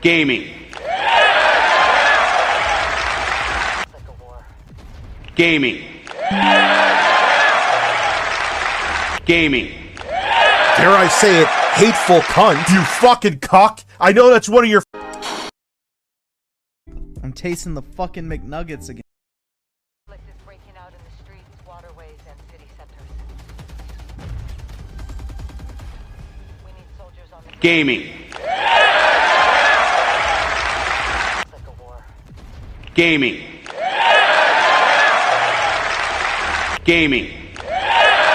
Gaming. Gaming. Gaming. Dare I say it, hateful cunt. You fucking cock. I know that's one of your... I'm tasting the fucking McNuggets again. Breaking out in the streets, waterways, and city centers. We need soldiers on the Gaming. like a war. Gaming. Gaming.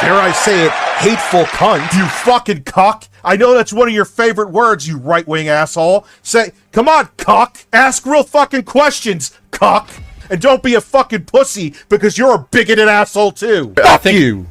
Dare I say it, hateful cunt. You fucking cock. I know that's one of your favorite words, you right-wing asshole. Say, come on, cock. Ask real fucking questions, cock. And don't be a fucking pussy, because you're a bigoted asshole too. Fuck you.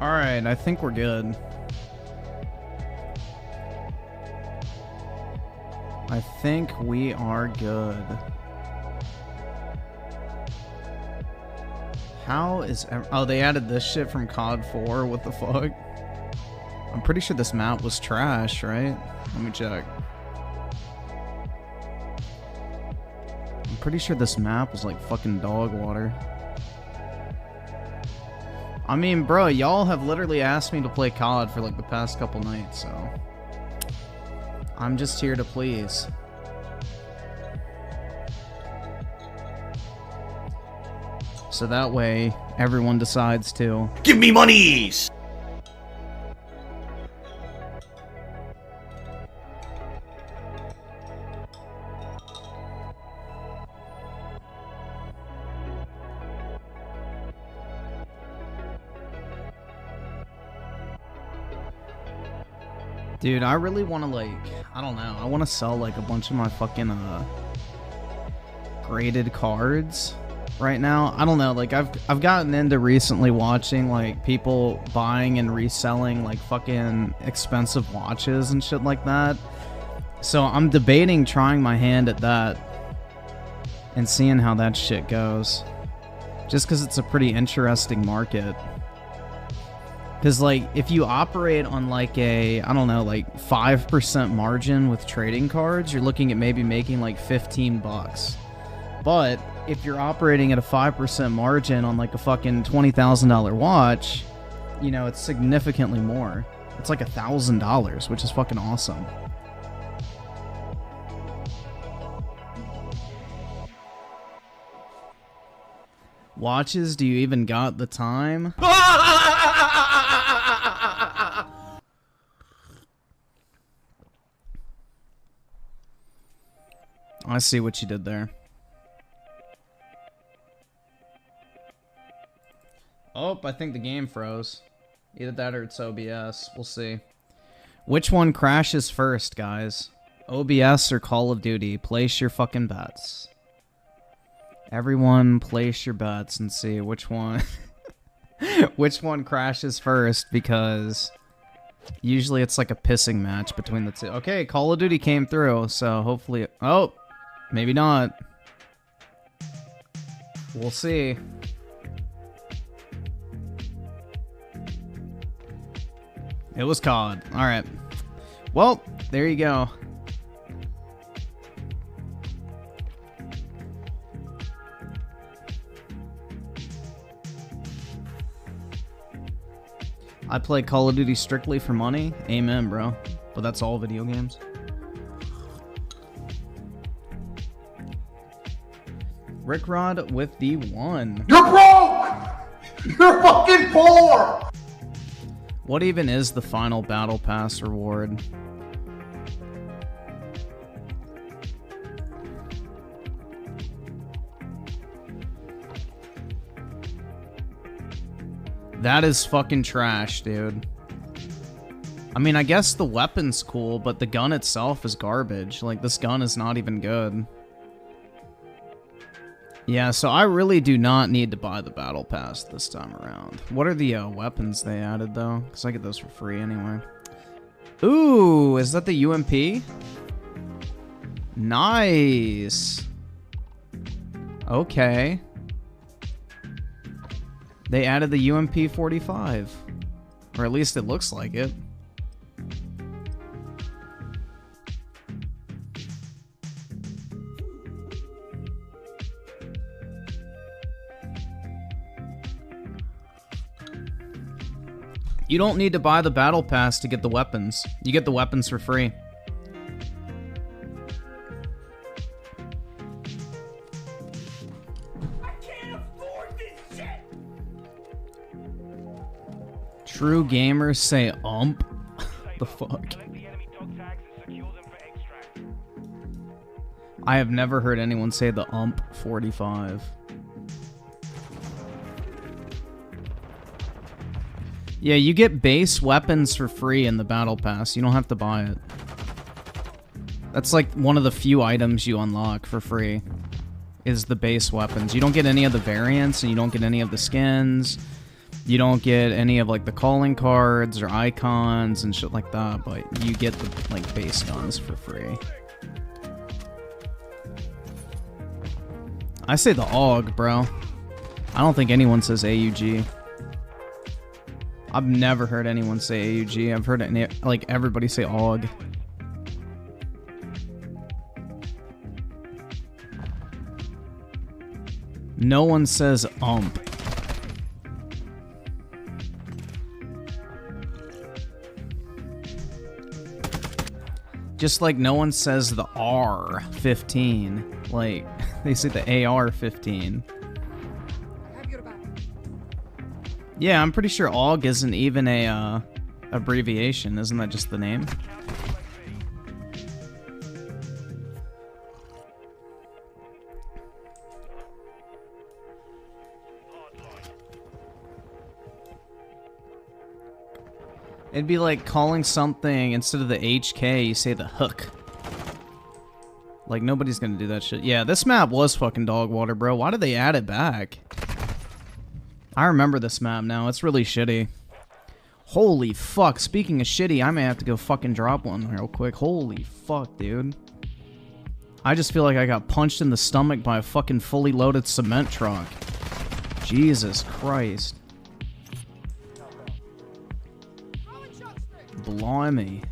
Alright, I think we're good. I think we are good. How is... Oh, they added this shit from COD 4? What the fuck? I'm pretty sure this map was trash, right? Let me check. I'm pretty sure this map was like fucking dog water. I mean, bro, y'all have literally asked me to play COD for like the past couple nights, so... I'm just here to please. So that way, everyone decides to... Give me monies! Dude, I really want to, like, I don't know. I want to sell, like, a bunch of my fucking, graded cards right now. I don't know. Like, I've gotten into recently watching, like, people buying and reselling, like, fucking expensive watches and shit like that. So I'm debating trying my hand at that and seeing how that shit goes. Just because it's a pretty interesting market. Because, like, if you operate on, like, a, I don't know, like, 5% margin with trading cards, you're looking at maybe making, like, 15 bucks. But if you're operating at a 5% margin on, like, a fucking $20,000 watch, you know, it's significantly more. It's like $1,000, which is fucking awesome. Watches, do you even got the time? I see what you did there. Oh, I think the game froze. Either that or it's OBS. We'll see. Which one crashes first, guys? OBS or Call of Duty? Place your fucking bets. Everyone place your bets and see which one which one crashes first, because usually it's like a pissing match between the two. Okay, Call of Duty came through, so hopefully... Oh! Maybe not. We'll see. It was COD. Alright. Well, there you go. I play Call of Duty strictly for money. Amen, bro. But that's all video games. Rickrod with the 1. You're broke! You're fucking poor! What even is the final battle pass reward? That is fucking trash, dude. I mean, I guess the weapon's cool, but the gun itself is garbage. Like, this gun is not even good. Yeah, so I really do not need to buy the battle pass this time around. What are the weapons they added, though? Because I get those for free anyway. Ooh, is that the UMP? Nice. Okay. They added the UMP 45. Or at least it looks like it. You don't need to buy the battle pass to get the weapons. You get the weapons for free. I can't afford this shit. True gamers say ump. The fuck? I have never heard anyone say the ump 45. Yeah, you get base weapons for free in the battle pass. You don't have to buy it. That's like one of the few items you unlock for free, is the base weapons. You don't get any of the variants, and you don't get any of the skins. You don't get any of like the calling cards or icons and shit like that, but you get the like base guns for free. I say the AUG, bro. I don't think anyone says AUG. I've never heard anyone say AUG. I've heard it, like, everybody say AUG. No one says ump. Just like no one says the R15. Like, they say the AR-15. Yeah, I'm pretty sure AUG isn't even a abbreviation. Isn't that just the name? It'd be like calling something, instead of the HK, you say the hook. Like, nobody's gonna do that shit. Yeah, this map was fucking dog water, bro. Why did they add it back? I remember this map now. It's really shitty. Holy fuck. Speaking of shitty, I may have to go fucking drop one real quick. Holy fuck, dude. I just feel like I got punched in the stomach by a fucking fully loaded cement truck. Jesus Christ. Blimey.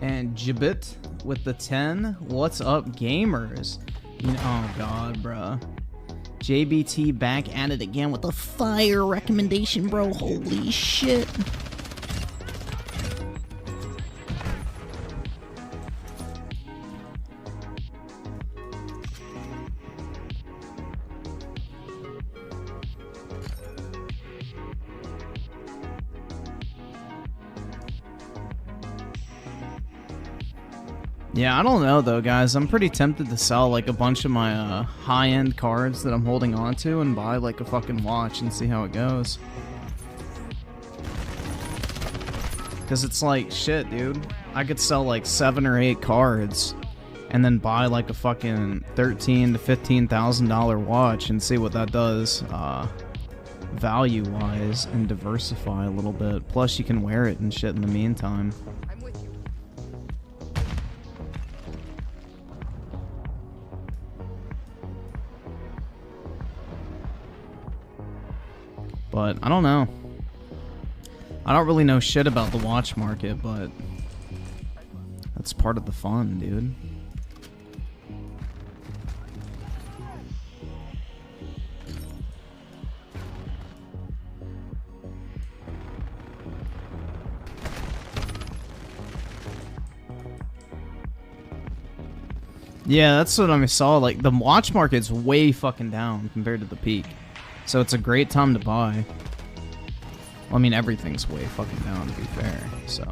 And Jibbit with the 10. What's up, gamers? Oh god, bro. JBT back at it again with the fire recommendation, bro. Holy shit. Yeah, I don't know though, guys. I'm pretty tempted to sell like a bunch of my high-end cards that I'm holding on to and buy like a fucking watch and see how it goes. Because it's like, shit, dude. I could sell like 7 or 8 cards and then buy like a fucking $13,000 to $15,000 watch and see what that does value-wise and diversify a little bit. Plus, you can wear it and shit in the meantime. But I don't know. I don't really know shit about the watch market, but That's part of the fun, dude. Yeah, that's what I saw. Like, the watch market's way fucking down compared to the peak. So it's a great time to buy. Well, I mean, everything's way fucking down, to be fair, so...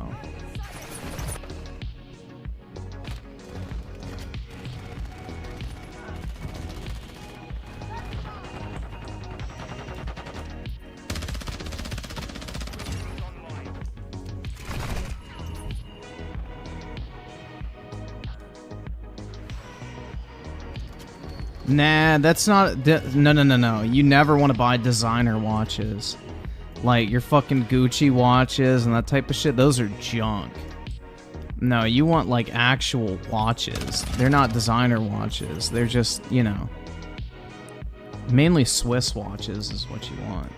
Nah, that's not... No. You never want to buy designer watches. Like, your fucking Gucci watches and that type of shit, those are junk. No, you want, like, actual watches. They're not designer watches. They're just, you know... Mainly Swiss watches is what you want.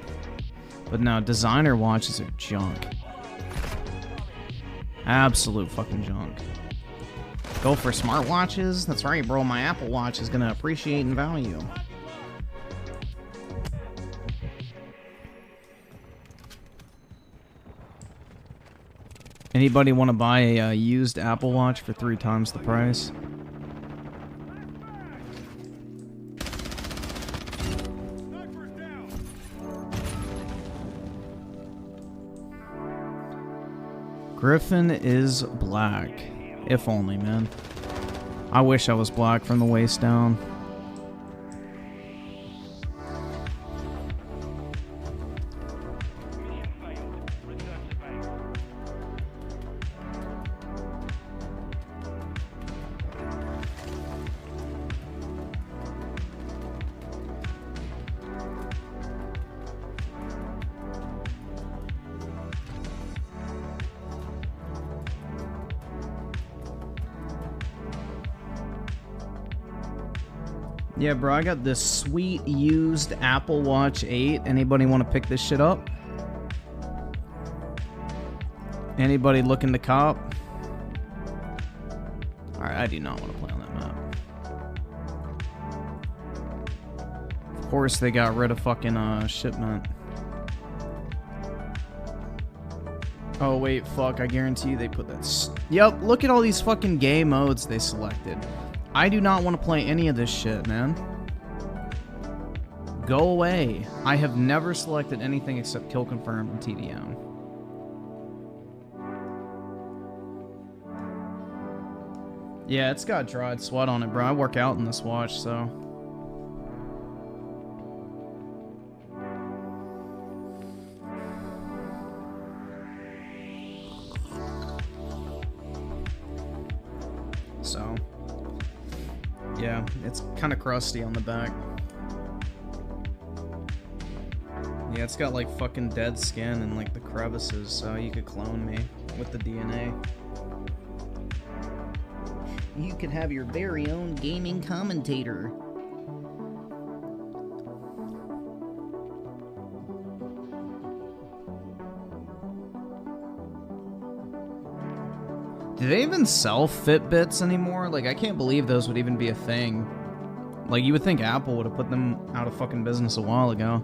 But no, designer watches are junk. Absolute fucking junk. Go for smartwatches? That's right, bro. My Apple Watch is gonna appreciate in value. Anybody want to buy a used Apple Watch for 3 times the price? Griffin is black. If only, man. I wish I was black from the waist down. Yeah, bro, I got this sweet used Apple Watch 8. Anybody want to pick this shit up? Anybody looking to cop? Alright, I do not want to play on that map. Of course they got rid of fucking shipment. Oh wait, fuck, I guarantee you they put that Yep, look at all these fucking gay modes they selected. I do not want to play any of this shit, man. Go away. I have never selected anything except kill confirmed and TDM. Yeah, it's got dried sweat on it, bro. I work out in this watch, so... Yeah, it's kind of crusty on the back. Yeah, it's got like fucking dead skin and like the crevices, so you could clone me with the DNA. You could have your very own gaming commentator. Do they even sell Fitbits anymore? Like, I can't believe those would even be a thing. Like, you would think Apple would have put them out of fucking business a while ago.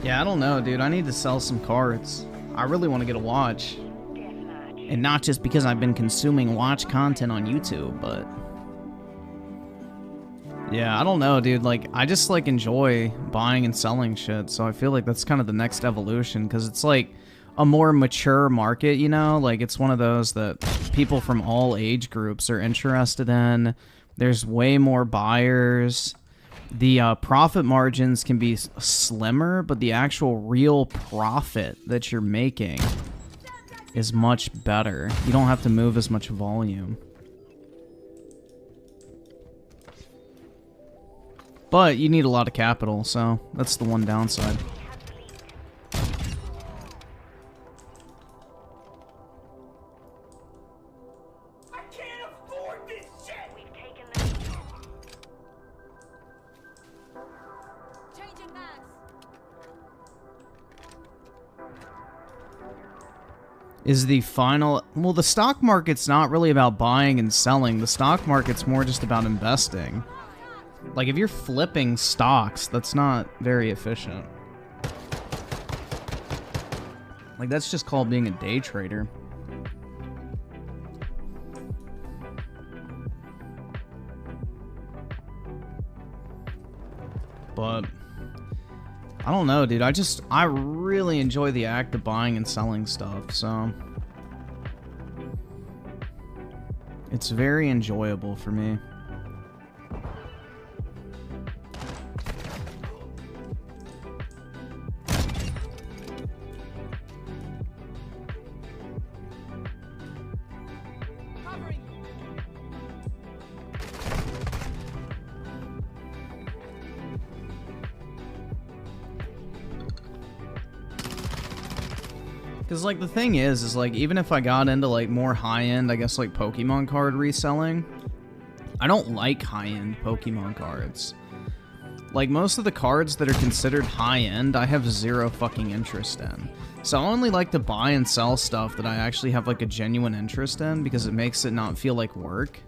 Yeah, I don't know, dude. I need to sell some cards. I really want to get a watch. And not just because I've been consuming watch content on YouTube, but... Yeah, I don't know, dude. Like, I just, like, enjoy buying and selling shit, so I feel like that's kind of the next evolution, because it's, like, a more mature market, you know? Like, it's one of those that people from all age groups are interested in. There's way more buyers. the profit margins can be slimmer, but the actual real profit that you're making is much better. You don't have to move as much volume. But you need a lot of capital, so that's the one downside. I can't afford this shit! We've taken the... Changing mags. Is the final... Well, the stock market's not really about buying and selling. The stock market's more just about investing. Like, if you're flipping stocks, that's not very efficient. Like, that's just called being a day trader. But I don't know, dude. I really enjoy the act of buying and selling stuff, so it's very enjoyable for me. Because, like, the thing is like, even if I got into, like, more high-end, I guess, like, Pokemon card reselling, I don't like high-end Pokemon cards. Like, most of the cards that are considered high-end, I have zero fucking interest in. So I only like to buy and sell stuff that I actually have, like, a genuine interest in, because it makes it not feel like work.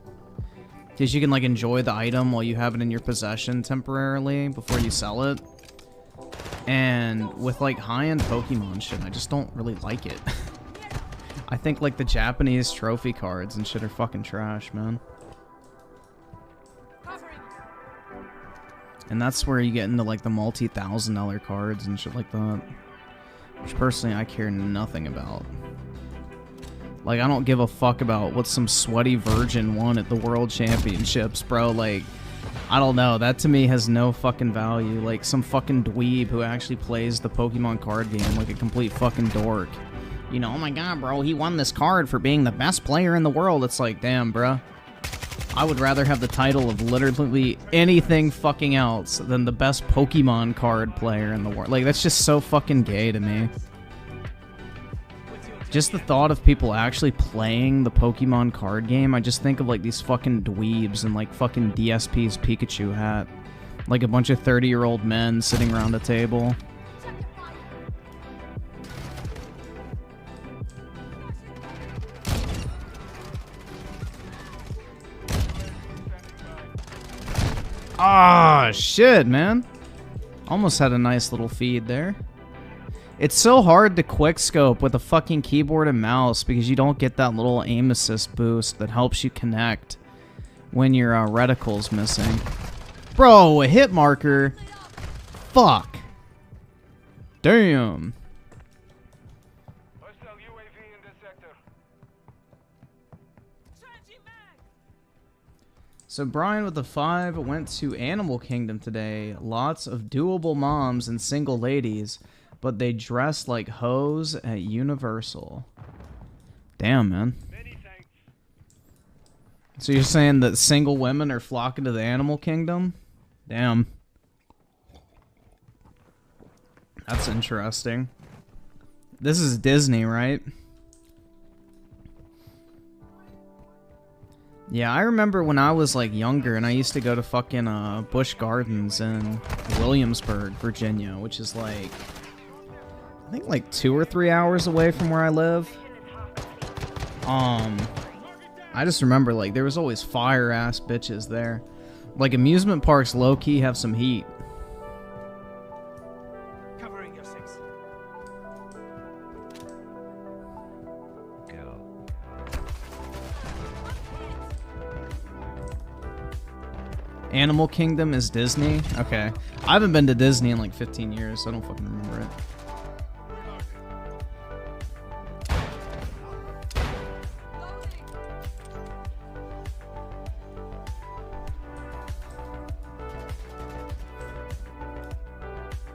Because you can, like, enjoy the item while you have it in your possession temporarily before you sell it. And with, like, high-end Pokemon shit, I just don't really like it. I think, like, the Japanese trophy cards and shit are fucking trash, man. And that's where you get into, like, the multi-$1,000 cards and shit like that. Which, personally, I care nothing about. Like, I don't give a fuck about what some sweaty virgin won at the World Championships, bro. Like, I don't know. That to me has no fucking value. Like, some fucking dweeb who actually plays the Pokemon card game like a complete fucking dork. You know, oh my god, bro, he won this card for being the best player in the world. It's like, damn, bro. I would rather have the title of literally anything fucking else than the best Pokemon card player in the world. Like, that's just so fucking gay to me. Just the thought of people actually playing the Pokemon card game, I just think of, like, these fucking dweebs in, like, fucking DSP's Pikachu hat. Like a bunch of 30-year-old men sitting around a table. Ah, shit, man. Almost had a nice little feed there. It's so hard to quickscope with a fucking keyboard and mouse because you don't get that little aim assist boost that helps you connect when your reticle's missing. Bro, a hit marker? Fuck. Damn. So Brian with the 5 went to Animal Kingdom today. Lots of doable moms and single ladies, but they dress like hoes at Universal. Damn, man. So you're saying that single women are flocking to the Animal Kingdom? Damn. That's interesting. This is Disney, right? Yeah, I remember when I was, like, younger and I used to go to fucking Busch Gardens in Williamsburg, Virginia, which is, like, I think, like, 2 or 3 hours away from where I live. I just remember, like, there was always fire-ass bitches there. Like, amusement parks low-key have some heat. Covering your six. Animal Kingdom is Disney? Okay. I haven't been to Disney in like 15 years, so I don't fucking remember it.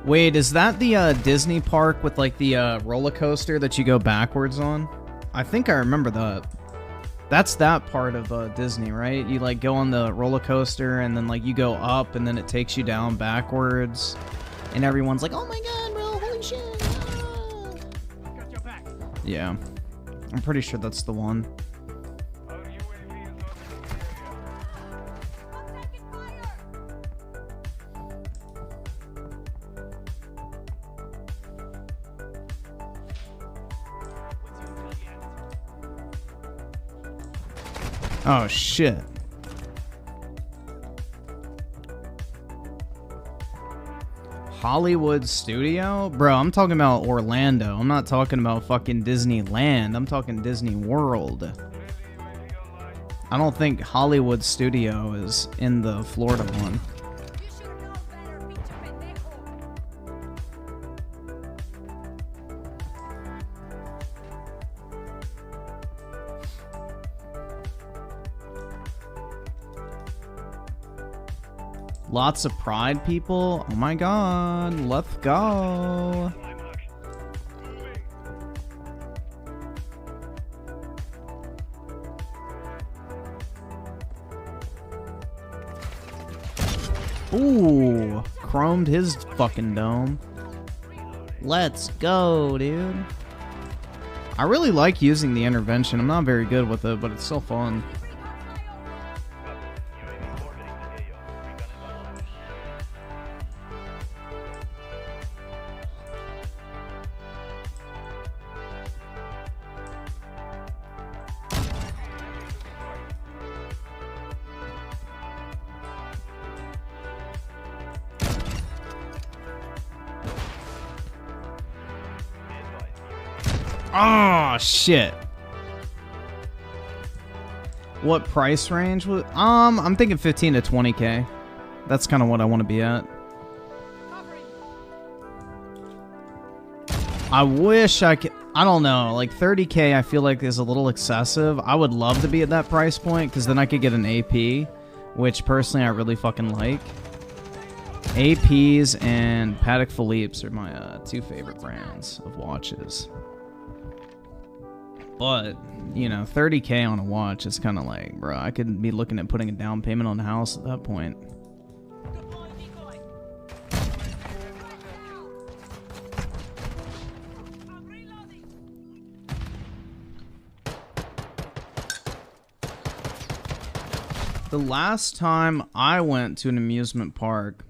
Wait, is that the Disney park with like the roller coaster that you go backwards on? I think I remember that. That's that part of Disney, right? You like go on the roller coaster and then like you go up and then it takes you down backwards, and everyone's like, "Oh my god, bro! Holy shit!" Ah. Got your back. Yeah, I'm pretty sure that's the one. Oh shit. Hollywood Studio? Bro, I'm talking about Orlando. I'm not talking about fucking Disneyland. I'm talking Disney World. I don't think Hollywood Studio is in the Florida one. Lots of Pride people. Oh my god, let's go. Ooh, chromed his fucking dome. Let's go, dude. I really like using the intervention. I'm not very good with it, but it's so fun. Oh shit. What price range was I'm thinking 15 to 20k. That's kind of what I want to be at. I wish I could, I don't know, like 30k I feel like is a little excessive. I would love to be at that price point because then I could get an AP, which personally I really fucking like. APs and Patek Philippe's are my two favorite brands of watches. But, you know, 30k on a watch is kind of like, bro, I could be looking at putting a down payment on a house at that point. The last time I went to an amusement park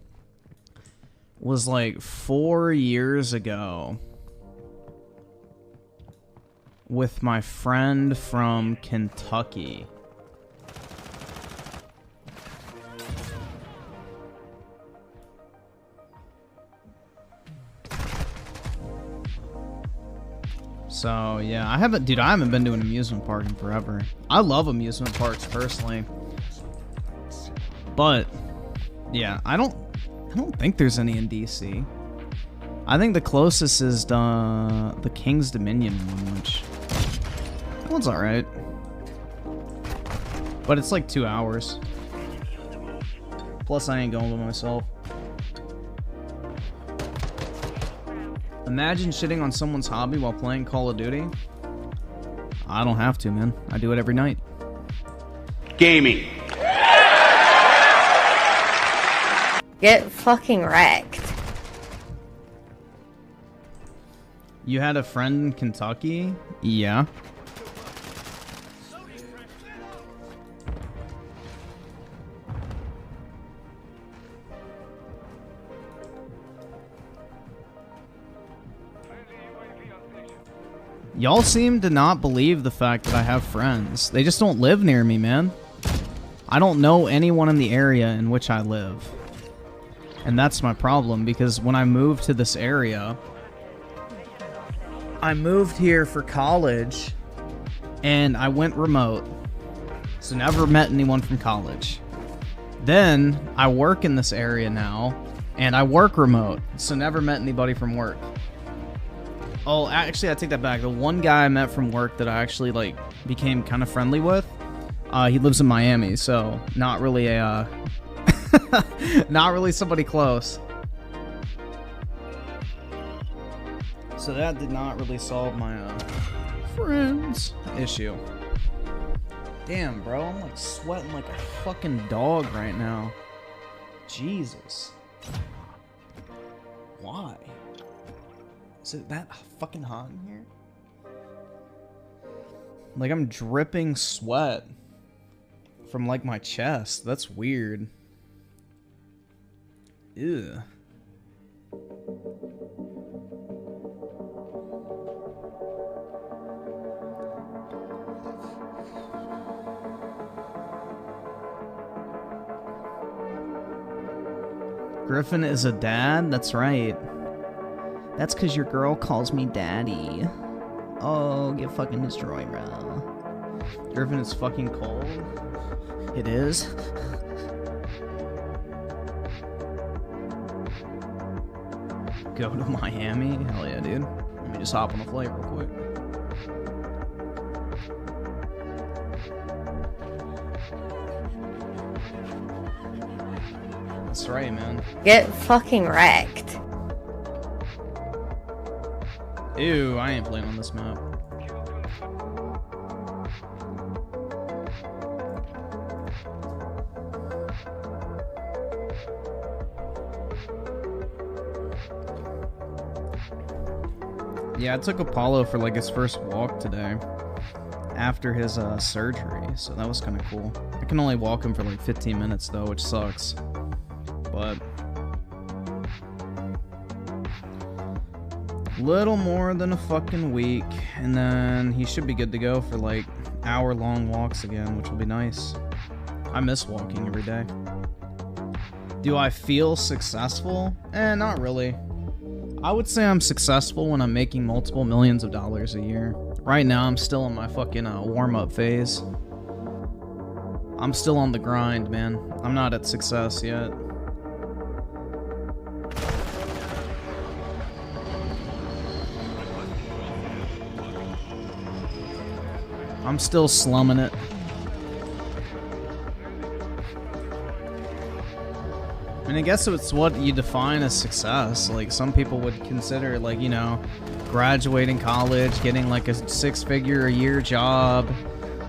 was like 4 years ago with my friend from Kentucky. So yeah, I haven't been to an amusement park in forever. I love amusement parks personally, but yeah, I don't think there's any in DC. I think the closest is the King's Dominion one, which that one's alright. But it's like 2 hours. Plus I ain't going by myself. Imagine shitting on someone's hobby while playing Call of Duty. I don't have to, man. I do it every night. Gaming. Get fucking wrecked. You had a friend in Kentucky? Yeah. Y'all seem to not believe the fact that I have friends. They just don't live near me, man. I don't know anyone in the area in which I live. And that's my problem, because when I moved to this area, I moved here for college, and I went remote. So never met anyone from college. Then, I work in this area now, and I work remote. So never met anybody from work. Oh, actually, I take that back. The one guy I met from work that I actually, like, became kind of friendly with, he lives in Miami, so not really a, not really somebody close. So that did not really solve my friends issue. Damn, bro, I'm like sweating like a fucking dog right now. Jesus. Why? Is it that fucking hot in here? Like I'm dripping sweat from like my chest. That's weird. Ew. Griffin is a dad? That's right. That's because your girl calls me daddy. Oh, get fucking destroyed, bro. Griffin is fucking cold. It is. Go to Miami? Hell yeah, dude. Let me just hop on a flight real quick. That's right, man. Get fucking wrecked. Ew, I ain't playing on this map. Yeah, I took Apollo for like his first walk today after his surgery, so that was kind of cool. I can only walk him for like 15 minutes though, which sucks. But little more than a fucking week, and then he should be good to go for like hour-long walks again, which will be nice. I miss walking every day. Do I feel successful? Not really. I would say I'm successful when I'm making multiple millions of dollars a year. Right now, I'm still in my fucking warm-up phase. I'm still on the grind, man. I'm not at success yet. I'm still slumming it. I mean, I guess it's what you define as success. Like, some people would consider, like, you know, graduating college, getting like a 6-figure-a-year job,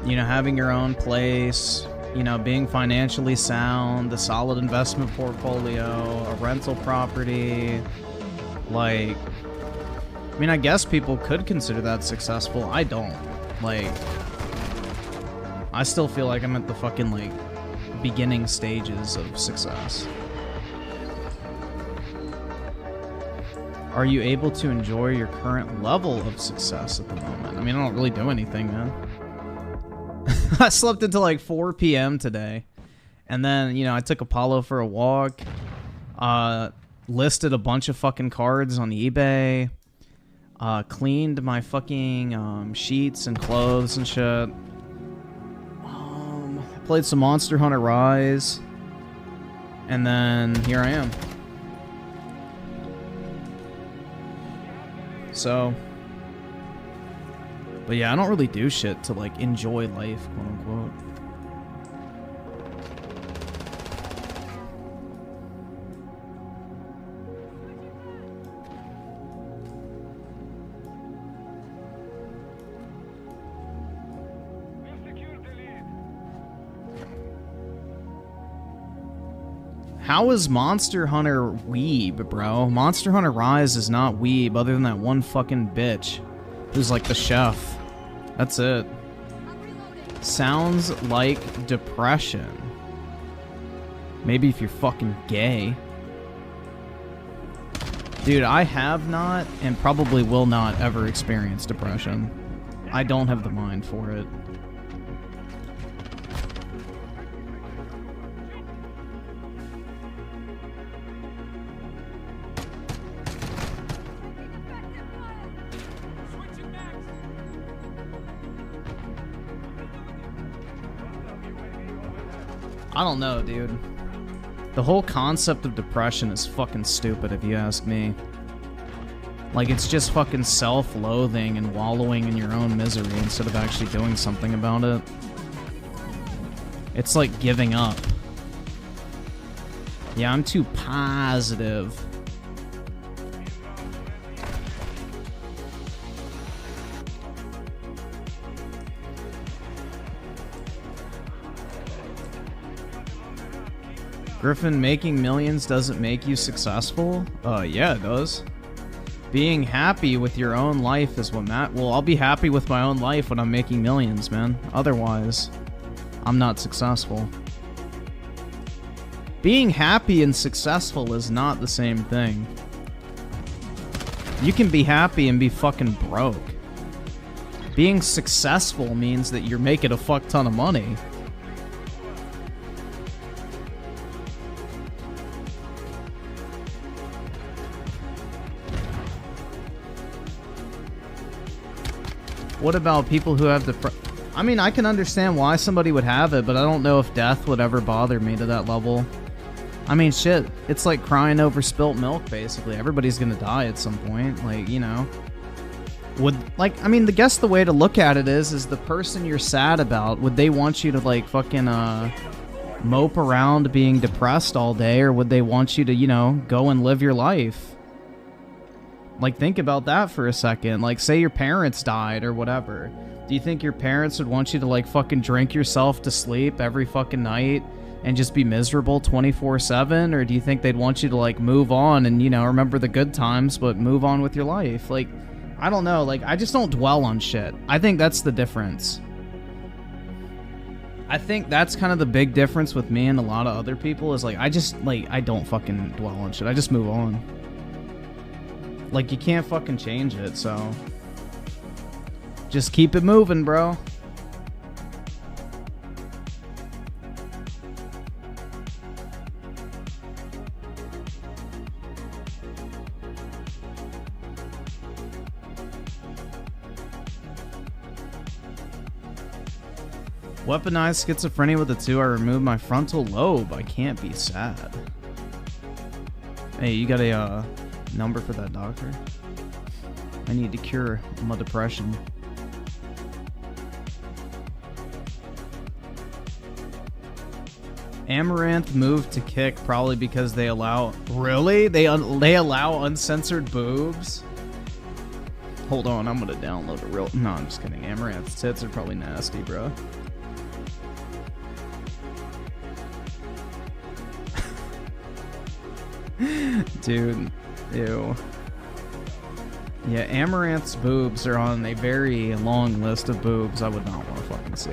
you know, having your own place, you know, being financially sound, a solid investment portfolio, a rental property. Like, I mean, I guess people could consider that successful. I don't. Like, I still feel like I'm at the fucking, like, beginning stages of success. Are you able to enjoy your current level of success at the moment? I mean, I don't really do anything, man. I slept until like 4 p.m. today. And then, you know, I took Apollo for a walk. Listed a bunch of fucking cards on eBay. Cleaned my fucking sheets and clothes and shit. Played some Monster Hunter Rise. And then here I am. So, but yeah, I don't really do shit to like enjoy life, quote unquote. How is Monster Hunter weeb, bro? Monster Hunter Rise is not weeb other than that one fucking bitch who's like the chef. That's it. Sounds like depression. Maybe if you're fucking gay. Dude, I have not and probably will not ever experience depression. I don't have the mind for it. I don't know, dude. The whole concept of depression is fucking stupid if you ask me. Like, it's just fucking self-loathing and wallowing in your own misery instead of actually doing something about it. It's like giving up. Yeah, I'm too positive. Griffin, making millions doesn't make you successful? Yeah, it does. Being happy with your own life is what well, I'll be happy with my own life when I'm making millions, man. Otherwise, I'm not successful. Being happy and successful is not the same thing. You can be happy and be fucking broke. Being successful means that you're making a fuck ton of money. What about people who have I mean, I can understand why somebody would have it, but I don't know if death would ever bother me to that level. I mean, shit, it's like crying over spilt milk, basically. Everybody's gonna die at some point, like, you know. I mean, guess the way to look at it is the person you're sad about, would they want you to, like, fucking, mope around being depressed all day, or would they want you to, you know, go and live your life? Like, think about that for a second. Like, say your parents died or whatever. Do you think your parents would want you to, like, fucking drink yourself to sleep every fucking night and just be miserable 24/7? Or do you think they'd want you to, like, move on and, you know, remember the good times, but move on with your life? Like, I don't know. Like, I just don't dwell on shit. I think that's the difference. I think that's kind of the big difference with me and a lot of other people is, like, I don't fucking dwell on shit. I just move on. Like, you can't fucking change it, so just keep it moving, bro. Weaponized schizophrenia with a 2. I removed my frontal lobe. I can't be sad. Hey, you got a number for that doctor? I need to cure my depression. Amaranth moved to Kick probably because they allow... Really? They allow uncensored boobs? Hold on, I'm gonna download a real... No, I'm just kidding. Amaranth's tits are probably nasty, bro. Dude, ew. Yeah, Amaranth's boobs are on a very long list of boobs I would not want to fucking see.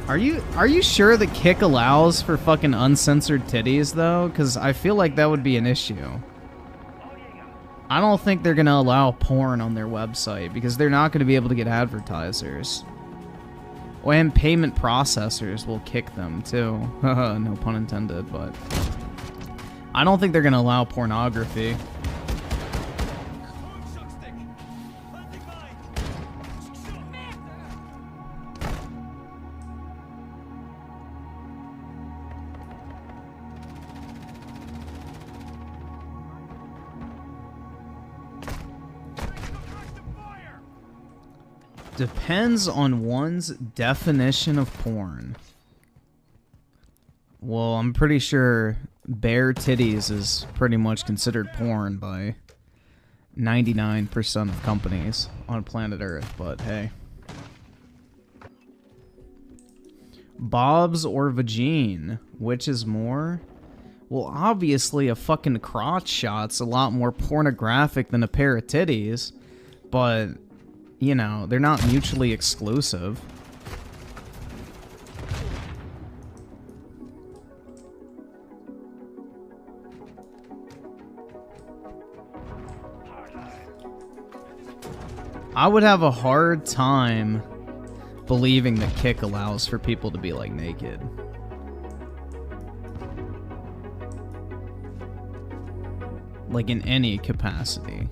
Are you sure that Kick allows for fucking uncensored titties though? Because I feel like that would be an issue. I don't think they're gonna allow porn on their website because they're not gonna be able to get advertisers. And payment processors will kick them too. No pun intended, but I don't think they're gonna allow pornography. Depends on one's definition of porn. Well, I'm pretty sure bare titties is pretty much considered porn by 99% of companies on planet Earth, but hey. Bobs or vagine, which is more? Well, obviously a fucking crotch shot's a lot more pornographic than a pair of titties, but... you know, they're not mutually exclusive. I would have a hard time believing that Kick allows for people to be, like, naked. Like, in any capacity.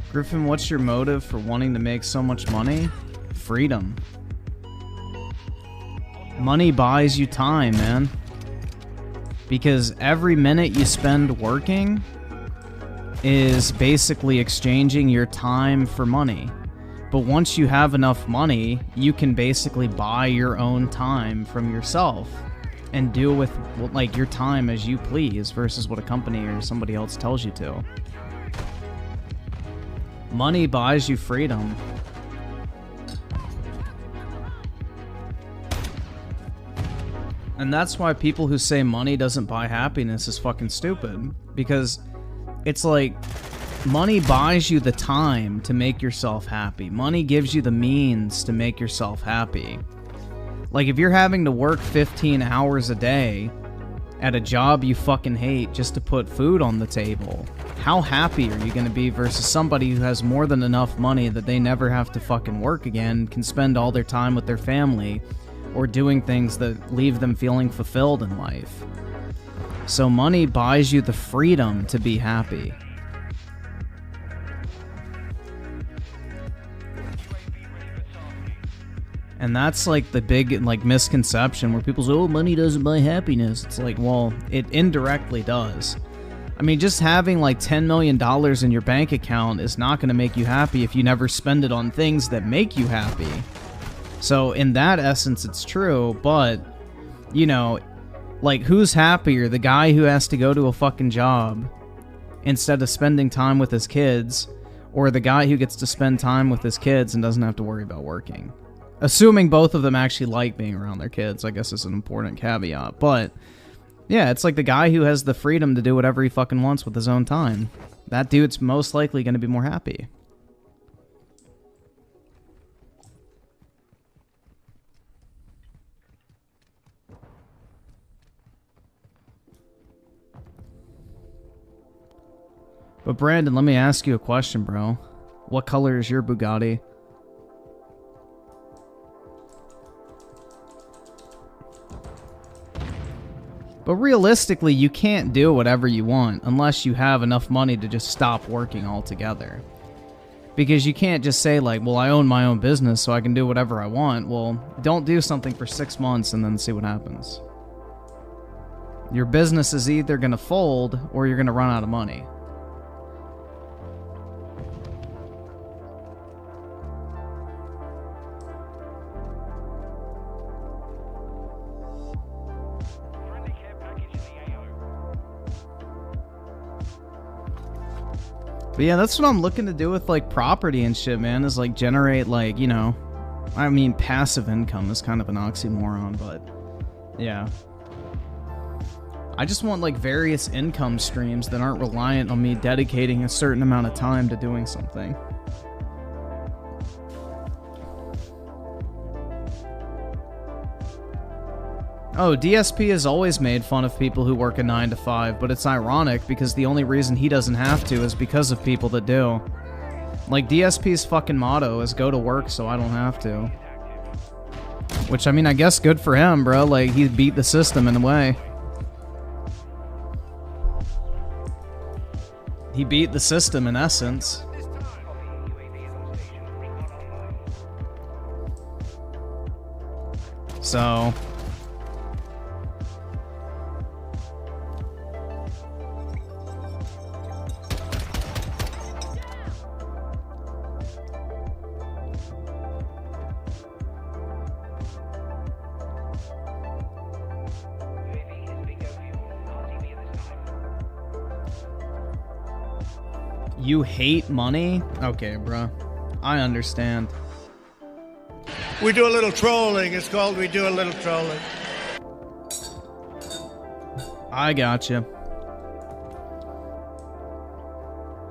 Griffin, what's your motive for wanting to make so much money? Freedom. Money buys you time, man. Because every minute you spend working is basically exchanging your time for money. But once you have enough money, you can basically buy your own time from yourself and do with like your time as you please versus what a company or somebody else tells you to. Money buys you freedom. And that's why people who say money doesn't buy happiness is fucking stupid. Because it's like, money buys you the time to make yourself happy. Money gives you the means to make yourself happy. Like, if you're having to work 15 hours a day at a job you fucking hate just to put food on the table, how happy are you going to be versus somebody who has more than enough money that they never have to fucking work again, can spend all their time with their family or doing things that leave them feeling fulfilled in life? So money buys you the freedom to be happy. And that's like the big like misconception where people say, oh, money doesn't buy happiness. It's like, well, it indirectly does. I mean, just having like $10 million in your bank account is not going to make you happy if you never spend it on things that make you happy. So in that essence, it's true, but, you know, like, who's happier? The guy who has to go to a fucking job instead of spending time with his kids, or the guy who gets to spend time with his kids and doesn't have to worry about working? Assuming both of them actually like being around their kids, I guess is an important caveat. But, yeah, it's like the guy who has the freedom to do whatever he fucking wants with his own time. That dude's most likely going to be more happy. But Brandon, let me ask you a question, bro. What color is your Bugatti? But realistically, you can't do whatever you want unless you have enough money to just stop working altogether. Because you can't just say like, well, I own my own business so I can do whatever I want. Well, don't do something for 6 months and then see what happens. Your business is either going to fold or you're going to run out of money. But yeah, that's what I'm looking to do with like property and shit, man, is like generate like, you know, I mean, passive income is kind of an oxymoron, but yeah. I just want like various income streams that aren't reliant on me dedicating a certain amount of time to doing something. Oh, DSP has always made fun of people who work a 9 to 5, but it's ironic because the only reason he doesn't have to is because of people that do. Like, DSP's fucking motto is go to work so I don't have to. Which, I mean, I guess good for him, bro. Like, he beat the system in a way. He beat the system in essence. So... You hate money? Okay, bro. I understand. We do a little trolling. It's called We Do a Little Trolling. I gotcha.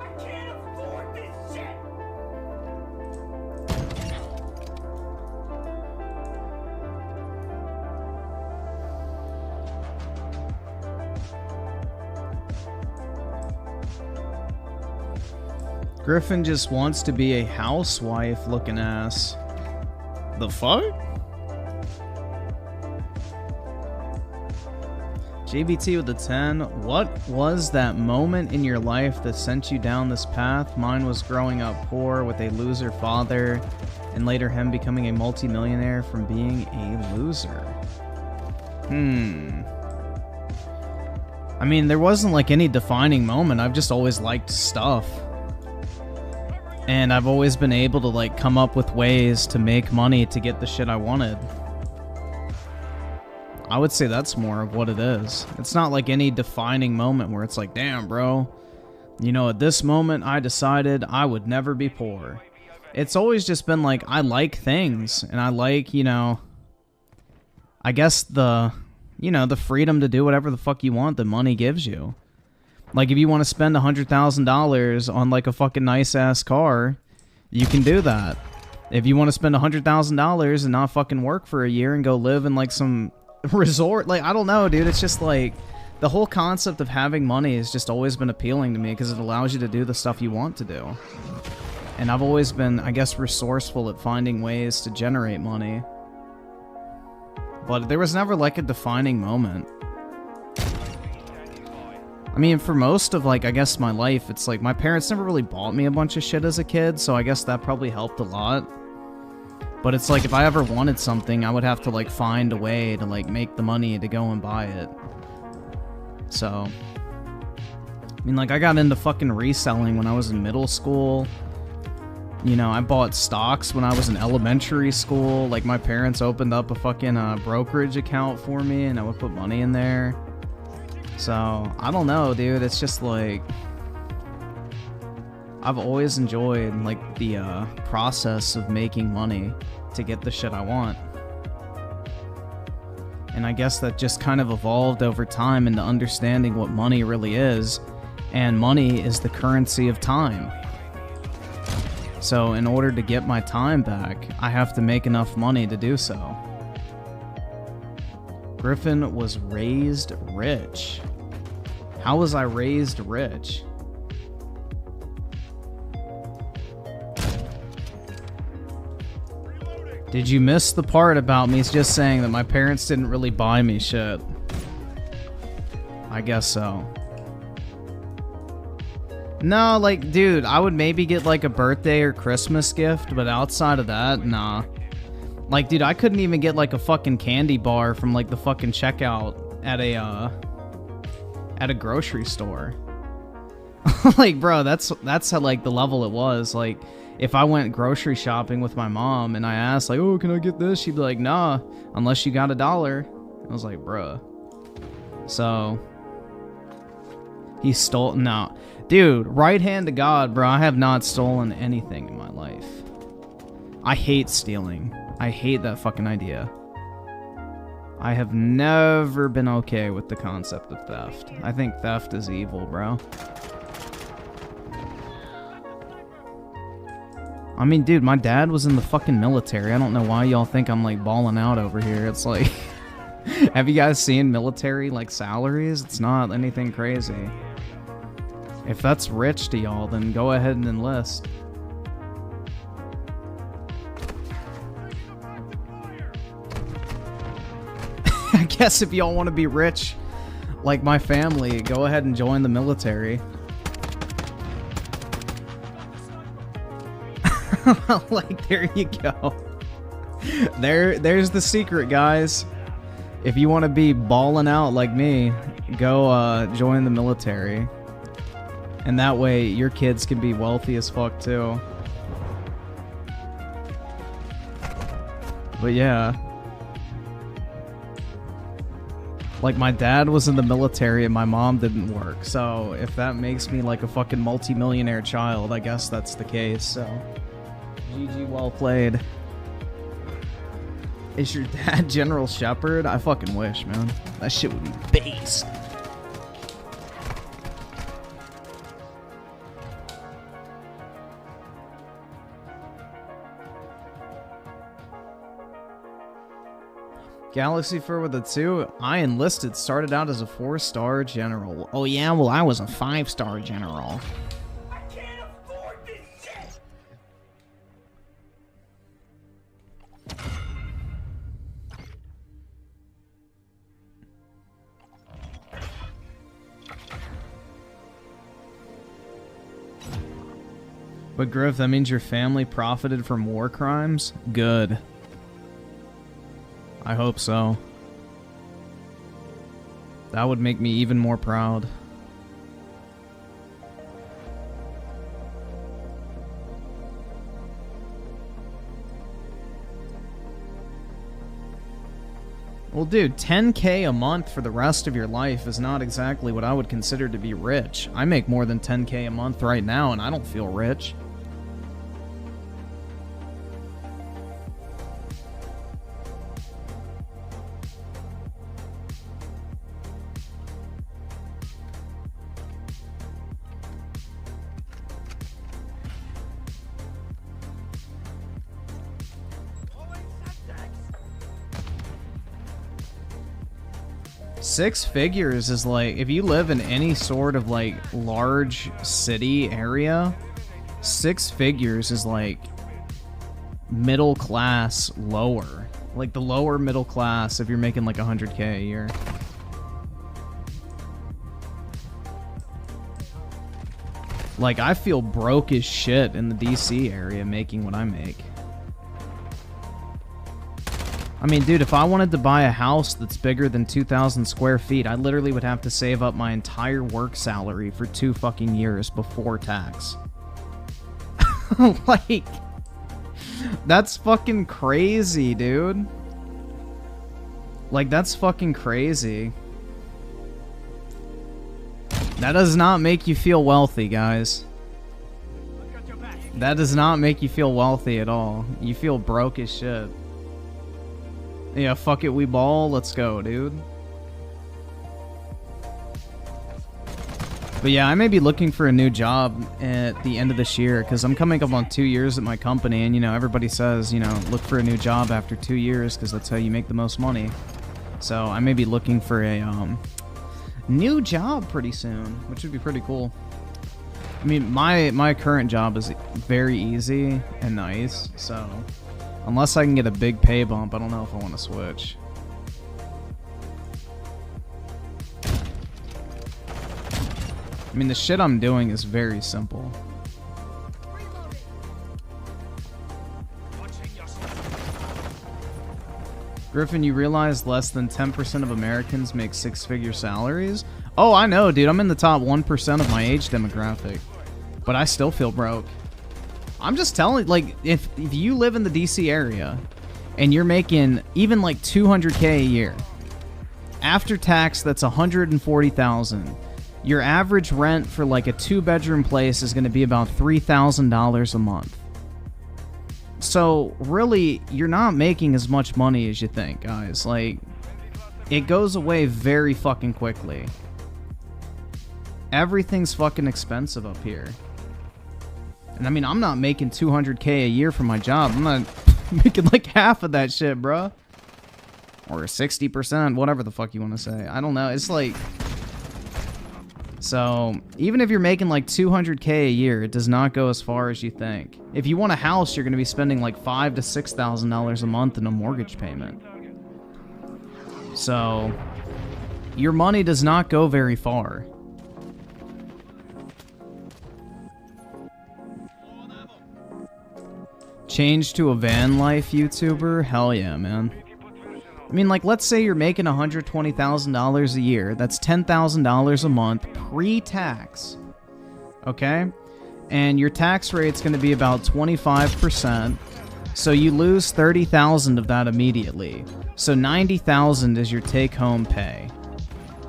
I can't afford this shit! Griffin just wants to be a housewife looking ass. The fuck? JBT with the 10. What was that moment in your life that sent you down this path? Mine was growing up poor with a loser father, and later him becoming a multimillionaire from being a loser. I mean, there wasn't like any defining moment. I've just always liked stuff. And I've always been able to like come up with ways to make money to get the shit I wanted. I would say that's more of what it is. It's not like any defining moment where it's like, damn, bro, you know, at this moment I decided I would never be poor. It's always just been like, I like things, and I like, you know, I guess the freedom to do whatever the fuck you want that money gives you. Like, if you want to spend $100,000 on like a fucking nice ass car, you can do that. If you want to spend $100,000 and not fucking work for a year and go live in like some resort, like, I don't know, dude. It's just like the whole concept of having money has just always been appealing to me because it allows you to do the stuff you want to do. And I've always been, I guess, resourceful at finding ways to generate money. But there was never like a defining moment. I mean, for most of, like, I guess my life, it's like my parents never really bought me a bunch of shit as a kid, so I guess that probably helped a lot. But it's like, if I ever wanted something, I would have to, like, find a way to, like, make the money to go and buy it. So, I mean, like, I got into fucking reselling when I was in middle school. You know, I bought stocks when I was in elementary school. Like, my parents opened up a fucking brokerage account for me, and I would put money in there. So, I don't know, dude. It's just like, I've always enjoyed, like, the process of making money to get the shit I want. And I guess that just kind of evolved over time into understanding what money really is. And money is the currency of time. So, in order to get my time back, I have to make enough money to do so. Griffin was raised rich. How was I raised rich? Did you miss the part about me just saying that my parents didn't really buy me shit? I guess so. No, like, dude, I would maybe get like a birthday or Christmas gift, but outside of that, nah. Like, dude, I couldn't even get like a fucking candy bar from like the fucking checkout at a grocery store. Like, bro, that's how, like, the level it was. Like, if I went grocery shopping with my mom and I asked like, oh, can I get this? She'd be like, nah, unless you got $1. I was like, bruh. So he stole, no. Dude, right hand to God, bro, I have not stolen anything in my life. I hate stealing. I hate that fucking idea. I have never been okay with the concept of theft. I think theft is evil, bro. I mean, dude, my dad was in the fucking military. I don't know why y'all think I'm, like, balling out over here. It's like, have you guys seen military, like, salaries? It's not anything crazy. If that's rich to y'all, then go ahead and enlist. I guess if y'all want to be rich, like my family, go ahead and join the military. Like, there you go. There's the secret, guys. If you want to be balling out like me, go join the military. And that way, your kids can be wealthy as fuck, too. But yeah. Like, my dad was in the military and my mom didn't work. So, if that makes me like a fucking multi-millionaire child, I guess that's the case, so. GG, well played. Is your dad General Shepard? I fucking wish, man. That shit would be based. Galaxy Fur with a 2. I enlisted, started out as a 4-star general. Oh yeah, well I was a 5-star general. I can't afford this shit! But Griff, that means your family profited from war crimes? Good. I hope so. That would make me even more proud. Well, dude, 10K a month for the rest of your life is not exactly what I would consider to be rich. I make more than 10K a month right now, and I don't feel rich. Six figures is like, if you live in any sort of like large city area, 6 figures is like middle class lower. Like the lower middle class if you're making like 100K a year. Like I feel broke as shit in the DC area making what I make. I mean, dude, if I wanted to buy a house that's bigger than 2,000 square feet, I literally would have to save up my entire work salary for 2 fucking years before tax. Like, that's fucking crazy, dude. Like, that's fucking crazy. That does not make you feel wealthy, guys. That does not make you feel wealthy at all. You feel broke as shit. Yeah, fuck it, we ball. Let's go, dude. But yeah, I may be looking for a new job at the end of this year because I'm coming up on 2 years at my company, and you know, everybody says, you know, look for a new job after 2 years because that's how you make the most money. So I may be looking for a new job pretty soon, which would be pretty cool. I mean, my current job is very easy and nice, so unless I can get a big pay bump, I don't know if I want to switch. I mean, the shit I'm doing is very simple. Griffin, you realize less than 10% of Americans make 6-figure salaries? Oh, I know, dude. I'm in the top 1% of my age demographic. But I still feel broke. I'm just telling, like, if you live in the DC area and you're making even like 200K a year, after tax, that's $140,000. Your average rent for like a 2-bedroom place is going to be about $3,000 a month. So really, you're not making as much money as you think, guys. Like, it goes away very fucking quickly. Everything's fucking expensive up here. And I mean, I'm not making 200K a year for my job. I'm not making like half of that shit, bro. Or 60%, whatever the fuck you want to say. I don't know. It's like... So, even if you're making like 200K a year, it does not go as far as you think. If you want a house, you're going to be spending like $5,000 to $6,000 a month in a mortgage payment. So, your money does not go very far. Change to a van life YouTuber? Hell yeah, man. I mean, like, let's say you're making $120,000 a year. That's $10,000 a month pre-tax. Okay? And your tax rate's going to be about 25%. So you lose $30,000 of that immediately. So $90,000 is your take-home pay.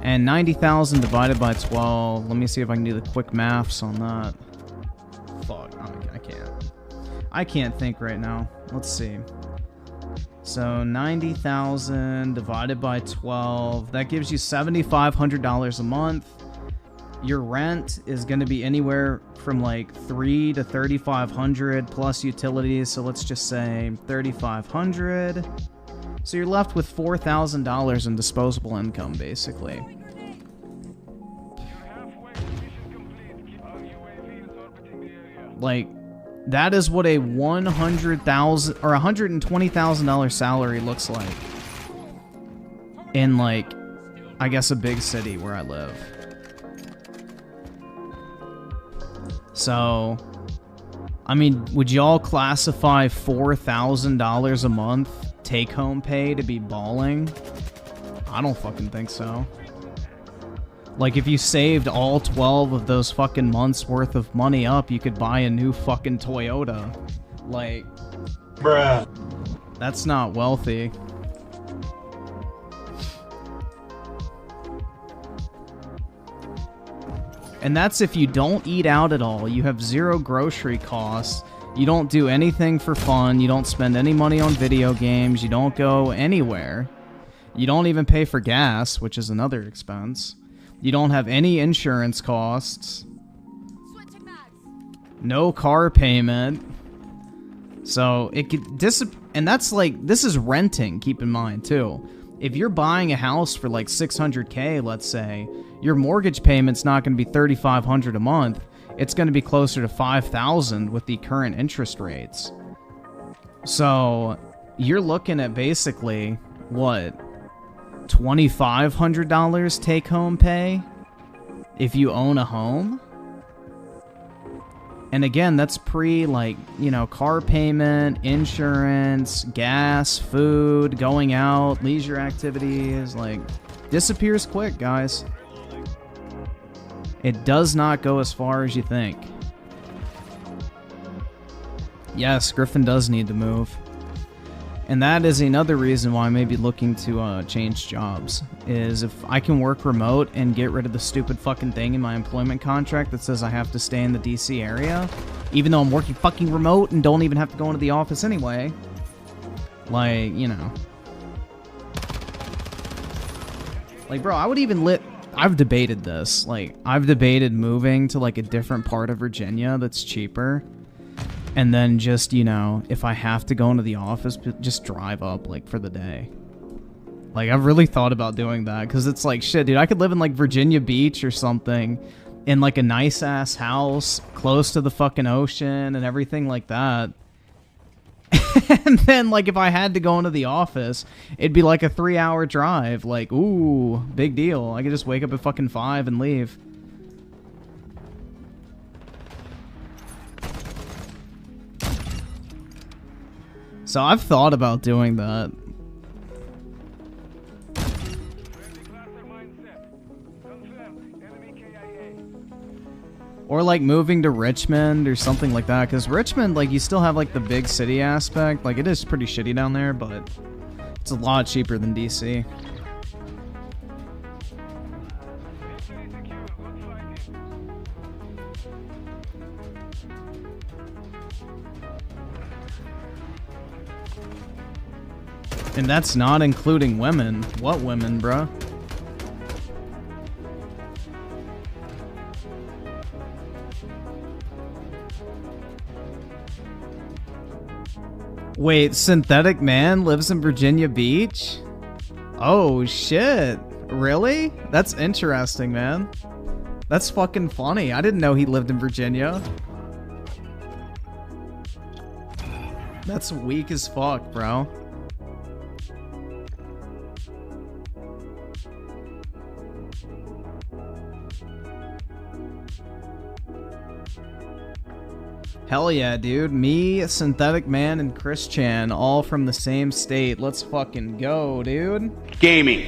And $90,000 divided by 12. Let me see if I can do the quick maths on that. Fuck, I can't. I can't think right now. Let's see. So 90,000 divided by 12, that gives you $7,500 a month. Your rent is going to be anywhere from like $3,000 to $3,500 plus utilities. So let's just say $3,500. So you're left with $4,000 in disposable income, basically. Like, that is what a $100,000 or $120,000 salary looks like in, like, I guess a big city where I live. So, I mean, would y'all classify $4,000 a month take-home pay to be balling? I don't fucking think so. Like, if you saved all 12 of those fucking months worth of money up, you could buy a new fucking Toyota. Like, Bruh. that's not wealthy. And that's if you don't eat out at all. You have zero grocery costs. You don't do anything for fun. You don't spend any money on video games. You don't go anywhere. You don't even pay for gas, which is another expense. You don't have any insurance costs. No car payment. So it could and that's like, this is renting, keep in mind too. If you're buying a house for like $600K, let's say, your mortgage payment's not going to be $3,500 a month. It's going to be closer to $5,000 with the current interest rates. So you're looking at basically, what, $2,500 take-home pay if you own a home? And again, that's pre, like, you know, car payment, insurance, gas, food, going out, leisure activities. Like, disappears quick, guys. It does not go as far as you think. Yes, Griffin does need to move. And that is another reason why I may be looking to change jobs, is if I can work remote and get rid of the stupid fucking thing in my employment contract that says I have to stay in the DC area, even though I'm working fucking remote and don't even have to go into the office anyway. Like, you know. Like, bro, I would even I've debated this. Like, I've debated moving to, like, a different part of Virginia that's cheaper. And then just, you know, if I have to go into the office, just drive up, like, for the day. Like, I've really thought about doing that, because it's like, shit, dude, I could live in, like, Virginia Beach or something, in, like, a nice-ass house, close to the fucking ocean and everything like that. And then, like, if I had to go into the office, it'd be, like, a 3-hour drive. Like, ooh, big deal. I could just wake up at fucking 5 and leave. So I've thought about doing that. Or like moving to Richmond or something like that, because Richmond, like, you still have like the big city aspect. Like, it is pretty shitty down there, but it's a lot cheaper than DC. And that's not including women. What women, bruh? Wait, Synthetic Man lives in Virginia Beach? Oh, shit. Really? That's interesting, man. That's fucking funny. I didn't know he lived in Virginia. That's weak as fuck, bro. Hell yeah, dude. Me, Synthetic Man, and Chris Chan, all from the same state. Let's fucking go, dude. Gaming.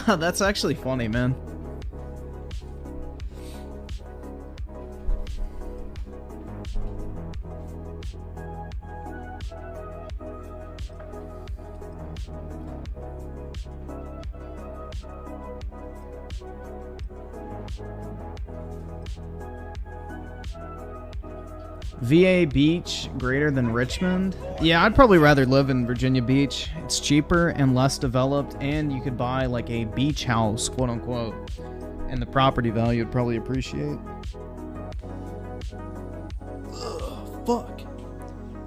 That's actually funny, man. VA Beach greater than Richmond? Yeah, I'd probably rather live in Virginia Beach. It's cheaper and less developed, and you could buy like a beach house, quote unquote, and the property value would probably appreciate. Ugh, fuck.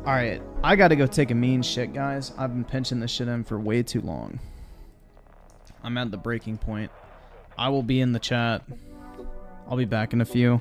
Alright, I gotta go take a mean shit, guys. I've been pinching this shit in for way too long. I'm at the breaking point. I will be in the chat. I'll be back in a few.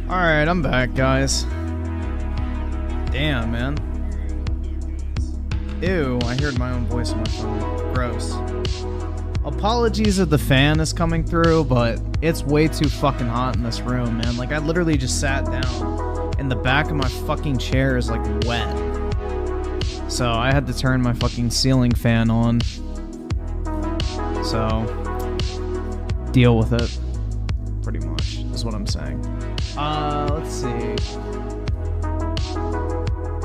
Alright, I'm back, guys. Damn, man. Ew, I heard my own voice on my phone. Gross. Apologies if the fan is coming through, but it's way too fucking hot in this room, man. Like, I literally just sat down, and the back of my fucking chair is, like, wet. So, I had to turn my fucking ceiling fan on. So, deal with it. Pretty much, is what I'm saying. Let's see.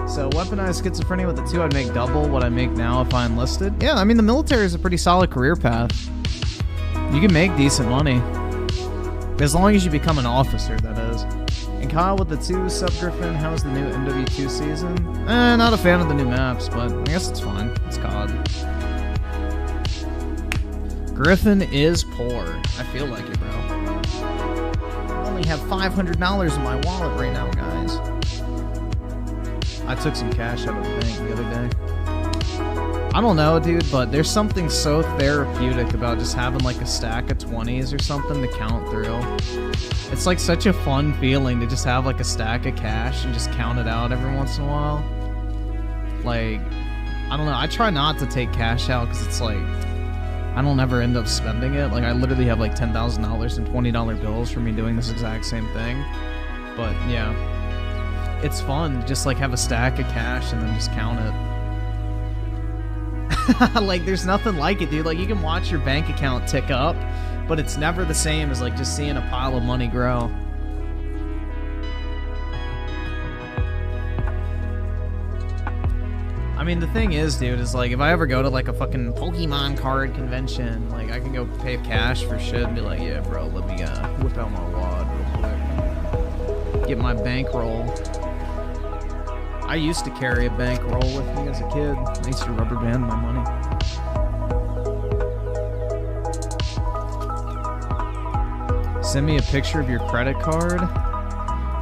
So, weaponized schizophrenia with the 2, I'd make double what I make now if I enlisted. Yeah, I mean, the military is a pretty solid career path. You can make decent money. As long as you become an officer, that is. And Kyle with the 2, Sub Griffin, how's the new MW2 season? Not a fan of the new maps, but I guess it's fine. It's COD. Griffin is poor. I feel like it, bro. I only have $500 in my wallet right now, guys. I took some cash out of the bank the other day. I don't know, dude, but there's something so therapeutic about just having like a stack of 20s or something to count through. It's like such a fun feeling to just have like a stack of cash and just count it out every once in a while. Like, I don't know, I try not to take cash out because it's like, I don't ever end up spending it. Like, I literally have like $10,000 in $20 bills for me doing this exact same thing. But, yeah. It's fun to just like have a stack of cash and then just count it. Like, there's nothing like it, dude. Like, you can watch your bank account tick up, but it's never the same as like just seeing a pile of money grow. I mean, the thing is, dude, is like if I ever go to like a fucking Pokemon card convention, like I can go pay cash for shit and be like, yeah, bro, let me whip out my wad real quick. Get my bankroll. I used to carry a bankroll with me as a kid. I used to rubber band my money. Send me a picture of your credit card.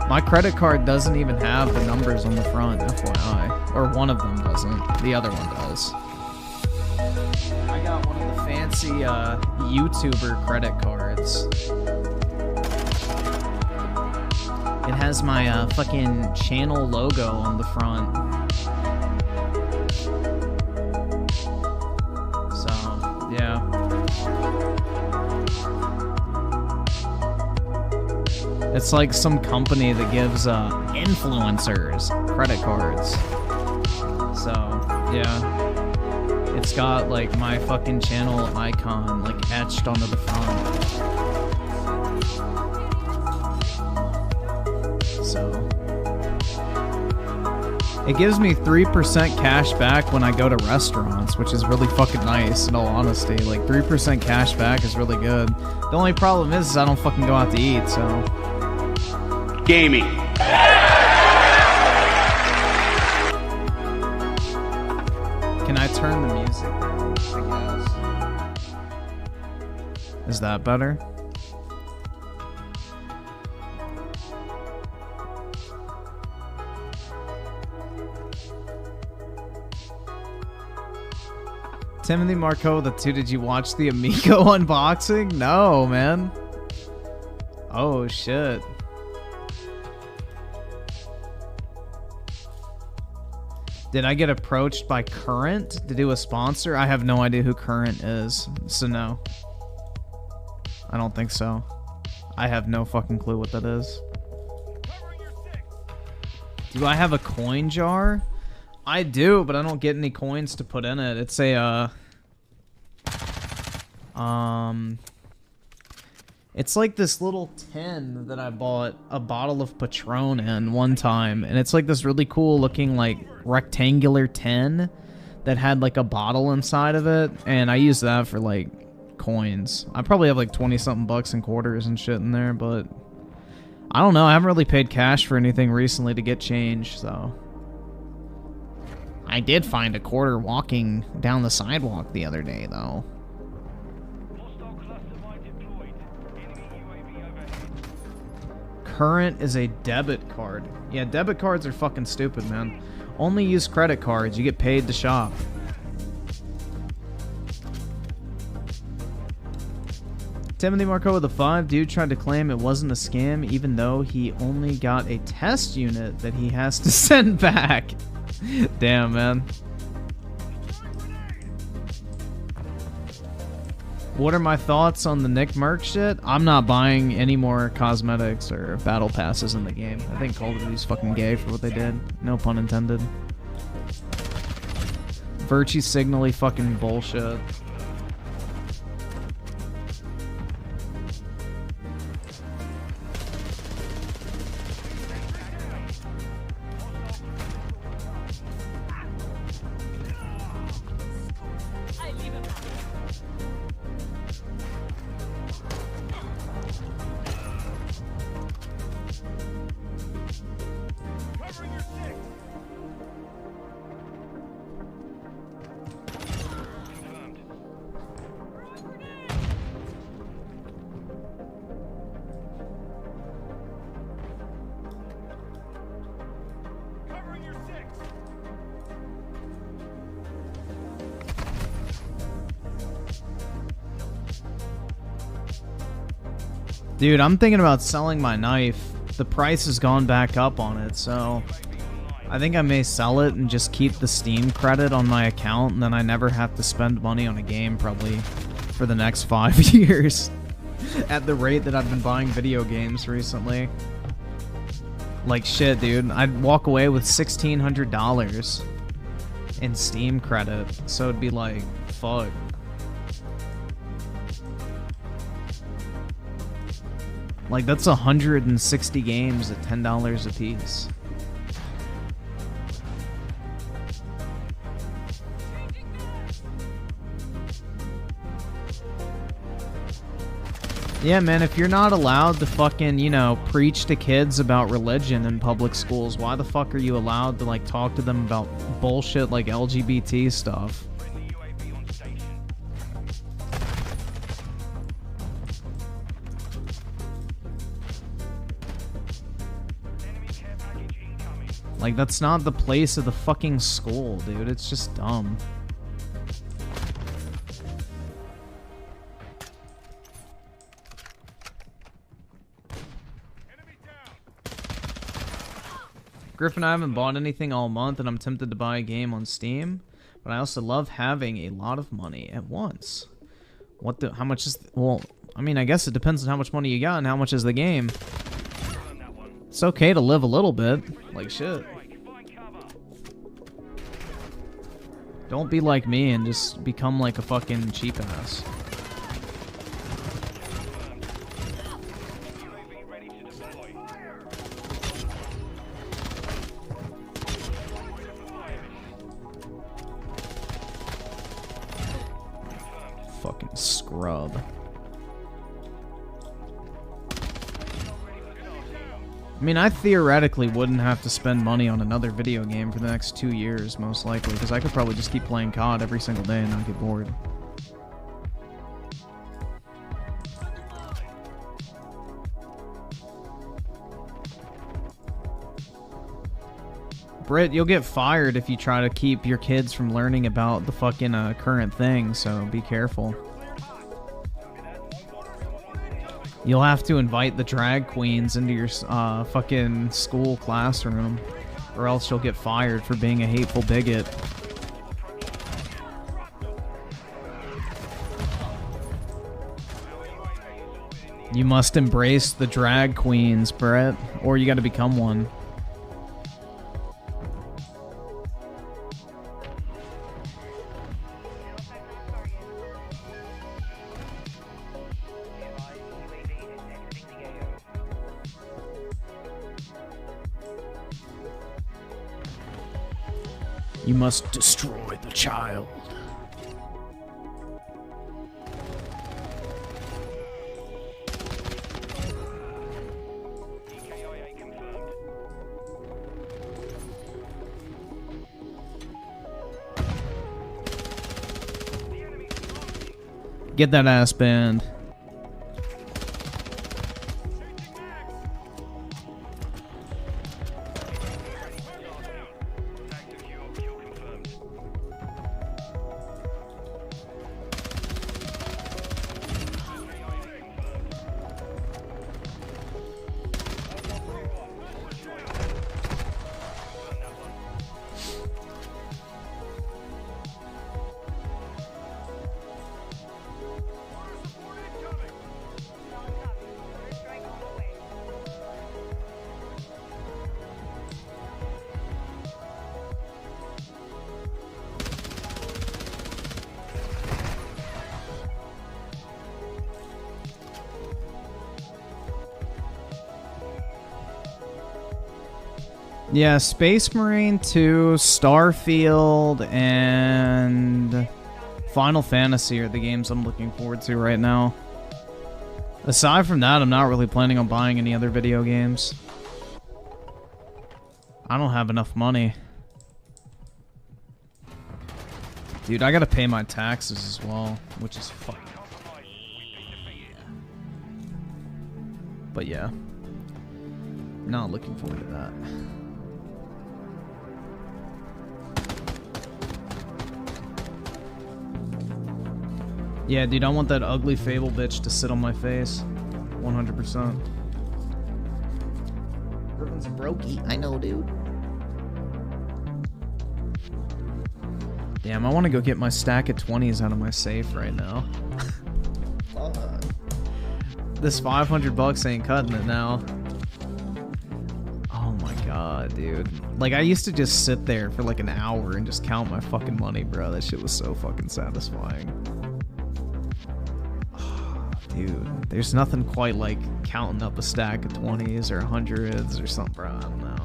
My credit card doesn't even have the numbers on the front, FYI. Or one of them doesn't. The other one does. I got one of the fancy YouTuber credit cards. It has my fucking channel logo on the front. So, yeah. It's like some company that gives influencers credit cards. So, yeah. It's got like my fucking channel icon like etched onto the front. So it gives me 3% cash back when I go to restaurants, which is really fucking nice, in all honesty. Like, 3% cash back is really good. The only problem is I don't fucking go out to eat, so... Gaming. Can I turn the music down? I guess. Is that better? Timothy Marco, the 2, did you watch the Amigo unboxing? No, man. Oh, shit. Did I get approached by Current to do a sponsor? I have no idea who Current is, so no. I don't think so. I have no fucking clue what that is. Do I have a coin jar? I do, but I don't get any coins to put in it. It's a, it's like this little tin that I bought a bottle of Patron in one time, and it's like this really cool looking, like, rectangular tin that had, like, a bottle inside of it, and I use that for, like, coins. I probably have, like, 20-something bucks in quarters and shit in there, but I don't know. I haven't really paid cash for anything recently to get change, so... I did find a quarter walking down the sidewalk the other day, though. Current is a debit card. Yeah, debit cards are fucking stupid, man. Only use credit cards. You get paid to shop. Timothy Marco with a 5. Dude tried to claim it wasn't a scam, even though he only got a test unit that he has to send back. Damn, man. What are my thoughts on the Nick Merc shit? I'm not buying any more cosmetics or battle passes in the game. I think Call of Duty's fucking gay for what they did. No pun intended. Virtue signally fucking bullshit. Dude, I'm thinking about selling my knife. The price has gone back up on it, so I think I may sell it and just keep the Steam credit on my account, and then I never have to spend money on a game probably for the next 5 years. At the rate that I've been buying video games recently. Like shit, dude. I'd walk away with $1,600 in Steam credit, so it'd be like, fuck. Like, that's 160 games at $10 a piece. Yeah, man, if you're not allowed to fucking, you know, preach to kids about religion in public schools, why the fuck are you allowed to, like, talk to them about bullshit like LGBT stuff? Like, that's not the place of the fucking school, dude. It's just dumb. Griffin, I haven't bought anything all month, and I'm tempted to buy a game on Steam. But I also love having a lot of money at once. How much is... Well, I mean, I guess it depends on how much money you got and how much is the game. It's okay to live a little bit. Like shit. Don't be like me and just become like a fucking cheap ass. Fucking scrub. I mean, I theoretically wouldn't have to spend money on another video game for the next 2 years, most likely, because I could probably just keep playing COD every single day and not get bored. Britt, you'll get fired if you try to keep your kids from learning about the fucking current thing, so be careful. You'll have to invite the drag queens into your fucking school classroom, or else you'll get fired for being a hateful bigot. You must embrace the drag queens, Brett, or you gotta become one. You must destroy the child. Get that ass banned. Yeah, Space Marine 2, Starfield, and Final Fantasy are the games I'm looking forward to right now. Aside from that, I'm not really planning on buying any other video games. I don't have enough money. Dude, I gotta pay my taxes as well, which is fucking... But yeah. Not looking forward to that. Yeah, dude, I want that ugly Fable bitch to sit on my face. 100%. Irvin's a brokey. I know, dude. Damn, I want to go get my stack of 20s out of my safe right now. This 500 bucks ain't cutting it now. Oh my god, dude. Like, I used to just sit there for like an hour and just count my fucking money, bro. That shit was so fucking satisfying. Dude, there's nothing quite like counting up a stack of 20s or 100s or something, bro. I don't know.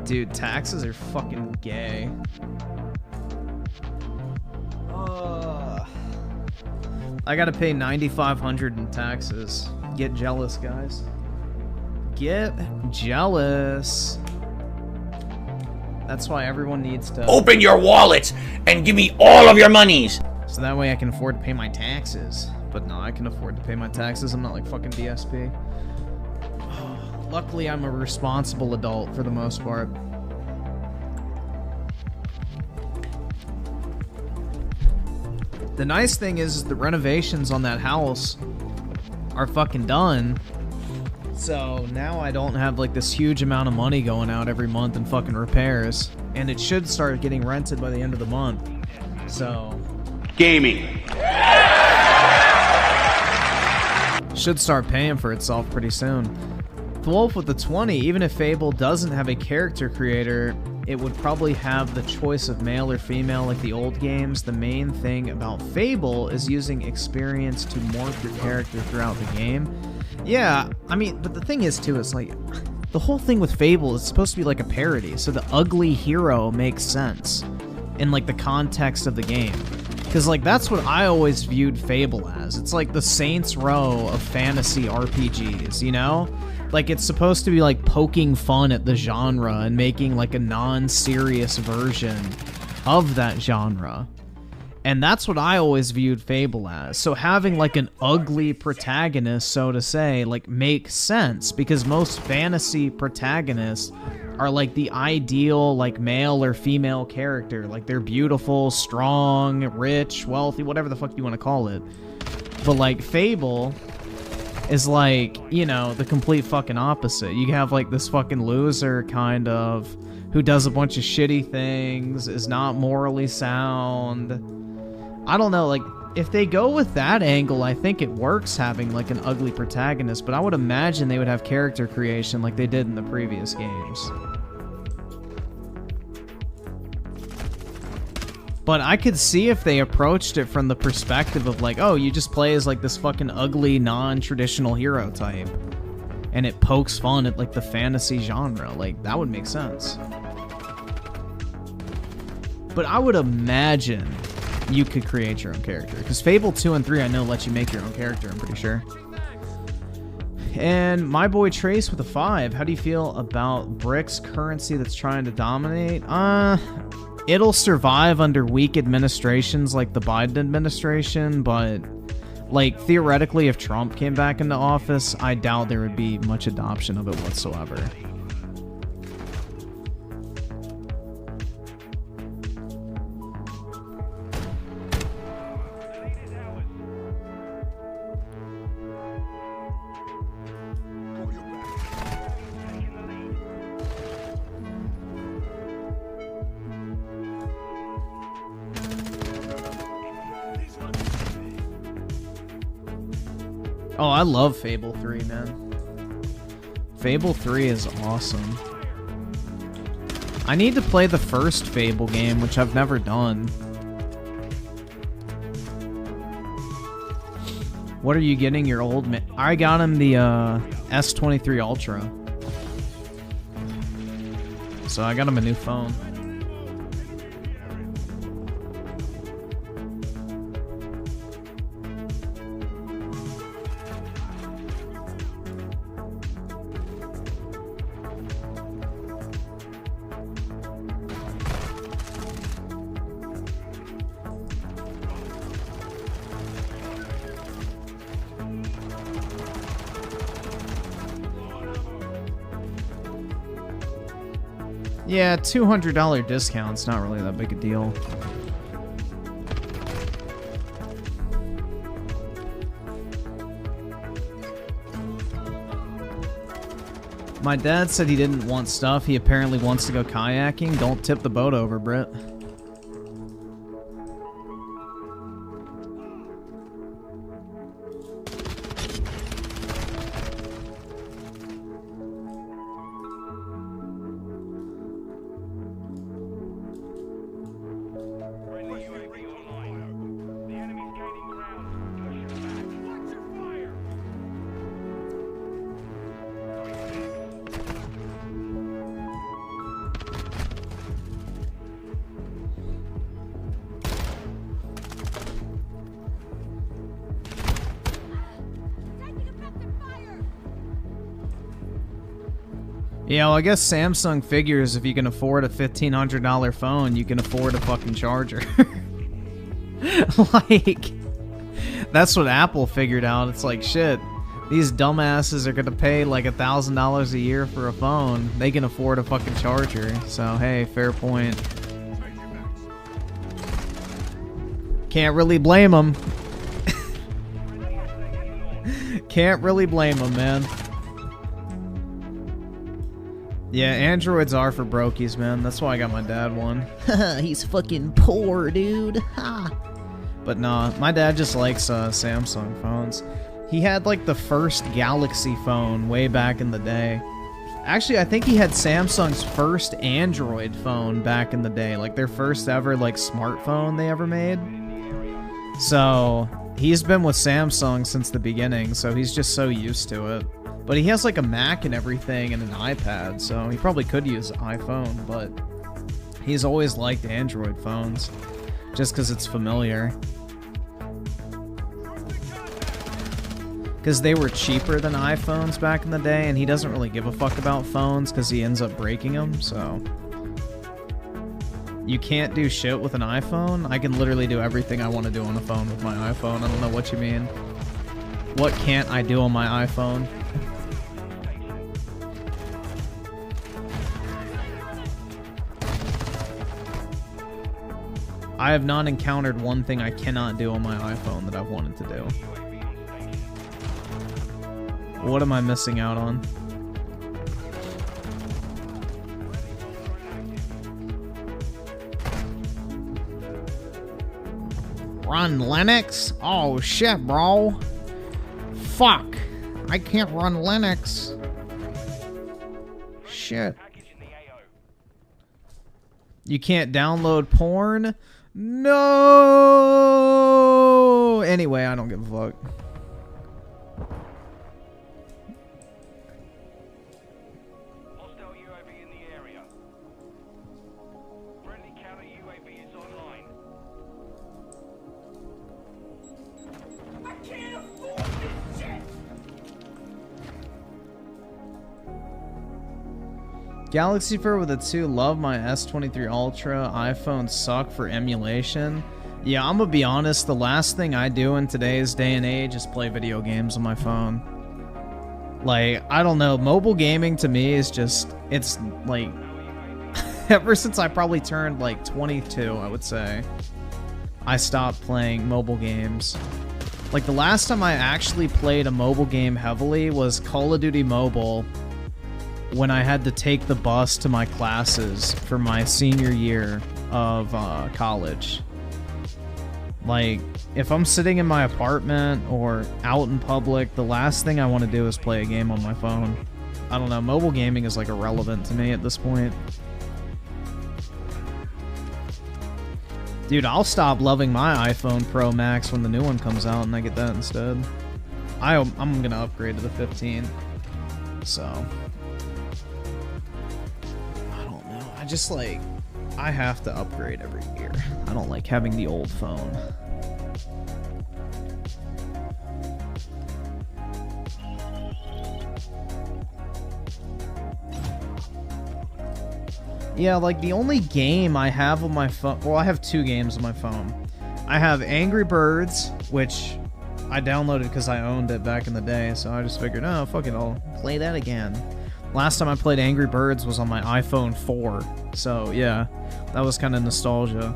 Dude, taxes are fucking gay. I gotta pay $9,500 in taxes. Get jealous, guys. Get jealous. That's why everyone needs to Open your wallet and give me all of your monies. so that way I can afford to pay my taxes. But no, I can afford to pay my taxes. I'm not like fucking DSP. Luckily, I'm a responsible adult for the most part. The nice thing is the renovations on that house are fucking done. So now I don't have like this huge amount of money going out every month in fucking repairs. And it should start getting rented by the end of the month. So... Gaming. should start paying for itself pretty soon. The Wolf with the 20, even if Fable doesn't have a character creator, it would probably have the choice of male or female like the old games. The main thing about Fable is using experience to morph your character throughout the game. Yeah, I mean, but the thing is too, it's like, the whole thing with Fable is supposed to be like a parody, so the ugly hero makes sense in like the context of the game. Because like that's what I always viewed Fable as. It's like the Saints Row of fantasy RPGs, you know? Like, it's supposed to be, like, poking fun at the genre and making, like, a non-serious version of that genre. And that's what I always viewed Fable as. So having, like, an ugly protagonist, so to say, like, makes sense. Because most fantasy protagonists are, like, the ideal, like, male or female character. Like, they're beautiful, strong, rich, wealthy, whatever the fuck you want to call it. But, like, Fable... is like, you know, the complete fucking opposite. You have like this fucking loser kind of who does a bunch of shitty things, is not morally sound. I don't know, like if they go with that angle, I think it works having like an ugly protagonist, but I would imagine they would have character creation like they did in the previous games. But I could see if they approached it from the perspective of like, oh, you just play as like this fucking ugly, non-traditional hero type. And it pokes fun at like the fantasy genre. Like, that would make sense. But I would imagine you could create your own character. Because Fable 2 and 3, I know, let you make your own character, I'm pretty sure. And my boy Trace with a 5. How do you feel about BRICS currency that's trying to dominate? It'll survive under weak administrations like the Biden administration, but like theoretically if Trump came back into office, I doubt there would be much adoption of it whatsoever. Oh, I love Fable 3, man. Fable 3 is awesome. I need to play the first Fable game, which I've never done. What are you getting your old man? I got him the S23 Ultra. So I got him a new phone. Yeah, $200 discount's not really that big a deal. My dad said he didn't want stuff. He apparently wants to go kayaking. Don't tip the boat over, Britt. Yeah, well, I guess Samsung figures if you can afford a $1,500 phone, you can afford a fucking charger. Like, that's what Apple figured out. It's like, shit, these dumbasses are gonna pay like $1,000 a year for a phone. They can afford a fucking charger. So, hey, fair point. Can't really blame them. Can't really blame them, man. Yeah, Androids are for brokies, man. That's why I got my dad one. He's fucking poor, dude. Ha. But nah, my dad just likes Samsung phones. He had like the first Galaxy phone way back in the day. Actually, I think he had Samsung's first Android phone back in the day. Like their first ever like smartphone they ever made. So he's been with Samsung since the beginning, so he's just so used to it. But he has like a Mac and everything and an iPad, so he probably could use an iPhone, but he's always liked Android phones just because it's familiar. Because they were cheaper than iPhones back in the day, and he doesn't really give a fuck about phones because he ends up breaking them, so. You can't do shit with an iPhone? I can literally do everything I want to do on a phone with my iPhone. I don't know what you mean. What can't I do on my iPhone? I have not encountered one thing I cannot do on my iPhone that I've wanted to do. What am I missing out on? Run Linux? Oh shit, bro. Fuck. I can't run Linux. Shit. You can't download porn? No. Anyway, I don't give a fuck. Hostile UAV in the area. Friendly counter UAV is online. I can't afford this shit! Galaxy Fur with a 2, love my S23 Ultra. iPhones suck for emulation. Yeah, I'm gonna be honest, the last thing I do in today's day and age is play video games on my phone. Like, I don't know, mobile gaming to me is just, it's like, ever since I probably turned like 22, I would say, I stopped playing mobile games. Like, the last time I actually played a mobile game heavily was Call of Duty Mobile, when I had to take the bus to my classes for my senior year of college. Like, if I'm sitting in my apartment or out in public, the last thing I want to do is play a game on my phone. I don't know, mobile gaming is like irrelevant to me at this point. Dude, I'll stop loving my iPhone Pro Max when the new one comes out and I get that instead. I'm gonna upgrade to the 15. So I don't know. I just like I have to upgrade every year. I don't like having the old phone. Yeah, like the only game I have on my phone, well, I have 2 games on my phone. I have Angry Birds, which I downloaded because I owned it back in the day, so I just figured, oh, fuck it, I'll play that again. Last time I played Angry Birds was on my iPhone 4, so yeah, that was kind of nostalgia.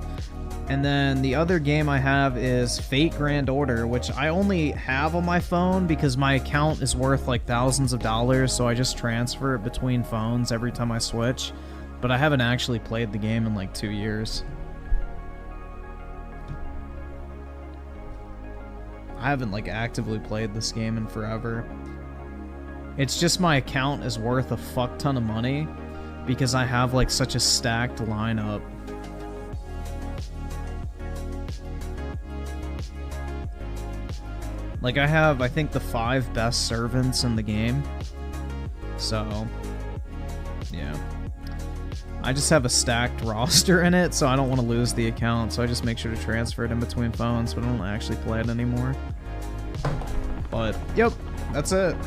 And then the other game I have is Fate Grand Order, which I only have on my phone because my account is worth like thousands of dollars, so I just transfer it between phones every time I switch. But I haven't actually played the game in like 2 years. I haven't like actively played this game in forever. It's just my account is worth a fuck ton of money because I have like such a stacked lineup. Like I have, I think, the 5 best servants in the game. So, yeah. I just have a stacked roster in it, so I don't want to lose the account, so I just make sure to transfer it in between phones, but I don't actually play it anymore. But, yep, that's it.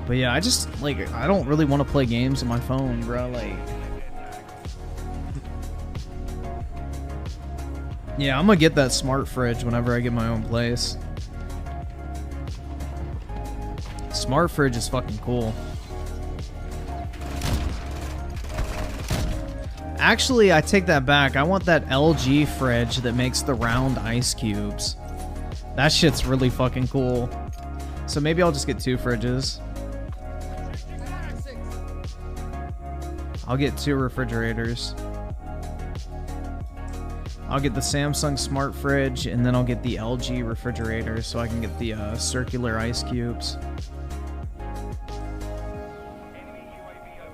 But yeah, I just, like, I don't really want to play games on my phone, bro, like... Yeah, I'm gonna get that smart fridge whenever I get my own place. Smart fridge is fucking cool. Actually, I take that back. I want that LG fridge that makes the round ice cubes. That shit's really fucking cool. So maybe I'll just get 2 fridges. I'll get 2 refrigerators. I'll get the Samsung Smart Fridge, and then I'll get the LG refrigerator so I can get the circular ice cubes.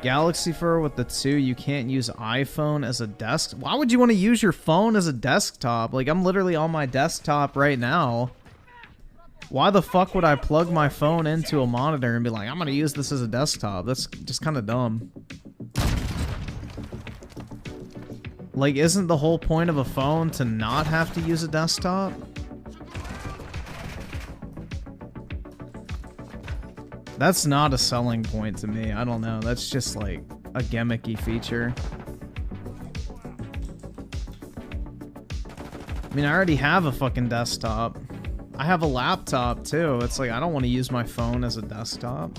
Galaxy Fur with the 2, you can't use iPhone as a desk. Why would you want to use your phone as a desktop? Like, I'm literally on my desktop right now. Why the fuck would I plug my phone into a monitor and be like, I'm gonna use this as a desktop? That's just kind of dumb. Like, isn't the whole point of a phone to not have to use a desktop? That's not a selling point to me. I don't know. That's just like a gimmicky feature. I mean, I already have a fucking desktop. I have a laptop too. It's like, I don't want to use my phone as a desktop.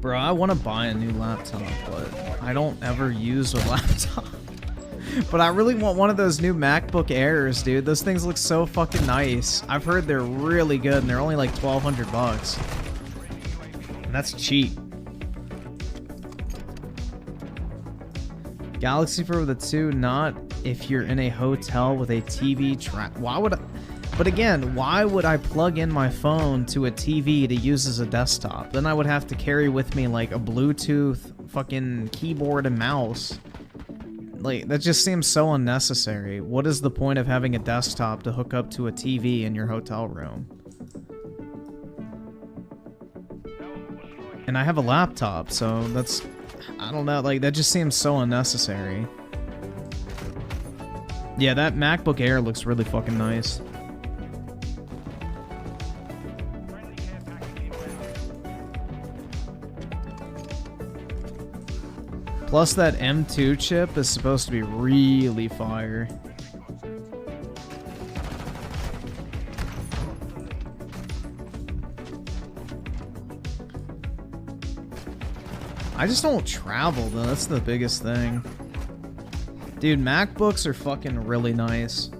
Bro, I want to buy a new laptop, but I don't ever use a laptop. But I really want one of those new MacBook Airs, dude. Those things look so fucking nice. I've heard they're really good, and they're only like 1,200 bucks. And that's cheap. Galaxy Fur with a 2, not if you're in a hotel with a TV track. Why would I... But again, why would I plug in my phone to a TV to use as a desktop? Then I would have to carry with me like a Bluetooth fucking keyboard and mouse. Like, that just seems so unnecessary. What is the point of having a desktop to hook up to a TV in your hotel room? And I have a laptop, so that's... I don't know, like, that just seems so unnecessary. Yeah, that MacBook Air looks really fucking nice. Plus that M2 chip is supposed to be really fire. I just don't travel though, that's the biggest thing. Dude, MacBooks are fucking really nice.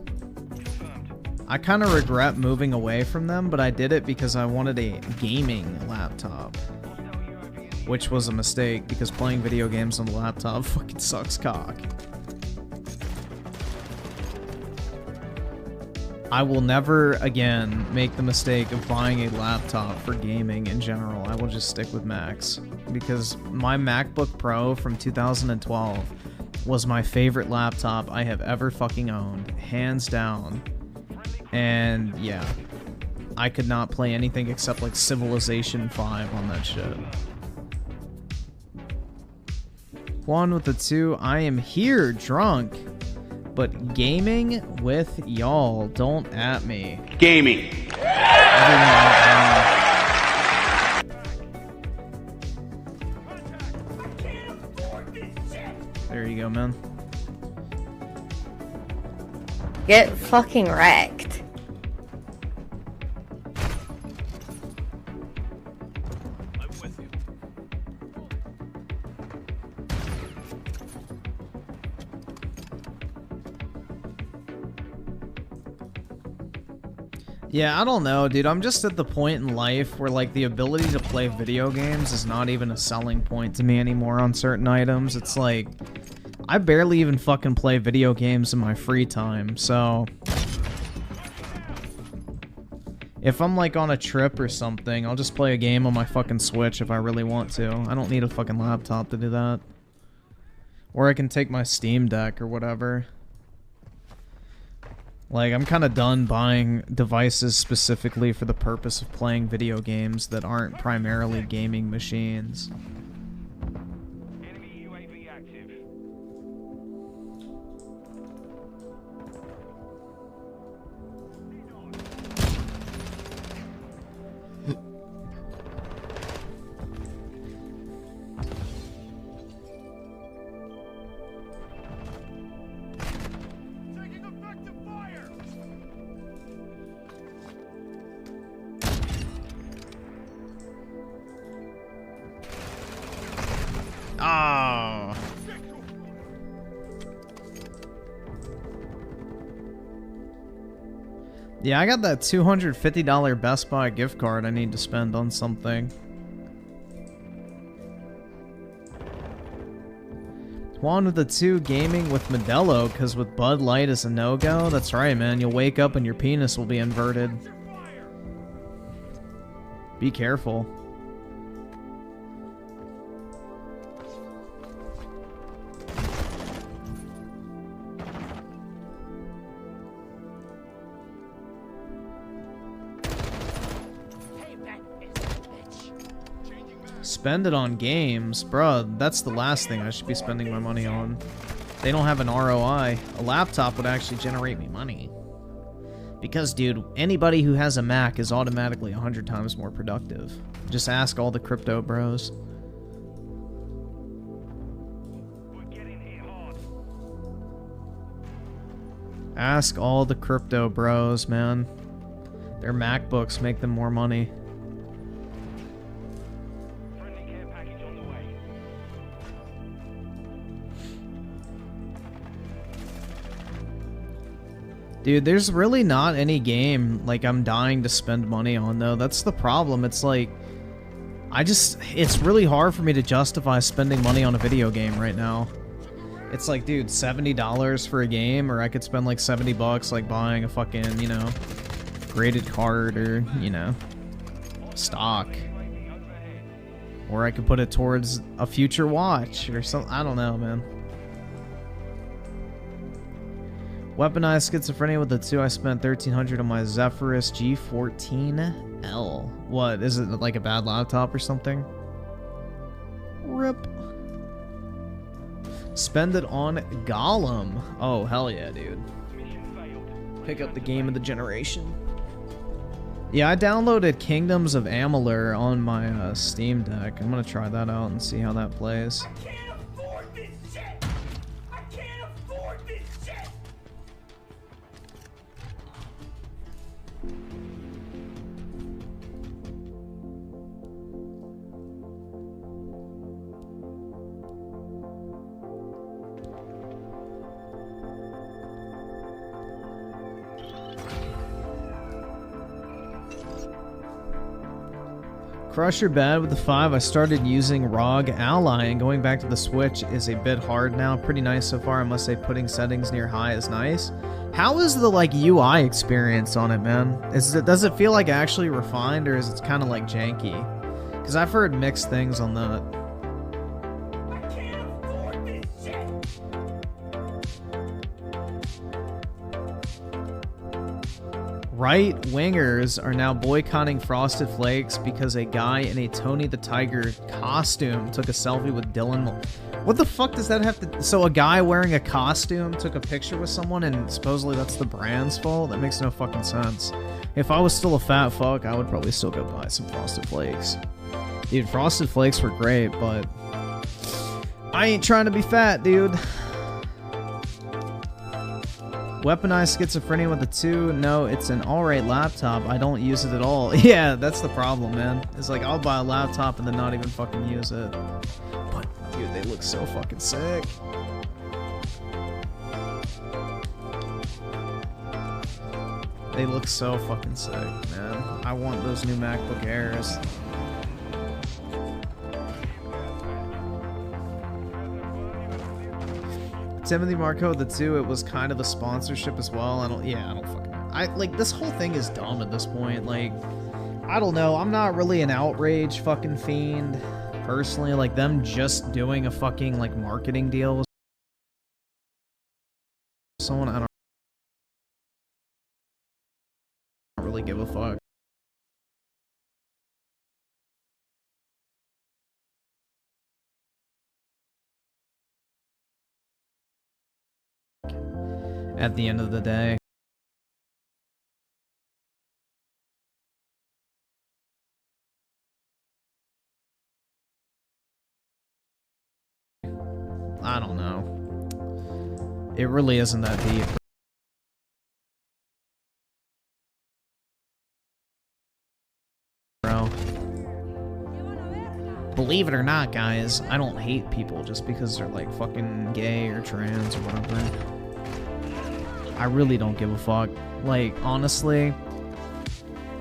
I kind of regret moving away from them, but I did it because I wanted a gaming laptop. which was a mistake because playing video games on the laptop fucking sucks cock. I will never again make the mistake of buying a laptop for gaming in general. I will just stick with Macs because my MacBook Pro from 2012 was my favorite laptop I have ever fucking owned, hands down. And yeah, I could not play anything except like Civilization 5 on that shit. Juan with the 2, I am here drunk, but gaming with y'all. Don't at me. Gaming. There you go, man. Get fucking wrecked. Yeah, I don't know, dude. I'm just at the point in life where, like, the ability to play video games is not even a selling point to me anymore on certain items. It's like, I barely even fucking play video games in my free time, so... If I'm, like, on a trip or something, I'll just play a game on my fucking Switch if I really want to. I don't need a fucking laptop to do that. Or I can take my Steam Deck or whatever. Like, I'm kind of done buying devices specifically for the purpose of playing video games that aren't primarily gaming machines. Enemy UAV active. Taking effective fire. Oh. Yeah, I got that $250 Best Buy gift card I need to spend on something. Juan with the 2, gaming with Modelo, because with Bud Light is a no-go? That's right, man. You'll wake up and your penis will be inverted. Be careful. Spend it on games, bruh. That's the last thing I should be spending my money on. They don't have an ROI. A laptop would actually generate me money. Because, dude, anybody who has a Mac is automatically 100 times more productive. Just ask all the crypto bros. We're getting hit hard. Ask all the crypto bros, man. Their MacBooks make them more money. Friendly care package on the way. Dude, there's really not any game, like, I'm dying to spend money on, though. That's the problem. It's like, it's really hard for me to justify spending money on a video game right now. It's like, dude, $70 for a game, or I could spend, like, $70, like, buying a fucking, you know, graded card, or, you know, stock. Or I could put it towards a future watch, or something. I don't know, man. Weaponized schizophrenia with the 2. I spent $1,300 on my Zephyrus G14L. What, is it like a bad laptop or something? RIP. Spend it on Gollum. Oh, hell yeah, dude. Mission failed. Pick up the game of the generation. Yeah, I downloaded Kingdoms of Amalur on my Steam Deck. I'm gonna try that out and see how that plays. I can't afford this shit. I can't afford this shit. Crush your bed with the 5. I started using ROG Ally, and going back to the Switch is a bit hard now. Pretty nice so far. I must say putting settings near high is nice. How is the like UI experience on it, man? Does it feel like actually refined, or is it kind of like janky? Because I've heard mixed things on that. I can't afford this shit! Right-wingers are now boycotting Frosted Flakes because a guy in a Tony the Tiger costume took a selfie with Dylan. What the fuck does that have to... So a guy wearing a costume took a picture with someone and supposedly that's the brand's fault? That makes no fucking sense. If I was still a fat fuck, I would probably still go buy some Frosted Flakes. Dude, Frosted Flakes were great, but... I ain't trying to be fat, dude. Weaponized schizophrenia with a 2. No, it's an alright laptop. I don't use it at all. Yeah, that's the problem, man. It's like, I'll buy a laptop and then not even fucking use it. But, dude, they look so fucking sick. They look so fucking sick, man. I want those new MacBook Airs. Timothy Marco the 2, it was kind of a sponsorship as well. I don't fucking... like, this whole thing is dumb at this point. Like, I don't know. I'm not really an outrage fucking fiend, personally. Like, them just doing a fucking, like, marketing deal with someone, I don't really give a fuck. At the end of the day. I don't know. It really isn't that deep. Bro. Believe it or not, guys, I don't hate people just because they're like fucking gay or trans or whatever. I really don't give a fuck. Like, honestly,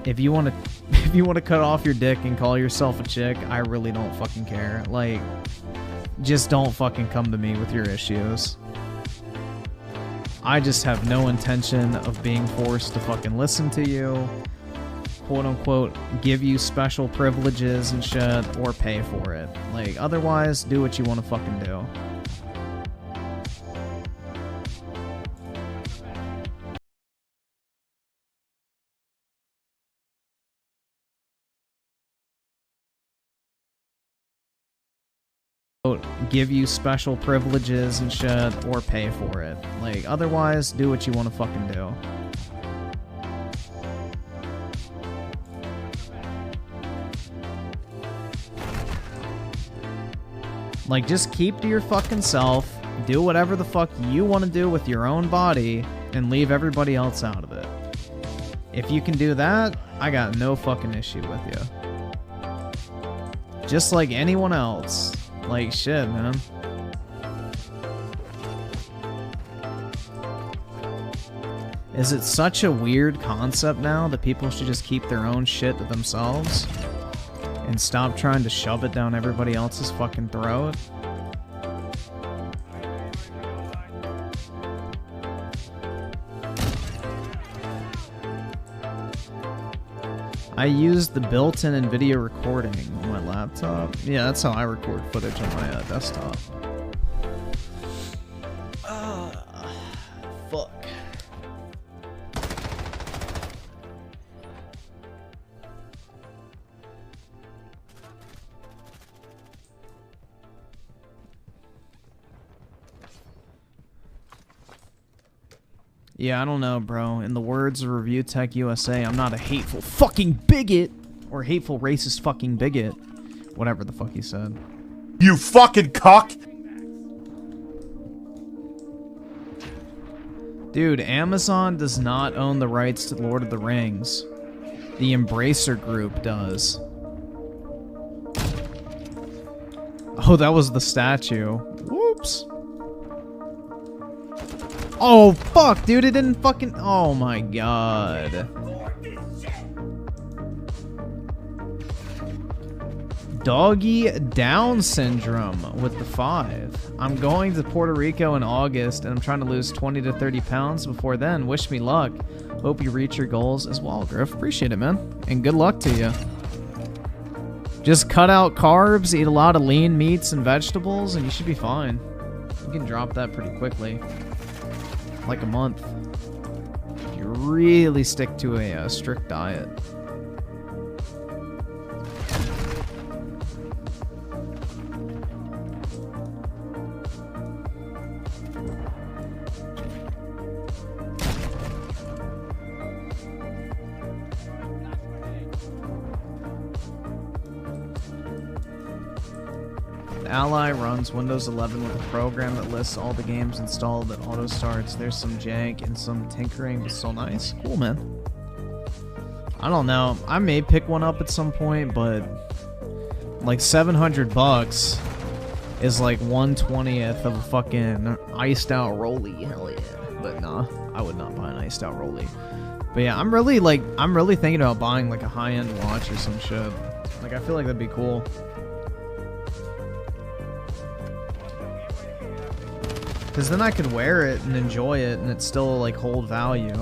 if you want to cut off your dick and call yourself a chick, I really don't fucking care. Like, just don't fucking come to me with your issues. I just have no intention of being forced to fucking listen to you, quote unquote, give you special privileges and shit, or pay for it. Like, otherwise, do what you want to fucking do. Give you special privileges and shit, or pay for it. Like, otherwise, do what you want to fucking do. Like, just keep to your fucking self, do whatever the fuck you want to do with your own body, and leave everybody else out of it. If you can do that, I got no fucking issue with you. Just like anyone else. Like, shit, man. Is it such a weird concept now that people should just keep their own shit to themselves? And stop trying to shove it down everybody else's fucking throat? I use the built-in NVIDIA recording on my laptop. Yeah, that's how I record footage on my desktop. Fuck. Yeah, I don't know, bro. In the words of Review Tech USA, I'm not a hateful fucking bigot! Or hateful racist fucking bigot. Whatever the fuck he said. You fucking cock! Dude, Amazon does not own the rights to Lord of the Rings. The Embracer Group does. Oh, that was the statue. Whoops. Oh, fuck, dude, it didn't fucking... Oh, my God. Doggy Down Syndrome with the 5. I'm going to Puerto Rico in August, and I'm trying to lose 20 to 30 pounds before then. Wish me luck. Hope you reach your goals as well, Griff. Appreciate it, man. And good luck to you. Just cut out carbs, eat a lot of lean meats and vegetables, and you should be fine. You can drop that pretty quickly. Like a month. If you really stick to a strict diet. Ally runs Windows 11 with a program that lists all the games installed that auto starts. There's some jank and some tinkering, but still nice. Cool, man. I don't know. I may pick one up at some point, but like $700 is like 1/20th of a fucking iced out rollie. Hell yeah. But nah, I would not buy an iced out rollie. But yeah, I'm really thinking about buying like a high-end watch or some shit. Like I feel like that'd be cool. Because then I could wear it and enjoy it and it still like hold value.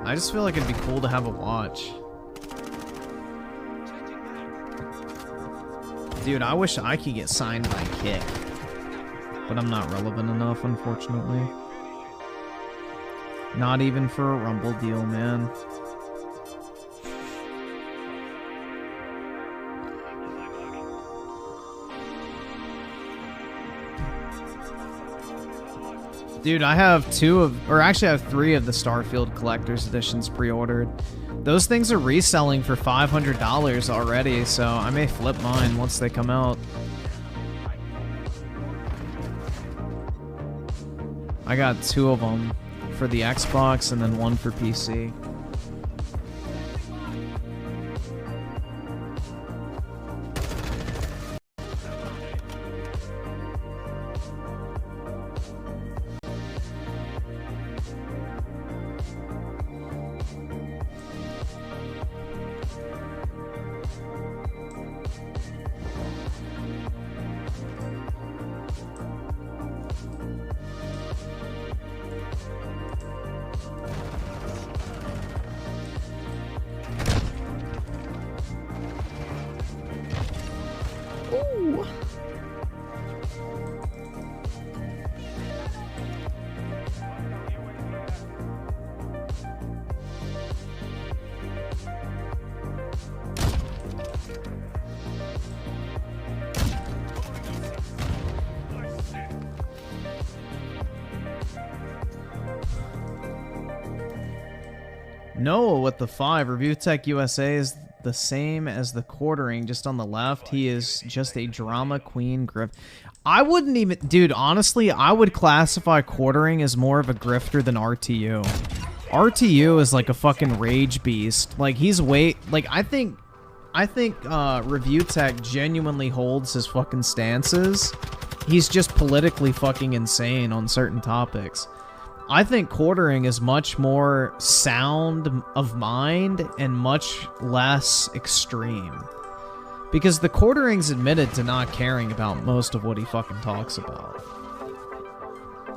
I just feel like it'd be cool to have a watch. Dude, I wish I could get signed by Kick. But I'm not relevant enough, unfortunately. Not even for a Rumble deal, man. Dude, I have actually I have 3 of the Starfield Collector's Editions pre-ordered. Those things are reselling for $500 already, so I may flip mine once they come out. I got 2 of them for the Xbox and then 1 for PC. Noah with the 5. Review Tech USA is the same as the quartering, just on the left. He is just a drama queen grift. I wouldn't even... Dude, honestly, I would classify quartering as more of a grifter than RTU. RTU is like a fucking rage beast. Like, he's way... Like, I think Review Tech genuinely holds his fucking stances. He's just politically fucking insane on certain topics. I think quartering is much more sound of mind and much less extreme. Because the quartering's admitted to not caring about most of what he fucking talks about.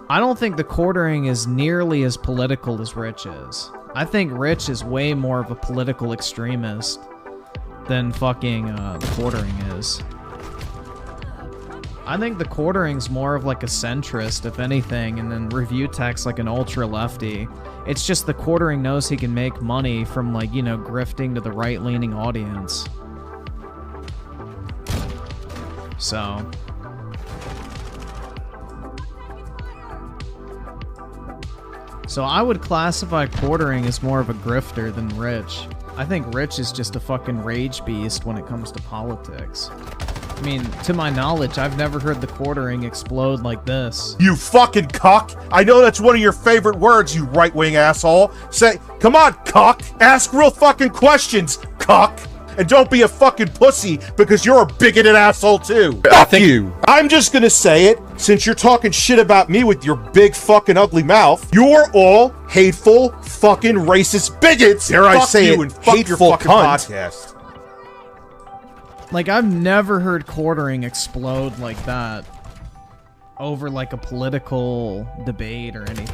I don't think the quartering is nearly as political as Rich is. I think Rich is way more of a political extremist than fucking the quartering is. I think the quartering's more of like a centrist, if anything, and then Review Tech's like an ultra-lefty. It's just the quartering knows he can make money from, like, you know, grifting to the right-leaning audience. So... So I would classify quartering as more of a grifter than Rich. I think Rich is just a fucking rage beast when it comes to politics. I mean, to my knowledge, I've never heard the quartering explode like this. You fucking cuck! I know that's one of your favorite words, you right-wing asshole. Say, come on, cuck! Ask real fucking questions, cuck! And don't be a fucking pussy because you're a bigoted asshole too. Fuck you. I'm just gonna say it, since you're talking shit about me with your big fucking ugly mouth. You're all hateful fucking racist bigots. Dare I say it, and fuck your fucking podcast. Like, I've never heard quartering explode like that over like a political debate or anything.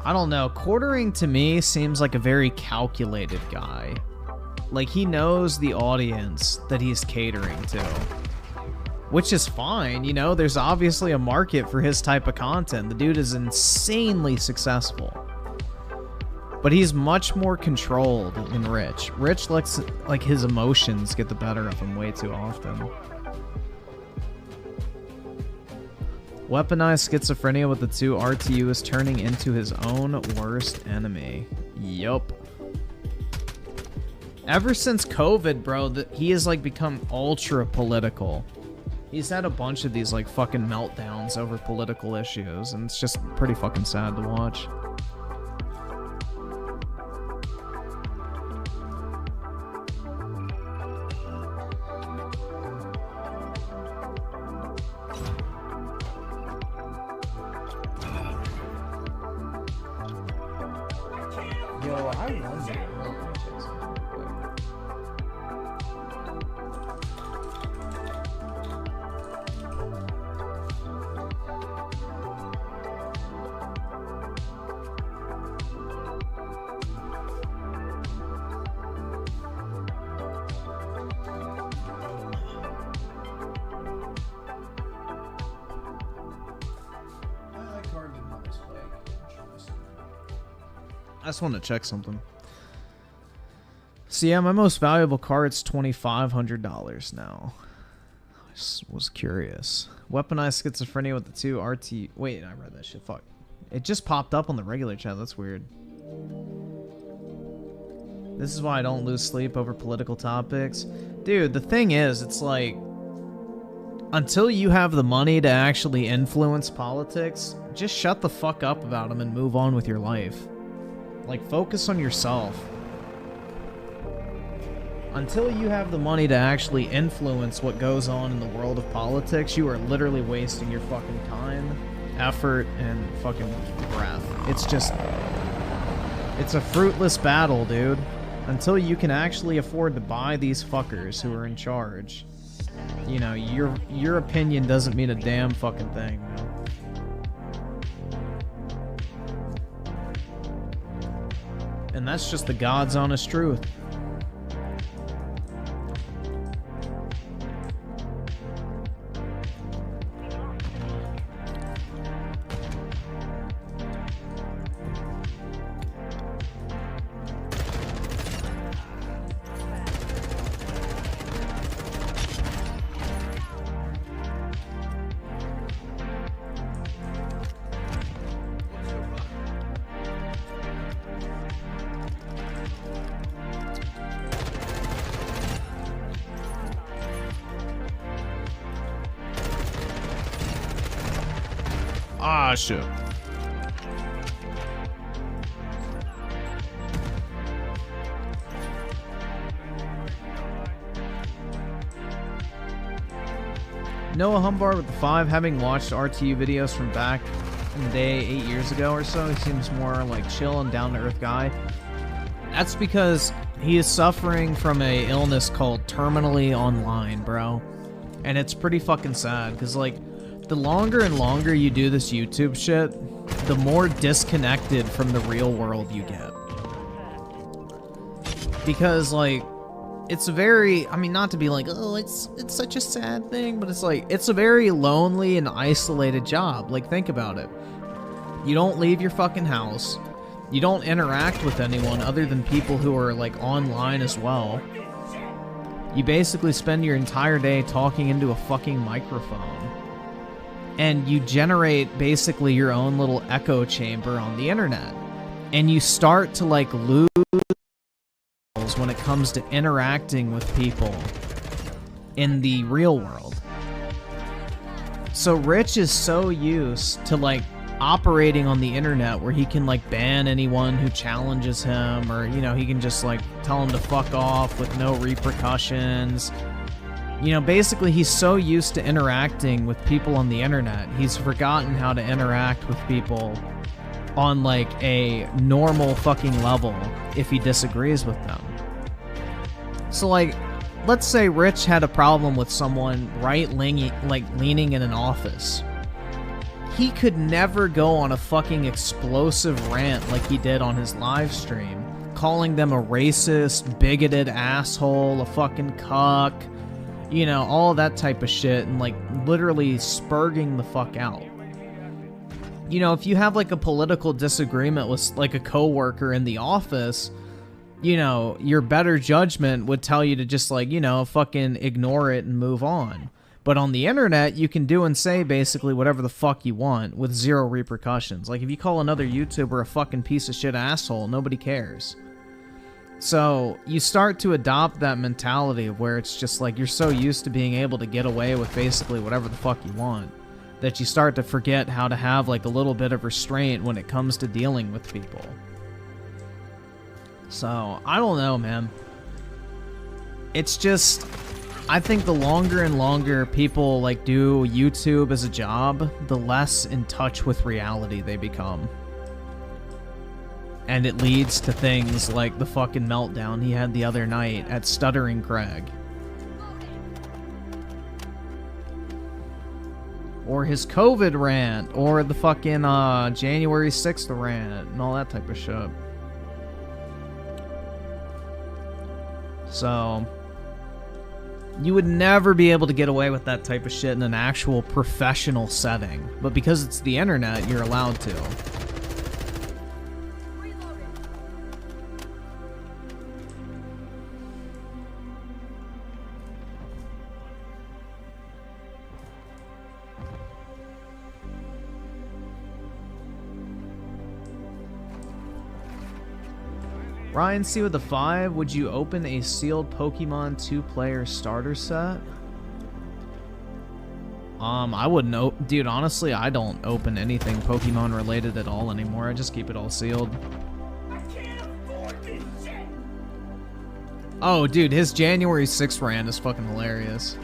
I don't know. Quartering to me seems like a very calculated guy. Like, he knows the audience that he's catering to. Which is fine, you know? There's obviously a market for his type of content. The dude is insanely successful. But he's much more controlled than Rich. Rich lets, like, his emotions get the better of him way too often. Weaponized schizophrenia with the 2 RTU is turning into his own worst enemy. Yup. Ever since COVID, bro, he has, like, become ultra political. He's had a bunch of these, like, fucking meltdowns over political issues, and it's just pretty fucking sad to watch. Yo, I wonder. I just want to check something. So yeah, my most valuable card's $2,500 now. I just was curious. Weaponized schizophrenia with the 2 RT. Wait, I read that shit. Fuck. It just popped up on the regular chat. That's weird. This is why I don't lose sleep over political topics. Dude, the thing is, it's like, until you have the money to actually influence politics, just shut the fuck up about them and move on with your life. Like, focus on yourself. Until you have the money to actually influence what goes on in the world of politics, you are literally wasting your fucking time, effort, and fucking breath. It's just... it's a fruitless battle, dude. Until you can actually afford to buy these fuckers who are in charge, you know, your opinion doesn't mean a damn fucking thing, man. And that's just the God's honest truth. Ah, shit. Noah Humbar with the 5, having watched RTU videos from back in the day 8 years ago or so, he seems more like chill and down-to-earth guy. That's because he is suffering from a illness called terminally online, bro. And it's pretty fucking sad, because, like, the longer and longer you do this YouTube shit, the more disconnected from the real world you get. Because, like, it's a very, I mean, not to be like, oh, it's such a sad thing, but it's like, it's a very lonely and isolated job. Like, think about it. You don't leave your fucking house. You don't interact with anyone other than people who are, like, online as well. You basically spend your entire day talking into a fucking microphone. And you generate basically your own little echo chamber on the internet. And you start to, like, lose skills when it comes to interacting with people in the real world. So Rich is so used to like operating on the internet where he can like ban anyone who challenges him, or you know, he can just like tell him to fuck off with no repercussions. You know, basically he's so used to interacting with people on the internet, he's forgotten how to interact with people on like a normal fucking level if he disagrees with them. So like, let's say Rich had a problem with someone leaning in an office. He could never go on a fucking explosive rant like he did on his live stream, calling them a racist, bigoted asshole, a fucking cuck, you know, all that type of shit, and like literally spurging the fuck out. You know, if you have like a political disagreement with like a coworker in the office, you know, your better judgment would tell you to just like, you know, fucking ignore it and move on. But on the internet, you can do and say basically whatever the fuck you want with zero repercussions. Like if you call another YouTuber a fucking piece of shit asshole, nobody cares. So you start to adopt that mentality of where it's just like you're so used to being able to get away with basically whatever the fuck you want that you start to forget how to have like a little bit of restraint when it comes to dealing with people. So, I don't know, man. It's just, I think the longer and longer people like do YouTube as a job, the less in touch with reality they become. And it leads to things like the fucking meltdown he had the other night at Stuttering Craig. Or his COVID rant, or the fucking January 6th rant, and all that type of shit. So, you would never be able to get away with that type of shit in an actual professional setting. But because it's the internet, you're allowed to. Ryan C with the 5, would you open a sealed Pokemon 2-player starter set? I wouldn't dude, honestly, I don't open anything Pokemon related at all anymore. I just keep it all sealed. I can't afford this shit! Oh, dude, his January 6th rant is fucking hilarious.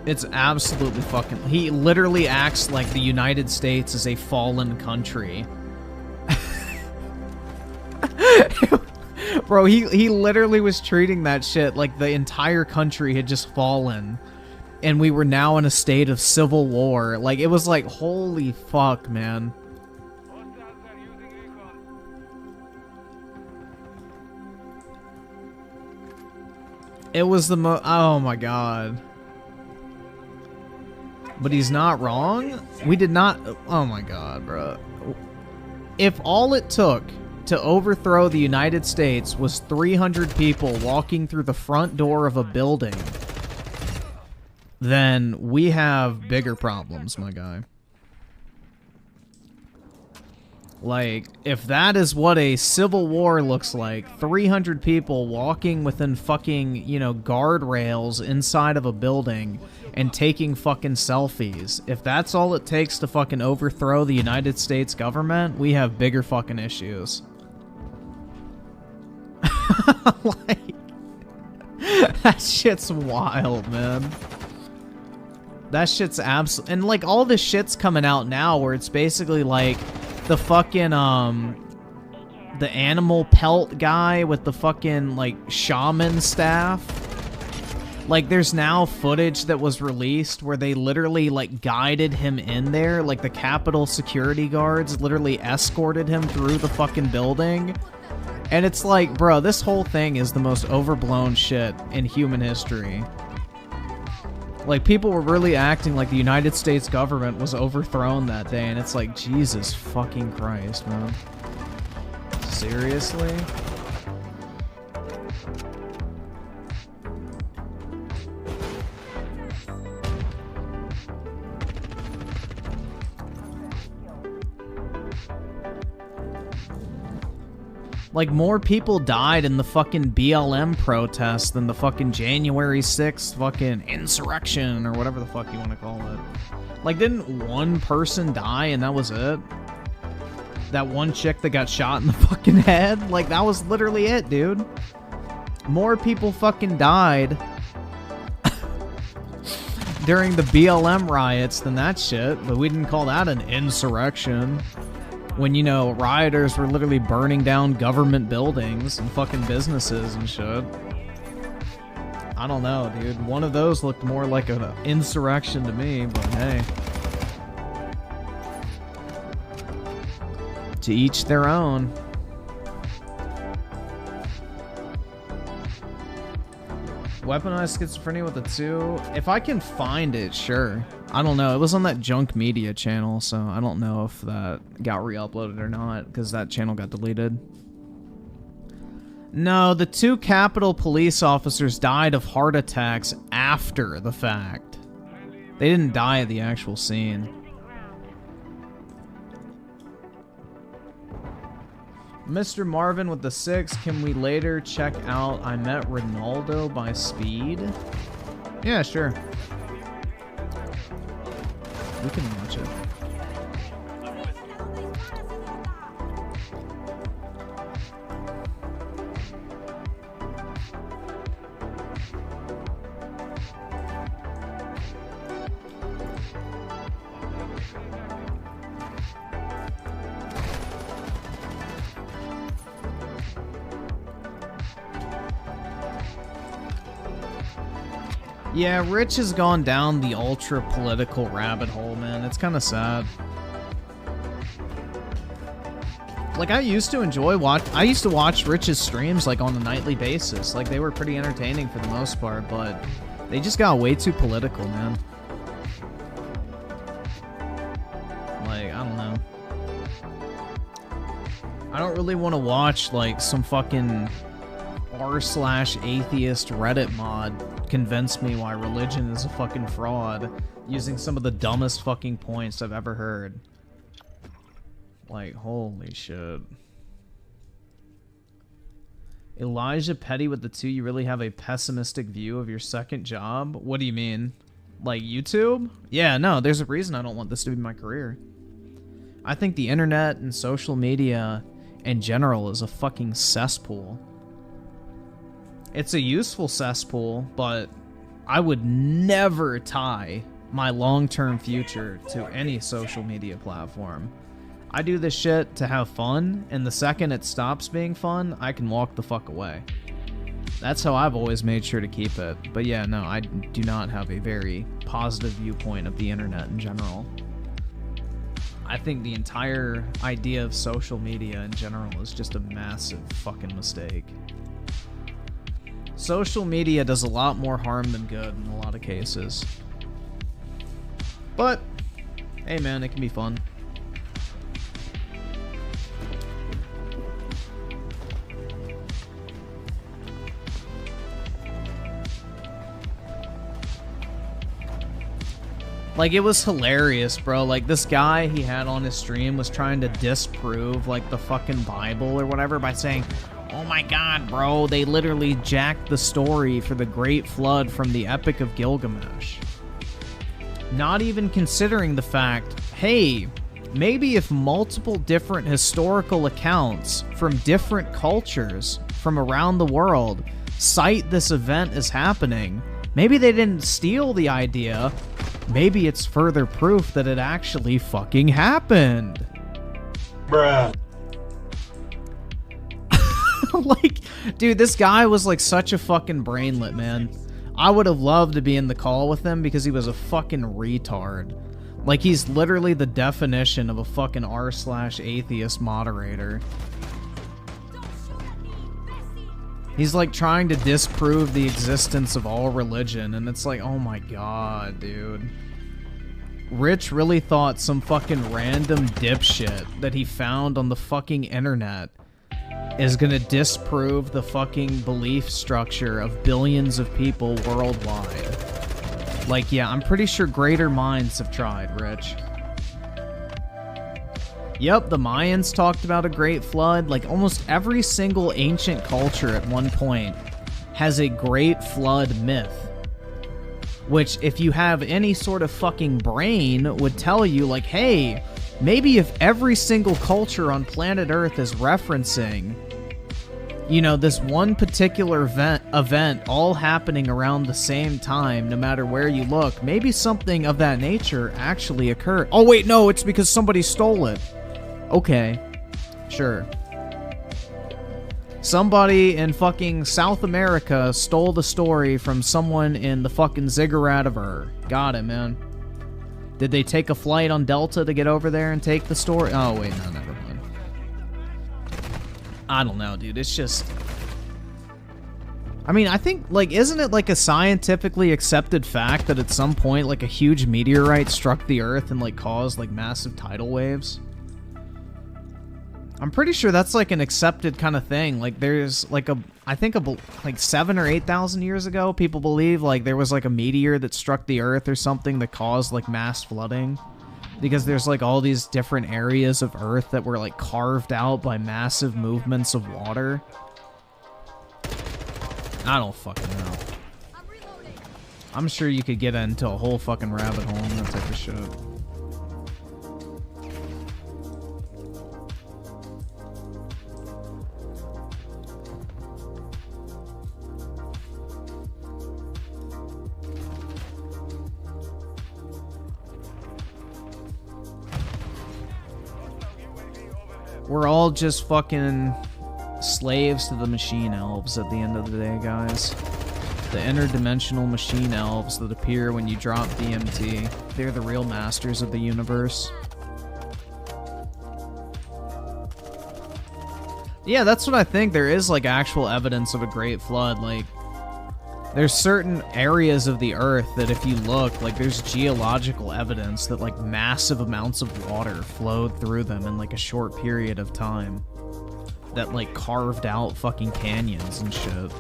It's absolutely fucking... He literally acts like the United States is a fallen country. Bro, he literally was treating that shit like the entire country had just fallen. And we were now in a state of civil war. Like, it was like, holy fuck, man. It was the oh my god. But he's not wrong? We did not... Oh my god, bro. If all it took to overthrow the United States was 300 people walking through the front door of a building, then we have bigger problems, my guy. Like, if that is what a civil war looks like, 300 people walking within fucking, you know, guardrails inside of a building and taking fucking selfies, if that's all it takes to fucking overthrow the United States government, we have bigger fucking issues. Like, that shit's wild, man. That shit's absolute, and like all this shit's coming out now where it's basically like the fucking the animal pelt guy with the fucking like shaman staff. Like there's now footage that was released where they literally like guided him in there, like the Capitol security guards literally escorted him through the fucking building. And it's like, bro, this whole thing is the most overblown shit in human history. Like, people were really acting like the United States government was overthrown that day, and it's like, Jesus fucking Christ, man. Seriously? Like, more people died in the fucking BLM protest than the fucking January 6th fucking insurrection or whatever the fuck you want to call it. Like, didn't one person die and that was it? That one chick that got shot in the fucking head? Like, that was literally it, dude. More people fucking died during the BLM riots than that shit, but we didn't call that an insurrection. When, you know, rioters were literally burning down government buildings and fucking businesses and shit. I don't know, dude. One of those looked more like an insurrection to me, but hey. To each their own. Weaponized schizophrenia with a 2. If I can find it, sure. I don't know. It was on that Junk Media channel, so I don't know if that got re-uploaded or not, because that channel got deleted. No, the 2 Capitol police officers died of heart attacks after the fact. They didn't die at the actual scene. Mr. Marvin with the 6, can we later check out I Met Ronaldo by Speed? Yeah, sure. We can watch it. Yeah, Rich has gone down the ultra-political rabbit hole, man. It's kind of sad. Like, I used to watch Rich's streams, like, on a nightly basis. Like, they were pretty entertaining for the most part, but they just got way too political, man. Like, I don't know. I don't really want to watch, like, some fucking r/atheist Reddit mod convince me why religion is a fucking fraud using some of the dumbest fucking points I've ever heard. Like, holy shit. Elijah Petty with the 2, you really have a pessimistic view of your second job? What do you mean? Like, YouTube? Yeah, no, there's a reason I don't want this to be my career. I think the internet and social media in general is a fucking cesspool. It's a useful cesspool, but I would never tie my long-term future to any social media platform. I do this shit to have fun, and the second it stops being fun, I can walk the fuck away. That's how I've always made sure to keep it. But yeah, no, I do not have a very positive viewpoint of the internet in general. I think the entire idea of social media in general is just a massive fucking mistake. Social media does a lot more harm than good in a lot of cases. But, hey man, it can be fun. Like, it was hilarious, bro. Like, this guy he had on his stream was trying to disprove, like, the fucking Bible or whatever by saying, oh my god, bro, they literally jacked the story for the Great Flood from the Epic of Gilgamesh. Not even considering the fact, hey, maybe if multiple different historical accounts from different cultures from around the world cite this event as happening, maybe they didn't steal the idea, maybe it's further proof that it actually fucking happened. Bruh. Like, dude, this guy was like such a fucking brainlet, man. I would have loved to be in the call with him because he was a fucking retard. Like, he's literally the definition of a fucking r/atheist moderator. He's like trying to disprove the existence of all religion, and it's like, oh my god, dude. Rich really thought some fucking random dipshit that he found on the fucking internet is gonna disprove the fucking belief structure of billions of people worldwide. Like, yeah, I'm pretty sure greater minds have tried, Rich. Yep, the Mayans talked about a great flood. Like, almost every single ancient culture at one point has a great flood myth. Which, if you have any sort of fucking brain, would tell you, like, hey, maybe if every single culture on planet Earth is referencing, you know, this one particular event all happening around the same time, no matter where you look, maybe something of that nature actually occurred. Oh, wait, no, it's because somebody stole it. Okay, sure. Somebody in fucking South America stole the story from someone in the fucking ziggurat of Ur. Got it, man. Did they take a flight on Delta to get over there and take the story? Oh, wait, no, never mind. I don't know, dude. It's just... I mean, I think, like, isn't it, like, a scientifically accepted fact that at some point, like, a huge meteorite struck the Earth and, like, caused, like, massive tidal waves? I'm pretty sure that's, like, an accepted kind of thing. Like, there's, like, like, 7,000 or 8,000 years ago, people believe, like, there was, like, a meteor that struck the Earth or something that caused, like, mass flooding. Because there's, like, all these different areas of Earth that were, like, carved out by massive movements of water. I don't fucking know. I'm sure you could get into a whole fucking rabbit hole and that type of shit. We're all just fucking slaves to the machine elves at the end of the day, guys. The interdimensional machine elves that appear when you drop DMT. They're the real masters of the universe. Yeah, that's what I think. There is, like, actual evidence of a great flood. Like, there's certain areas of the Earth that if you look, like, there's geological evidence that, like, massive amounts of water flowed through them in, like, a short period of time. That, like, carved out fucking canyons and shit.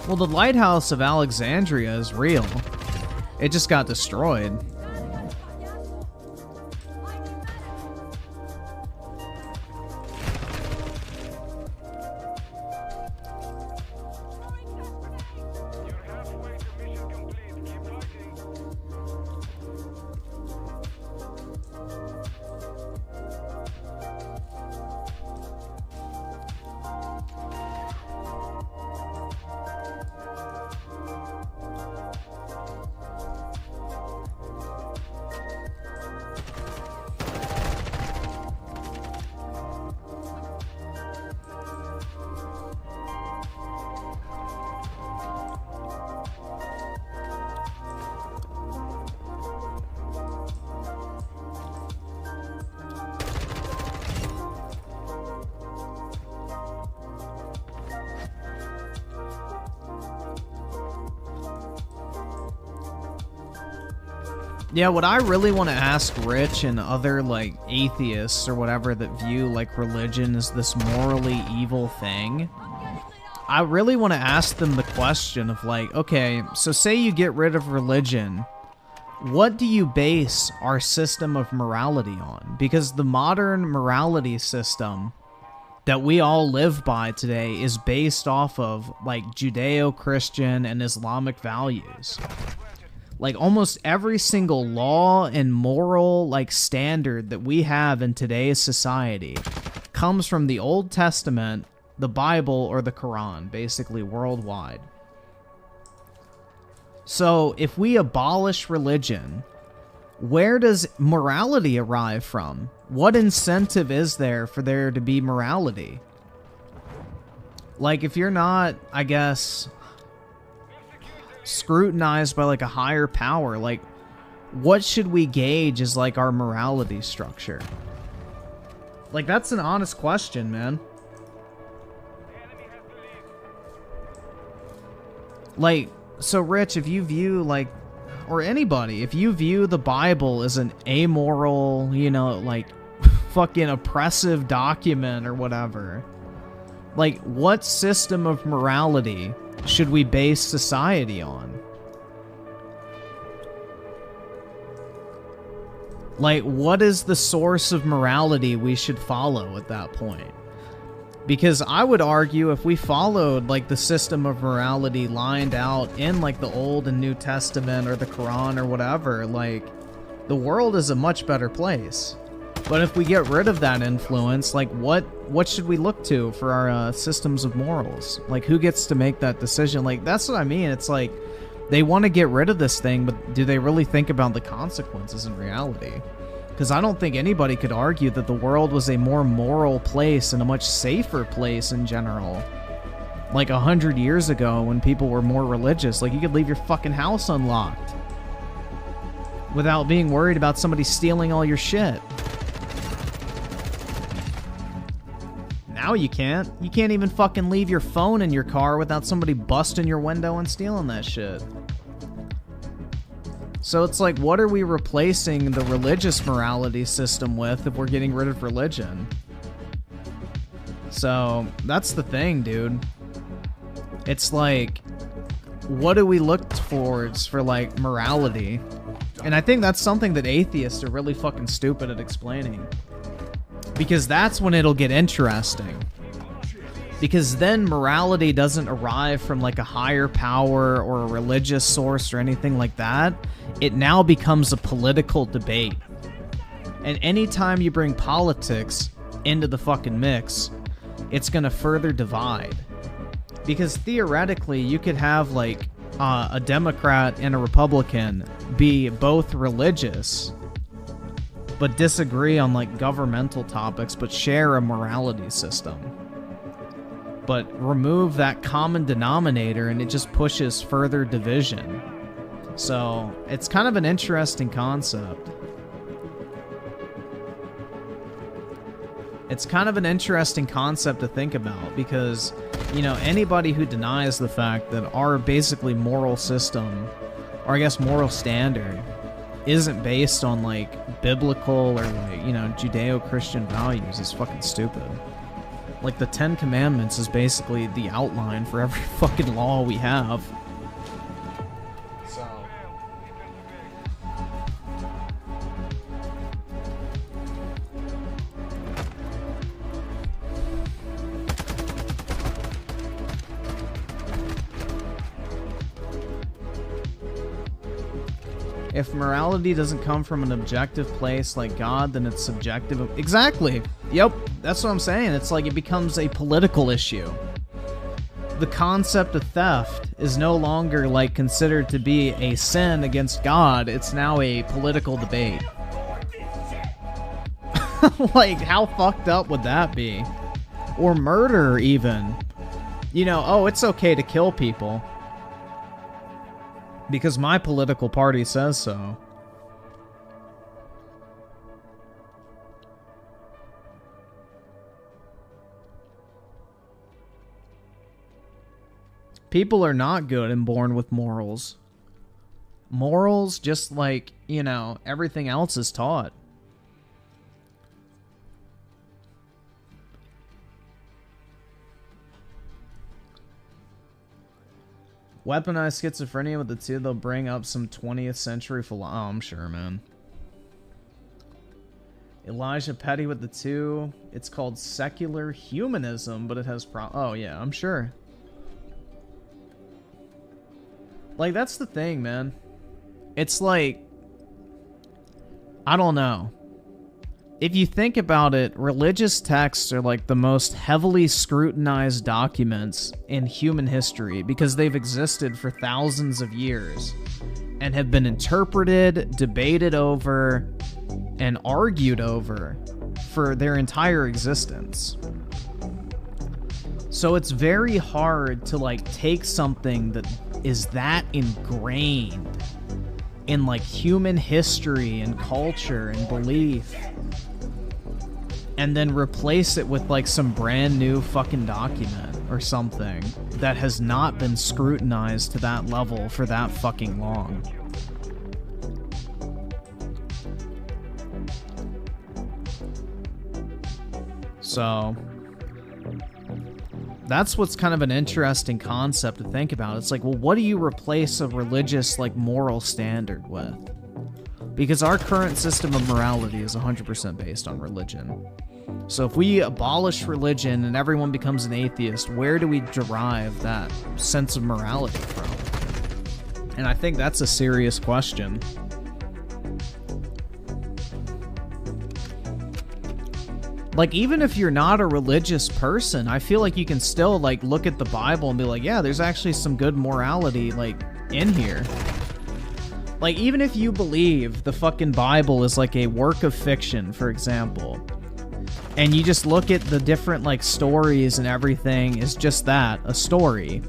Well, the Lighthouse of Alexandria is real. It just got destroyed. Yeah, what I really want to ask Rich and other, like, atheists or whatever that view, like, religion as this morally evil thing, I really want to ask them the question of, like, okay, so say you get rid of religion, what do you base our system of morality on? Because the modern morality system that we all live by today is based off of, like, Judeo-Christian and Islamic values. Like, almost every single law and moral, like, standard that we have in today's society comes from the Old Testament, the Bible, or the Quran, basically worldwide. So, if we abolish religion, where does morality arrive from? What incentive is there for there to be morality? Like, if you're not, I guess, scrutinized by, like, a higher power, like, what should we gauge as, like, our morality structure? Like, that's an honest question, man. Like, so Rich, if you view, like, or anybody, if you view the Bible as an amoral, you know, like, fucking oppressive document or whatever, like, what system of morality should we base society on? Like, what is the source of morality we should follow at that point? Because I would argue if we followed, like, the system of morality lined out in, like, the Old and New Testament or the Quran or whatever, like, the world is a much better place. But if we get rid of that influence, like, what should we look to for our systems of morals? Like, who gets to make that decision? Like, that's what I mean. It's like, they want to get rid of this thing, but do they really think about the consequences in reality? Because I don't think anybody could argue that the world was a more moral place and a much safer place in general. Like 100 years ago when people were more religious, like, you could leave your fucking house unlocked without being worried about somebody stealing all your shit. Now you can't. You can't even fucking leave your phone in your car without somebody busting your window and stealing that shit. So it's like, what are we replacing the religious morality system with if we're getting rid of religion? So that's the thing, dude. It's like, what do we look towards for, like, morality? And I think that's something that atheists are really fucking stupid at explaining. Because that's when it'll get interesting. Because then morality doesn't arrive from, like, a higher power or a religious source or anything like that. It now becomes a political debate. And anytime you bring politics into the fucking mix, it's gonna further divide. Because theoretically, you could have, like, a Democrat and a Republican be both religious, but disagree on, like, governmental topics, but share a morality system. But remove that common denominator and it just pushes further division. So it's kind of an interesting concept. It's kind of an interesting concept to think about because, you know, anybody who denies the fact that our basically moral system, or I guess moral standard, isn't based on, like, biblical or, like, you know, Judeo-Christian values is fucking stupid. Like, the 10 Commandments is basically the outline for every fucking law we have. So. If morality doesn't come from an objective place like God, then it's subjective. Exactly. Yep. That's what I'm saying. It's like it becomes a political issue. The concept of theft is no longer, like, considered to be a sin against God. It's now a political debate. Like, how fucked up would that be? Or murder, even. You know, oh, it's okay to kill people because my political party says so. People are not good and born with morals. Morals, just like, you know, everything else is taught. Weaponize schizophrenia with the two, they'll bring up some 20th century philosophy. Oh, I'm sure, man. Elijah Petty with the two. It's called secular humanism, but it has oh, yeah, I'm sure. Like, that's the thing, man. It's like, I don't know. If you think about it, religious texts are like the most heavily scrutinized documents in human history because they've existed for thousands of years and have been interpreted, debated over, and argued over for their entire existence. So it's very hard to, like, take something that is that ingrained in, like, human history and culture and belief and then replace it with like some brand new fucking document or something that has not been scrutinized to that level for that fucking long. So that's what's kind of an interesting concept to think about. It's like, well, what do you replace a religious, like, moral standard with? Because our current system of morality is 100% based on religion. So if we abolish religion and everyone becomes an atheist, where do we derive that sense of morality from? And I think that's a serious question. Like, even if you're not a religious person, I feel like you can still, like, look at the Bible and be like, yeah, there's actually some good morality, like, in here. Like, even if you believe the fucking Bible is, like, a work of fiction, for example, and you just look at the different, like, stories and everything is just that, a story.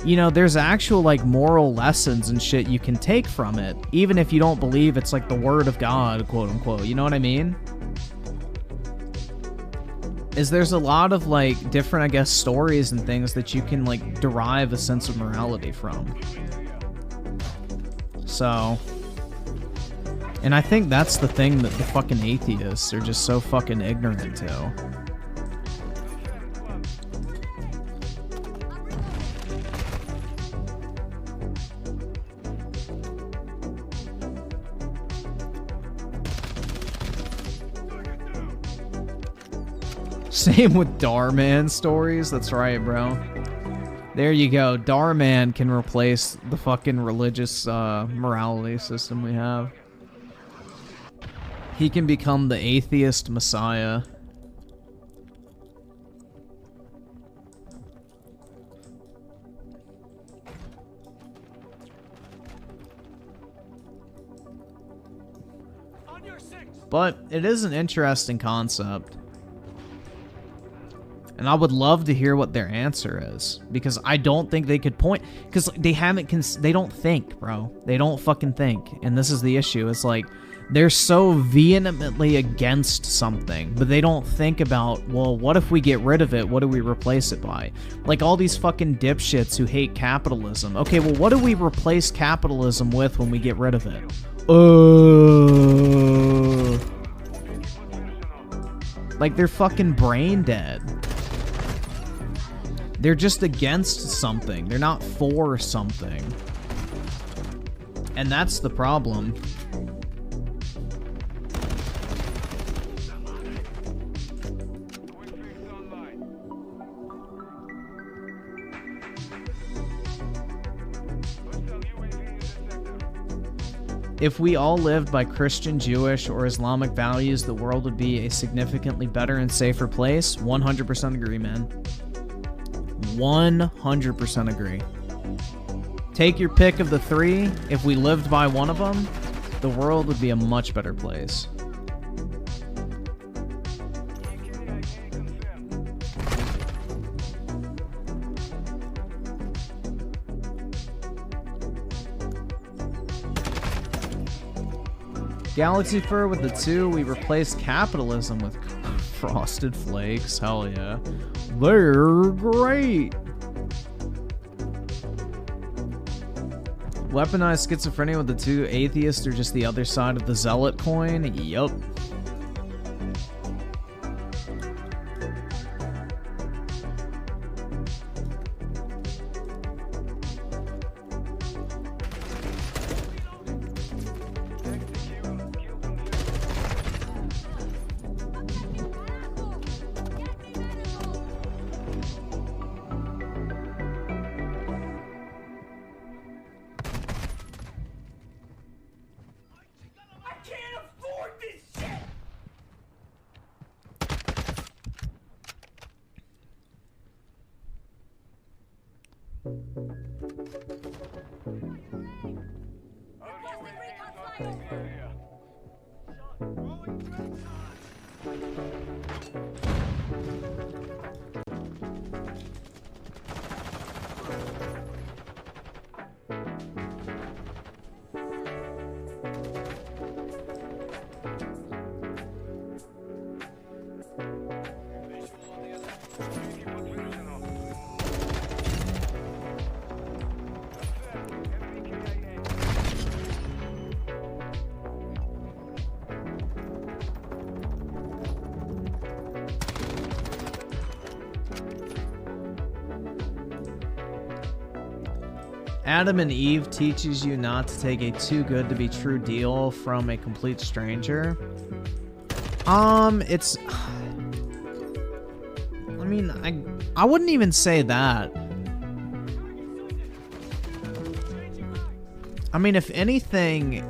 You know, there's actual, like, moral lessons and shit you can take from it, even if you don't believe it's, like, the word of God, quote-unquote. You know what I mean? There's a lot of, like, different, I guess, stories and things that you can, like, derive a sense of morality from. So, and I think that's the thing that the fucking atheists are just so fucking ignorant to. Same with Darman stories. That's right, bro. There you go. Darman can replace the fucking religious morality system we have. He can become the atheist messiah. But it is an interesting concept. And I would love to hear what their answer is, because I don't think they could point, because they don't think, bro. They don't fucking think. And this is the issue. It's like, they're so vehemently against something, but they don't think about, well, what if we get rid of it? What do we replace it by? Like all these fucking dipshits who hate capitalism. Okay, well, what do we replace capitalism with when we get rid of it? Like, they're fucking brain dead. They're just against something. They're not for something. And that's the problem. If we all lived by Christian, Jewish, or Islamic values, the world would be a significantly better and safer place. 100% agree, man. 100% agree. Take your pick of the three. If we lived by one of them, the world would be a much better place. Galaxy Fur with the 2, we replaced capitalism with Frosted Flakes. Hell yeah. They're great. Weaponized schizophrenia with the 2, atheists are just the other side of the zealot coin. Yup. Adam and Eve teaches you not to take a too good to be true deal from a complete stranger. It's... I mean, I wouldn't even say that. I mean, if anything,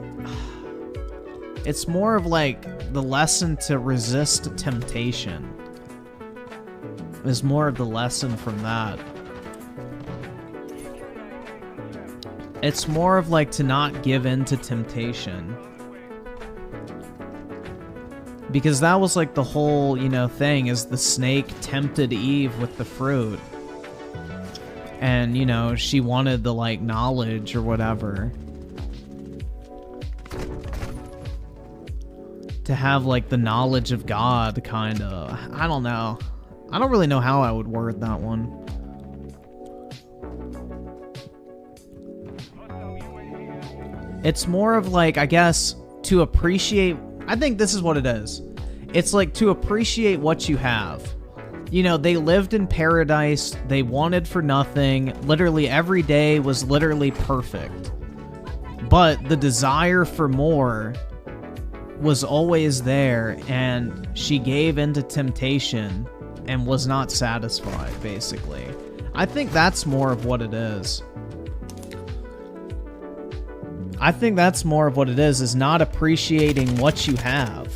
it's more of like the lesson to resist temptation. Is more of the lesson from that. It's more of like to not give in to temptation. Because that was like the whole, you know, thing, is the snake tempted Eve with the fruit. And, you know, she wanted the, like, knowledge or whatever. To have, like, the knowledge of God, kind of. I don't know. I don't really know how I would word that one. It's more of, like, I guess, to appreciate... I think this is what it is. It's like to appreciate what you have. You know, they lived in paradise. They wanted for nothing. Literally every day was literally perfect. But the desire for more was always there, and she gave into temptation and was not satisfied, basically. I think that's more of what it is. I think that's more of what it is not appreciating what you have.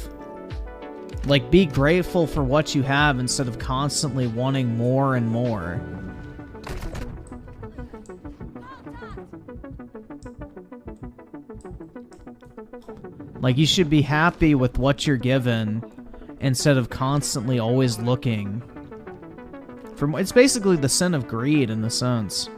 Like, be grateful for what you have instead of constantly wanting more and more. Like, you should be happy with what you're given instead of constantly always looking for more. It's basically the sin of greed in a sense.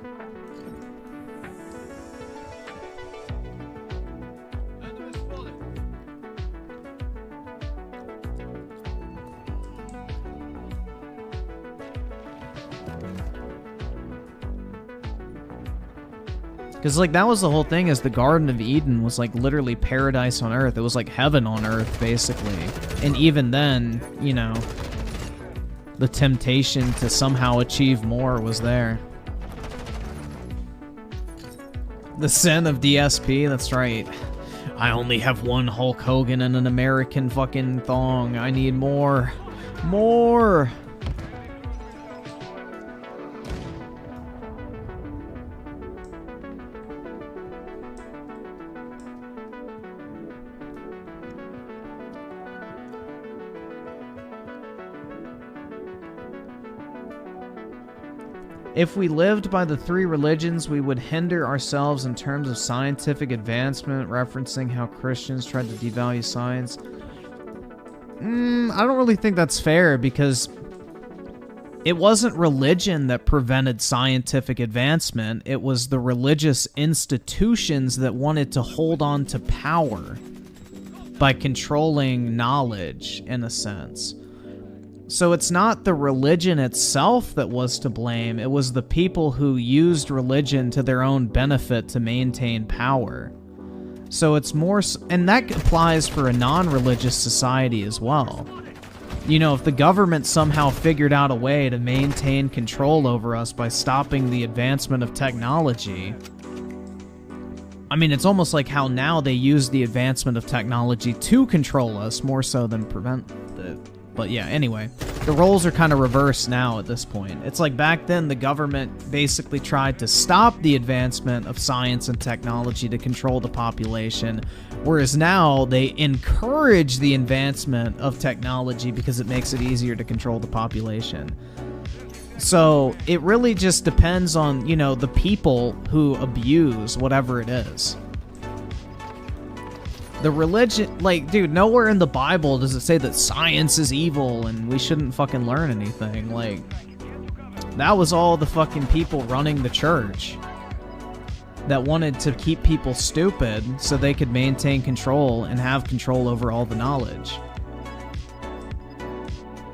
Because, like, that was the whole thing, is the Garden of Eden was, like, literally paradise on Earth. It was, like, heaven on Earth, basically. And even then, you know, the temptation to somehow achieve more was there. The sin of DSP, that's right. I only have one Hulk Hogan and an American fucking thong. I need more. More! If we lived by the three religions, we would hinder ourselves in terms of scientific advancement, referencing how Christians tried to devalue science. I don't really think that's fair, because it wasn't religion that prevented scientific advancement. It was the religious institutions that wanted to hold on to power by controlling knowledge, in a sense. So it's not the religion itself that was to blame, it was the people who used religion to their own benefit to maintain power. So it's more, and that applies for a non-religious society as well. You know, if the government somehow figured out a way to maintain control over us by stopping the advancement of technology, I mean, it's almost like how now they use the advancement of technology to control us more so than prevent it. But yeah, anyway, the roles are kind of reversed now at this point. It's like back then the government basically tried to stop the advancement of science and technology to control the population, whereas now they encourage the advancement of technology because it makes it easier to control the population. So it really just depends on, you know, the people who abuse whatever it is. The religion, like, dude, nowhere in the Bible does it say that science is evil and we shouldn't fucking learn anything. Like, that was all the fucking people running the church that wanted to keep people stupid so they could maintain control and have control over all the knowledge.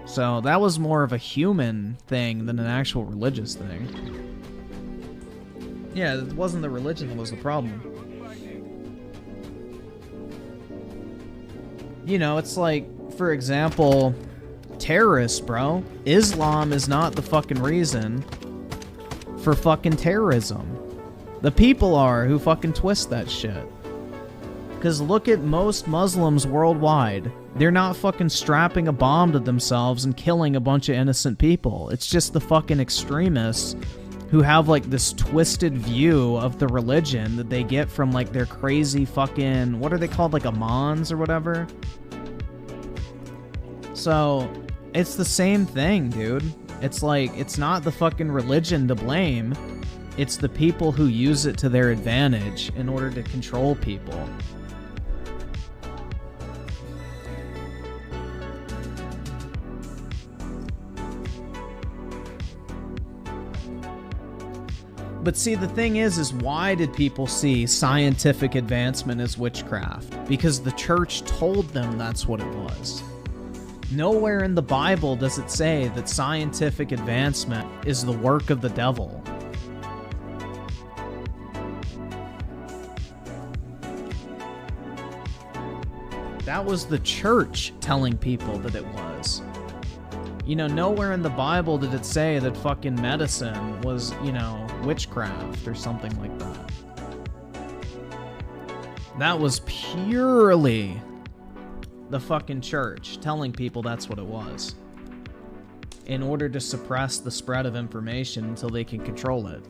So that was more of a human thing than an actual religious thing. Yeah, it wasn't the religion that was the problem. You know, it's like, for example, terrorists, bro. Islam is not the fucking reason for fucking terrorism. The people are who fucking twist that shit. Because look at most Muslims worldwide. They're not fucking strapping a bomb to themselves and killing a bunch of innocent people. It's just the fucking extremists who have like this twisted view of the religion that they get from like their crazy fucking, what are they called, like imams or whatever? So, it's the same thing, dude. It's like, it's not the fucking religion to blame. It's the people who use it to their advantage in order to control people. But see, the thing is why did people see scientific advancement as witchcraft? Because the church told them that's what it was. Nowhere in the Bible does it say that scientific advancement is the work of the devil. That was the church telling people that it was. You know, nowhere in the Bible did it say that fucking medicine was, you know, witchcraft or something like that. That was purely the fucking church telling people that's what it was, in order to suppress the spread of information until they can control it.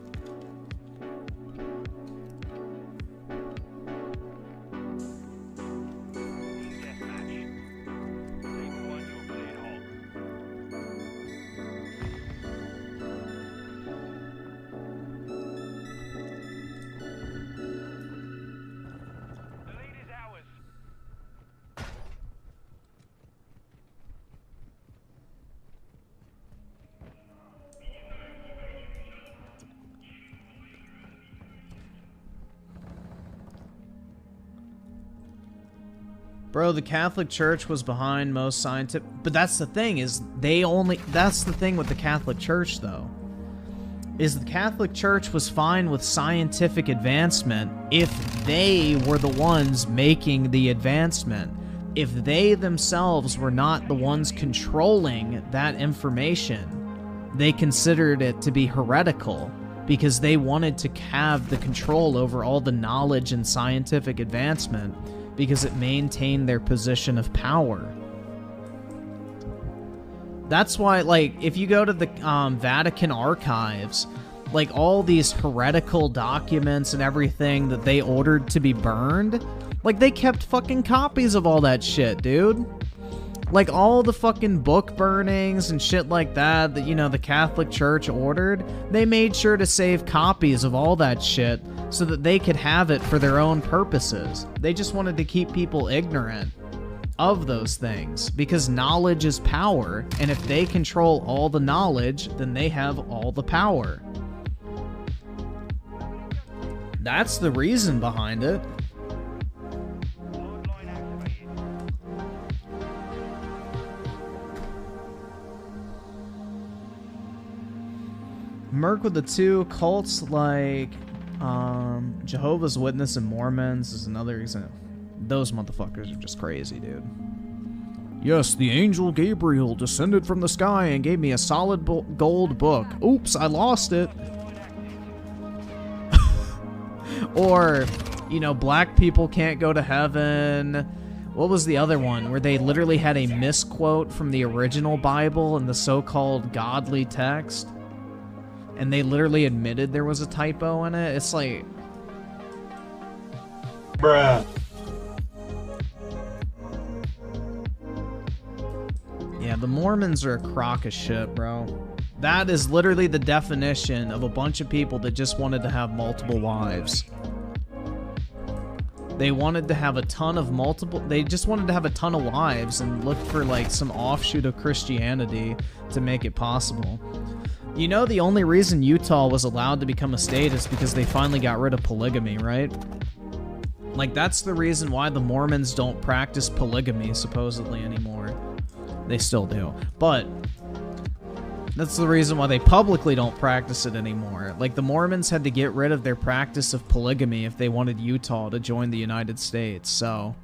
Bro, the Catholic Church was behind most scientific... But that's the thing, is they only... That's the thing with the Catholic Church, though. Is the Catholic Church was fine with scientific advancement if they were the ones making the advancement. If they themselves were not the ones controlling that information, they considered it to be heretical because they wanted to have the control over all the knowledge and scientific advancement, because it maintained their position of power. That's why, like, if you go to the Vatican archives, like, all these heretical documents and everything that they ordered to be burned, like, they kept fucking copies of all that shit, dude. Like, all the fucking book burnings and shit like that that, you know, the Catholic Church ordered, they made sure to save copies of all that shit so that they could have it for their own purposes. They just wanted to keep people ignorant of those things, because knowledge is power, and if they control all the knowledge, then they have all the power. That's the reason behind it. Merc with the two cults like Jehovah's Witness and Mormons is another example. Those motherfuckers are just crazy, dude. Yes, the angel Gabriel descended from the sky and gave me a solid gold book. Oops, I lost it. Or, you know, black people can't go to heaven. What was the other one where they literally had a misquote from the original Bible and the so-called godly text? And they literally admitted there was a typo in it. It's like... Bruh. Yeah, the Mormons are a crock of shit, bro. That is literally the definition of a bunch of people that just wanted to have multiple wives. They wanted to have a ton of they just wanted to have a ton of wives and looked for like some offshoot of Christianity to make it possible. You know, the only reason Utah was allowed to become a state is because they finally got rid of polygamy, right? Like, that's the reason why the Mormons don't practice polygamy, supposedly, anymore. They still do. But that's the reason why they publicly don't practice it anymore. Like, the Mormons had to get rid of their practice of polygamy if they wanted Utah to join the United States. So,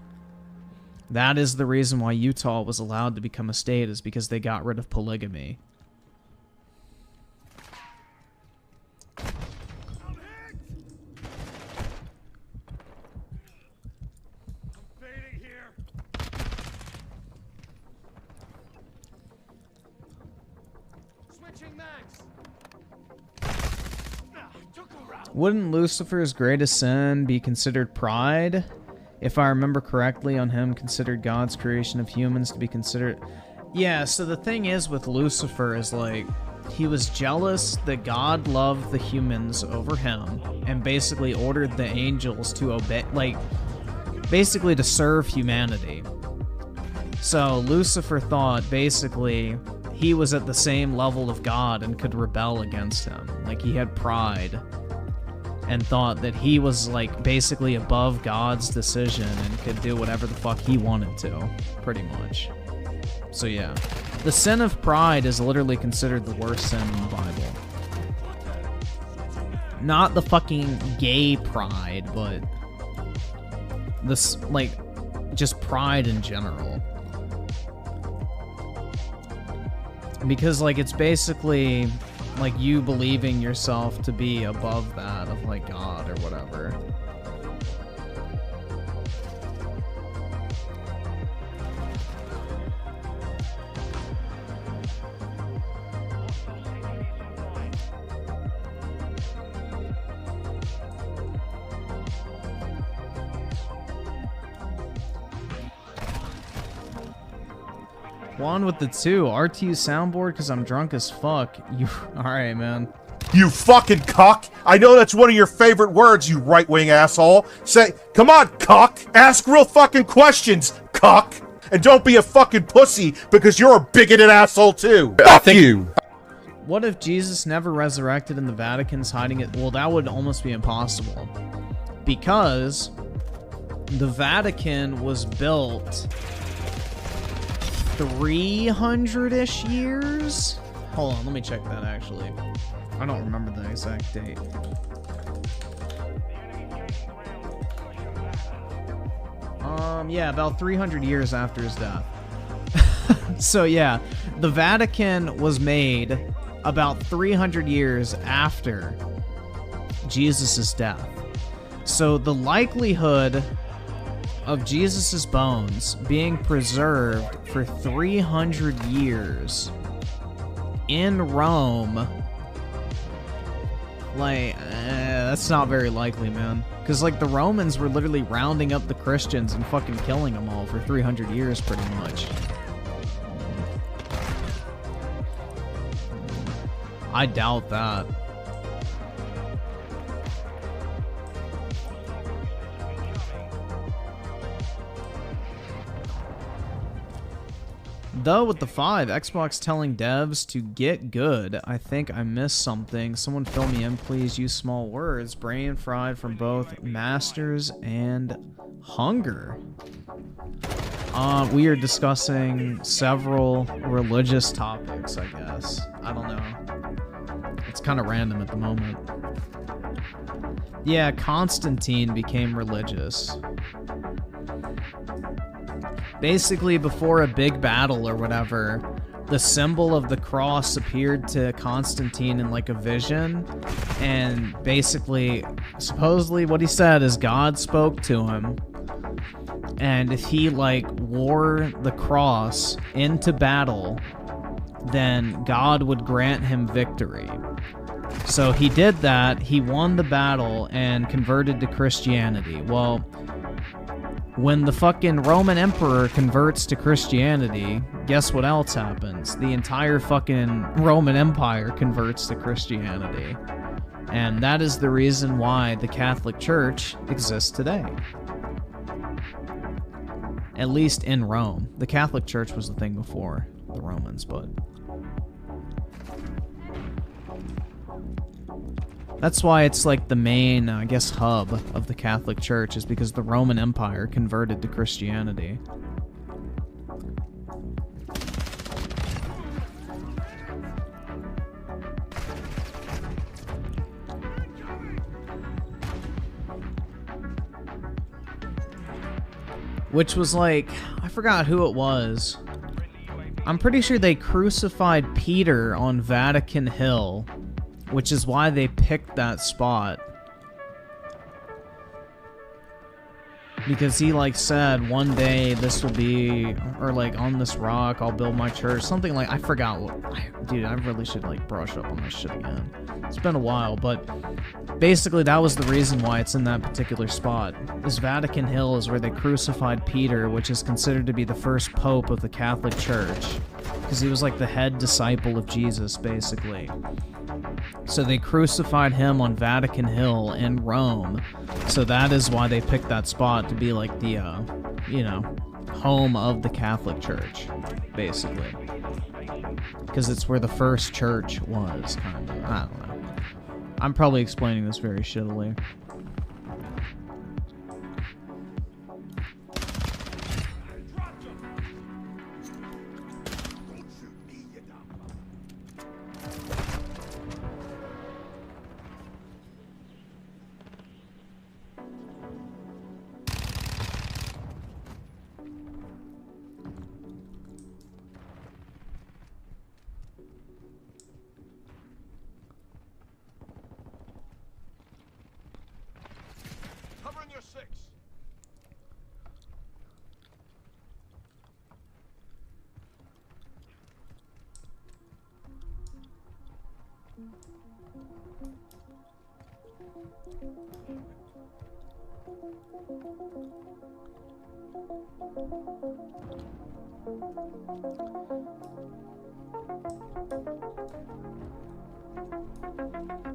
that is the reason why Utah was allowed to become a state, is because they got rid of polygamy. Wouldn't Lucifer's greatest sin be considered pride? If I remember correctly, on him considered God's creation of humans to be considered... Yeah, so the thing is with Lucifer is, like, he was jealous that God loved the humans over him and basically ordered the angels to obey, like, basically to serve humanity. So Lucifer thought, basically, he was at the same level of God and could rebel against him. Like, he had pride and thought that he was, like, basically above God's decision and could do whatever the fuck he wanted to, pretty much. So yeah, the sin of pride is literally considered the worst sin in the Bible. Not the fucking gay pride, but this, like, just pride in general. Because, like, it's basically, like, you believing yourself to be above that of, like, God or whatever. Juan with the 2. RTU soundboard because I'm drunk as fuck. You alright, man. You fucking cock! I know that's one of your favorite words, you right-wing asshole. Say, come on, cock! Ask real fucking questions, cock! And don't be a fucking pussy, because you're a bigoted asshole too! Fuck you! What if Jesus never resurrected and the Vatican's hiding it? Well, that would almost be impossible. Because the Vatican was built 300-ish years? Hold on, let me check that actually. I don't remember the exact date. Yeah, about 300 years after his death. So yeah, the Vatican was made about 300 years after Jesus' death. So the likelihood of Jesus' bones being preserved for 300 years in Rome, like, that's not very likely, man. Because, like, the Romans were literally rounding up the Christians and fucking killing them all for 300 years, pretty much. I doubt that. Though with the 5, Xbox telling devs to get good. I think I missed something. Someone fill me in, please. Use small words. Brain fried from both masters and hunger. We are discussing several religious topics, I guess. I don't know. It's kind of random at the moment. Yeah, Constantine became religious. Basically, before a big battle or whatever, the symbol of the cross appeared to Constantine in, like, a vision, and basically, supposedly what he said is God spoke to him, and if he, like, wore the cross into battle, then God would grant him victory. So he did that, he won the battle, and converted to Christianity. Well, when the fucking Roman Emperor converts to Christianity, guess what else happens? The entire fucking Roman Empire converts to Christianity. And that is the reason why the Catholic Church exists today. At least in Rome. The Catholic Church was the thing before the Romans, but... That's why it's like the main, I guess, hub of the Catholic Church, is because the Roman Empire converted to Christianity. Which was like, I forgot who it was. I'm pretty sure they crucified Peter on Vatican Hill, which is why they picked that spot. Because he like said one day this will be, or like on this rock I'll build my church, something like, I forgot what, dude, I really should like brush up on this shit again. It's been a while, but basically that was the reason why it's in that particular spot. This Vatican Hill is where they crucified Peter, which is considered to be the first pope of the Catholic Church, because he was like the head disciple of Jesus, basically. So they crucified him on Vatican Hill in Rome. So that is why they picked that spot to be like the, you know, home of the Catholic Church, basically. Because it's where the first church was, kind of. I don't know. I'm probably explaining this very shittily. Covering your six.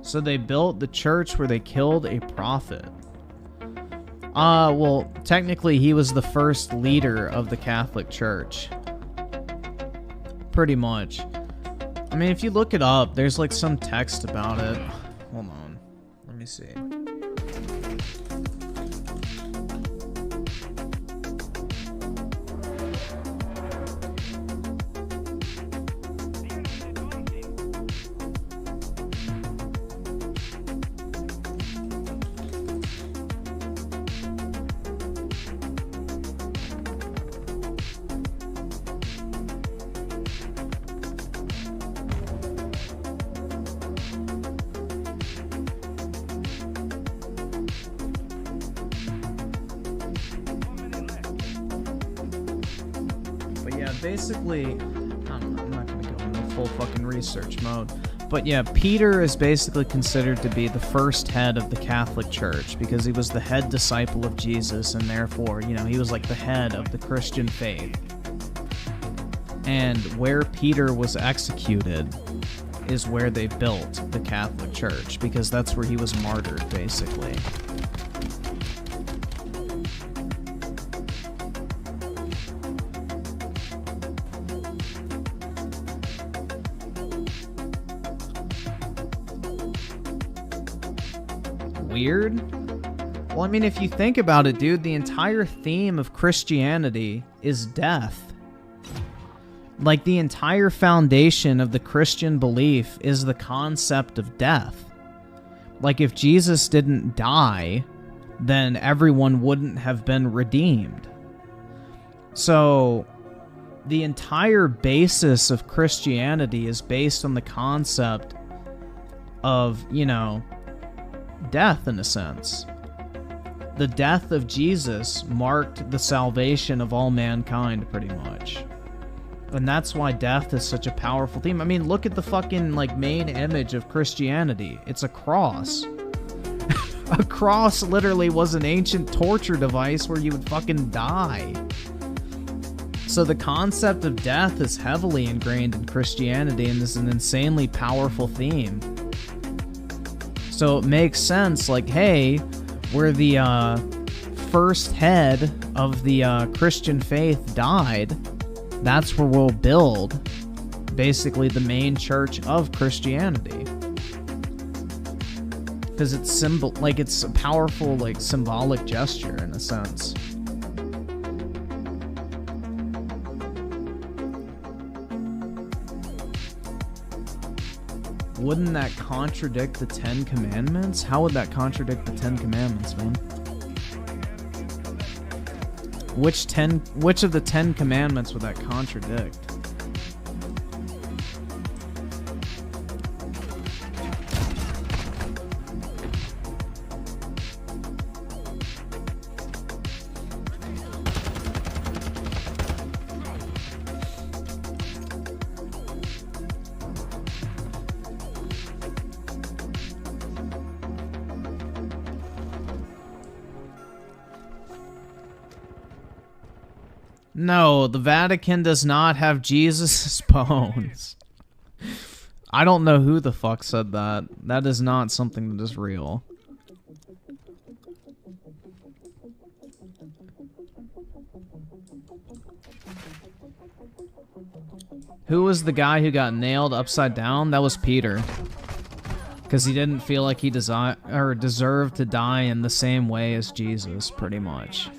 So they built the church where they killed a prophet. Well, technically he was the first leader of the Catholic Church. Pretty much. I mean, if you look it up, there's like some text about it. Hold on. Let me see. Basically, I'm not gonna go into full fucking research mode, but yeah, Peter is basically considered to be the first head of the Catholic Church because he was the head disciple of Jesus, and therefore, you know, he was like the head of the Christian faith. And where Peter was executed is where they built the Catholic Church, because that's where he was martyred, basically. Weird? Well, I mean, if you think about it, dude, the entire theme of Christianity is death. Like, the entire foundation of the Christian belief is the concept of death. Like, if Jesus didn't die, then everyone wouldn't have been redeemed. So, the entire basis of Christianity is based on the concept of, you know, death, in a sense. The death of Jesus marked the salvation of all mankind, pretty much. And that's why death is such a powerful theme. I mean, look at the fucking, like, main image of Christianity. It's a cross. A cross literally was an ancient torture device where you would fucking die. So the concept of death is heavily ingrained in Christianity and is an insanely powerful theme. So it makes sense, like, hey, where the first head of the Christian faith died, that's where we'll build basically the main church of Christianity. Because it's it's a powerful, like, symbolic gesture in a sense. Wouldn't that contradict the 10 Commandments? How would that contradict the 10 Commandments, man? Which of the 10 Commandments would that contradict? No, the Vatican does not have Jesus' bones. I don't know who the fuck said that. That is not something that is real. Who was the guy who got nailed upside down? That was Peter. Because he didn't feel like he deserved to die in the same way as Jesus, pretty much.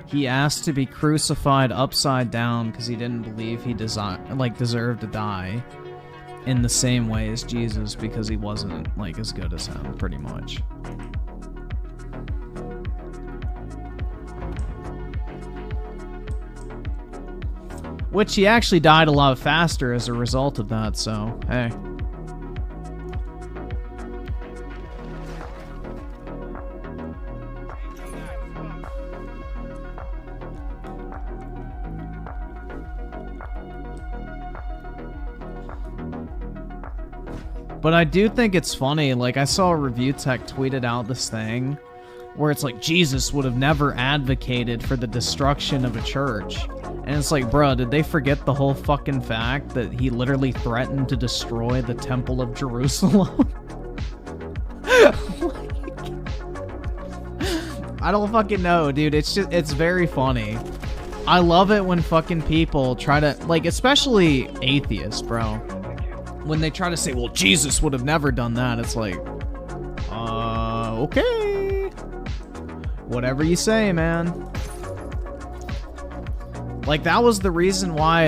He asked to be crucified upside down because he didn't believe he deserved to die in the same way as Jesus because he wasn't like as good as him, pretty much. Which he actually died a lot faster as a result of that, so hey. But I do think it's funny, like I saw a review tech tweeted out this thing where it's like Jesus would have never advocated for the destruction of a church. And it's like, bro, did they forget the whole fucking fact that he literally threatened to destroy the Temple of Jerusalem? I don't fucking know, dude. It's very funny. I love it when fucking people try to, like, especially atheists, bro. When they try to say, well, Jesus would have never done that, it's like, okay. Whatever you say, man. Like, that was the reason why,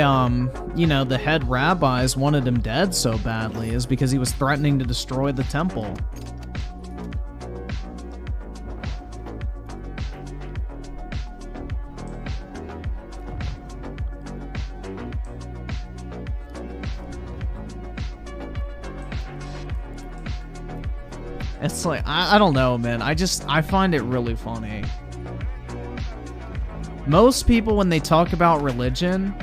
you know, the head rabbis wanted him dead so badly, is because he was threatening to destroy the temple. It's like, I don't know, man. I find it really funny. Most people, when they talk about religion,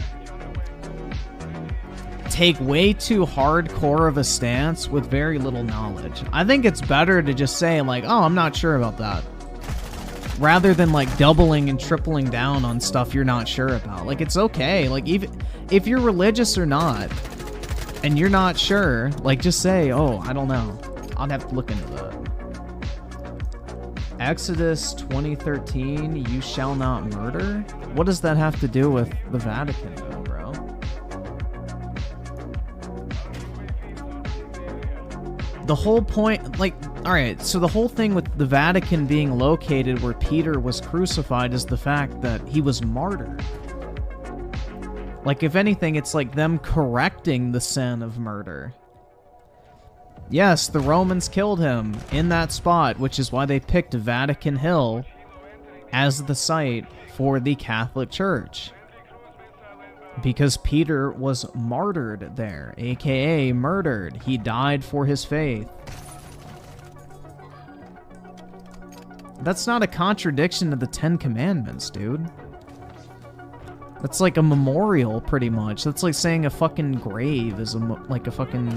take way too hardcore of a stance with very little knowledge. I think it's better to just say, like, oh, I'm not sure about that. Rather than, like, doubling and tripling down on stuff you're not sure about. Like, it's okay. Like, even if you're religious or not, and you're not sure, like, just say, oh, I don't know. I'll have to look into that. Exodus 20:13, you shall not murder? What does that have to do with the Vatican, though, bro? The whole point, like, alright, so the whole thing with the Vatican being located where Peter was crucified is the fact that he was martyred. Like, if anything, it's like them correcting the sin of murder. Yes, the Romans killed him in that spot, which is why they picked Vatican Hill as the site for the Catholic Church. Because Peter was martyred there, aka murdered. He died for his faith. That's not a contradiction to the Ten Commandments, dude. That's like a memorial, pretty much. That's like saying a fucking grave is like a fucking...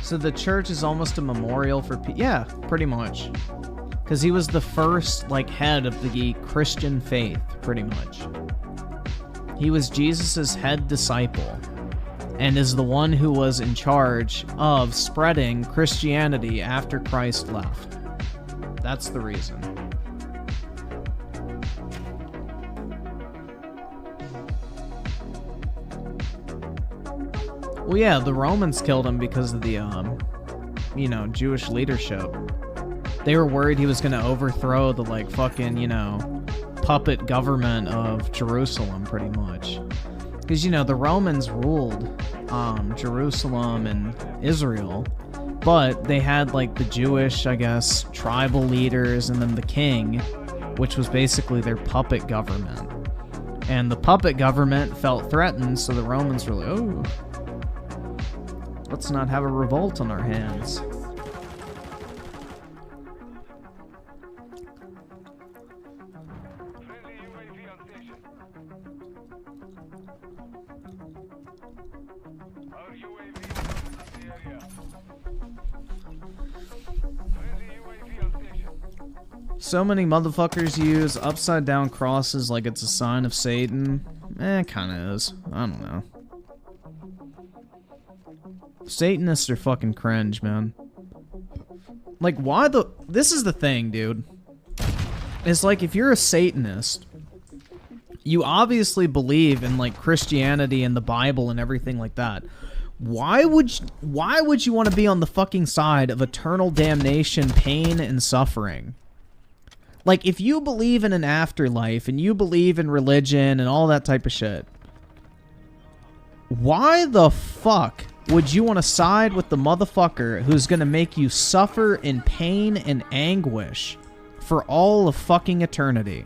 So the church is almost a memorial for yeah, pretty much. Because he was the first, like, head of the Christian faith, pretty much. He was Jesus's head disciple, and is the one who was in charge of spreading Christianity after Christ left. That's the reason. Well, yeah, the Romans killed him because of the, you know, Jewish leadership. They were worried he was going to overthrow the, like, fucking, you know, puppet government of Jerusalem, pretty much. Because, you know, the Romans ruled Jerusalem and Israel, but they had, like, the Jewish, I guess, tribal leaders, and then the king, which was basically their puppet government. And the puppet government felt threatened, so the Romans were like, oh, let's not have a revolt on our hands. So many motherfuckers use upside down crosses like it's a sign of Satan. Kinda is. I don't know. Satanists are fucking cringe, man. Like, why the... This is the thing, dude. It's like, if you're a Satanist, you obviously believe in, like, Christianity and the Bible and everything like that. Why would you want to be on the fucking side of eternal damnation, pain, and suffering? Like, if you believe in an afterlife and you believe in religion and all that type of shit, why the fuck would you want to side with the motherfucker who's gonna make you suffer in pain and anguish for all of fucking eternity?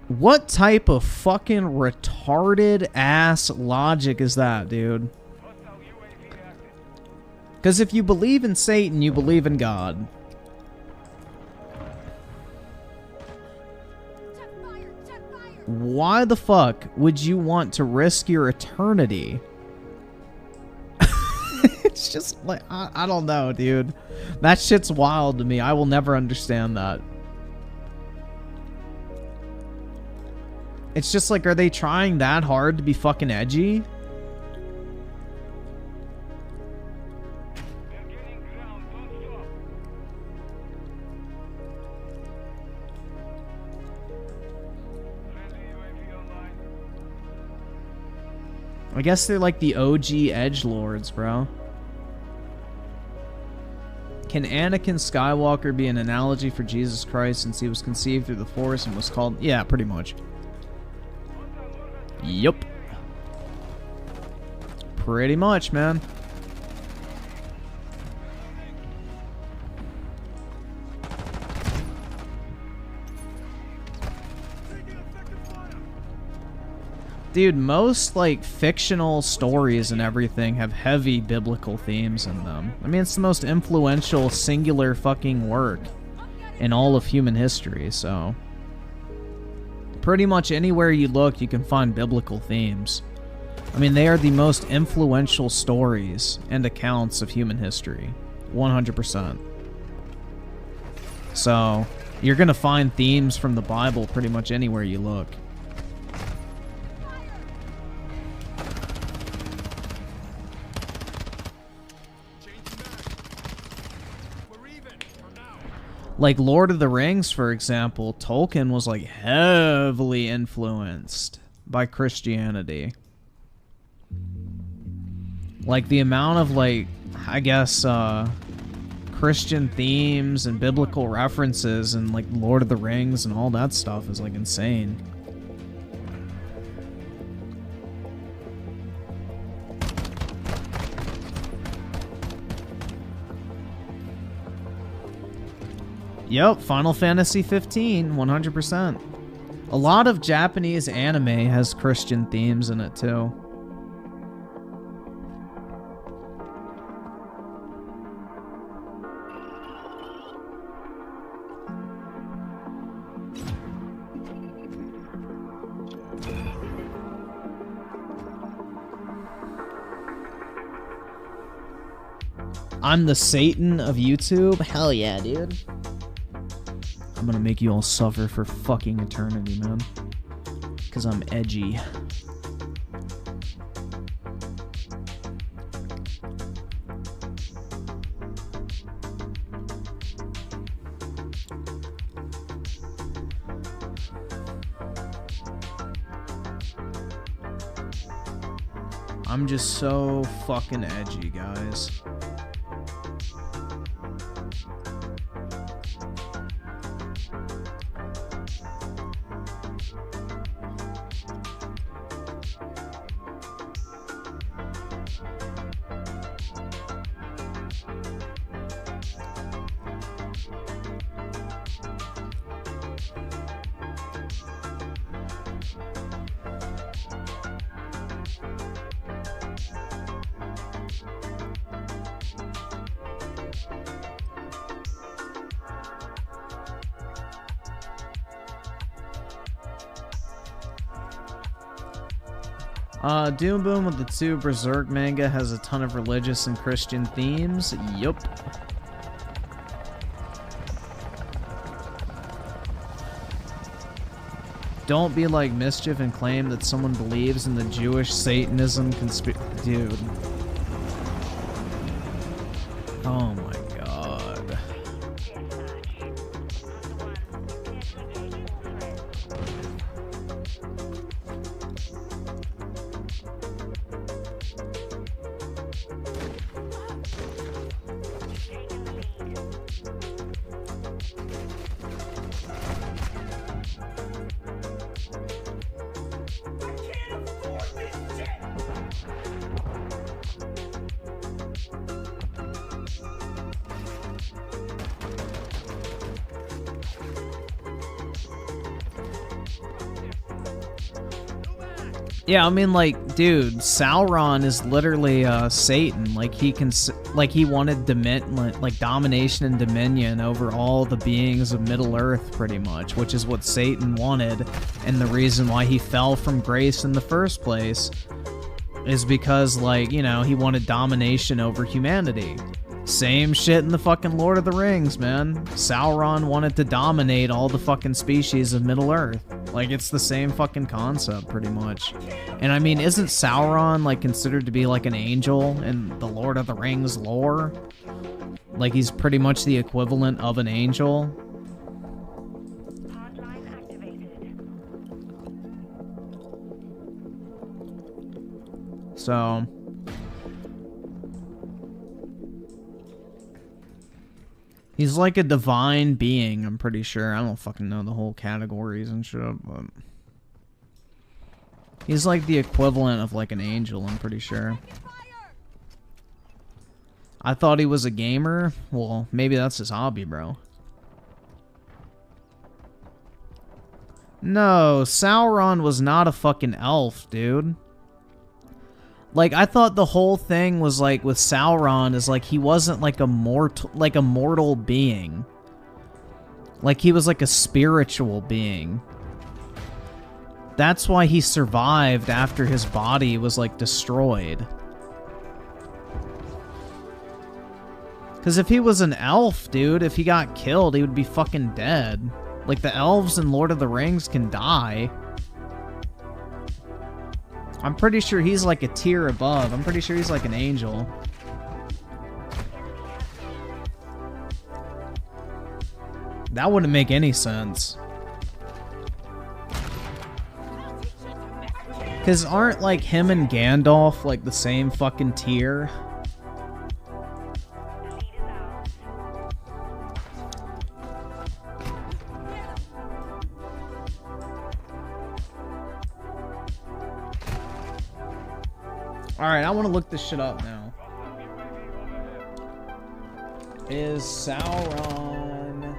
What type of fucking retarded ass logic is that, dude? Because if you believe in Satan, you believe in God. Why the fuck would you want to risk your eternity? It's just like, I don't know, dude. That shit's wild to me. I will never understand that. It's just like, are they trying that hard to be fucking edgy? I guess they're like the OG edgelords, bro. Can Anakin Skywalker be an analogy for Jesus Christ since he was conceived through the Force and was called... Yeah, pretty much. Yup. Pretty much, man. Dude, most, like, fictional stories and everything have heavy biblical themes in them. I mean, it's the most influential, singular fucking work in all of human history, so... Pretty much anywhere you look, you can find biblical themes. I mean, they are the most influential stories and accounts of human history. 100%. So, you're gonna find themes from the Bible pretty much anywhere you look. Like Lord of the Rings, for example, Tolkien was like heavily influenced by Christianity. Like the amount of like, I guess, Christian themes and biblical references and like Lord of the Rings and all that stuff is like insane. Yep, Final Fantasy 15, 100%. A lot of Japanese anime has Christian themes in it too. I'm the Satan of YouTube? Hell yeah, dude. I'm gonna make you all suffer for fucking eternity, man. Because I'm edgy. I'm just so fucking edgy, guys. Doom Boom with the 2 Berserk manga has a ton of religious and Christian themes. Yup. Don't be like Mischief and claim that someone believes in the Jewish Satanism Dude. Oh my god. Yeah, I mean, like, dude, Sauron is literally Satan. Like, he can, like, he wanted domination and dominion over all the beings of Middle Earth, pretty much, which is what Satan wanted, and the reason why he fell from grace in the first place is because, like, you know, he wanted domination over humanity. Same shit in the fucking Lord of the Rings, man. Sauron wanted to dominate all the fucking species of Middle Earth. Like, it's the same fucking concept, pretty much. And I mean, isn't Sauron, like, considered to be like an angel in the Lord of the Rings lore? Like, he's pretty much the equivalent of an angel. So... he's like a divine being, I'm pretty sure. I don't fucking know the whole categories and shit, but... he's like the equivalent of like an angel, I'm pretty sure. I thought he was a gamer. Well, maybe that's his hobby, bro. No, Sauron was not a fucking elf, dude. Like, I thought the whole thing was, like, with Sauron is, like, he wasn't, like, a mortal being. Like, he was, like, a spiritual being. That's why he survived after his body was, like, destroyed. Because if he was an elf, dude, if he got killed, he would be fucking dead. Like, the elves in Lord of the Rings can die. I'm pretty sure he's like a tier above. I'm pretty sure he's like an angel. That wouldn't make any sense. Because aren't like him and Gandalf like the same fucking tier? Alright, I want to look this shit up now. Is Sauron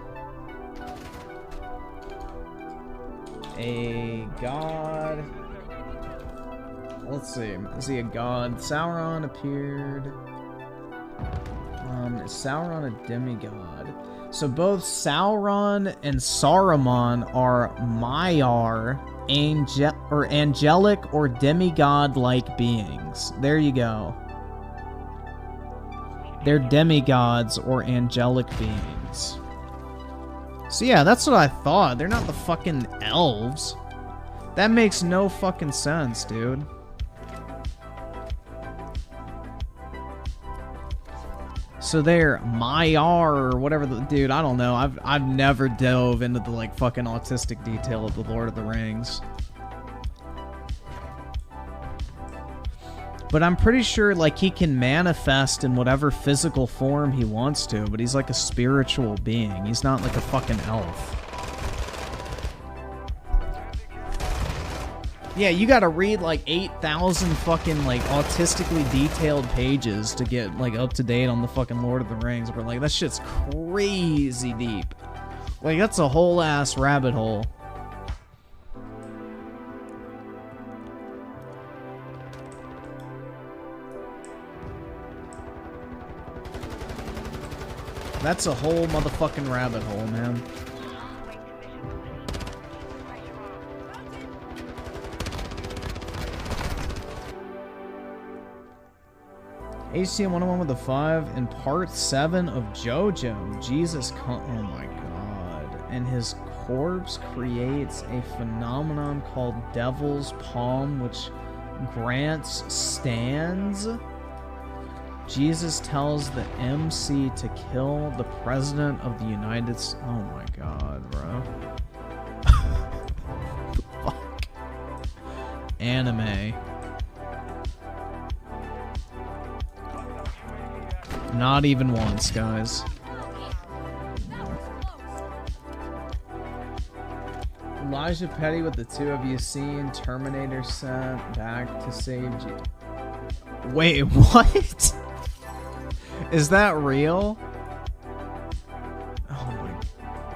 a god? Let's see. Is he a god? Sauron appeared. Is Sauron a demigod? So both Sauron and Saruman are Maiar, angelic or demigod-like beings. There you go. They're demigods or angelic beings. So yeah, that's what I thought. They're not the fucking elves. That makes no fucking sense, dude. So they're Maiar or whatever the dude, I don't know. I've never dove into the like fucking autistic detail of the Lord of the Rings. But I'm pretty sure like he can manifest in whatever physical form he wants to, but he's like a spiritual being. He's not like a fucking elf. Yeah, you gotta read like 8,000 fucking like autistically detailed pages to get like up to date on the fucking Lord of the Rings. But like that shit's crazy deep. Like that's a whole ass rabbit hole. That's a whole motherfucking rabbit hole, man. HTM 101 with a 5 in part 7 of JoJo. Oh my god. And his corpse creates a phenomenon called Devil's Palm, which grants stands. Jesus tells the MC to kill the President of the United States. Oh my god, bro. Fuck. Anime. Not even once, guys. Elijah Petty with the 2 of you seen Terminator sent back to save you. Wait, what? Is that real? Oh my...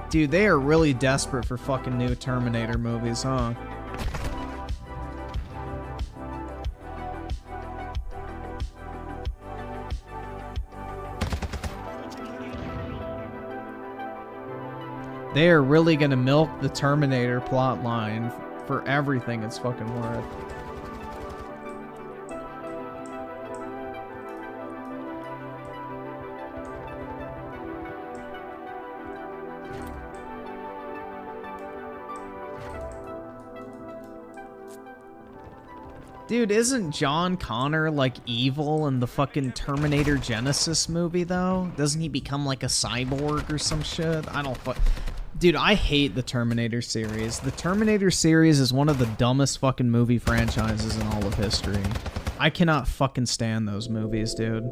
Dude, they are really desperate for fucking new Terminator movies, huh? They are really gonna milk the Terminator plot line for everything it's fucking worth. Dude, isn't John Connor like evil in the fucking Terminator Genesis movie though? Doesn't he become like a cyborg or some shit? I don't fuck. Dude, I hate the Terminator series. The Terminator series is one of the dumbest fucking movie franchises in all of history. I cannot fucking stand those movies, dude.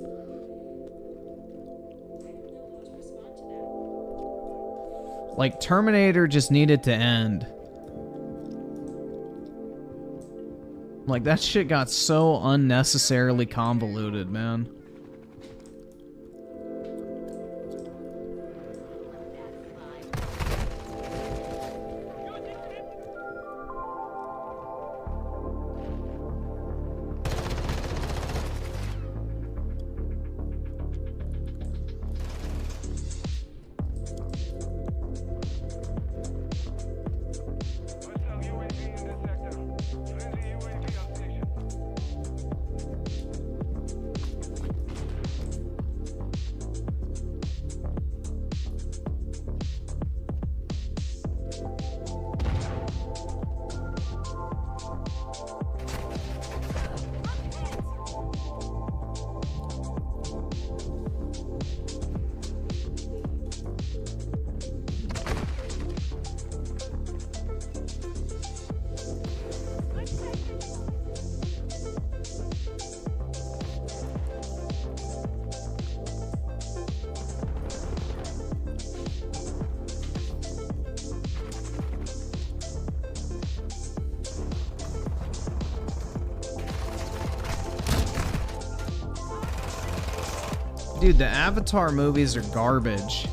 Like, Terminator just needed to end. Like, that shit got so unnecessarily convoluted, man. Dude, the Avatar movies are garbage.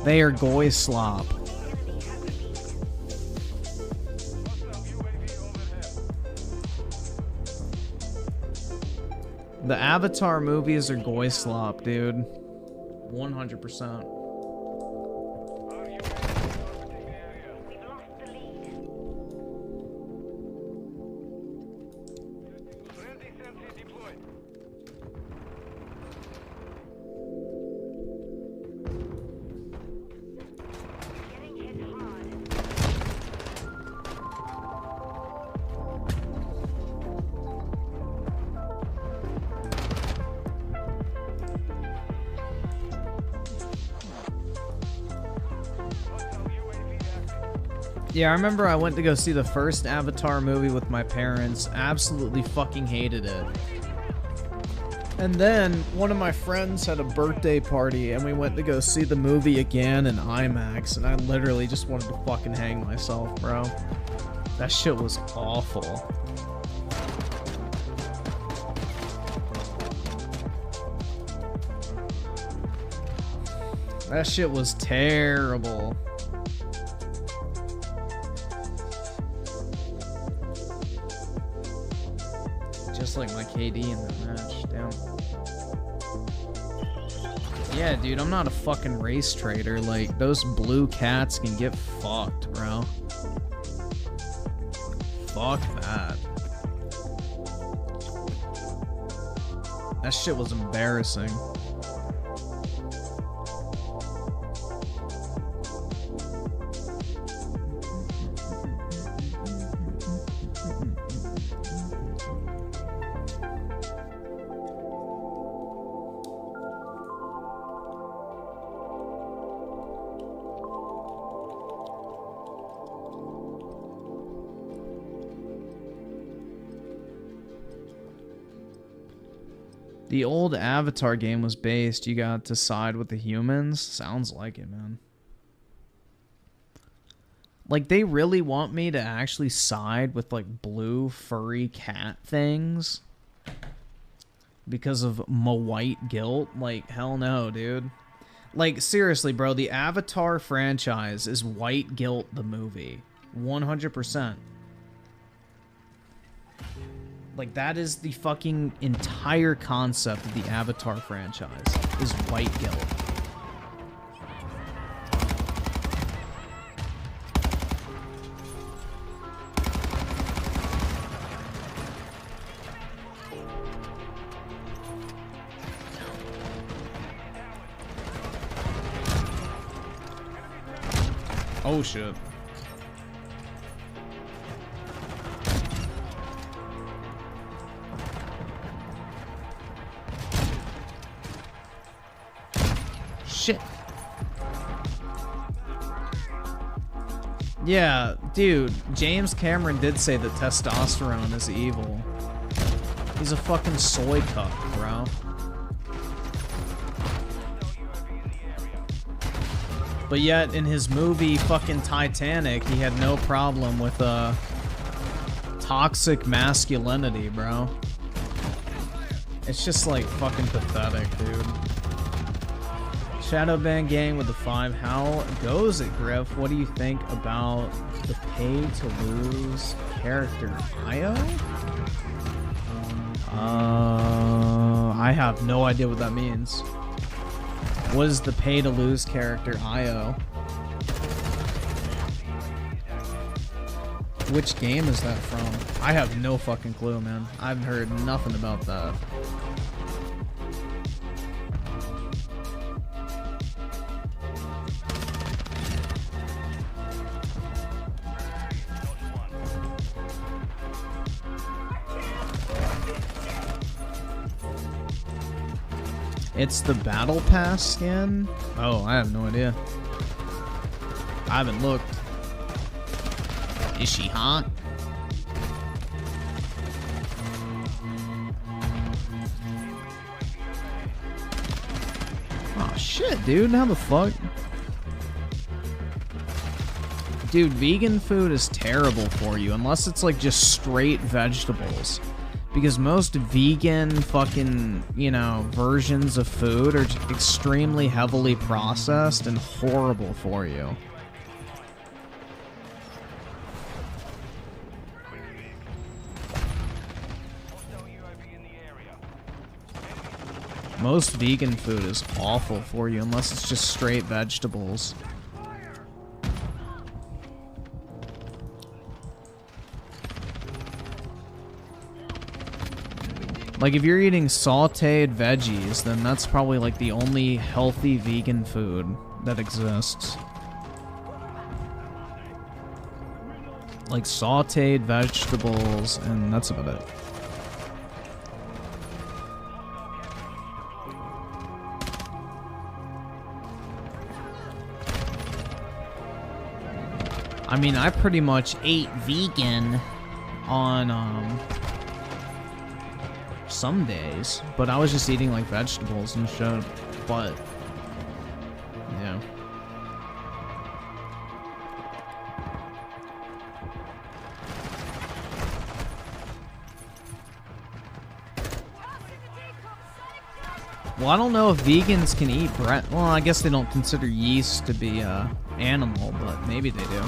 They are goy slop. The Avatar movies are goy slop, dude. 100%. Yeah, I remember I went to go see the first Avatar movie with my parents. Absolutely fucking hated it. And then one of my friends had a birthday party and we went to go see the movie again in IMAX, and I literally just wanted to fucking hang myself, bro. That shit was awful. That shit was terrible. Just like my KD in the match. Damn. Yeah, dude, I'm not a fucking race trader. Like, those blue cats can get fucked, bro. Fuck that. That shit was embarrassing. The old Avatar game was based, you got to side with the humans. Sounds like it, man. Like, they really want me to actually side with, like, blue furry cat things because of my white guilt? Like, hell no, dude. Like, seriously, bro, the Avatar franchise is white guilt the movie. 100%. Like, that is the fucking entire concept of the Avatar franchise, is white guilt. Oh, shit. Shit. Yeah, dude, James Cameron did say that testosterone is evil. He's a fucking soy cup, bro. But yet, in his movie fucking Titanic, he had no problem with toxic masculinity, bro. It's just like fucking pathetic, dude. Shadowban Gang with the 5. How goes it, Griff? What do you think about the pay-to-lose character, Io? I have no idea what that means. What is the pay-to-lose character, Io? Which game is that from? I have no fucking clue, man. I've heard nothing about that. It's the Battle Pass skin? Oh, I have no idea. I haven't looked. Is she hot? Oh shit, dude. How the fuck? Dude, vegan food is terrible for you unless it's like just straight vegetables. Because most vegan fucking, you know, versions of food are extremely heavily processed and horrible for you. Most vegan food is awful for you unless it's just straight vegetables. Like, if you're eating sauteed veggies, then that's probably, like, the only healthy vegan food that exists. Like, sauteed vegetables, and that's about it. I mean, I pretty much ate vegan on, some days, but I was just eating like vegetables and shit. But yeah, well, I don't know if vegans can eat bread. Well, I guess they don't consider yeast to be animal, but maybe they do.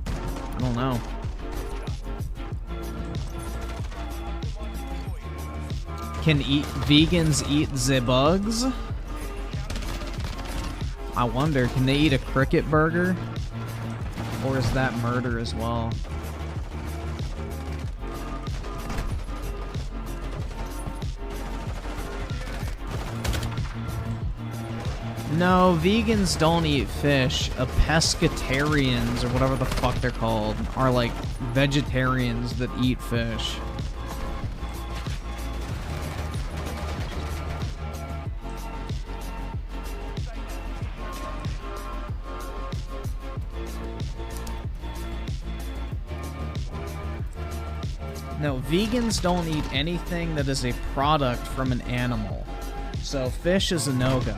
I don't know. Can vegans eat the bugs? I wonder, can they eat a cricket burger? Or is that murder as well? No, vegans don't eat fish. Pescatarians, or whatever the fuck they're called, are like vegetarians that eat fish. No, vegans don't eat anything that is a product from an animal. So fish is a no-go.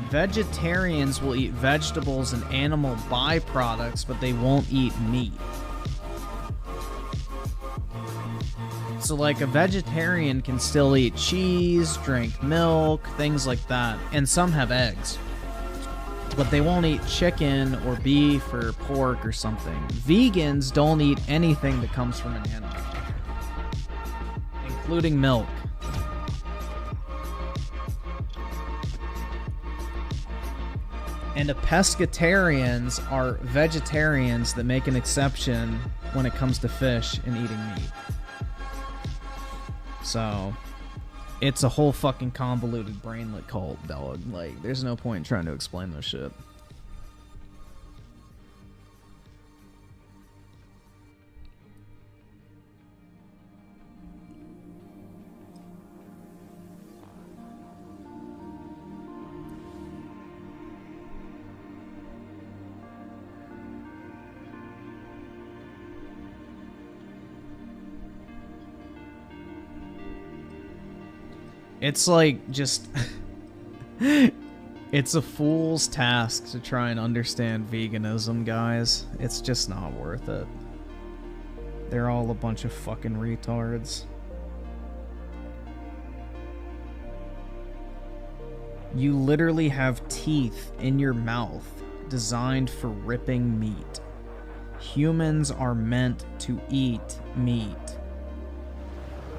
Vegetarians will eat vegetables and animal byproducts, but they won't eat meat. So like a vegetarian can still eat cheese, drink milk, things like that, and some have eggs. But they won't eat chicken or beef or pork or something. Vegans don't eat anything that comes from an animal, including milk. And pescatarians are vegetarians that make an exception when it comes to fish and eating meat. So, it's a whole fucking convoluted brainlet cult, dog. Like, there's no point in trying to explain this shit. It's like, just... it's a fool's task to try and understand veganism, guys. It's just not worth it. They're all a bunch of fucking retards. You literally have teeth in your mouth designed for ripping meat. Humans are meant to eat meat.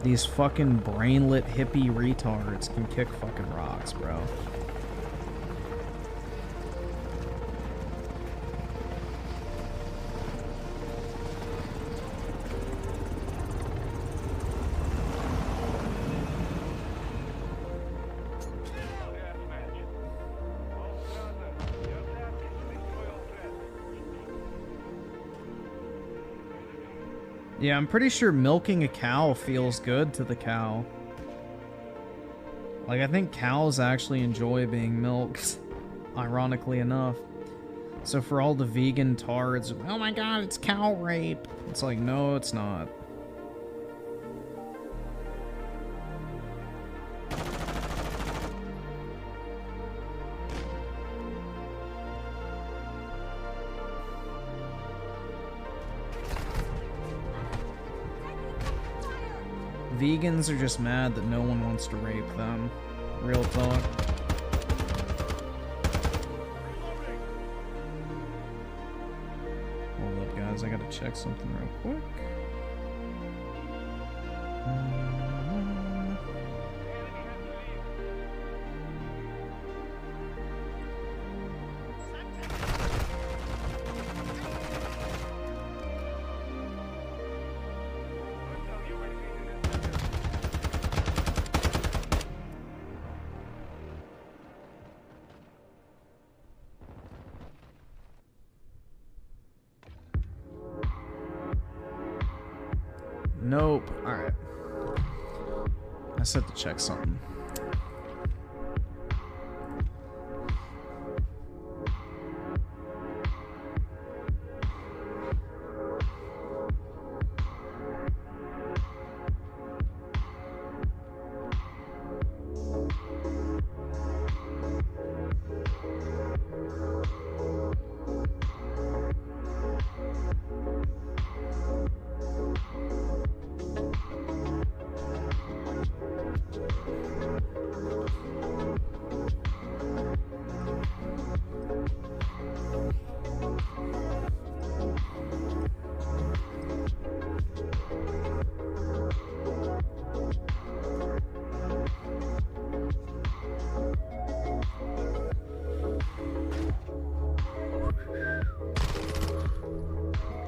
These fucking brainlet hippie retards can kick fucking rocks, bro. Yeah, I'm pretty sure milking a cow feels good to the cow. Like, I think cows actually enjoy being milked, ironically enough. So for all the vegan tards, oh my god, it's cow rape. It's like, no, it's not. Vegans are just mad that no one wants to rape them. Real talk. Hold up, guys. I gotta check something real quick. Nope. Alright. I just have to check something.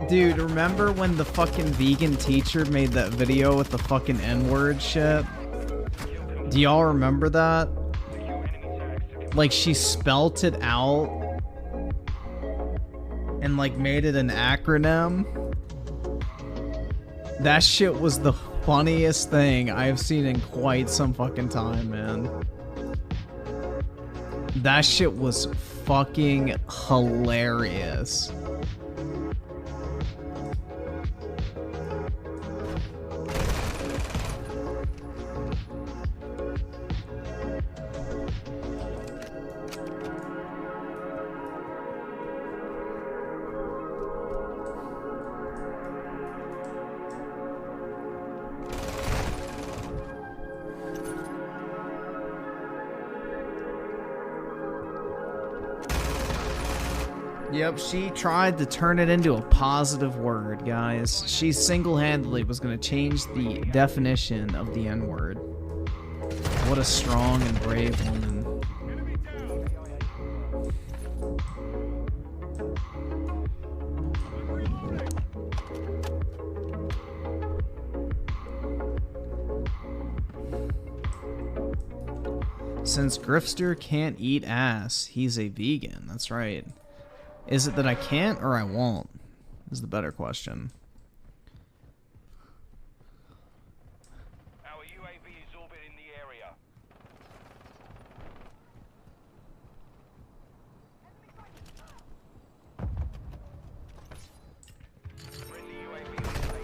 Dude, remember when the fucking vegan teacher made that video with the fucking N-word shit? Do y'all remember that? Like, she spelt it out and, like, made it an acronym. That shit was the funniest thing I've seen in quite some fucking time, man. That shit was fucking hilarious. Yep, she tried to turn it into a positive word, guys. She single-handedly was going to change the definition of the N-word. What a strong and brave woman. Since Grifster can't eat ass, he's a vegan. That's right. Is it that I can't or I won't? Is the better question. Our UAV is orbiting the area. Friendly UAV on station.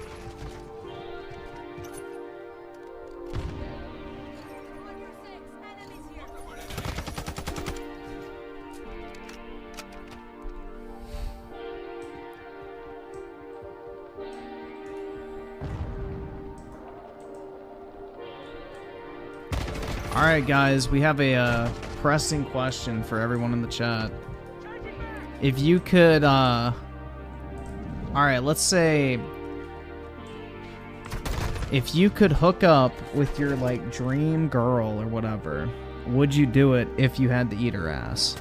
Alright guys, we have a pressing question for everyone in the chat. If you could, alright, let's say, if you could hook up with your, like, dream girl or whatever, would you do it if you had to eat her ass?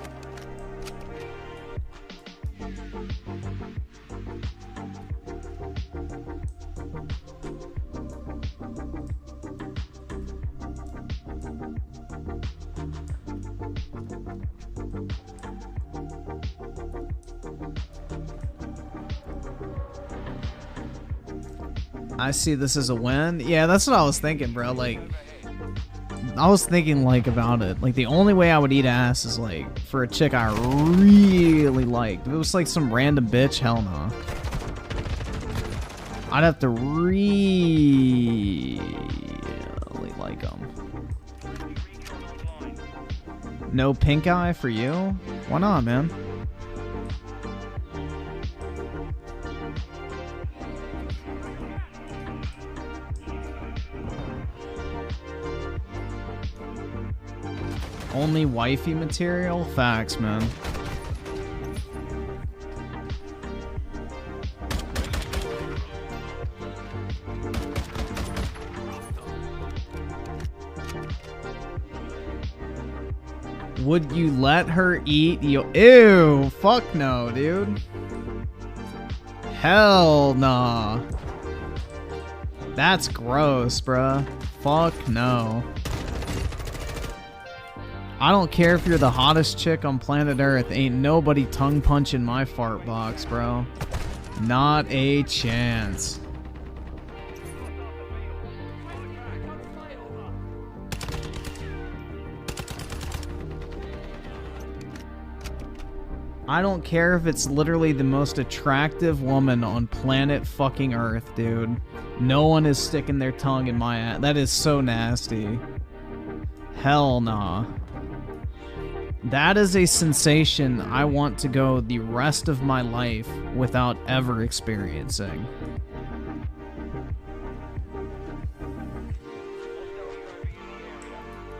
I see this as a win. Yeah, that's what I was thinking, bro. Like, I was thinking, like, about it. Like, the only way I would eat ass is, like, for a chick I really liked. If it was, like, some random bitch, hell no. I'd have to really like them. No pink eye for you? Why not, man? Only wifey material? Facts, man. Would you let her eat your... Ew! Fuck no, dude. Hell nah. That's gross, bruh. Fuck no. I don't care if you're the hottest chick on planet Earth. Ain't nobody tongue punching my fart box, bro. Not a chance. I don't care if it's literally the most attractive woman on planet fucking Earth, dude. No one is sticking their tongue in my ass. That is so nasty. Hell nah. That is a sensation I want to go the rest of my life without ever experiencing.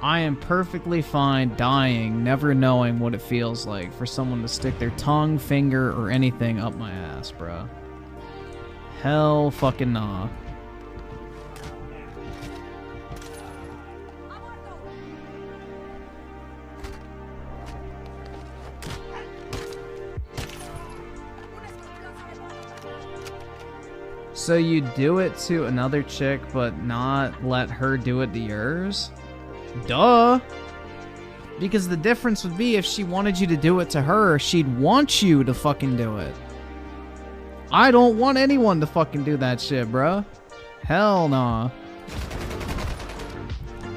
I am perfectly fine dying, never knowing what it feels like for someone to stick their tongue, finger, or anything up my ass, bro. Hell fucking nah. So you do it to another chick, but not let her do it to yours? Duh! Because the difference would be if she wanted you to do it to her, she'd want you to fucking do it. I don't want anyone to fucking do that shit, bruh. Hell nah.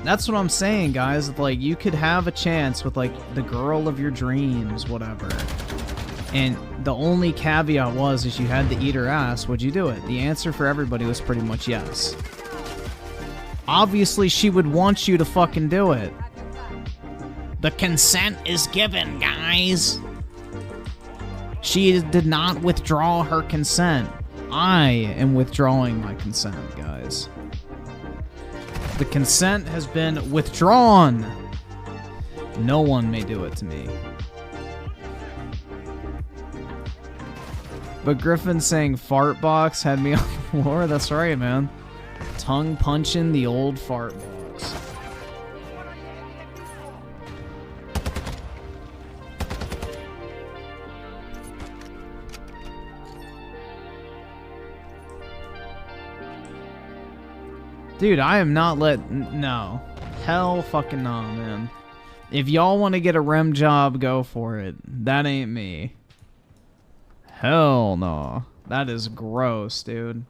That's what I'm saying, guys. Like, you could have a chance with, like, the girl of your dreams, whatever. And the only caveat was, is you had to eat her ass, would you do it? The answer for everybody was pretty much yes. Obviously, she would want you to fucking do it. The consent is given, guys. She did not withdraw her consent. I am withdrawing my consent, guys. The consent has been withdrawn. No one may do it to me. But Griffin saying fart box had me on the floor. That's right, man. Tongue punching the old fart box. Dude, I am not no. Hell fucking no, man. If y'all want to get a rem job, go for it. That ain't me. Hell no. That is gross, dude.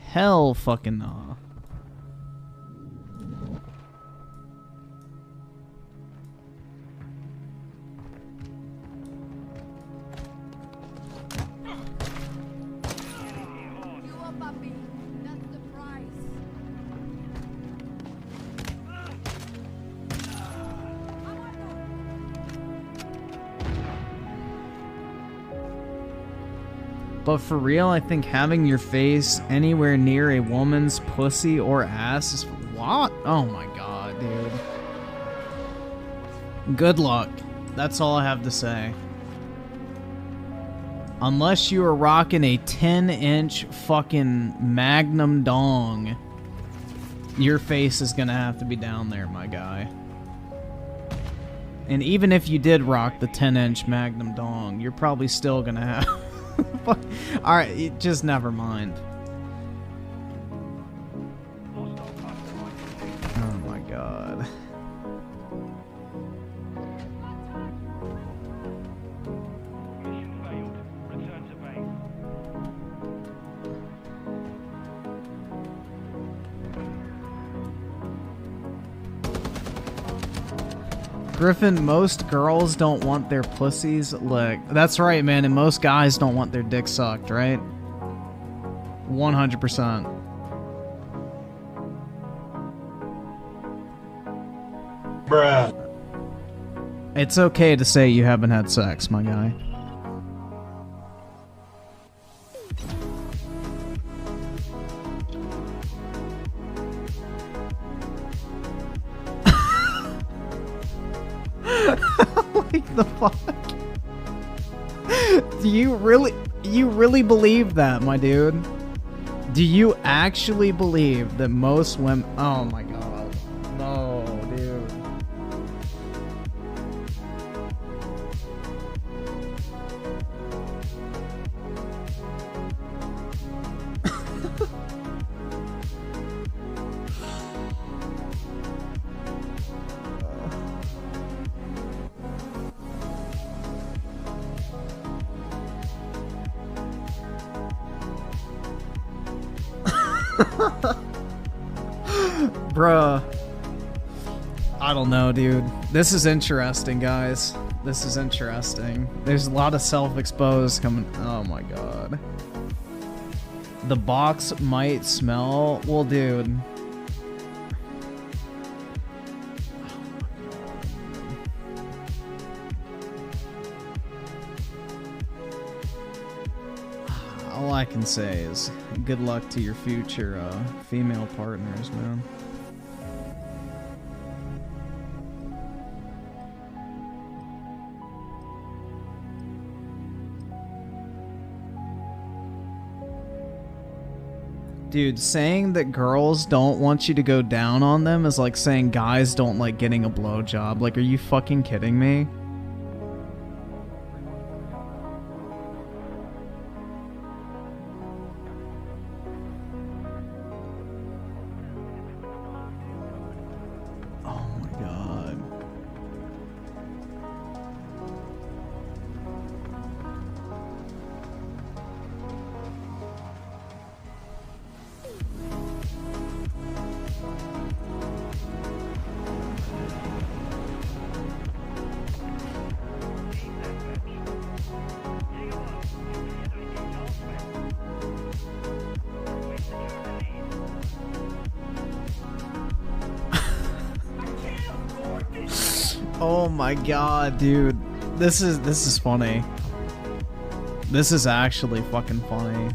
Hell fucking no. But for real, I think having your face anywhere near a woman's pussy or ass is... What? Oh my god, dude. Good luck. That's all I have to say. Unless you are rocking a 10-inch fucking magnum dong, your face is gonna have to be down there, my guy. And even if you did rock the 10-inch magnum dong, you're probably still gonna have... Alright, just never mind. Oh my god. Mission failed. Return to base. Griffin, most girls don't want their pussies licked. That's right, man, and most guys don't want their dick sucked, right? 100%. Bruh. It's okay to say you haven't had sex, my guy. Like the fuck? Do you really believe that, my dude? Do you actually believe that most women... Oh my god. No, dude. Bruh. I don't know, dude. This is interesting, guys. This is interesting. There's a lot of self-exposed coming. Oh my god. The box might smell. Well, dude. All I can say is good luck to your future female partners, man. Dude, saying that girls don't want you to go down on them is like saying guys don't like getting a blowjob. Like, are you fucking kidding me? Oh my god, dude. This is funny. This is actually fucking funny.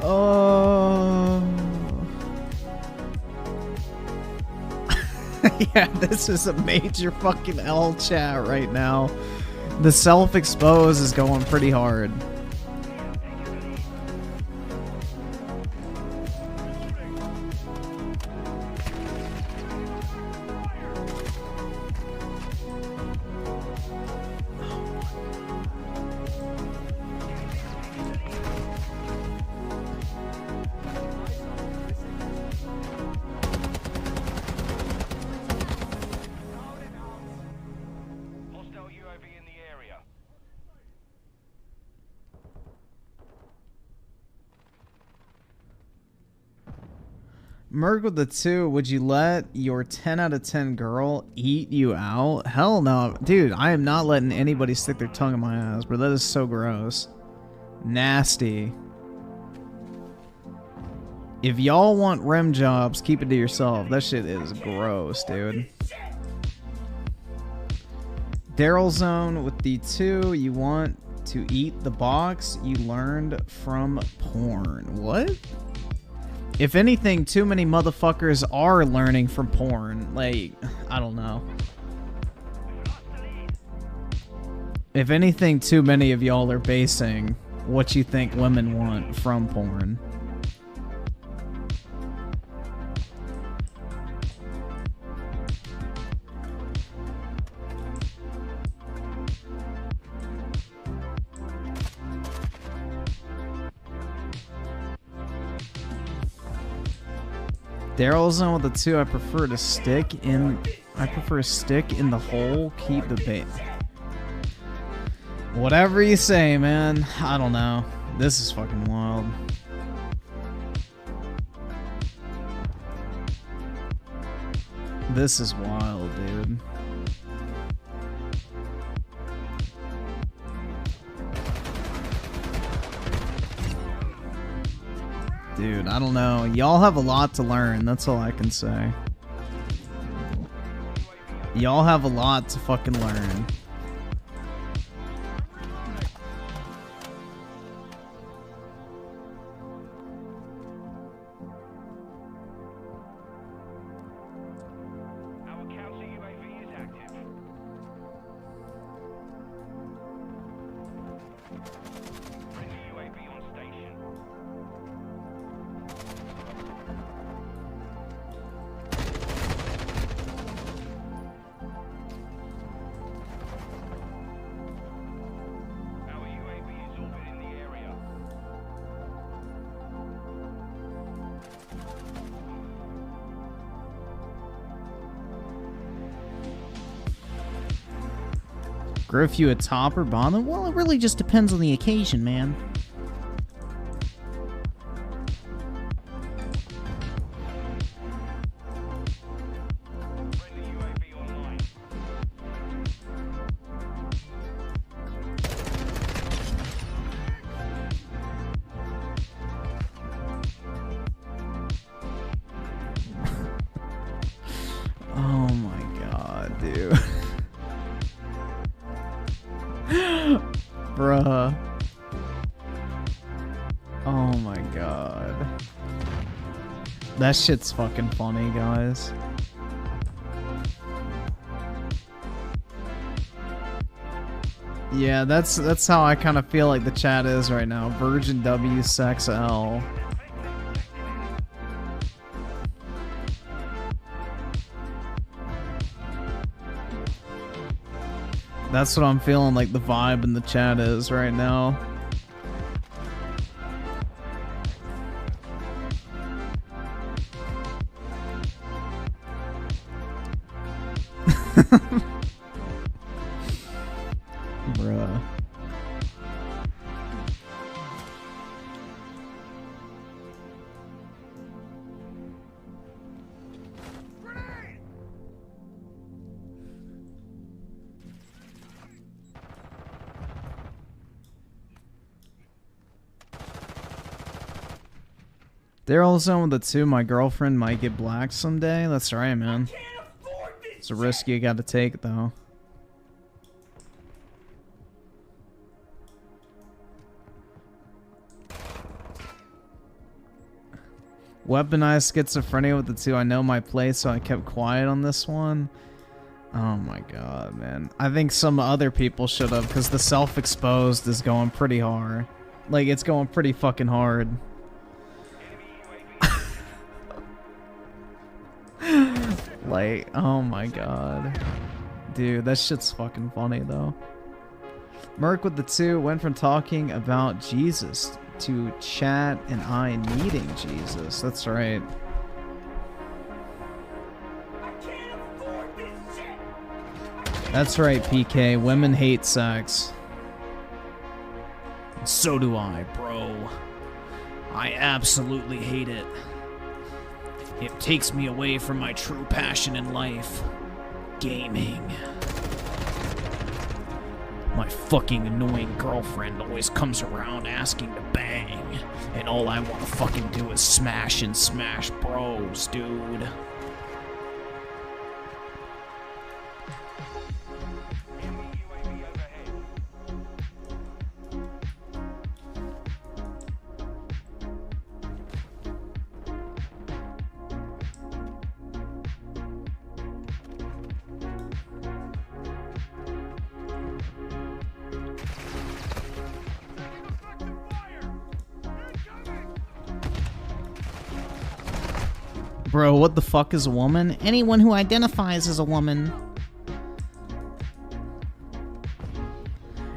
Oh. Yeah, this is a major fucking L chat right now. The self-expose is going pretty hard. Merc with the 2, would you let your 10 out of 10 girl eat you out? Hell no. Dude, I am not letting anybody stick their tongue in my ass, bro. That is so gross. Nasty. If y'all want rim jobs, keep it to yourself. That shit is gross, dude. Daryl Zone with the 2, you want to eat the box you learned from porn. What? If anything, too many motherfuckers are learning from porn. Like, I don't know. If anything, too many of y'all are basing what you think women want from porn. Daryl Zone with the 2, I prefer to stick in the hole, keep the bait. Whatever you say, man. I don't know. This is fucking wild. This is wild, dude. Dude, I don't know. Y'all have a lot to learn. That's all I can say. Y'all have a lot to fucking learn. Griff, you a top or bottom? Well, it really just depends on the occasion, man. Oh my god, dude. Bruh. Oh my god. That shit's fucking funny, guys. Yeah, that's how I kind of feel like the chat is right now. Virgin W Sex L. That's what I'm feeling like the vibe in the chat is right now. Bruh. Daryl Zone with the 2. My girlfriend might get black someday. That's right, man. It's a risk you gotta take, though. Weaponized schizophrenia with the 2. I know my place, so I kept quiet on this one. Oh my god, man. I think some other people should have, because the self-exposed is going pretty hard. Like, it's going pretty fucking hard. Like, oh my god. Dude, that shit's fucking funny, though. Merc with the 2 went from talking about Jesus to Chat and I needing Jesus. That's right. That's right, PK. Women hate sex. So do I, bro. I absolutely hate it. It takes me away from my true passion in life. Gaming. My fucking annoying girlfriend always comes around asking to bang, and all I want to fucking do is smash and smash bros, dude. Bro, what the fuck is a woman? Anyone who identifies as a woman.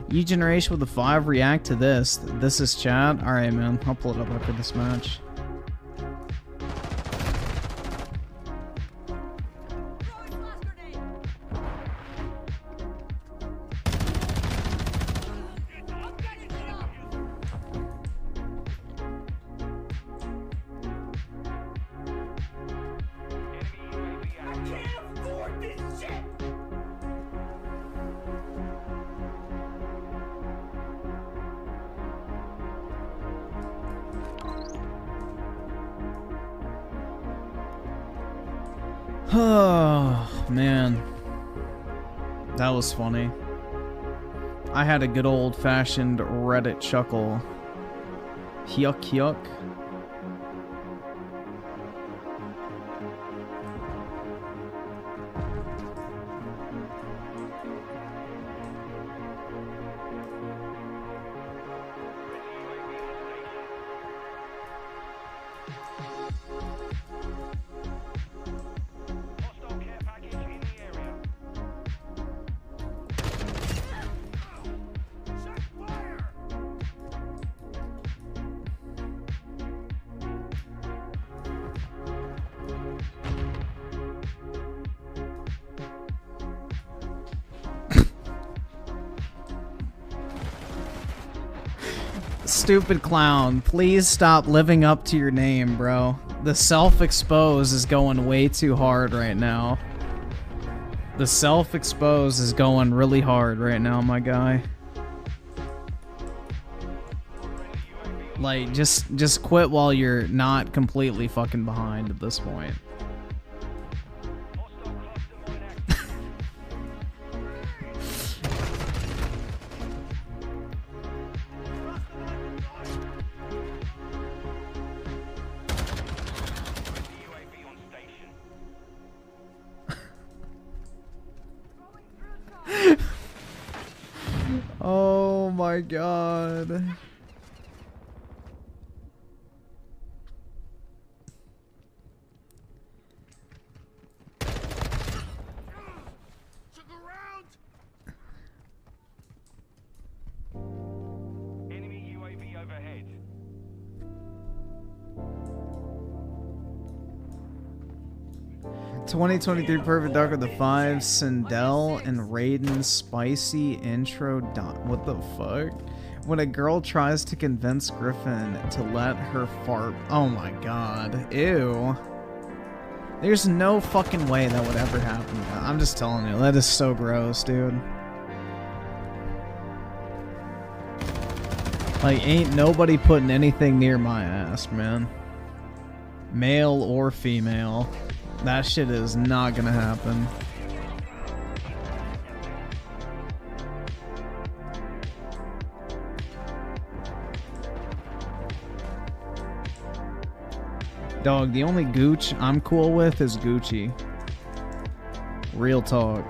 You generation with the 5 react to this. This is chat. Alright, man. I'll pull it up after this match. Oh, man. That was funny. I had a good old-fashioned Reddit chuckle. Yuck, yuck. Stupid clown, please stop living up to your name, bro. The self-expose is going way too hard right now. The self-expose is going really hard right now, my guy. Like, just quit while you're not completely fucking behind at this point. Oh my god. Enemy UAV overhead. $2023 Perfect Dark with the 5, Sindel and Raiden spicy intro dot. What the fuck? When a girl tries to convince Griffin to let her fart. Oh my god. Ew. There's no fucking way that would ever happen. I'm just telling you, that is so gross, dude. Like, ain't nobody putting anything near my ass, man. Male or female. That shit is not gonna happen. Dog, the only gooch I'm cool with is Gucci. Real talk.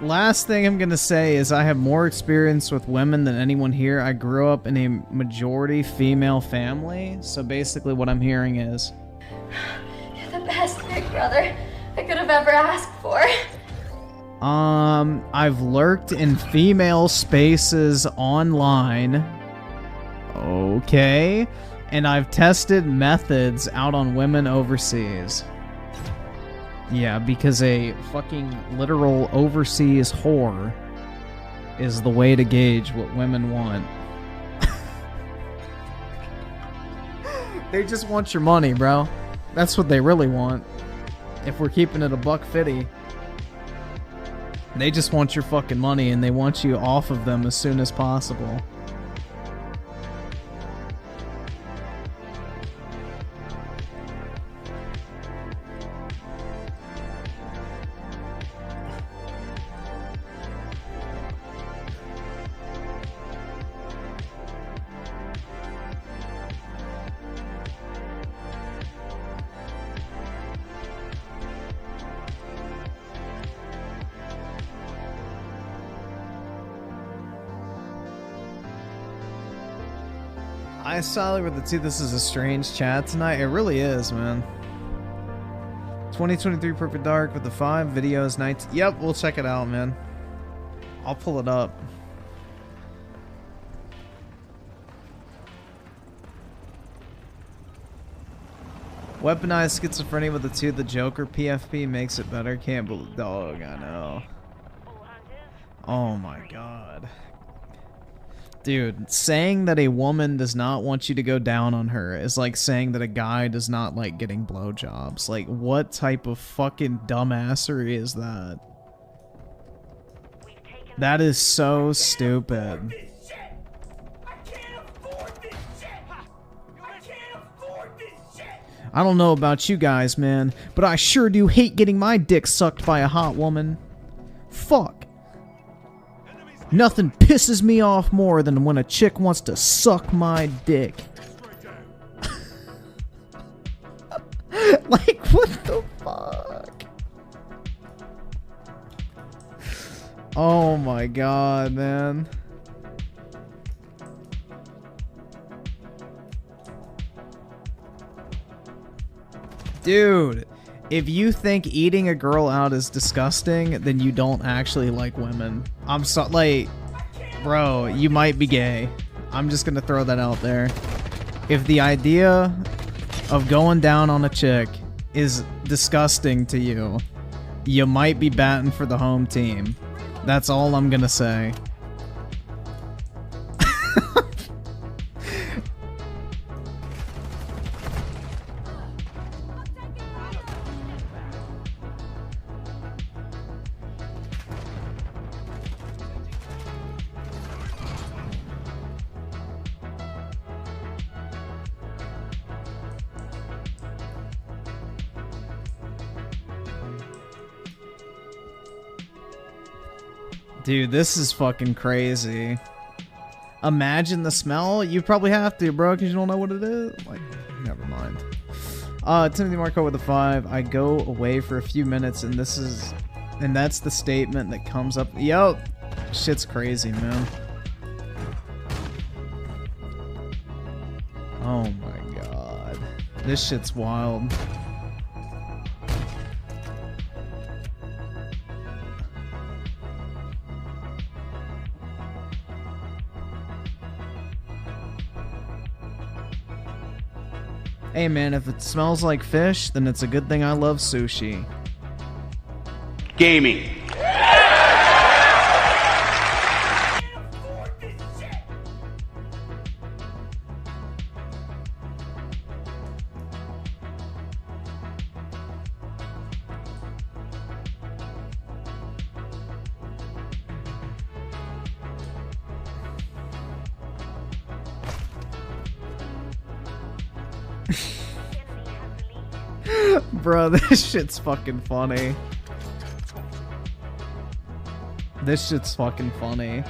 Last thing I'm gonna say is I have more experience with women than anyone here. I grew up in a majority female family, so basically what I'm hearing is, You're the best big brother I could have ever asked for. I've lurked in female spaces online. Okay. And I've tested methods out on women overseas. Yeah, because a fucking literal overseas whore is the way to gauge what women want. They just want your money, bro. That's what they really want. If we're keeping it a $150, they just want your fucking money and they want you off of them as soon as possible. I solid with the two. This is a strange chat tonight. It really is, man. 2023 Perfect Dark with the 5 videos. 19. Yep, we'll check it out, man. I'll pull it up. Weaponized schizophrenia with the 2. The Joker PFP makes it better. Can't believe. Dog, I know. Oh my god. Dude, saying that a woman does not want you to go down on her is like saying that a guy does not like getting blowjobs. Like, what type of fucking dumbassery is that? That is so stupid. I don't know about you guys, man, but I sure do hate getting my dick sucked by a hot woman. Fuck. Nothing pisses me off more than when a chick wants to suck my dick. Like, what the fuck? Oh my god, man. Dude, if you think eating a girl out is disgusting, then you don't actually like women. I'm so, like, bro, you might be gay. I'm just gonna throw that out there. If the idea of going down on a chick is disgusting to you, you might be batting for the home team. That's all I'm gonna say. Dude, this is fucking crazy. Imagine the smell? You probably have to, bro, because you don't know what it is. Like, never mind. Timothy Marco with a 5. I go away for a few minutes, and this And that's the statement that comes up. Yo, shit's crazy, man. Oh my god. This shit's wild. Hey man, if it smells like fish, then it's a good thing I love sushi. Gaming. Bro, this shit's fucking funny. This shit's fucking funny.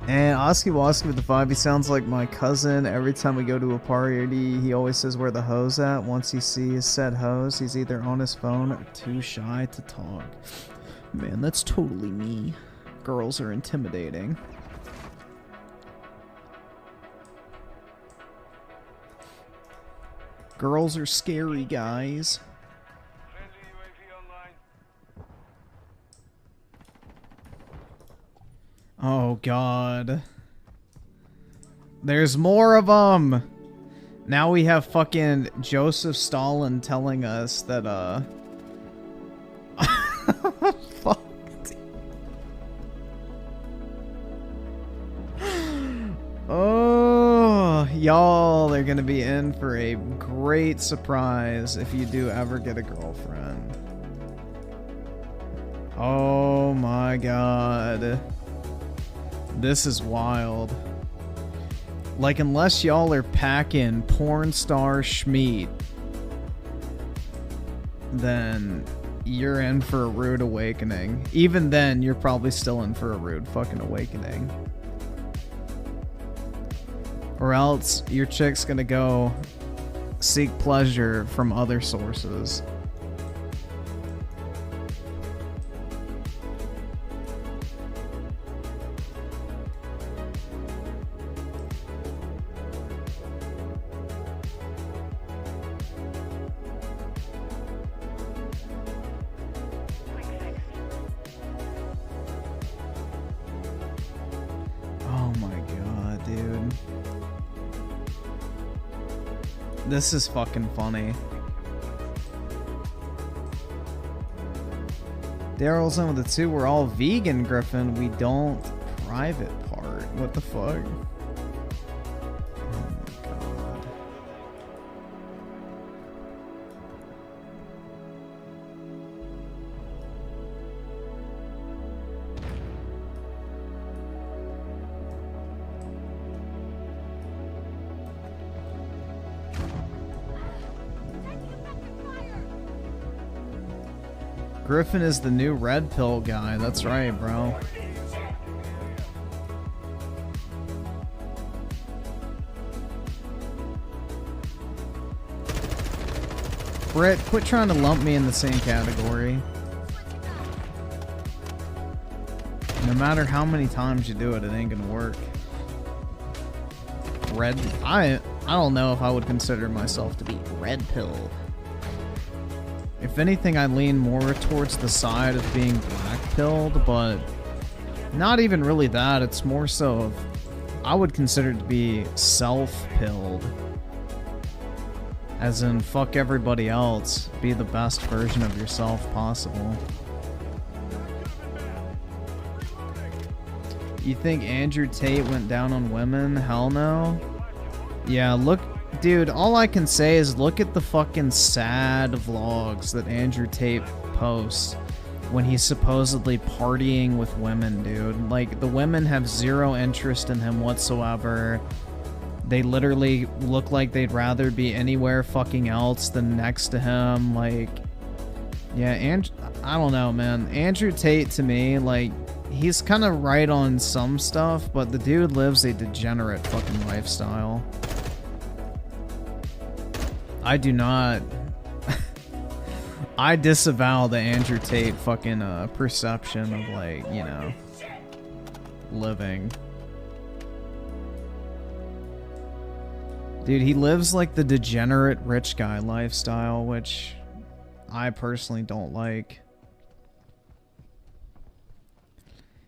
And Oski Woski with the 5, he sounds like my cousin. Every time we go to a party, he always says where the hoe's at. Once he sees said hoes, he's either on his phone or too shy to talk. Man, that's totally me. Girls are intimidating. Girls are scary, guys. Oh god. There's more of them. Now we have fucking Joseph Stalin telling us that fuck. Oh, y'all are gonna be in for a great surprise if you do ever get a girlfriend. Oh my god. This is wild. Like, unless y'all are packing porn star schmeat, then you're in for a rude awakening. Even then, you're probably still in for a rude fucking awakening. Or else your chick's gonna go seek pleasure from other sources. Oh my god, dude. This is fucking funny. Daryl's in with the 2. We're all vegan, Griffin. We don't private part. What the fuck? Oh my god. Griffin is the new red pill guy. That's right, bro. Britt, quit trying to lump me in the same category. No matter how many times you do it, it ain't gonna work. Red... I don't know if I would consider myself to be red pill. If anything, I lean more towards the side of being black-pilled, but not even really that. It's more so of, I would consider it to be self-pilled. As in, fuck everybody else. Be the best version of yourself possible. You think Andrew Tate went down on women? Hell no. Yeah, look... Dude, all I can say is look at the fucking sad vlogs that Andrew Tate posts when he's supposedly partying with women, dude. Like, the women have zero interest in him whatsoever. They literally look like they'd rather be anywhere fucking else than next to him. Like, yeah, and I don't know, man. Andrew Tate, to me, like, he's kind of right on some stuff, but the dude lives a degenerate fucking lifestyle. I disavow the Andrew Tate fucking perception of, like, you know, living. Dude, he lives like the degenerate rich guy lifestyle, which I personally don't like.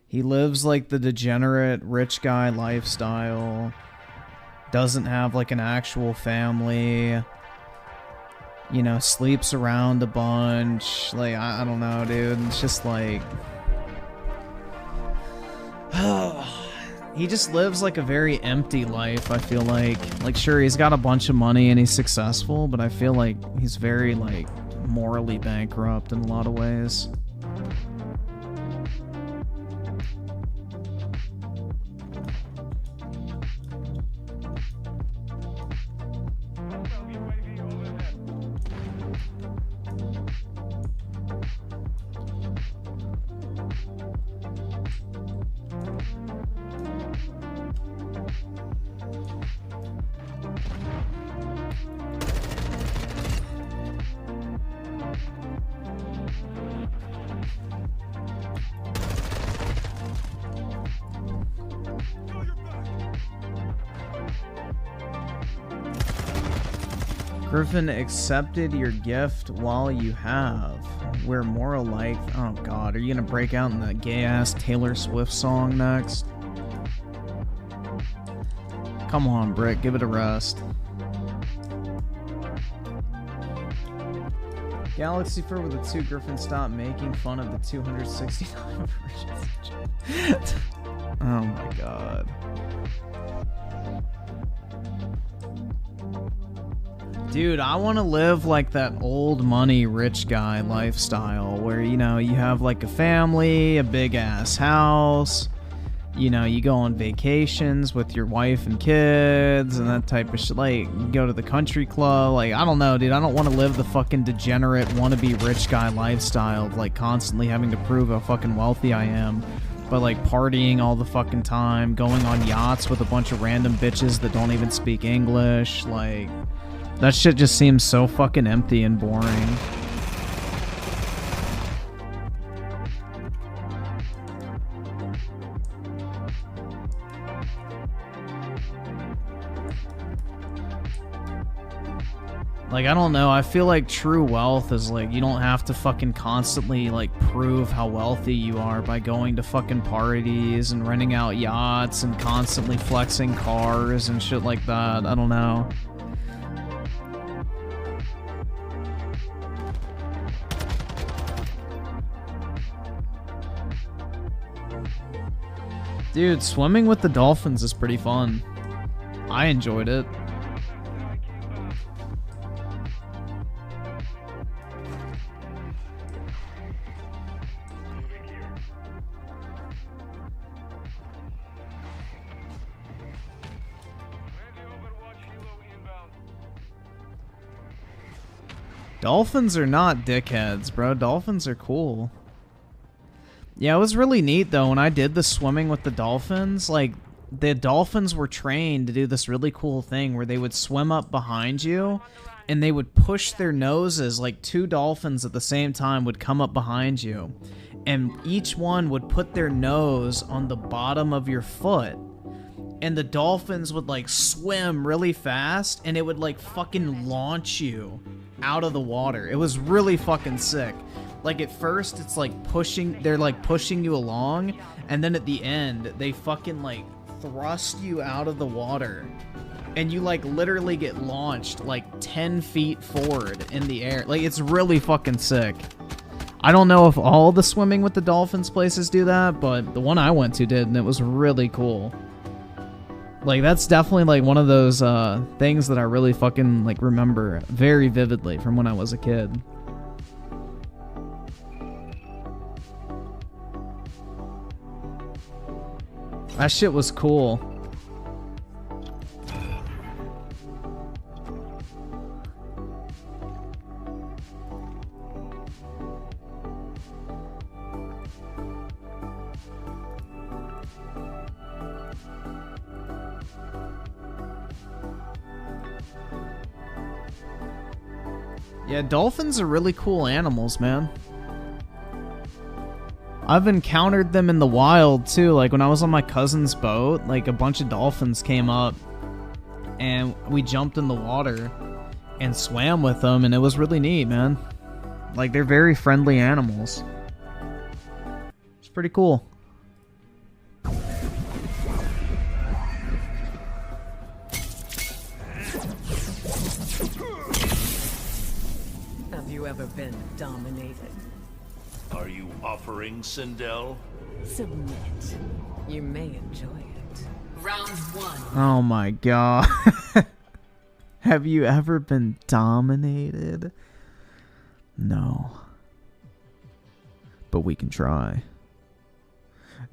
He lives like the degenerate rich guy lifestyle. Doesn't have like an actual family. You know, sleeps around a bunch. Like, I don't know, dude. It's just like... he just lives like a very empty life, I feel like. Like, sure, he's got a bunch of money and he's successful, but I feel like he's very, like, morally bankrupt in a lot of ways. Griffin accepted your gift while you have. We're more alike. Oh god, are you gonna break out in that gay-ass Taylor Swift song next? Come on, Brick, give it a rest. Galaxy Fur with the 2 Griffin, stop making fun of the 269 versions. Oh my god. Dude, I want to live like that old money rich guy lifestyle where, you know, you have like a family, a big ass house, you know, you go on vacations with your wife and kids and that type of shit. Like, you go to the country club. Like, I don't know, dude. I don't want to live the fucking degenerate wannabe rich guy lifestyle of like constantly having to prove how fucking wealthy I am. But like partying all the fucking time, going on yachts with a bunch of random bitches that don't even speak English. Like, that shit just seems so fucking empty and boring. Like, I don't know, I feel like true wealth is like, you don't have to fucking constantly like prove how wealthy you are by going to fucking parties and renting out yachts and constantly flexing cars and shit like that. I don't know. Dude, swimming with the dolphins is pretty fun. I enjoyed it. Dolphins are not dickheads, bro. Dolphins are cool. Yeah, it was really neat, though, when I did the swimming with the dolphins. Like, the dolphins were trained to do this really cool thing where they would swim up behind you, and they would push their noses, like 2 dolphins at the same time would come up behind you. And each one would put their nose on the bottom of your foot. And the dolphins would, like, swim really fast, and it would, like, fucking launch you out of the water. It was really fucking sick. Like, at first, it's like they're like pushing you along, and then at the end, they fucking like thrust you out of the water, and you like literally get launched like 10 feet forward in the air. Like, it's really fucking sick. I don't know if all the swimming with the dolphins places do that, but the one I went to did, and it was really cool. Like, that's definitely like one of those things that I really fucking like remember very vividly from when I was a kid. That shit was cool. Yeah, dolphins are really cool animals, man. I've encountered them in the wild too. Like when I was on my cousin's boat, like a bunch of dolphins came up and we jumped in the water and swam with them, and it was really neat, man. Like they're very friendly animals. It's pretty cool. Have you ever been dominated? Are you offering, Sindel? Submit. You may enjoy it. Round 1. Oh my god. Have you ever been dominated? No. But we can try.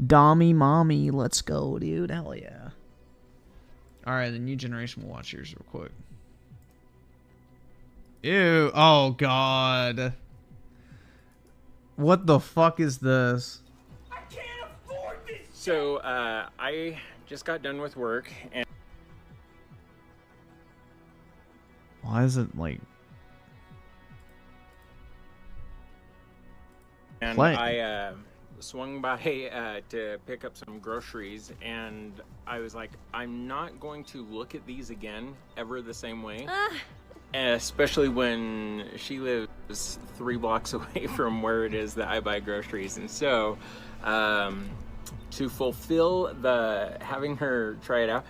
Dommy mommy, let's go, dude. Hell yeah. Alright, the new generation will watch yours real quick. Ew. Oh god. What the fuck is this? I can't afford this. So, I just got done with work, and Why is it like playing? I swung by to pick up some groceries, and I was like, I'm not going to look at these again ever the same way. Especially when she lives 3 blocks away from where it is that I buy groceries. And so, to fulfill the having her try it out,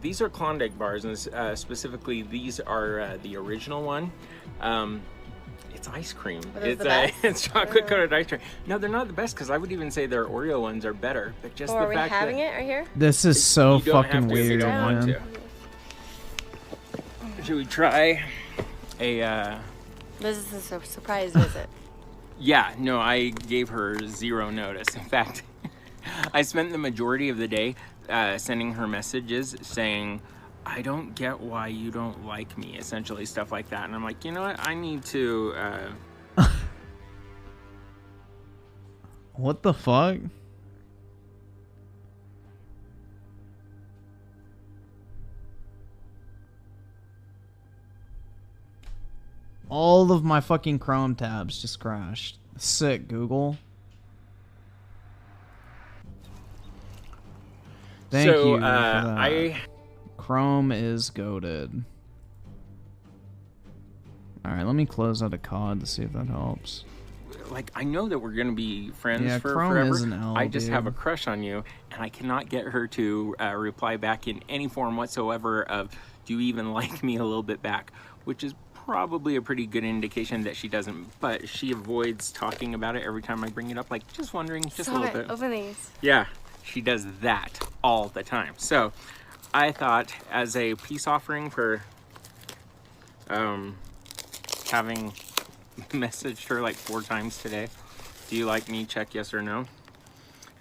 these are Klondike bars, and specifically these are the original one. It's ice cream. It's chocolate coated ice cream. No, they're not the best, because I would even say their Oreo ones are better. But just are the we fact having that it right here? This is so you don't fucking have to if you weird, don't want man. to. Should we try a This is a surprise visit. Yeah, no, I gave her 0 notice. In fact, I spent the majority of the day sending her messages saying, I don't get why you don't like me, essentially stuff like that. And I'm like, you know what, I need to What the fuck? All of my fucking Chrome tabs just crashed. Sick, Google. Thank you for that. Chrome is goated. Alright, let me close out a COD to see if that helps. Like, I know that we're gonna be friends for Chrome forever. is an L, I just dude. have a crush on you, and I cannot get her to reply back in any form whatsoever of, do you even like me a little bit back? Which is probably a pretty good indication that she doesn't, but she avoids talking about it every time I bring it up, like, just wondering, just a little bit. Open these. Yeah, she does that all the time. So I thought, as a peace offering for having messaged her like 4 times today, do you like me, check yes or no,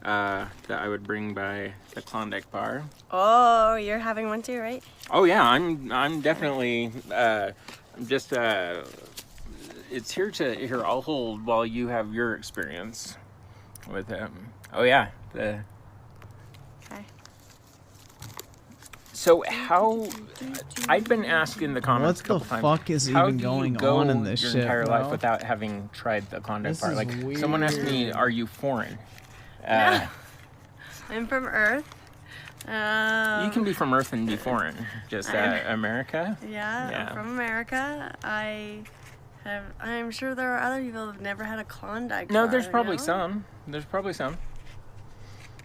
that I would bring by the Klondike bar. Oh, you're having one too, right? Oh yeah, I'm definitely just it's here I'll hold while you have your experience with him. Oh yeah, Okay. So how I've been asked in the comments What a couple the times, fuck is how even do you going go on in this your shit, entire bro? life without having tried the Klondike This bar? is Like someone asked me, weird. are you foreign? I'm from Earth. You can be from Earth and be foreign. Just America? Yeah, I'm from America. I'm sure there are other people who've never had a Klondike No, bar, there's probably no? some. There's probably some.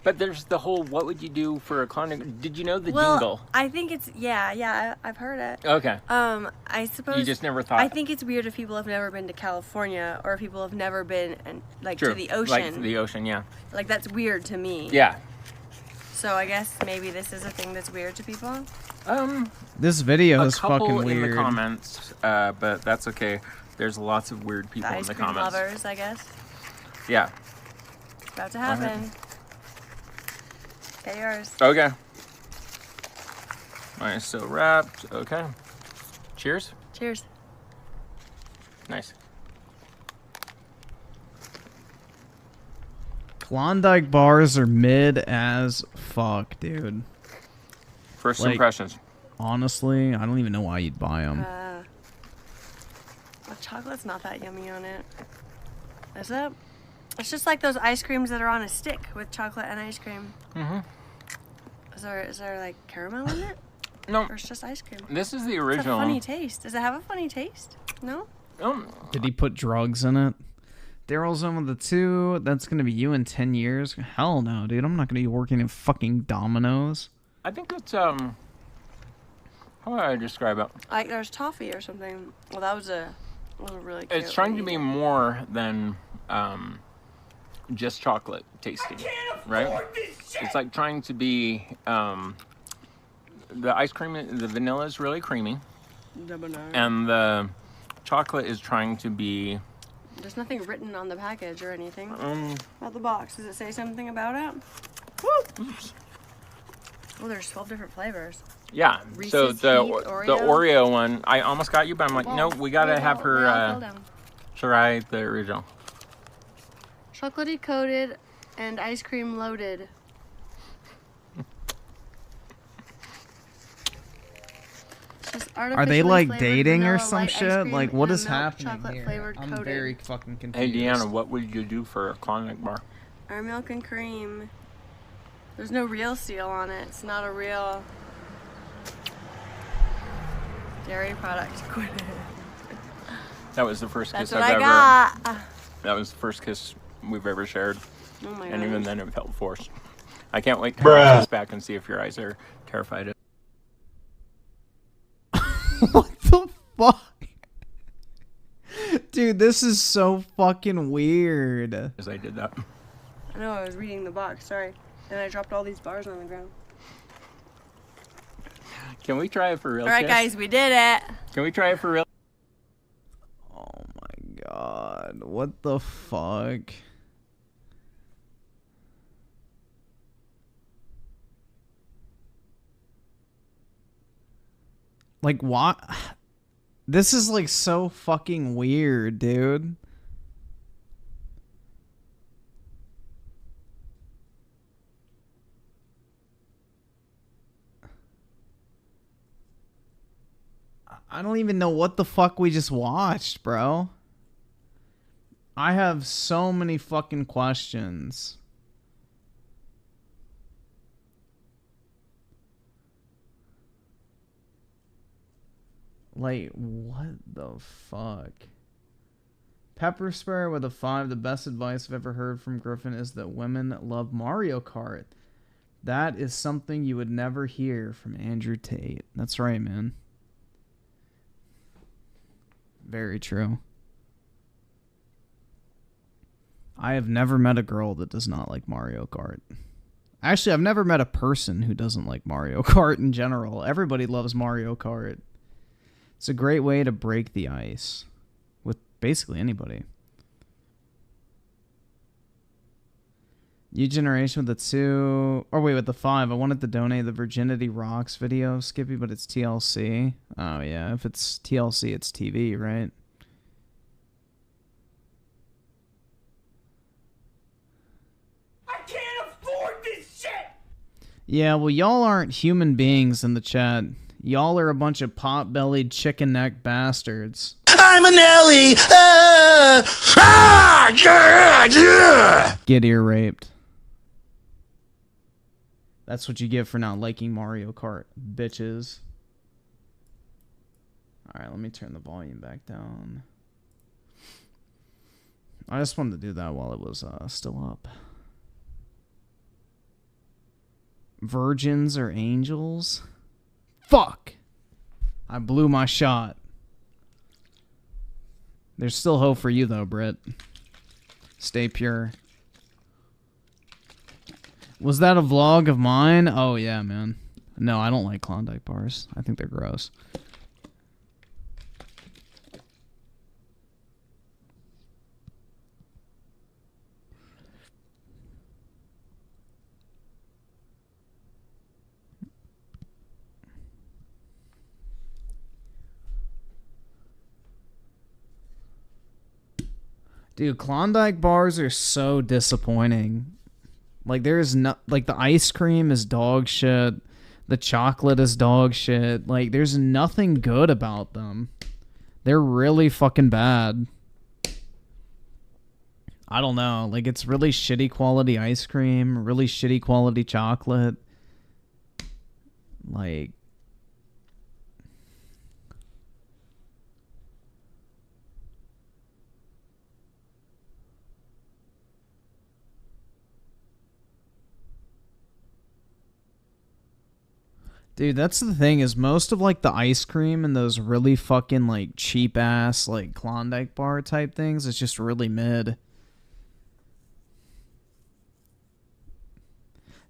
But there's the whole, what would you do for a Klondike? Did you know the jingle? I think it's, I've heard it. Okay. I suppose. You just never thought. I think it's weird if people have never been to California, or if people have never been, True. to the ocean. Like to the ocean, yeah. Like, that's weird to me. Yeah. So I guess maybe this is a thing that's weird to people. This video is a couple fucking weird. in the comments, but that's okay. There's lots of weird people The in ice the cream comments. lovers, I guess. Yeah. About to happen. Get yours. Okay. Mine is still wrapped. Okay. Cheers. Cheers. Nice. Klondike bars are mid as fuck, dude. First impressions. Honestly, I don't even know why you'd buy them. The chocolate's not that yummy on it. Is it? It's just like those ice creams that are on a stick with chocolate and ice cream. Mm-hmm. Is there like caramel in it? No. Or it's just ice cream? This is the It's a original. funny taste. Does it have a funny taste? No? Did he put drugs in it? Daryl's in with the 2. That's gonna be you in 10 years. Hell no, dude. I'm not gonna be working in fucking Domino's. I think it's how would I describe it? Like there's toffee or something. Well, that was a really cute. It's trying to be more than just chocolate tasting, right? It's like trying to be the ice cream, the vanilla is really creamy, and the chocolate is trying to be. There's nothing written on the package or anything about the box. Does it say something about it? Oops. Oh, there's 12 different flavors. Yeah. Reese's So the Oreo? Oreo one, I almost got you, but I'm like, no, we gotta have her try the original. Chocolatey coated and ice cream loaded. Are they like dating or some shit? Like what is happening here? I'm coating. very fucking confused. Hey Deanna, what would you do for a Klondike bar? Our milk and cream. There's no real seal on it. It's not a real dairy product. Quit it. That was the first kiss That's what I've I ever. got. That was the first kiss we've ever shared, Oh my and God. even then it felt forced. I can't wait to Bruh. watch this back and see if your eyes are terrified. What the fuck? Dude, this is so fucking weird. As I did that. I know, I was reading the box, sorry. And I dropped all these bars on the ground. Can we try it for real? Alright kiss? guys, we did it. Can we try it for real? Oh my god. What the fuck? Like what? This is like so fucking weird, dude. I don't even know what the fuck we just watched, bro. I have so many fucking questions. Like, what the fuck? Pepper spray with a 5. The best advice I've ever heard from Griffin is that women love Mario Kart. That is something you would never hear from Andrew Tate. That's right, man. Very true. I have never met a girl that does not like Mario Kart. Actually, I've never met a person who doesn't like Mario Kart in general. Everybody loves Mario Kart. It's a great way to break the ice with basically anybody. New generation with the 2, or wait, with the 5. I wanted to donate the Virginity Rocks video, Skippy, but it's TLC. Oh yeah, if it's TLC, it's TV, right? I can't afford this shit! Yeah, well, y'all aren't human beings in the chat. Y'all are a bunch of pot-bellied, chicken-neck bastards. I'm an Ellie! Get ear raped. That's what you get for not liking Mario Kart, bitches. Alright, let me turn the volume back down. I just wanted to do that while it was still up. Virgins or angels? Fuck! I blew my shot. There's still hope for you though, Britt. Stay pure. Was that a vlog of mine? Oh yeah, man. No, I don't like Klondike bars. I think they're gross. Dude, Klondike bars are so disappointing. Like, there's no, like, the ice cream is dog shit. The chocolate is dog shit. Like, there's nothing good about them. They're really fucking bad. I don't know. Like, it's really shitty quality ice cream, really shitty quality chocolate. Like... Dude, that's the thing, is most of, like, the ice cream and those really fucking, like, cheap-ass, like, Klondike bar type things is just really mid.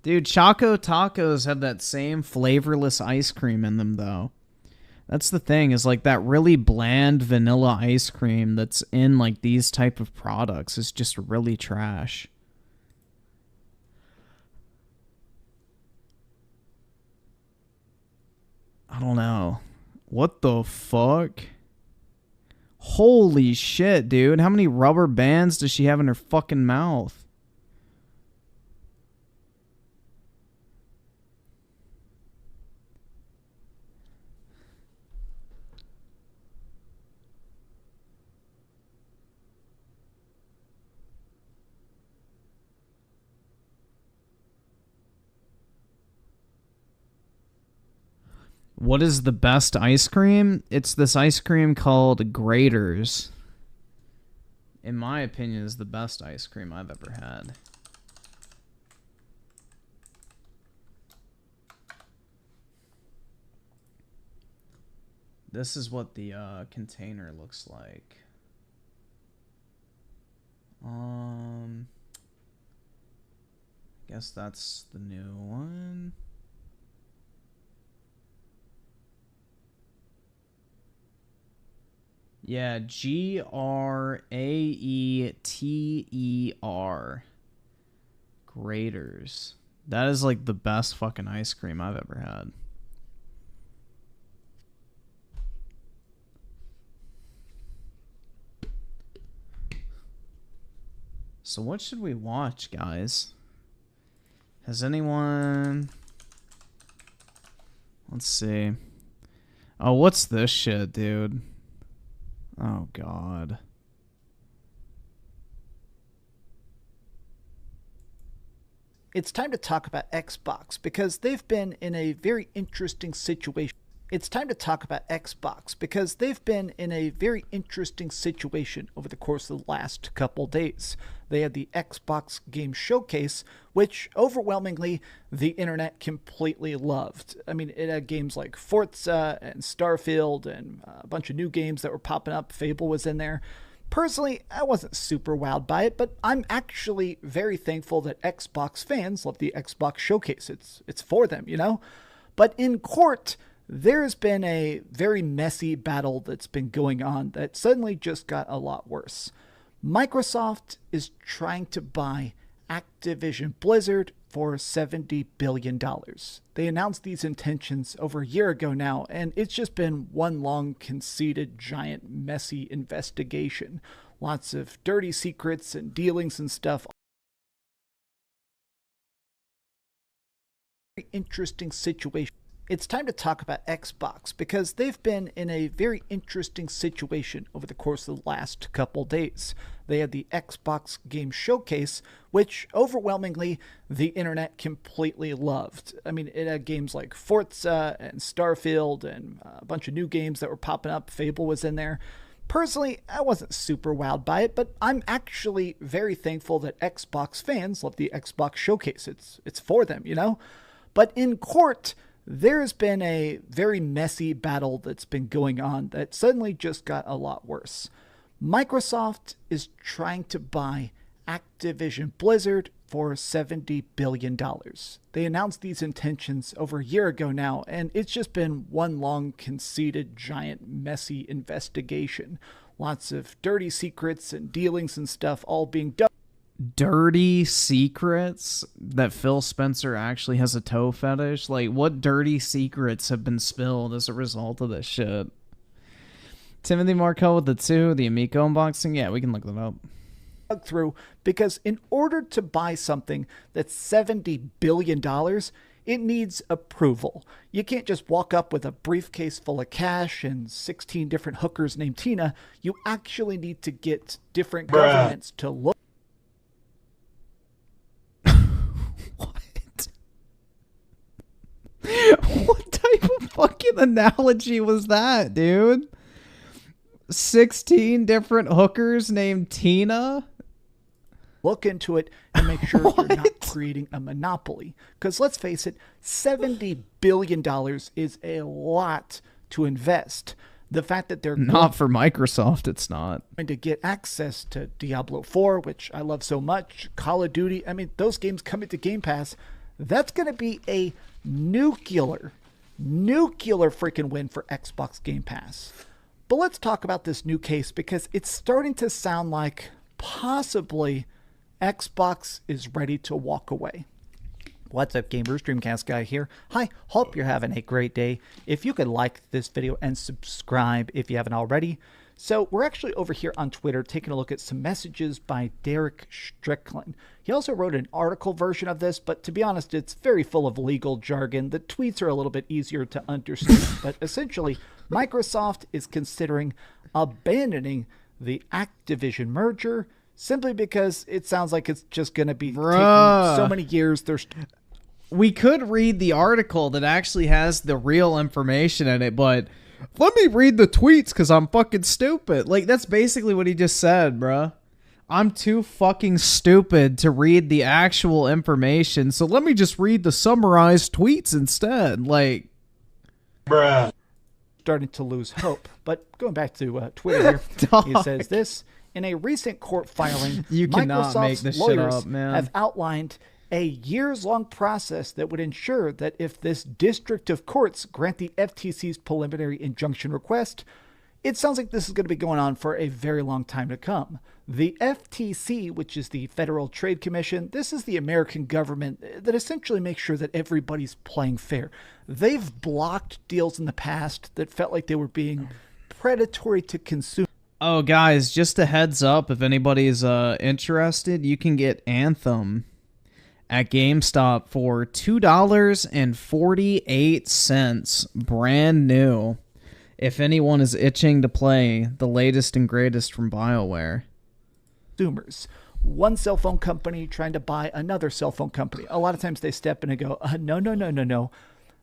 Dude, Choco Tacos have that same flavorless ice cream in them, though. That's the thing, is, like, that really bland vanilla ice cream that's in, like, these type of products is just really trash. I don't know. What the fuck? Holy shit, dude. How many rubber bands does she have in her fucking mouth? What is the best ice cream? It's this ice cream called Grater's. In my opinion, is the best ice cream I've ever had. This is what the container looks like. Guess that's the new one. Yeah, Graeter. Graters. That is like the best fucking ice cream I've ever had. So what should we watch, guys? Has anyone... Let's see. Oh, what's this shit, dude? Oh, God. It's time to talk about Xbox because they've been in a very interesting situation. It's time to talk about Xbox because they've been in a very interesting situation over the course of the last couple days. They had the Xbox Game Showcase, which overwhelmingly the internet completely loved. I mean, it had games like Forza and Starfield and a bunch of new games that were popping up. Fable was in there. Personally, I wasn't super wowed by it, but I'm actually very thankful that Xbox fans love the Xbox Showcase. It's for them, you know? But in court, there's been a very messy battle that's been going on that suddenly just got a lot worse. Microsoft is trying to buy Activision Blizzard for $70 billion. They announced these intentions over a year ago now, and it's just been one long, conceited, giant, messy investigation. Lots of dirty secrets and dealings and stuff. Very interesting situation. It's time to talk about Xbox because they've been in a very interesting situation over the course of the last couple days. They had the Xbox Game Showcase, which overwhelmingly the internet completely loved. I mean, it had games like Forza and Starfield and a bunch of new games that were popping up. Fable was in there. Personally, I wasn't super wowed by it, but I'm actually very thankful that Xbox fans love the Xbox Showcase. It's for them, you know? But in court, there's been a very messy battle that's been going on that suddenly just got a lot worse. Microsoft is trying to buy Activision Blizzard for $70 billion. They announced these intentions over a year ago now, and it's just been one long, conceited, giant, messy investigation. Lots of dirty secrets and dealings and stuff all being done. Dirty secrets that Phil Spencer actually has a toe fetish? Like, what dirty secrets have been spilled as a result of this shit? Timothy Markel with the 2, the Amico unboxing? Yeah, we can look that up. Through because in order to buy something that's $70 billion, it needs approval. You can't just walk up with a briefcase full of cash and 16 different hookers named Tina. You actually need to get different governments to look. What? What type of fucking analogy was that, dude? 16 different hookers named Tina? Look into it and make sure you're not creating a monopoly. Because let's face it, $70 billion is a lot to invest. The fact that they're not for Microsoft, it's not. Going to get access to Diablo 4, which I love so much, Call of Duty, I mean, those games coming to Game Pass, that's going to be a nuclear freaking win for Xbox Game Pass. But let's talk about this new case because it's starting to sound like possibly Xbox is ready to walk away. What's up, gamers? Dreamcast Guy here. Hi, hope you're having a great day. If you could like this video and subscribe if you haven't already. So we're actually over here on Twitter taking a look at some messages by Derek Strickland. He also wrote an article version of this, but to be honest, it's very full of legal jargon. The tweets are a little bit easier to understand, but essentially, Microsoft is considering abandoning the Activision merger simply because it sounds like it's just going to be taking so many years. We could read the article that actually has the real information in it, but let me read the tweets because I'm fucking stupid. Like, that's basically what he just said, bruh. I'm too fucking stupid to read the actual information, so let me just read the summarized tweets instead. Like, bruh. Starting to lose hope. But going back to Twitter here, he says this. In a recent court filing, you cannot make this shit lawyers up, man. have outlined a years-long process that would ensure that if this district of courts grant the FTC's preliminary injunction request, it sounds like this is going to be going on for a very long time to come. The FTC, which is the Federal Trade Commission, this is the American government that essentially makes sure that everybody's playing fair. They've blocked deals in the past that felt like they were being predatory to consumers. Oh, guys, just a heads up, if anybody's interested, you can get Anthem at GameStop for $2.48, brand new. If anyone is itching to play the latest and greatest from BioWare. Consumers. One cell phone company trying to buy another cell phone company. A lot of times they step in and go, no.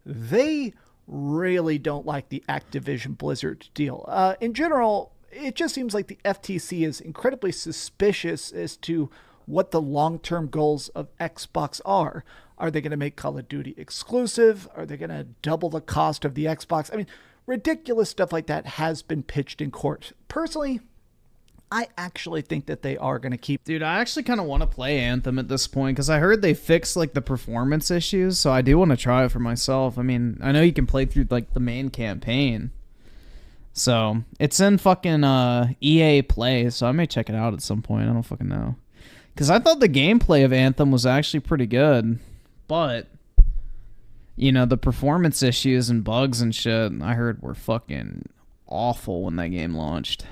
They really don't like the Activision Blizzard deal. In general, it just seems like the FTC is incredibly suspicious as to what the long-term goals of Xbox are. Are they going to make Call of Duty exclusive? Are they going to double the cost of the Xbox? I mean, ridiculous stuff like that has been pitched in court. Personally, I actually think that they are going to keep... Dude, I actually kind of want to play Anthem at this point because I heard they fixed like the performance issues, so I do want to try it for myself. I mean, I know you can play through like the main campaign. So, it's in fucking EA Play, so I may check it out at some point. I don't fucking know. Because I thought the gameplay of Anthem was actually pretty good. But, you know, the performance issues and bugs and shit, I heard were fucking awful when that game launched.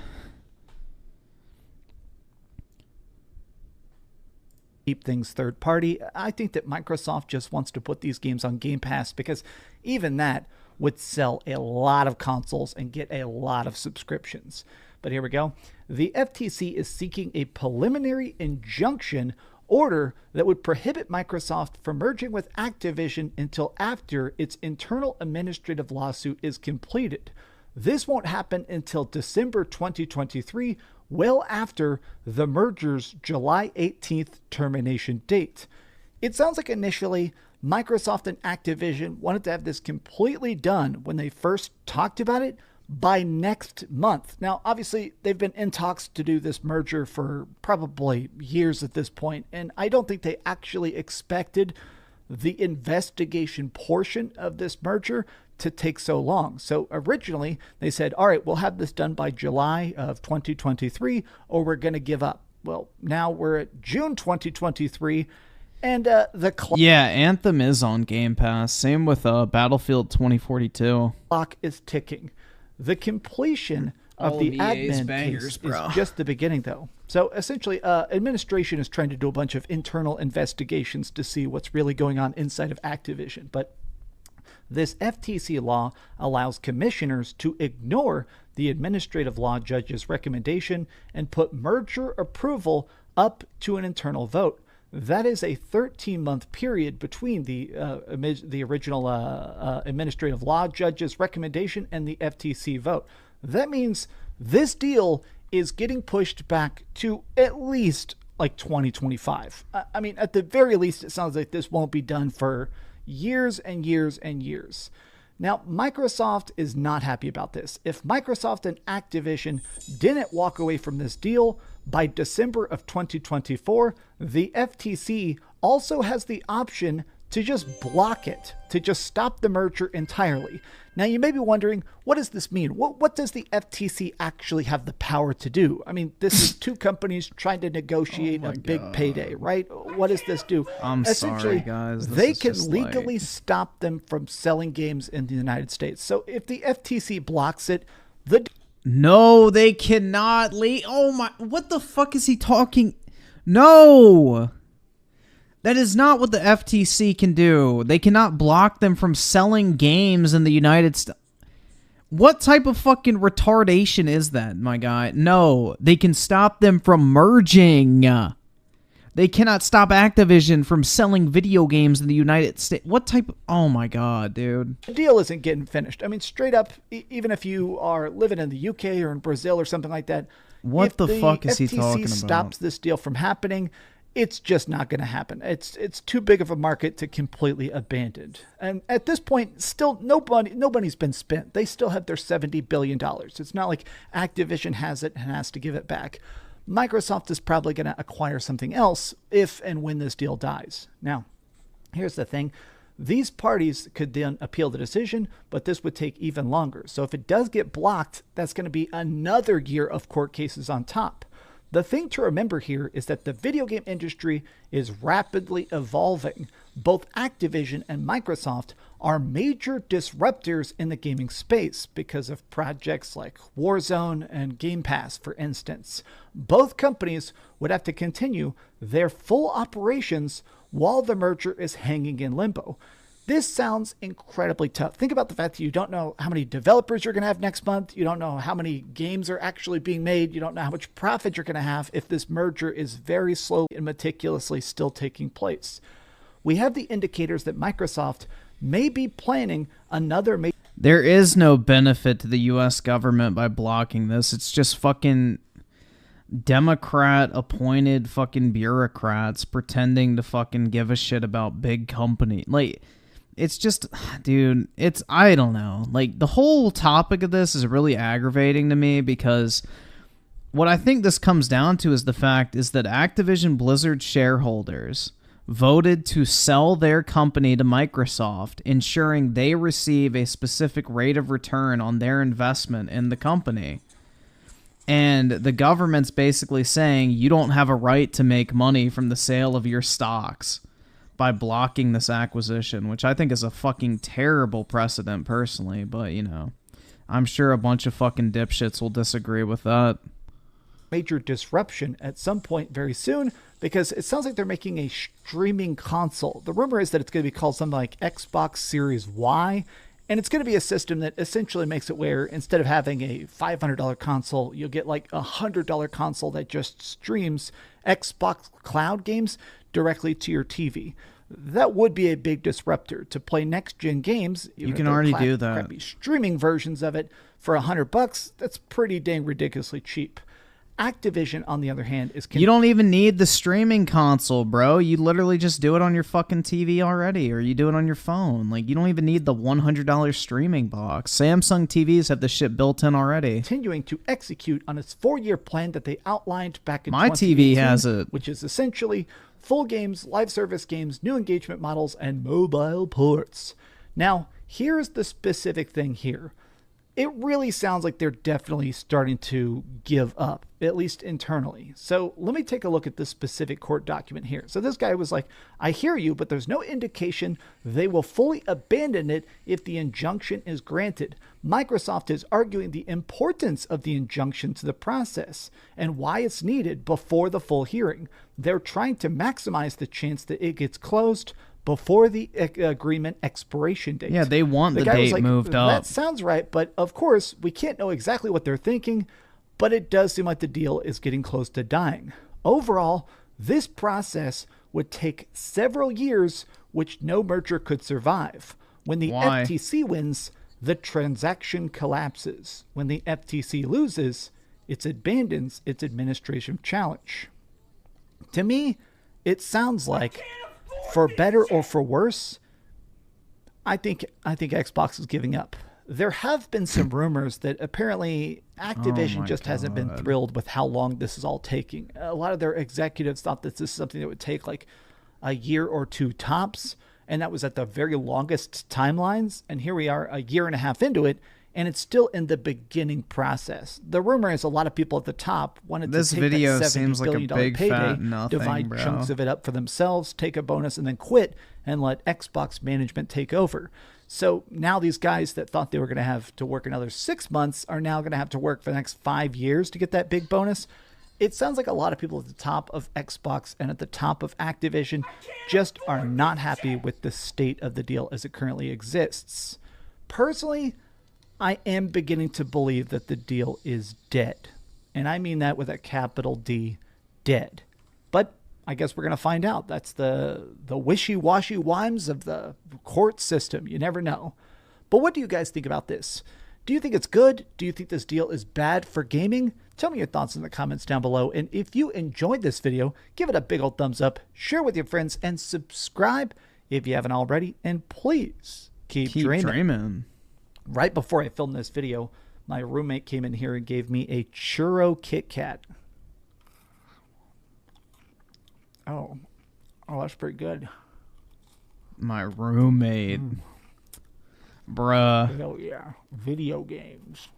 Keep things third party. I think that Microsoft just wants to put these games on Game Pass because even that would sell a lot of consoles and get a lot of subscriptions. But here we go. The FTC is seeking a preliminary injunction order that would prohibit Microsoft from merging with Activision until after its internal administrative lawsuit is completed. This won't happen until December 2023, well after the merger's July 18th termination date. It sounds like initially Microsoft and Activision wanted to have this completely done when they first talked about it by next month. Now, obviously, they've been in talks to do this merger for probably years at this point, and I don't think they actually expected the investigation portion of this merger to take so long. So originally, they said, all right, we'll have this done by July of 2023, or we're going to give up. Well, now we're at June 2023, and yeah, Anthem is on Game Pass. Same with Battlefield 2042. Clock is ticking. The completion of All the of EA's admin bangers, case bro. is just the beginning, though. So essentially, administration is trying to do a bunch of internal investigations to see what's really going on inside of Activision. But this FTC law allows commissioners to ignore the administrative law judge's recommendation and put merger approval up to an internal vote. That is a 13-month period between the original administrative law judge's recommendation and the FTC vote. That means this deal is getting pushed back to at least like 2025. I mean, at the very least, it sounds like this won't be done for years and years and years. Now, Microsoft is not happy about this. If Microsoft and Activision didn't walk away from this deal by December of 2024, the FTC also has the option to just block it, to just stop the merger entirely. Now, you may be wondering, what does this mean? What does the FTC actually have the power to do? I mean, this is two companies trying to negotiate a big payday, right? What does this do? I'm Essentially, sorry, guys. They can legally stop them from selling games in the United States. So if the FTC blocks it, No, they cannot. Oh my, what the fuck is he talking? No. That is not what the FTC can do. They cannot block them from selling games in the United States. What type of fucking retardation is that, my guy? No, they can stop them from merging. They cannot stop Activision from selling video games in the United States. What type of... Oh my god, dude. The deal isn't getting finished. I mean, straight up, even if you are living in the UK or in Brazil or something like that, what the fuck is he talking about? If the FTC stops this deal from happening, it's just not going to happen. It's too big of a market to completely abandon. And at this point, still nobody's been spent. They still have their $70 billion. It's not like Activision has it and has to give it back. Microsoft is probably going to acquire something else if and when this deal dies. Now, here's the thing. These parties could then appeal the decision, but this would take even longer. So if it does get blocked, that's going to be another year of court cases on top. The thing to remember here is that the video game industry is rapidly evolving. Both Activision and Microsoft are major disruptors in the gaming space because of projects like Warzone and Game Pass, for instance. Both companies would have to continue their full operations while the merger is hanging in limbo. This sounds incredibly tough. Think about the fact that you don't know how many developers you're going to have next month. You don't know how many games are actually being made. You don't know how much profit you're going to have if this merger is very slowly and meticulously still taking place. We have the indicators that Microsoft may be planning another major... There is no benefit to the U.S. government by blocking this. It's just fucking Democrat-appointed fucking bureaucrats pretending to fucking give a shit about big company. Like... It's just, dude, I don't know. Like, the whole topic of this is really aggravating to me because what I think this comes down to is the fact is that Activision Blizzard shareholders voted to sell their company to Microsoft, ensuring they receive a specific rate of return on their investment in the company. And the government's basically saying you don't have a right to make money from the sale of your stocks by blocking this acquisition, which I think is a fucking terrible precedent personally, but, you know, I'm sure a bunch of fucking dipshits will disagree with that. Major disruption at some point very soon, because it sounds like they're making a streaming console. The rumor is that it's going to be called something like Xbox Series Y, and it's going to be a system that essentially makes it where instead of having a $500 console, you'll get like a $100 console that just streams Xbox Cloud games directly to your TV. That would be a big disruptor to play next-gen games. You can already do that. Crappy streaming versions of it for $100. That's pretty dang ridiculously cheap. Activision, on the other hand, is... You don't even need the streaming console, bro. You literally just do it on your fucking TV already, or you do it on your phone. Like, you don't even need the $100 streaming box. Samsung TVs have this shit built in already. Continuing to execute on its 4-year plan that they outlined back in My TV has it. Which is essentially full games, live service games, new engagement models, and mobile ports. Now, here's the specific thing here. it really sounds like they're definitely starting to give up, at least internally. So let me take a look at this specific court document here. So this guy was like, I hear you, but there's no indication they will fully abandon it if the injunction is granted. Microsoft is arguing the importance of the injunction to the process and why it's needed before the full hearing. They're trying to maximize the chance that it gets closed before the agreement expiration date. Yeah, they want the date moved up. That sounds right, but of course, we can't know exactly what they're thinking, but it does seem like the deal is getting close to dying. Overall, this process would take several years, which no merger could survive. When the FTC wins, the transaction collapses. When the FTC loses, it abandons its administration challenge. To me, it sounds like, for better or for worse, I think Xbox is giving up. There have been some rumors that apparently Activision just hasn't been thrilled with how long this is all taking. A lot of their executives thought that this is something that would take like a year or two tops, and that was at the very longest timelines. And here we are a year and a half into it, and it's still in the beginning process. The rumor is a lot of people at the top wanted to take video that $70 seems like a billion big payday, fat nothing, divide bro. chunks of it up for themselves, take a bonus, and then quit and let Xbox management take over. So now these guys that thought they were going to have to work another 6 months are now going to have to work for the next 5 years to get that big bonus. It sounds like a lot of people at the top of Xbox and at the top of Activision just are not happy with the state of the deal as it currently exists. Personally, I am beginning to believe that the deal is dead. And I mean that with a capital D, dead. But I guess we're going to find out. That's the wishy-washy whims of the court system. You never know. But what do you guys think about this? Do you think it's good? Do you think this deal is bad for gaming? Tell me your thoughts in the comments down below. And if you enjoyed this video, give it a big old thumbs up, share with your friends, and subscribe if you haven't already. And please keep dreaming. Right before I filmed this video, my roommate came in here and gave me a churro Kit Kat. Oh, that's pretty good. My roommate. Bruh. Oh, yeah. Video games.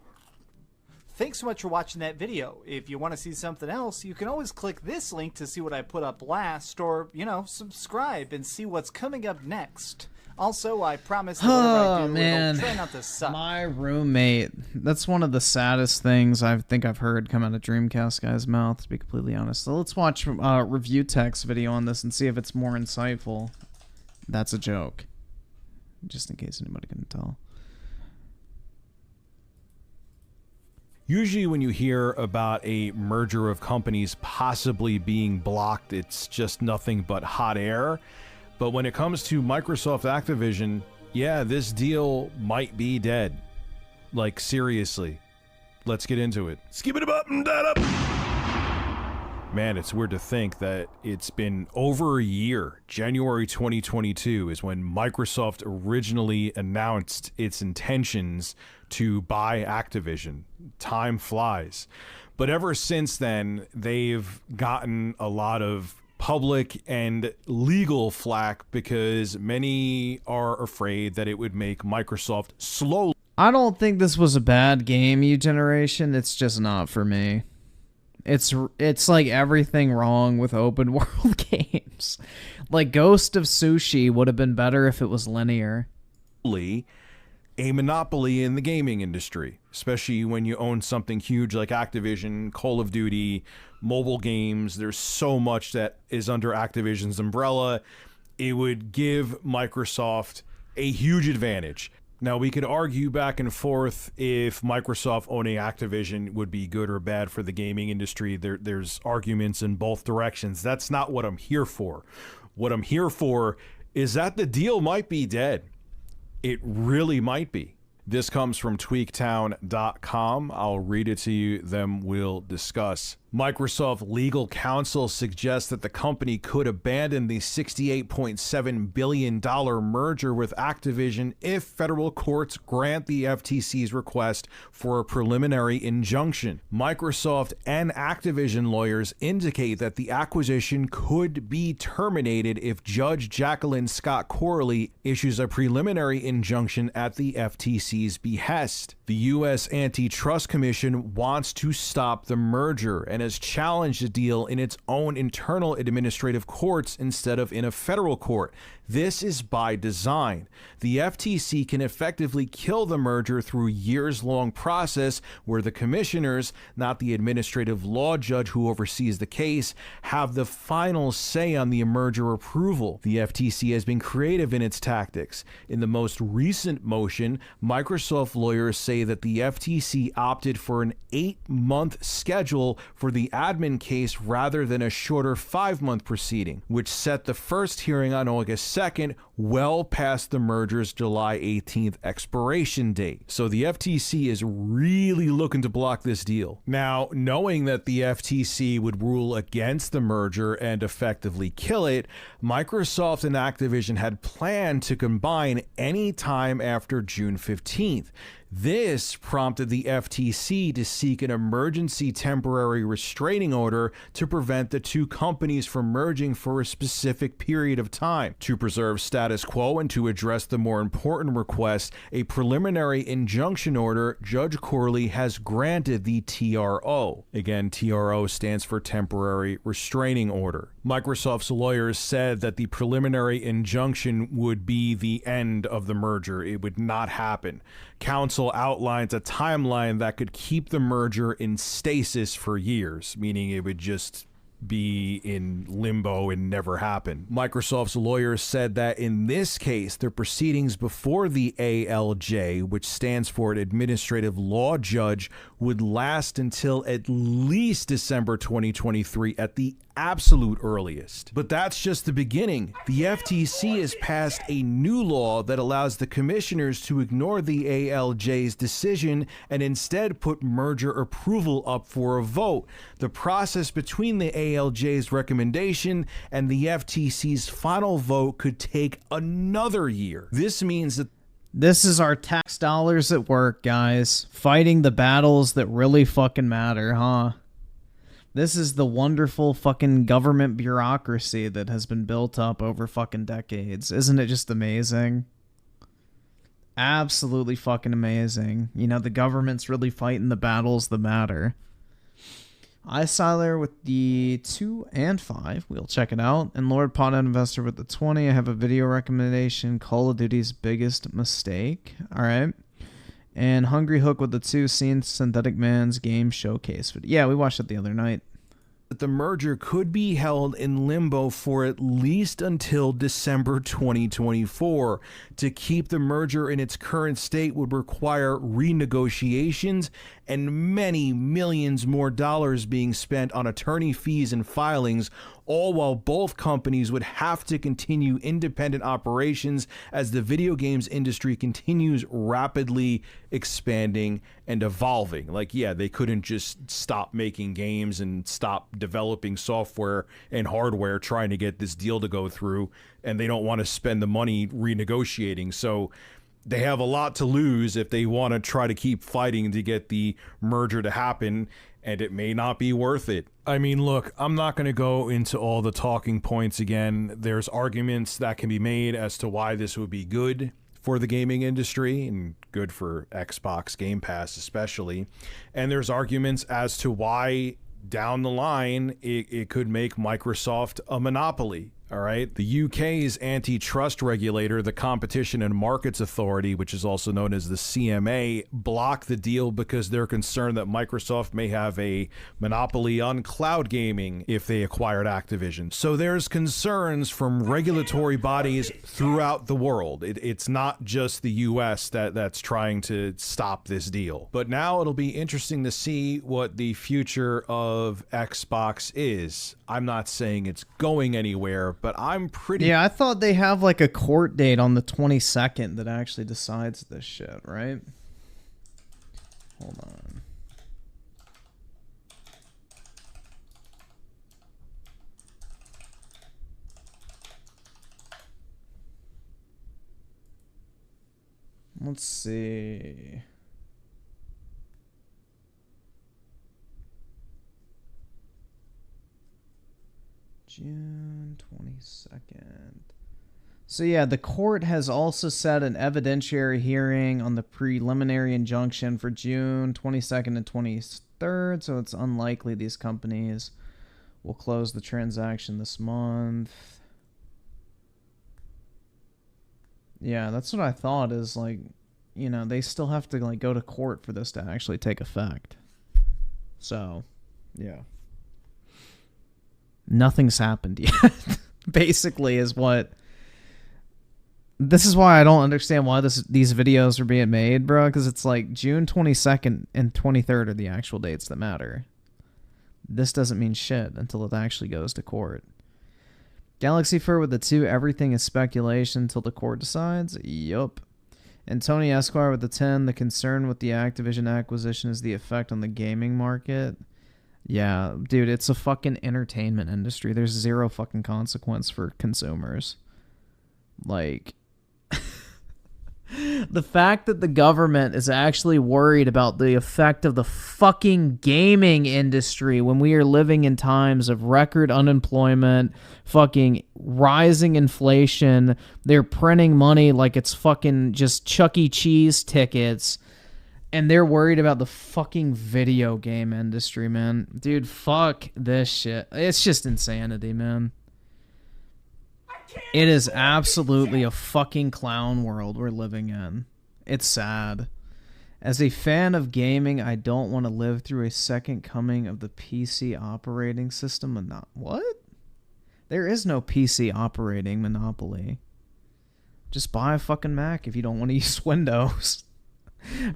Thanks so much for watching that video. If you want to see something else, you can always click this link to see what I put up last, or, subscribe and see what's coming up next. Also, I promise that whatever I do, it'll try not to suck. My roommate. That's one of the saddest things I think I've heard come out of Dreamcast guy's mouth, to be completely honest. So let's watch review text video on this and see if it's more insightful. That's a joke. Just in case anybody couldn't tell. Usually when you hear about a merger of companies possibly being blocked, it's just nothing but hot air. But when it comes to Microsoft Activision, yeah, this deal might be dead. Like, seriously. Let's get into it. Skip it up and that up. Man, it's weird to think that it's been over a year. January 2022 is when Microsoft originally announced its intentions to buy Activision. Time flies. But ever since then, they've gotten a lot of public and legal flack because many are afraid that it would make Microsoft slow. I don't think this was a bad game, U-Generation. It's just not for me. It's like everything wrong with open world games. Like Ghost of Sushi would have been better if it was linear. A monopoly in the gaming industry, especially when you own something huge like Activision, Call of Duty, mobile games. There's so much that is under Activision's umbrella. It would give Microsoft a huge advantage. Now, we could argue back and forth if Microsoft owning Activision would be good or bad for the gaming industry. There's arguments in both directions. That's not what I'm here for. What I'm here for is that the deal might be dead. It really might be. This comes from tweaktown.com. I'll read it to you, then we'll discuss. Microsoft legal counsel suggests that the company could abandon the $68.7 billion merger with Activision if federal courts grant the FTC's request for a preliminary injunction. Microsoft and Activision lawyers indicate that the acquisition could be terminated if Judge Jacqueline Scott Corley issues a preliminary injunction at the FTC's behest. The U.S. Antitrust Commission wants to stop the merger and has challenged the deal in its own internal administrative courts instead of in a federal court. This is by design. The FTC can effectively kill the merger through a years-long process where the commissioners, not the administrative law judge who oversees the case, have the final say on the merger approval. The FTC has been creative in its tactics. In the most recent motion, Microsoft lawyers say that the FTC opted for an 8-month schedule for the admin case rather than a shorter 5-month proceeding, which set the first hearing on August 2nd, well past the merger's July 18th expiration date. So the FTC is really looking to block this deal. Now, knowing that the FTC would rule against the merger and effectively kill it, Microsoft and Activision had planned to combine any time after June 15th. This prompted the FTC to seek an emergency temporary restraining order to prevent the two companies from merging for a specific period of time. To preserve status quo and to address the more important request, a preliminary injunction order, Judge Corley has granted the TRO. Again, TRO stands for Temporary Restraining Order. Microsoft's lawyers said that the preliminary injunction would be the end of the merger. It would not happen. Counsel outlines a timeline that could keep the merger in stasis for years, meaning it would just be in limbo and never happen. Microsoft's lawyers said that in this case, the proceedings before the ALJ, which stands for an administrative law judge, would last until at least December 2023 at the absolute earliest. But that's just the beginning. The FTC has passed a new law that allows the commissioners to ignore the ALJ's decision and instead put merger approval up for a vote. The process between the ALJ's recommendation and the FTC's final vote could take another year. This means that this is our tax dollars at work, guys. Fighting the battles that really fucking matter, huh? This is the wonderful fucking government bureaucracy that has been built up over fucking decades. Isn't it just amazing? Absolutely fucking amazing. You know, the government's really fighting the battles that matter. I saw there with the 2 and 5. We'll check it out. And Lord Pot Investor with the 20. I have a video recommendation. Call of Duty's Biggest Mistake. Alright. And Hungry Hook with the 2. Seen Synthetic Man's Game Showcase video. Yeah, we watched it the other night. The merger could be held in limbo for at least until December 2024. To keep the merger in its current state would require renegotiations and many millions more dollars being spent on attorney fees and filings, all while both companies would have to continue independent operations as the video games industry continues rapidly expanding and evolving. Like, yeah, they couldn't just stop making games and stop developing software and hardware trying to get this deal to go through, and they don't want to spend the money renegotiating. So they have a lot to lose if they want to try to keep fighting to get the merger to happen, and it may not be worth it. I mean, look, I'm not going to go into all the talking points again. There's arguments that can be made as to why this would be good for the gaming industry and good for Xbox Game Pass especially. And there's arguments as to why down the line it could make Microsoft a monopoly. All right. The UK's antitrust regulator, the Competition and Markets Authority, which is also known as the CMA, blocked the deal because they're concerned that Microsoft may have a monopoly on cloud gaming if they acquired Activision. So there's concerns from regulatory bodies throughout the world. It's not just the US that's trying to stop this deal. But now it'll be interesting to see what the future of Xbox is. I'm not saying it's going anywhere, but I'm pretty... Yeah, I thought they have like a court date on the 22nd that actually decides this shit, right? Hold on. Let's see. June 22nd. So yeah, the court has also set an evidentiary hearing on the preliminary injunction for June 22nd and 23rd, so it's unlikely these companies will close the transaction this month. Yeah, that's what I thought is like, you know, they still have to like go to court for this to actually take effect. So, yeah. Nothing's happened yet. Basically is what... This is why I don't understand why these videos are being made, bro, because it's like June 22nd and 23rd are the actual dates that matter. This doesn't mean shit until it actually goes to court. Galaxy Fur with the 2, everything is speculation until the court decides. Yup. And Tony Esquire with the 10, the concern with the Activision acquisition is the effect on the gaming market. Yeah, dude, it's a fucking entertainment industry. There's zero fucking consequence for consumers. Like, the fact that the government is actually worried about the effect of the fucking gaming industry when we are living in times of record unemployment, fucking rising inflation, they're printing money like it's fucking just Chuck E. Cheese tickets, and they're worried about the fucking video game industry, man. Dude, fuck this shit. It's just insanity, man. It is absolutely a fucking clown world we're living in. It's sad. As a fan of gaming, I don't want to live through a second coming of the PC operating system. What? There is no PC operating monopoly. Just buy a fucking Mac if you don't want to use Windows.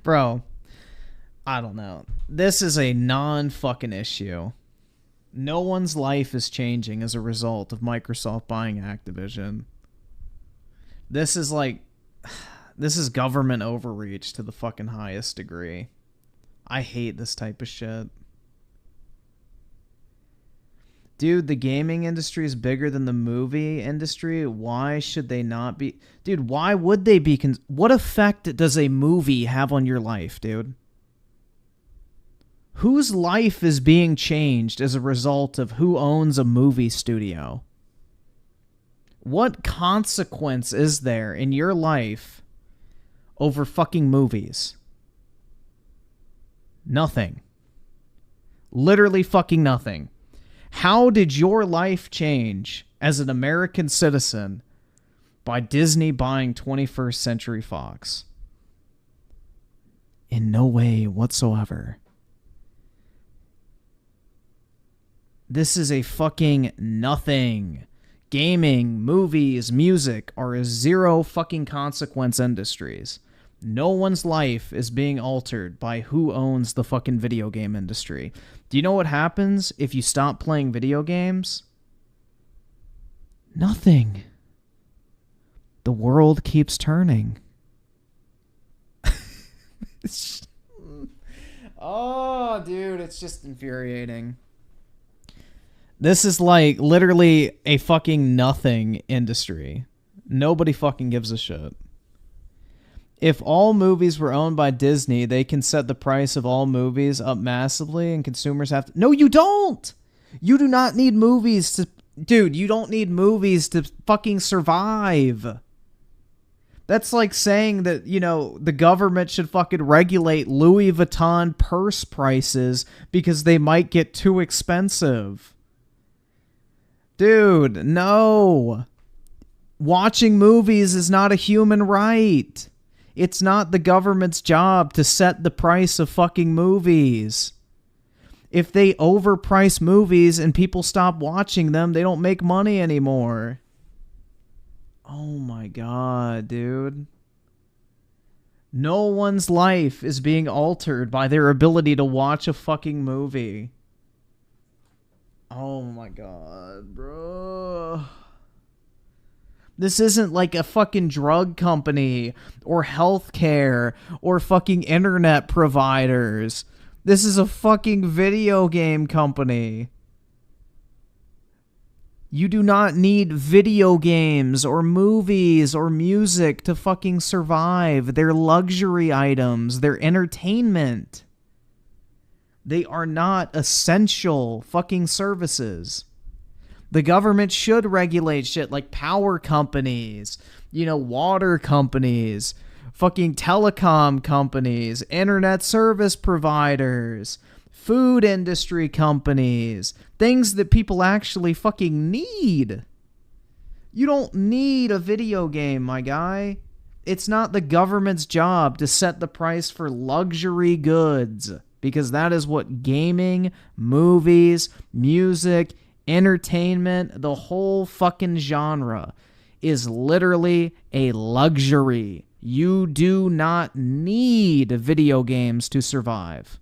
Bro, I don't know. This is a non-fucking issue. No one's life is changing as a result of Microsoft buying Activision. This is like... This is government overreach to the fucking highest degree. I hate this type of shit. Dude, the gaming industry is bigger than the movie industry. Why should they not be... Dude, why would they be... What effect does a movie have on your life, dude? Whose life is being changed as a result of who owns a movie studio? What consequence is there in your life over fucking movies? Nothing. Literally fucking nothing. How did your life change as an American citizen by Disney buying 21st Century Fox? In no way whatsoever. This is a fucking nothing. Gaming, movies, music are zero fucking consequence industries. No one's life is being altered by who owns the fucking video game industry. Do you know what happens if you stop playing video games? Nothing. The world keeps turning. Oh, dude, it's just infuriating. This is like literally a fucking nothing industry. Nobody fucking gives a shit. If all movies were owned by Disney, they can set the price of all movies up massively and consumers have to... No, you don't! You do not need movies to... Dude, you don't need movies to fucking survive. That's like saying that, you know, the government should fucking regulate Louis Vuitton purse prices because they might get too expensive. Dude, no. Watching movies is not a human right. It's not the government's job to set the price of fucking movies. If they overprice movies and people stop watching them, they don't make money anymore. Oh my god, dude. No one's life is being altered by their ability to watch a fucking movie. Oh my god, bro. This isn't like a fucking drug company or healthcare or fucking internet providers. This is a fucking video game company. You do not need video games or movies or music to fucking survive. They're luxury items. They're entertainment. They are not essential fucking services. The government should regulate shit like power companies, water companies, fucking telecom companies, internet service providers, food industry companies, things that people actually fucking need. You don't need a video game, my guy. It's not the government's job to set the price for luxury goods, because that is what gaming, movies, music, entertainment, the whole fucking genre is literally a luxury. You do not need video games to survive.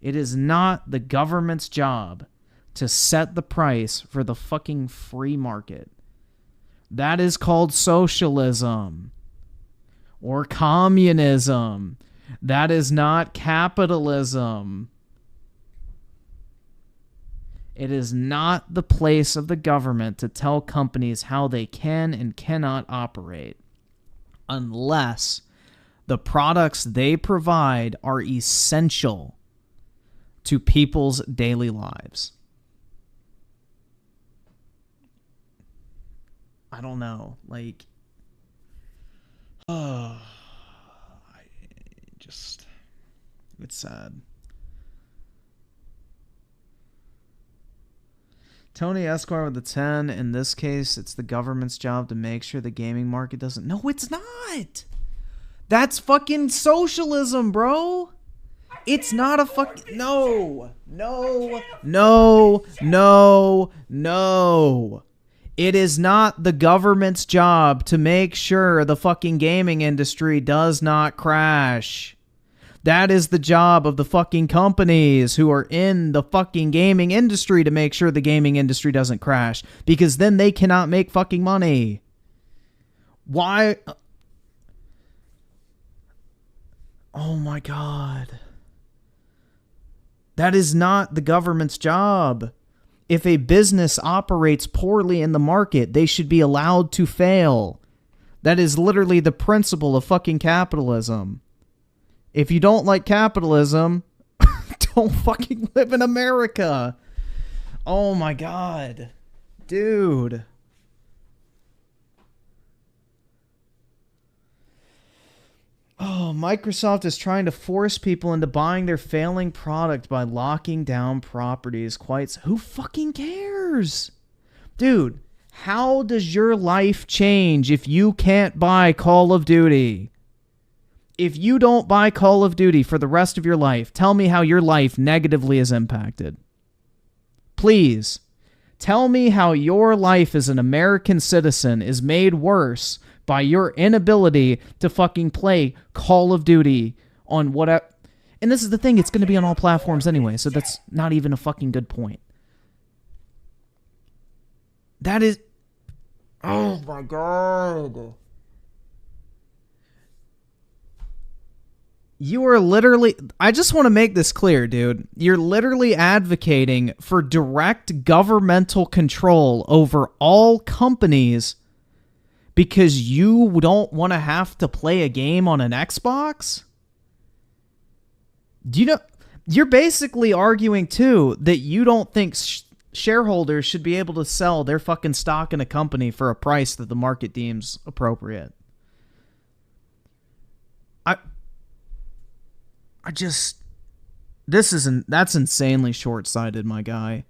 It is not the government's job to set the price for the fucking free market. That is called socialism or communism. That is not capitalism. It is not the place of the government to tell companies how they can and cannot operate unless the products they provide are essential to people's daily lives. I don't know. It's sad. Tony Esquire with the 10. In this case, it's the government's job to make sure the gaming market doesn't... No, it's not! That's fucking socialism, bro! It's not a fucking... No! It is not the government's job to make sure the fucking gaming industry does not crash. That is the job of the fucking companies who are in the fucking gaming industry to make sure the gaming industry doesn't crash, because then they cannot make fucking money. Why? Oh my God. That is not the government's job. If a business operates poorly in the market, they should be allowed to fail. That is literally the principle of fucking capitalism. If you don't like capitalism, don't fucking live in America. Oh my God. Dude. Oh, Microsoft is trying to force people into buying their failing product by locking down properties. Who fucking cares? Dude, how does your life change if you can't buy Call of Duty? If you don't buy Call of Duty for the rest of your life, tell me how your life negatively is impacted. Please, tell me how your life as an American citizen is made worse by your inability to fucking play Call of Duty on whatever. And this is the thing, it's going to be on all platforms anyway, so that's not even a fucking good point. That is... Oh my God. You are literally... I just want to make this clear, dude. You're literally advocating for direct governmental control over all companies because you don't want to have to play a game on an Xbox? Do you know... You're basically arguing, too, that you don't think shareholders should be able to sell their fucking stock in a company for a price that the market deems appropriate. That's insanely short-sighted, my guy.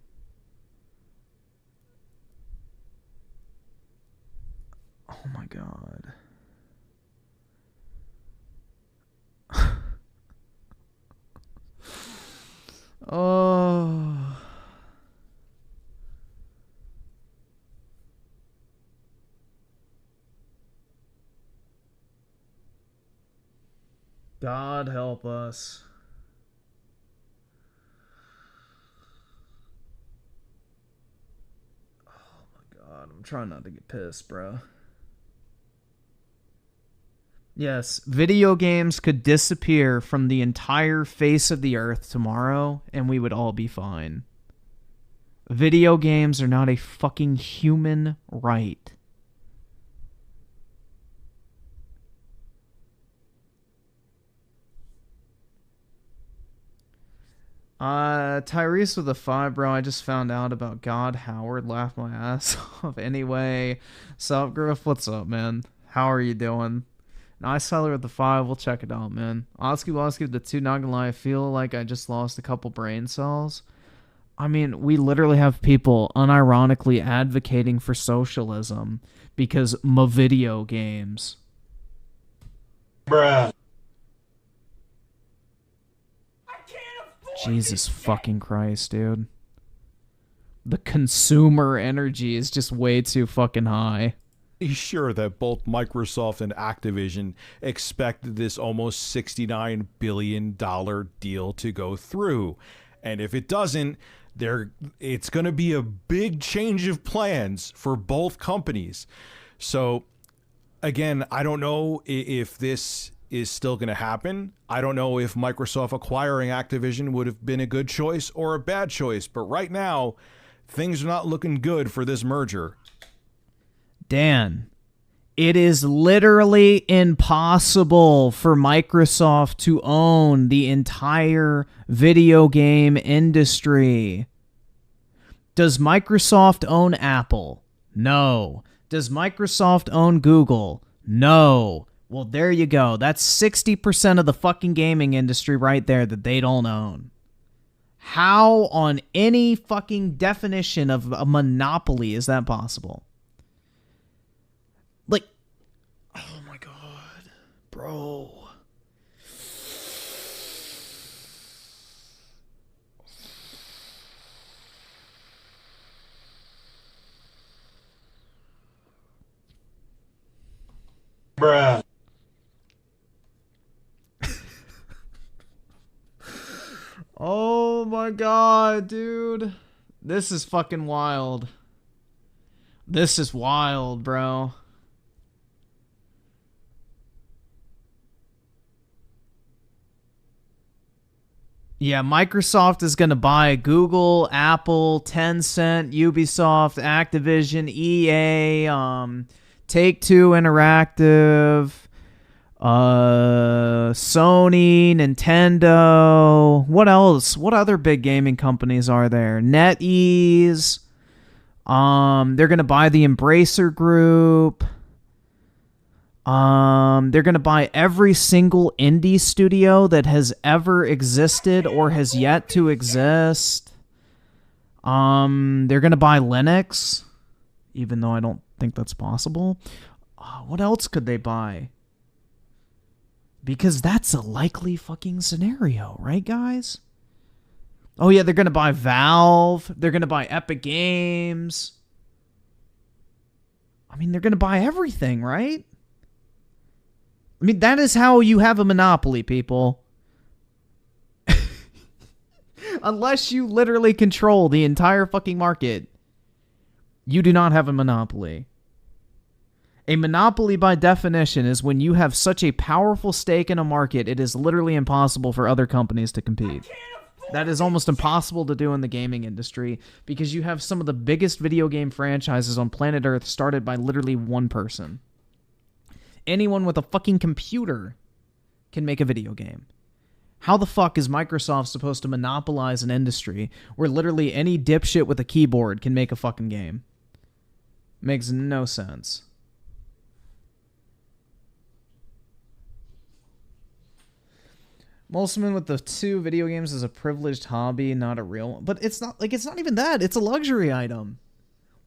Oh my God. Oh. God help us. Oh my God, I'm trying not to get pissed, bro. Yes, video games could disappear from the entire face of the earth tomorrow, and we would all be fine. Video games are not a fucking human right. Tyrese with a 5, bro. I just found out about God Howard. Laughed my ass off. Anyway, sup, Griff? What's up, man? How are you doing? Nice Tyler with the 5. We'll check it out, man. Oski with the 2. Not gonna lie, I feel like I just lost a couple brain cells. I mean, we literally have people unironically advocating for socialism because video games. Bruh. Jesus fucking Christ, dude. The consumer energy is just way too fucking high. Be sure that both Microsoft and Activision expect this almost $69 billion deal to go through. And if it doesn't, it's going to be a big change of plans for both companies. So, again, I don't know if this is still going to happen. I don't know if Microsoft acquiring Activision would have been a good choice or a bad choice. But right now, things are not looking good for this merger. Dan, it is literally impossible for Microsoft to own the entire video game industry. Does Microsoft own Apple? No. Does Microsoft own Google? No. Well, there you go. That's 60% of the fucking gaming industry right there that they don't own. How on any fucking definition of a monopoly is that possible? Like, oh my god, bro. Bruh. Oh my god, dude. This is fucking wild. This is wild, bro. Yeah, Microsoft is going to buy Google, Apple, Tencent, Ubisoft, Activision, EA, Take-Two Interactive, Sony, Nintendo. What else? What other big gaming companies are there? NetEase. They're going to buy the Embracer Group. They're going to buy every single indie studio that has ever existed or has yet to exist. They're going to buy Linux, even though I don't think that's possible. What else could they buy? Because that's a likely fucking scenario, right, guys? Oh, yeah, they're going to buy Valve. They're going to buy Epic Games. I mean, they're going to buy everything, right? I mean, that is how you have a monopoly, people. Unless you literally control the entire fucking market, you do not have a monopoly. A monopoly, by definition, is when you have such a powerful stake in a market, it is literally impossible for other companies to compete. That is almost impossible to do in the gaming industry because you have some of the biggest video game franchises on planet Earth started by literally one person. Anyone with a fucking computer can make a video game. How the fuck is Microsoft supposed to monopolize an industry where literally any dipshit with a keyboard can make a fucking game? Makes no sense. Molsman with the 2 video games is a privileged hobby, not a real one. But it's not even that. It's a luxury item.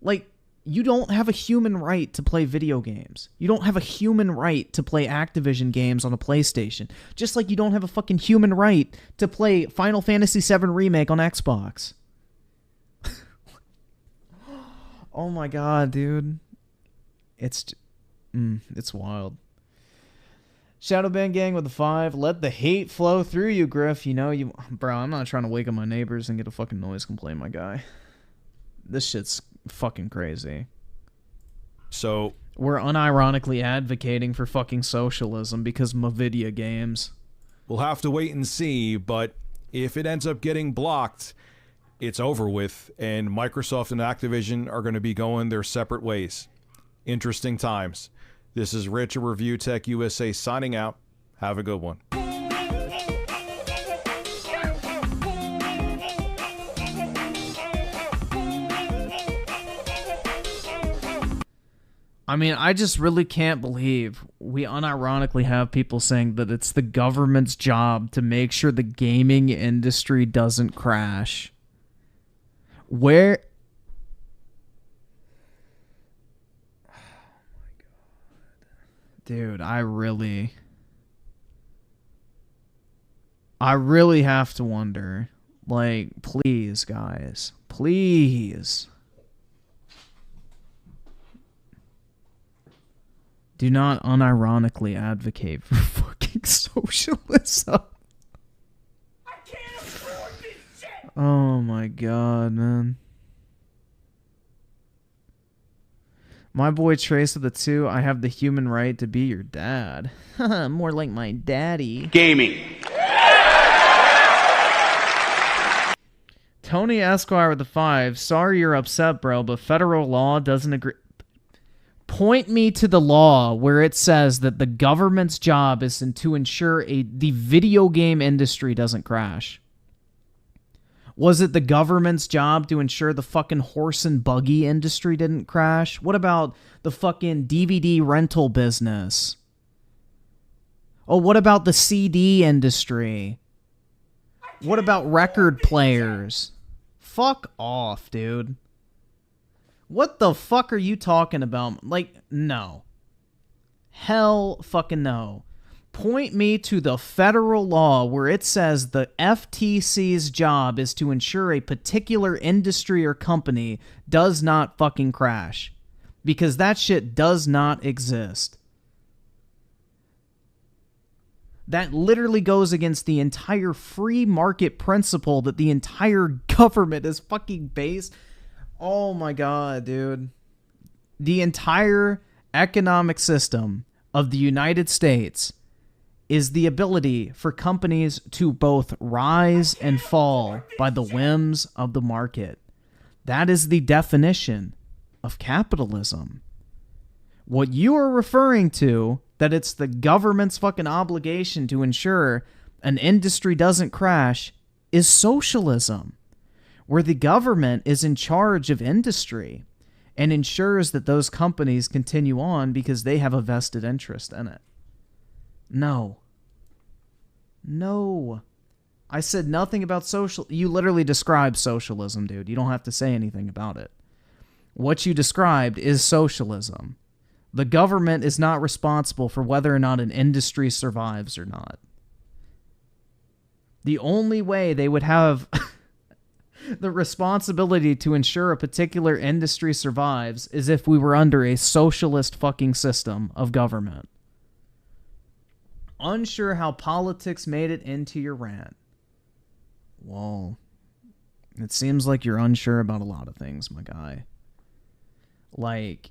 Like, you don't have a human right to play video games. You don't have a human right to play Activision games on a PlayStation. Just like you don't have a fucking human right to play Final Fantasy VII Remake on Xbox. Oh my god, dude. It's wild. Shadowban Gang with the 5. Let the hate flow through you, Griff. You know, bro, I'm not trying to wake up my neighbors and get a fucking noise complaint, my guy. This shit's fucking crazy. So we're unironically advocating for fucking socialism because of video games. We'll have to wait and see, but if it ends up getting blocked, it's over with, and Microsoft and Activision are going to be going their separate ways. Interesting times. This is Rich of Review Tech USA signing out. Have a good one. I mean, I just really can't believe we unironically have people saying that it's the government's job to make sure the gaming industry doesn't crash. Where... Oh my god. Dude, I really have to wonder. Like, please, guys. Please. Do not unironically advocate for fucking socialism. I can't afford this shit! Oh my god, man. My boy Trace with the 2, I have the human right to be your dad. More like my daddy. Gaming. Tony Esquire with the 5, sorry you're upset, bro, but federal law doesn't agree. Point me to the law where it says that the government's job is to ensure the video game industry doesn't crash. Was it the government's job to ensure the fucking horse and buggy industry didn't crash? What about the fucking DVD rental business? Oh, what about the CD industry? What about record players? Fuck off, dude. What the fuck are you talking about? Like, no. Hell fucking no. Point me to the federal law where it says the FTC's job is to ensure a particular industry or company does not fucking crash. Because that shit does not exist. That literally goes against the entire free market principle that the entire government is fucking based. Oh my god, dude. The entire economic system of the United States is the ability for companies to both rise and fall by the whims of the market. That is the definition of capitalism. What you are referring to, that it's the government's fucking obligation to ensure an industry doesn't crash, is socialism, where the government is in charge of industry and ensures that those companies continue on because they have a vested interest in it. No. No. I said nothing about social... You literally described socialism, dude. You don't have to say anything about it. What you described is socialism. The government is not responsible for whether or not an industry survives or not. The only way they would have... the responsibility to ensure a particular industry survives is if we were under a socialist fucking system of government. Unsure how politics made it into your rant. Whoa. It seems like you're unsure about a lot of things, my guy. Like,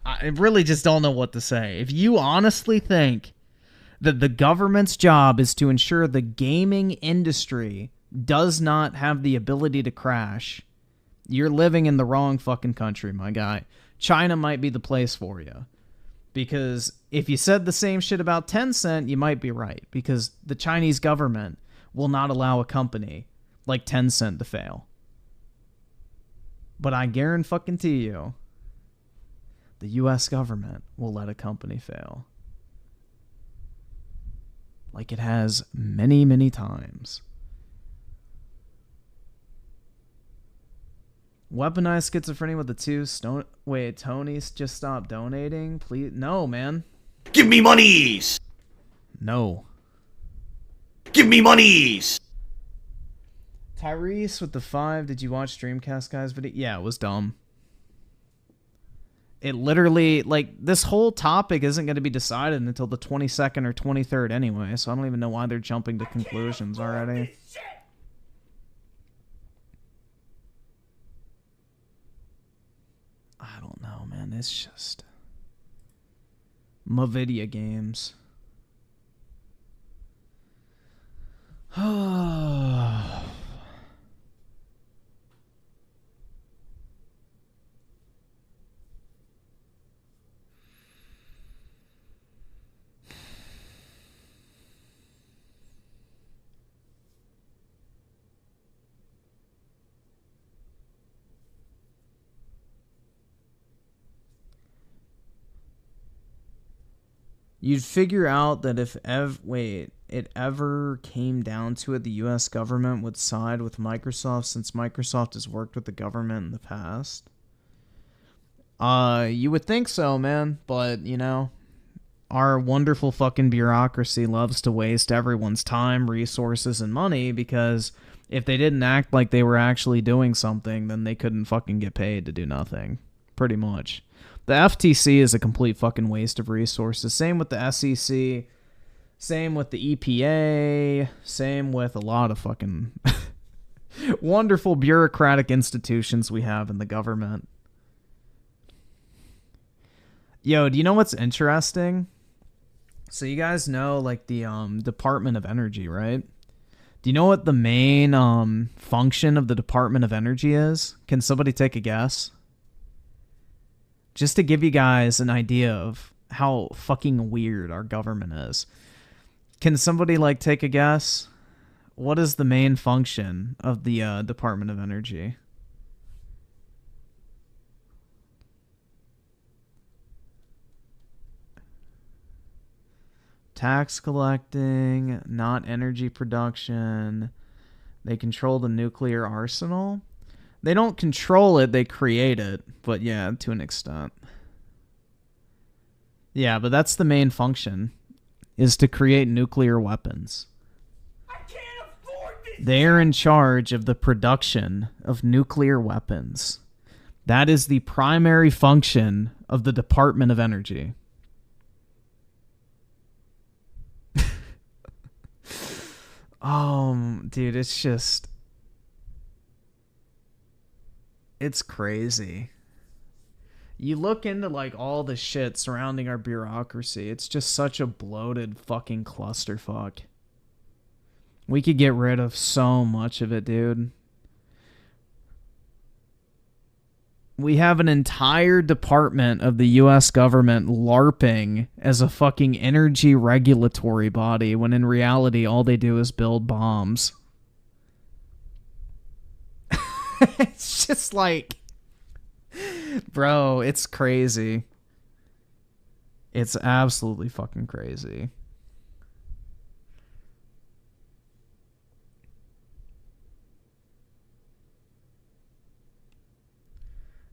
I really just don't know what to say. If you honestly think that the government's job is to ensure the gaming industry does not have the ability to crash, you're living in the wrong fucking country, my guy. China might be the place for you. Because if you said the same shit about Tencent, you might be right. Because the Chinese government will not allow a company like Tencent to fail. But I guarantee you, the US government will let a company fail. Like it has many, many times. Weaponized schizophrenia with the 2. Wait, Tony's just stopped donating? Please? No, man. Give me monies! No. Give me monies! Tyrese with the 5. Did you watch Dreamcast Guy's video? Yeah, it was dumb. It literally, like, this whole topic isn't going to be decided until the 22nd or 23rd anyway, so I don't even know why they're jumping to conclusions already. man, it's just Mavidia games. You'd figure out that if it ever came down to it, the U.S. government would side with Microsoft since Microsoft has worked with the government in the past. You would think so, man, but, you know, our wonderful fucking bureaucracy loves to waste everyone's time, resources, and money because if they didn't act like they were actually doing something, then they couldn't fucking get paid to do nothing. Pretty much. The FTC is a complete fucking waste of resources. Same with the SEC. Same with the EPA. Same with a lot of fucking wonderful bureaucratic institutions we have in the government. Yo, do you know what's interesting? So you guys know, like, the Department of Energy, right? Do you know what the main function of the Department of Energy is? Can somebody take a guess? Just to give you guys an idea of how fucking weird our government is. Can somebody, like, take a guess? What is the main function of the Department of Energy? Tax collecting, not energy production. They control the nuclear arsenal. They don't control it, they create it. But yeah, to an extent. Yeah, but that's the main function, is to create nuclear weapons. I can't afford this. They're in charge of the production of nuclear weapons. That is the primary function of the Department of Energy. Dude, it's just... It's crazy. You look into, like, all the shit surrounding our bureaucracy. It's just such a bloated fucking clusterfuck. We could get rid of so much of it, dude. We have an entire department of the U.S. government LARPing as a fucking energy regulatory body when in reality all they do is build bombs. It's just like... Bro, it's crazy. It's absolutely fucking crazy.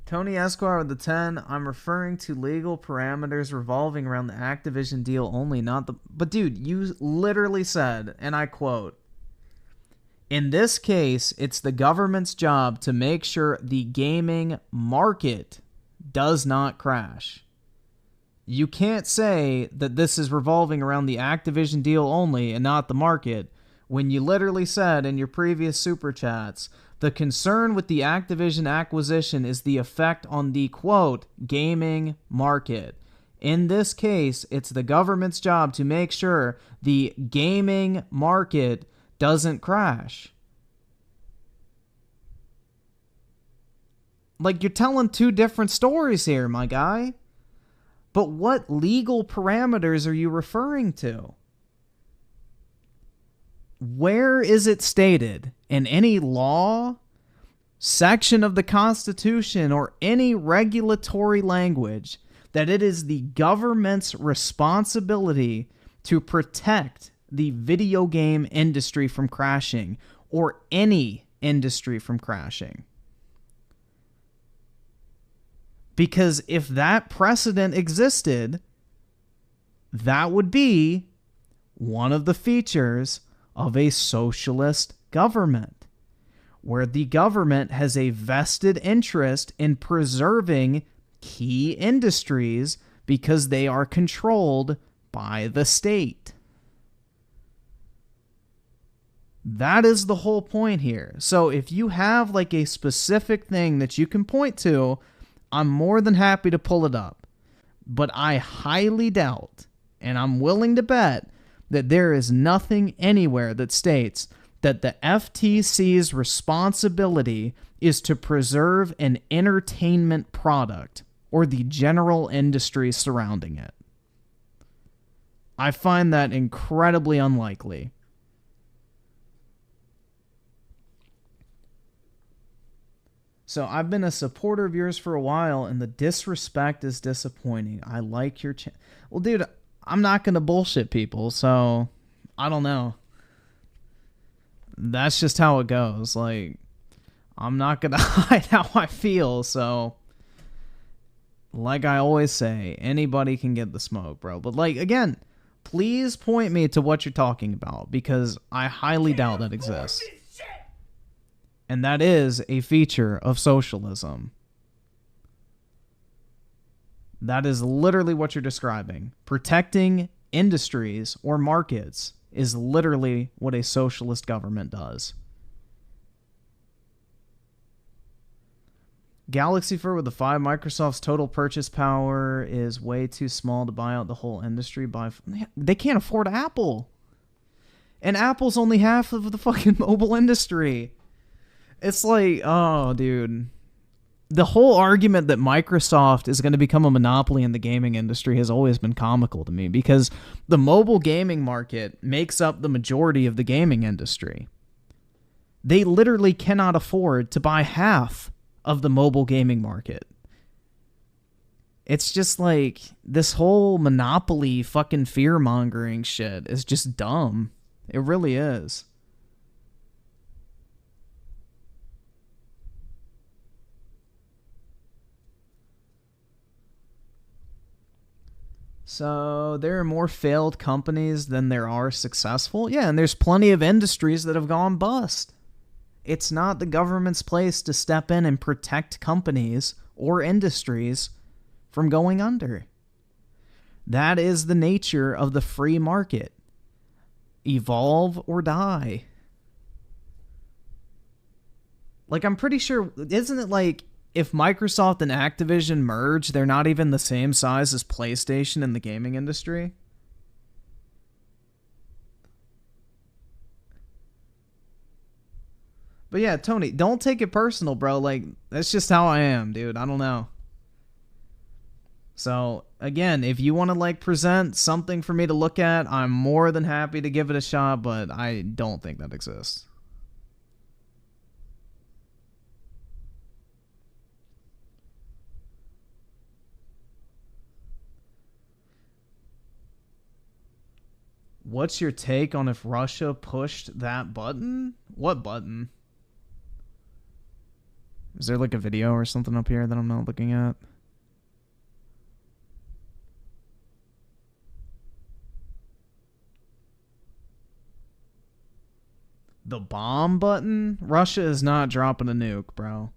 Tony Esquire with the 10. I'm referring to legal parameters revolving around the Activision deal only, not the... But dude, you literally said, and I quote, in this case, it's the government's job to make sure the gaming market does not crash. You can't say that this is revolving around the Activision deal only and not the market when you literally said in your previous super chats, the concern with the Activision acquisition is the effect on the, quote, gaming market. In this case, it's the government's job to make sure the gaming market doesn't crash. Like, you're telling two different stories here, my guy. But what legal parameters are you referring to? Where is it stated in any law, section of the Constitution, or any regulatory language that it is the government's responsibility to protect the video game industry from crashing, or any industry from crashing? Because if that precedent existed, that would be one of the features of a socialist government, where the government has a vested interest in preserving key industries because they are controlled by the state. That is the whole point here. So if you have like a specific thing that you can point to I'm more than happy to pull it up. But I highly doubt, and I'm willing to bet, that there is nothing anywhere that states that the FTC's responsibility is to preserve an entertainment product or the general industry surrounding it. I find that incredibly unlikely. So I've been a supporter of yours for a while, and the disrespect is disappointing. I like your well, dude, I'm not going to bullshit people, so I don't know. That's just how it goes. Like, I'm not going to hide how I feel, so like I always say, anybody can get the smoke, bro. But, like, again, please point me to what you're talking about, because I highly doubt that exists. And that is a feature of socialism. That is literally what you're describing. Protecting industries or markets is literally what a socialist government does. Galaxy Fur with the 5, Microsoft's total purchase power is way too small to buy out the whole industry. They can't afford Apple. And Apple's only half of the fucking mobile industry. It's like, oh, dude. The whole argument that Microsoft is going to become a monopoly in the gaming industry has always been comical to me, because the mobile gaming market makes up the majority of the gaming industry. They literally cannot afford to buy half of the mobile gaming market. It's just like, this whole monopoly fucking fear-mongering shit is just dumb. It really is. So there are more failed companies than there are successful? Yeah, and there's plenty of industries that have gone bust. It's not the government's place to step in and protect companies or industries from going under. That is the nature of the free market. Evolve or die. Like, I'm pretty sure, isn't it like, if Microsoft and Activision merge, they're not even the same size as PlayStation in the gaming industry? But yeah, Tony, don't take it personal, bro. Like, that's just how I am, dude. I don't know. So, again, if you want to, like, present something for me to look at, I'm more than happy to give it a shot, but I don't think that exists. What's your take on if Russia pushed that button? What button? Is there like a video or something up here that I'm not looking at? The bomb button? Russia is not dropping a nuke, bro.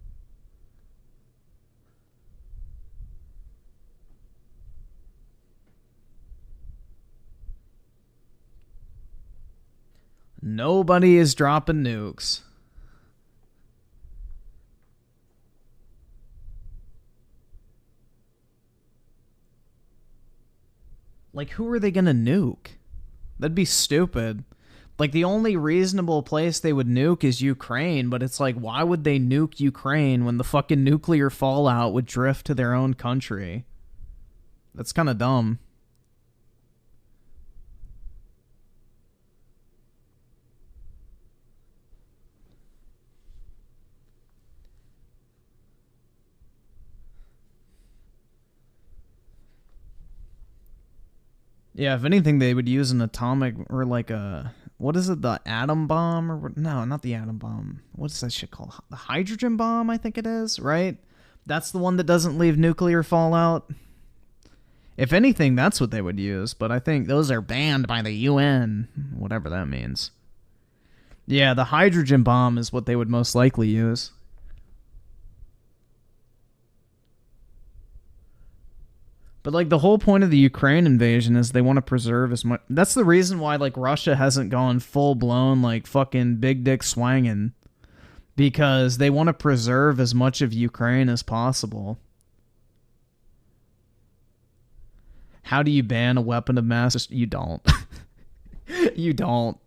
Nobody is dropping nukes. Like, who are they gonna nuke? That'd be stupid. Like, the only reasonable place they would nuke is Ukraine, but it's like, why would they nuke Ukraine when the fucking nuclear fallout would drift to their own country? That's kind of dumb. Yeah, if anything, they would use an atomic, or like a, what is it, the atom bomb? Or what? No, not the atom bomb. What's that shit called? The hydrogen bomb, I think it is, right? That's the one that doesn't leave nuclear fallout. If anything, that's what they would use, but I think those are banned by the UN, whatever that means. Yeah, the hydrogen bomb is what they would most likely use. But, like, the whole point of the Ukraine invasion is they want to preserve as much... That's the reason why, like, Russia hasn't gone full-blown, like, fucking big dick swanging. Because they want to preserve as much of Ukraine as possible. How do you ban a weapon of mass? You don't. You don't.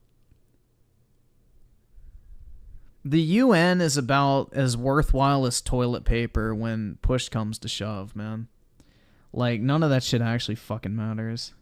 The UN is about as worthwhile as toilet paper when push comes to shove, man. Like, none of that shit actually fucking matters.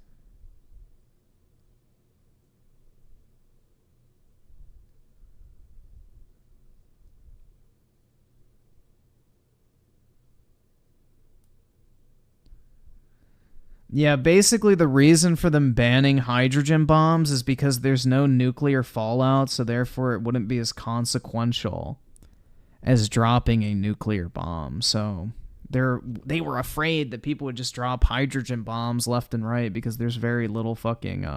Yeah, basically the reason for them banning hydrogen bombs is because there's no nuclear fallout, so therefore it wouldn't be as consequential as dropping a nuclear bomb. So they were afraid that people would just drop hydrogen bombs left and right because there's very little fucking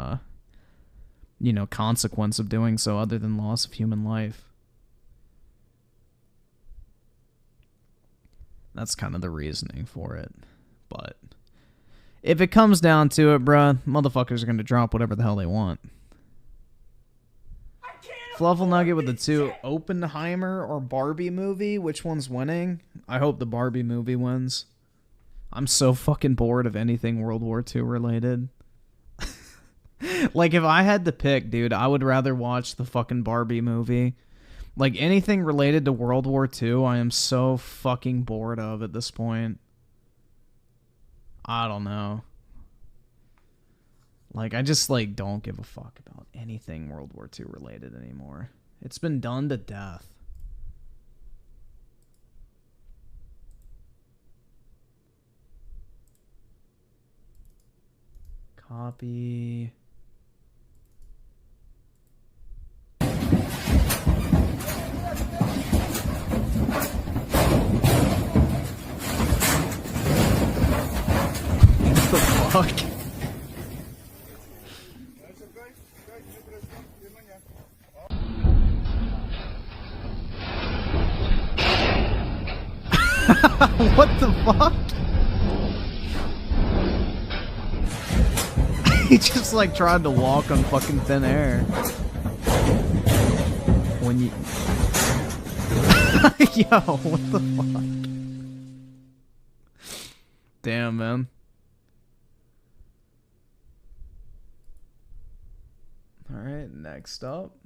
consequence of doing so other than loss of human life. That's kind of the reasoning for it. But if it comes down to it, bruh, motherfuckers are going to drop whatever the hell they want. Fluffle Nugget with the 2. Oppenheimer or Barbie movie? Which one's winning? I hope the Barbie movie wins. I'm so fucking bored of anything World War II related. Like, if I had to pick, dude, I would rather watch the fucking Barbie movie. Like, anything related to World War II, I am so fucking bored of at this point. I don't know. Like, I just, like, don't give a fuck about anything World War II related anymore. It's been done to death. Copy. What the fuck? What the fuck? He just like tried to walk on fucking thin air. When you... Yo, what the fuck? Damn, man. Alright, next up.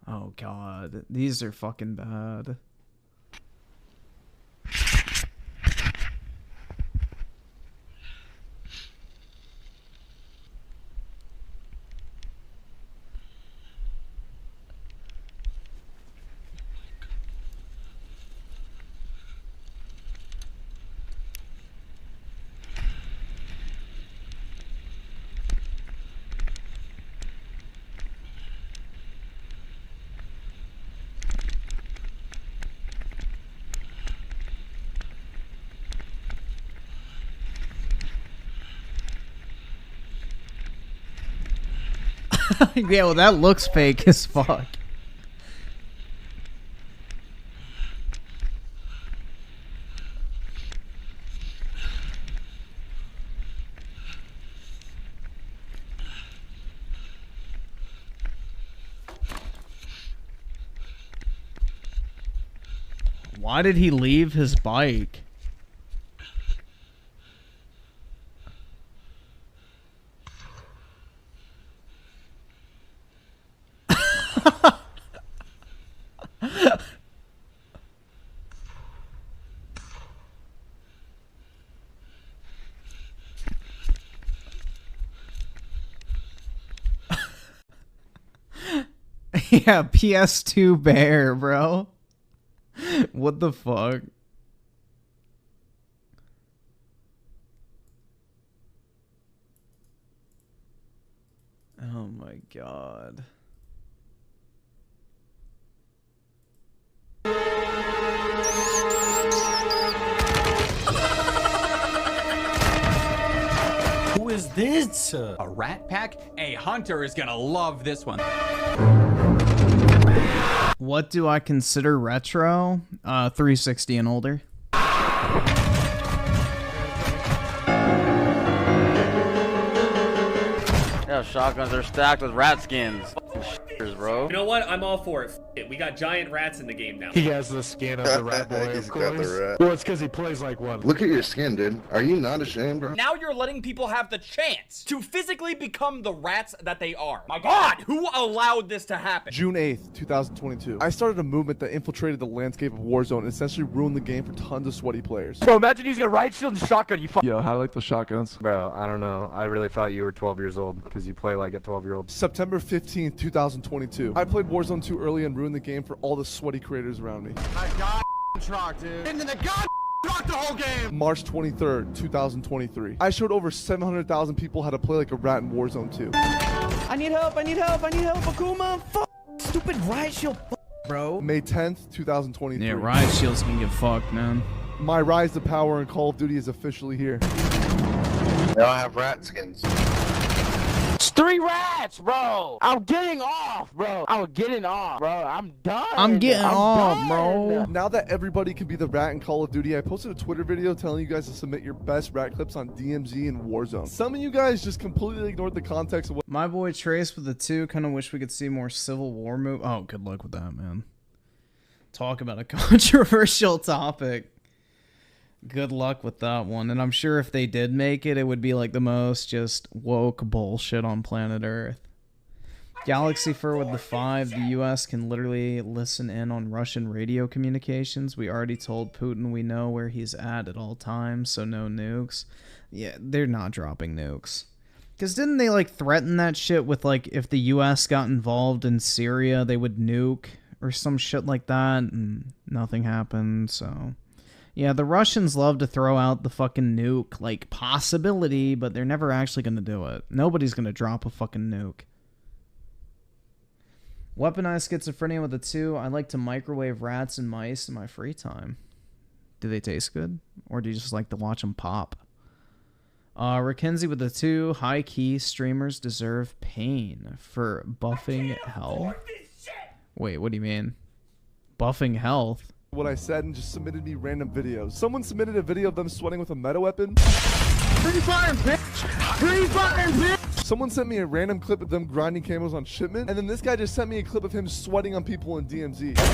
Oh god, these are fucking bad. Yeah, well, that looks fake as fuck. Why did he leave his bike? Yeah, PS2 bear, bro. What the fuck? Oh my god. Who is this? A rat pack? A hunter is gonna love this one. What do I consider retro? 360 and older. Yeah, shotguns are stacked with rat skins. Bro. You know what? I'm all for it. F it. We got giant rats in the game now. He has the skin of the rat boy. He's got the rat. Well, it's because he plays like one. Look at your skin, dude. Are you not ashamed, bro? Now you're letting people have the chance to physically become the rats that they are. My God, who allowed this to happen? June 8th, 2022. I started a movement that infiltrated the landscape of Warzone and essentially ruined the game for tons of sweaty players. Bro, imagine using a riot shield and shotgun, you fuck. Yo, how do you like those shotguns? Bro, I don't know. I really thought you were 12 years old because you play like a 12-year-old. September 15th, 2022. I played Warzone 2 early and ruined the game for all the sweaty creators around me. I got truck, dude. Into the god truck the whole game. March 23rd, 2023. I showed over 700,000 people how to play like a rat in Warzone 2. I need help, I need help, I need help, Akuma. Fuck. Stupid riot shield, bro. May 10th, 2023. Yeah, riot shields can get fucked, man. My rise to power in Call of Duty is officially here. They all have rat skins. It's 3 rats, bro. I'm getting off, bro. I'm getting off, bro. I'm done. I'm getting off, done. bro. Now that everybody can be the rat in Call of Duty, I posted a Twitter video telling you guys to submit your best rat clips on DMZ and Warzone. Some of you guys just completely ignored the context of what— My boy Trace with the 2. Kind of wish we could see more Civil War move. Oh, good luck with that, man. Talk about a controversial topic. Good luck with that one. And I'm sure if they did make it, it would be like the most just woke bullshit on planet Earth. Galaxy Fur with the 5. The US can literally listen in on Russian radio communications. We already told Putin we know where he's at all times, so no nukes. Yeah, they're not dropping nukes. Because didn't they like threaten that shit with like if the US got involved in Syria, they would nuke or some shit like that, and nothing happened, so... Yeah, the Russians love to throw out the fucking nuke, like, possibility, but they're never actually going to do it. Nobody's going to drop a fucking nuke. Weaponized schizophrenia with a 2. I like to microwave rats and mice in my free time. Do they taste good? Or do you just like to watch them pop? Rickenzie with a 2. High-key streamers deserve pain for buffing health. Wait, what do you mean? Buffing health? what I said and just submitted me random videos. Someone submitted a video of them sweating with a meta weapon. Free fire, bitch! Free fire, bitch! Someone sent me a random clip of them grinding camos on shipment, and then this guy just sent me a clip of him sweating on people in DMZ. Come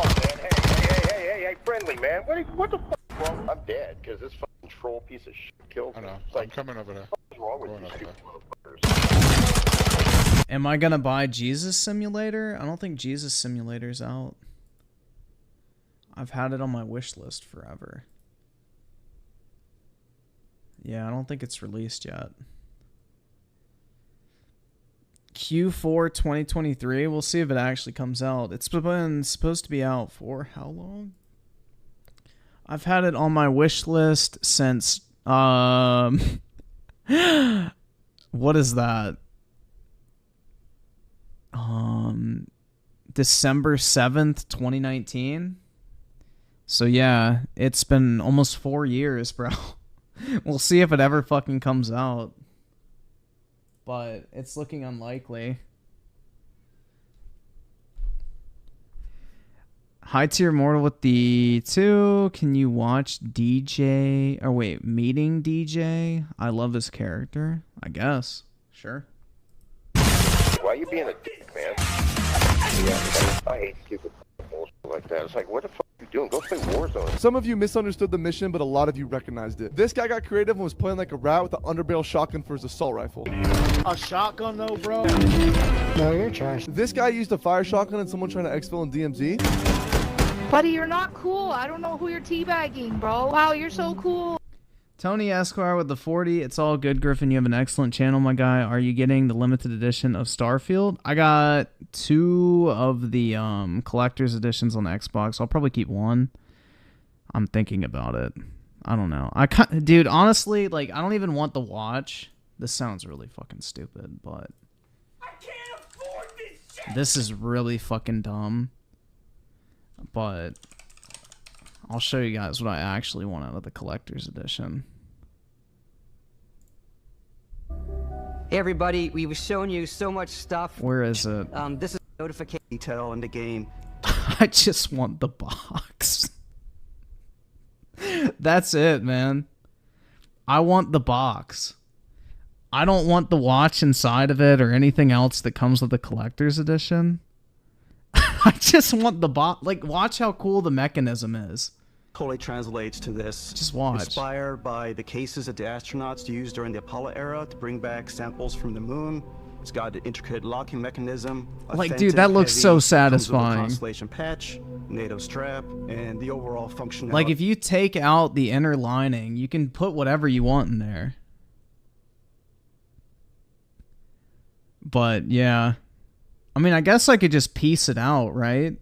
on, man. Hey, friendly, man. What the fuck? Well, I'm dead, because this fucking troll piece of shit killed me. I know. I'm coming over there. What's wrong with these motherfuckers? Am I gonna buy Jesus Simulator? I don't think Jesus Simulator's out. I've had it on my wish list forever. Yeah, I don't think it's released yet. Q4 2023. We'll see if it actually comes out. It's been supposed to be out for how long? I've had it on my wish list since what is that? December 7th, 2019. So yeah, it's been almost 4 years, bro. We'll see if it ever fucking comes out. But it's looking unlikely. High tier mortal with the 2. Can you watch DJ? Oh wait, meeting DJ? I love his character. I guess. Sure. Why are you being a dick, man? I hate stupid bullshit like that. It's like, what the fuck are you doing? Go play Warzone. Some of you misunderstood the mission, but a lot of you recognized it. This guy got creative and was playing like a rat with an underbarrel shotgun for his assault rifle. A shotgun though, bro? No, you're trash. This guy used a fire shotgun and someone trying to exfil in DMZ. Buddy, you're not cool. I don't know who you're teabagging, bro. Wow, you're so cool. Tony Esquire with the 40. It's all good, Griffin. You have an excellent channel, my guy. Are you getting the limited edition of Starfield? I got 2 of the collector's editions on Xbox. I'll probably keep 1. I'm thinking about it. I don't know. Dude, honestly, like, I don't even want the watch. This sounds really fucking stupid, but I can't afford this shit. This is really fucking dumb. But I'll show you guys what I actually want out of the collector's edition. Hey everybody, we were showing you so much stuff. Where is it? This is notification detail in the game. I just want the box. That's it, man. I want the box. I don't want the watch inside of it or anything else that comes with the collector's edition. I just want the like, watch how cool the mechanism is. Totally translates to this. Just watch. Inspired by the cases that the astronauts used during the Apollo era to bring back samples from the moon. It's got an intricate locking mechanism. Like, dude, that looks so satisfying. Constellation patch, NATO strap, and the overall functionality. Like, if you take out the inner lining, you can put whatever you want in there. But, yeah. I mean, I guess I could just piece it out, right?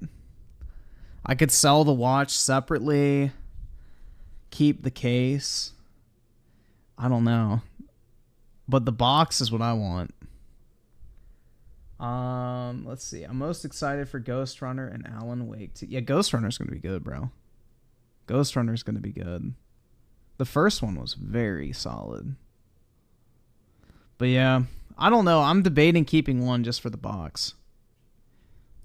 I could sell the watch separately, keep the case. I don't know. But the box is what I want. Let's see. I'm most excited for Ghost Runner and Alan Wake 2. Yeah, Ghost Runner's going to be good, bro. Ghost Runner's going to be good. The first one was very solid. But yeah, I don't know. I'm debating keeping one just for the box.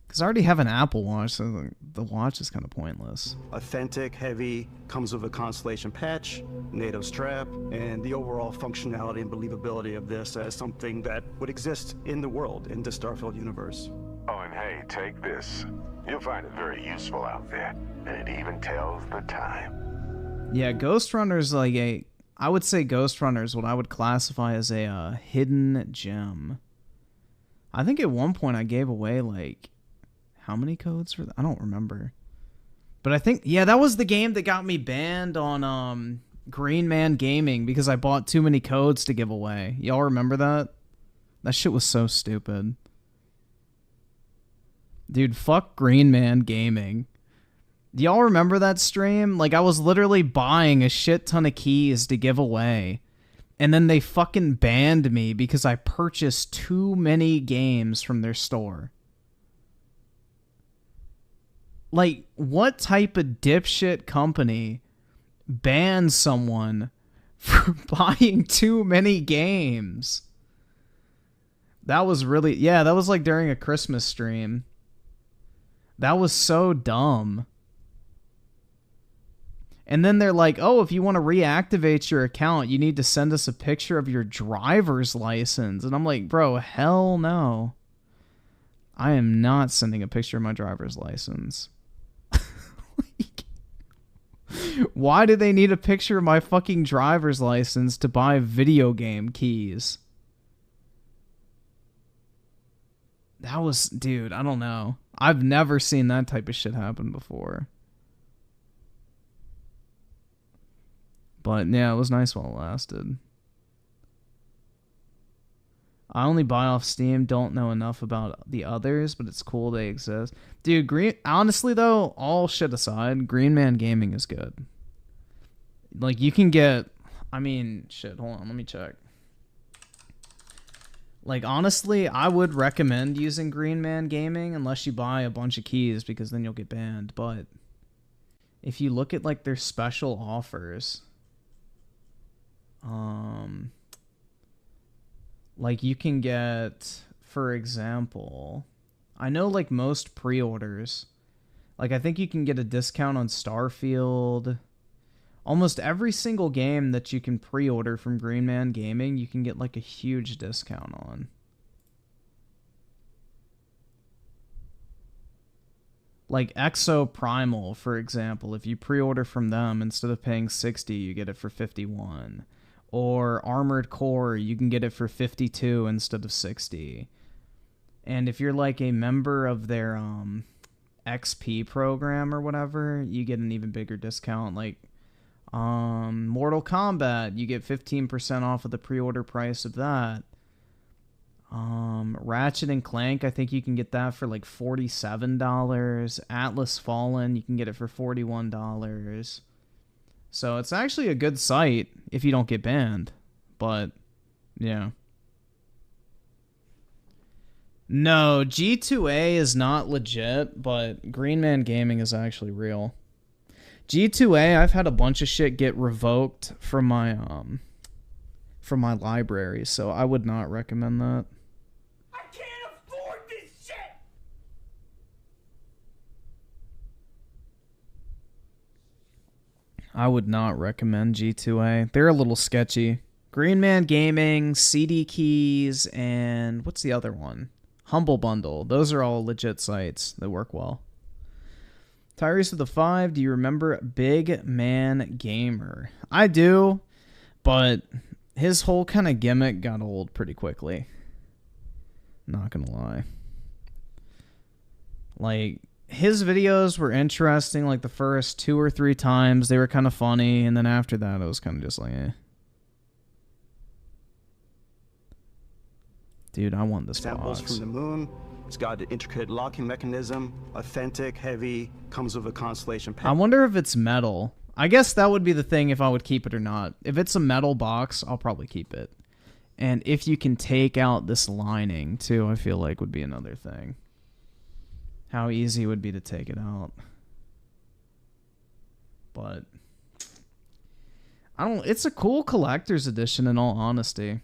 Because I already have an Apple Watch, so the watch is kind of pointless. Authentic, heavy, comes with a Constellation patch, NATO strap, and the overall functionality and believability of this as something that would exist in the world, in the Starfield universe. Oh, and hey, take this. You'll find it very useful out there, and it even tells the time. Yeah, Ghost Runner's like a... I would say Ghost Runner's what I would classify as a hidden gem. I think at one point I gave away, like... How many codes for that? I don't remember. But I think, yeah, that was the game that got me banned on Green Man Gaming because I bought too many codes to give away. Y'all remember that? That shit was so stupid. Dude, fuck Green Man Gaming. Do y'all remember that stream? Like, I was literally buying a shit ton of keys to give away. And then they fucking banned me because I purchased too many games from their store. Like, what type of dipshit company bans someone for buying too many games? That was really... Yeah, that was like during a Christmas stream. That was so dumb. And then they're like, oh, if you want to reactivate your account, you need to send us a picture of your driver's license. And I'm like, bro, hell no. I am not sending a picture of my driver's license. Why do they need a picture of my fucking driver's license to buy video game keys? That was... Dude, I don't know. I've never seen that type of shit happen before. But, yeah, it was nice while it lasted. I only buy off Steam, don't know enough about the others, but it's cool they exist. Dude, honestly, though, all shit aside, Green Man Gaming is good. Like, you can get... I mean, shit, hold on, let me check. Like, honestly, I would recommend using Green Man Gaming unless you buy a bunch of keys, because then you'll get banned. But if you look at, like, their special offers... like, you can get, for example, I know, like, most pre-orders, like, I think you can get a discount on Starfield. Almost every single game that you can pre-order from Green Man Gaming, you can get, like, a huge discount on. Like, Exo Primal, for example, if you pre-order from them, instead of paying $60, you get it for $51. Or Armored Core, you can get it for $52 instead of $60. And if you're like a member of their XP program or whatever, you get an even bigger discount. Like Mortal Kombat, you get 15% off of the pre-order price of that. Ratchet and Clank, I think you can get that for like $47. Atlas Fallen, you can get it for $41. So it's actually a good site if you don't get banned. But, yeah. No, G2A is not legit, but Green Man Gaming is actually real. G2A, I've had a bunch of shit get revoked from my library, so I would not recommend that. I can't afford this shit! I would not recommend G2A. They're a little sketchy. Green Man Gaming, CD Keys, and what's the other one? Humble Bundle. Those are all legit sites that work well. Tyrese with the 5. Do you remember Big Man Gamer? I do, but his whole kind of gimmick got old pretty quickly. Not gonna lie. Like, his videos were interesting, like the first 2 or 3 times. They were kind of funny, and then after that, it was kind of just like, eh. Dude, I want this Samples box. from the moon. It's got an intricate locking mechanism, authentic, heavy, comes with a constellation I wonder if it's metal. I guess that would be the thing if I would keep it or not. If it's a metal box, I'll probably keep it. And if you can take out this lining, too, I feel like would be another thing. How easy it would be to take it out. But I don't, it's a cool collector's edition in all honesty.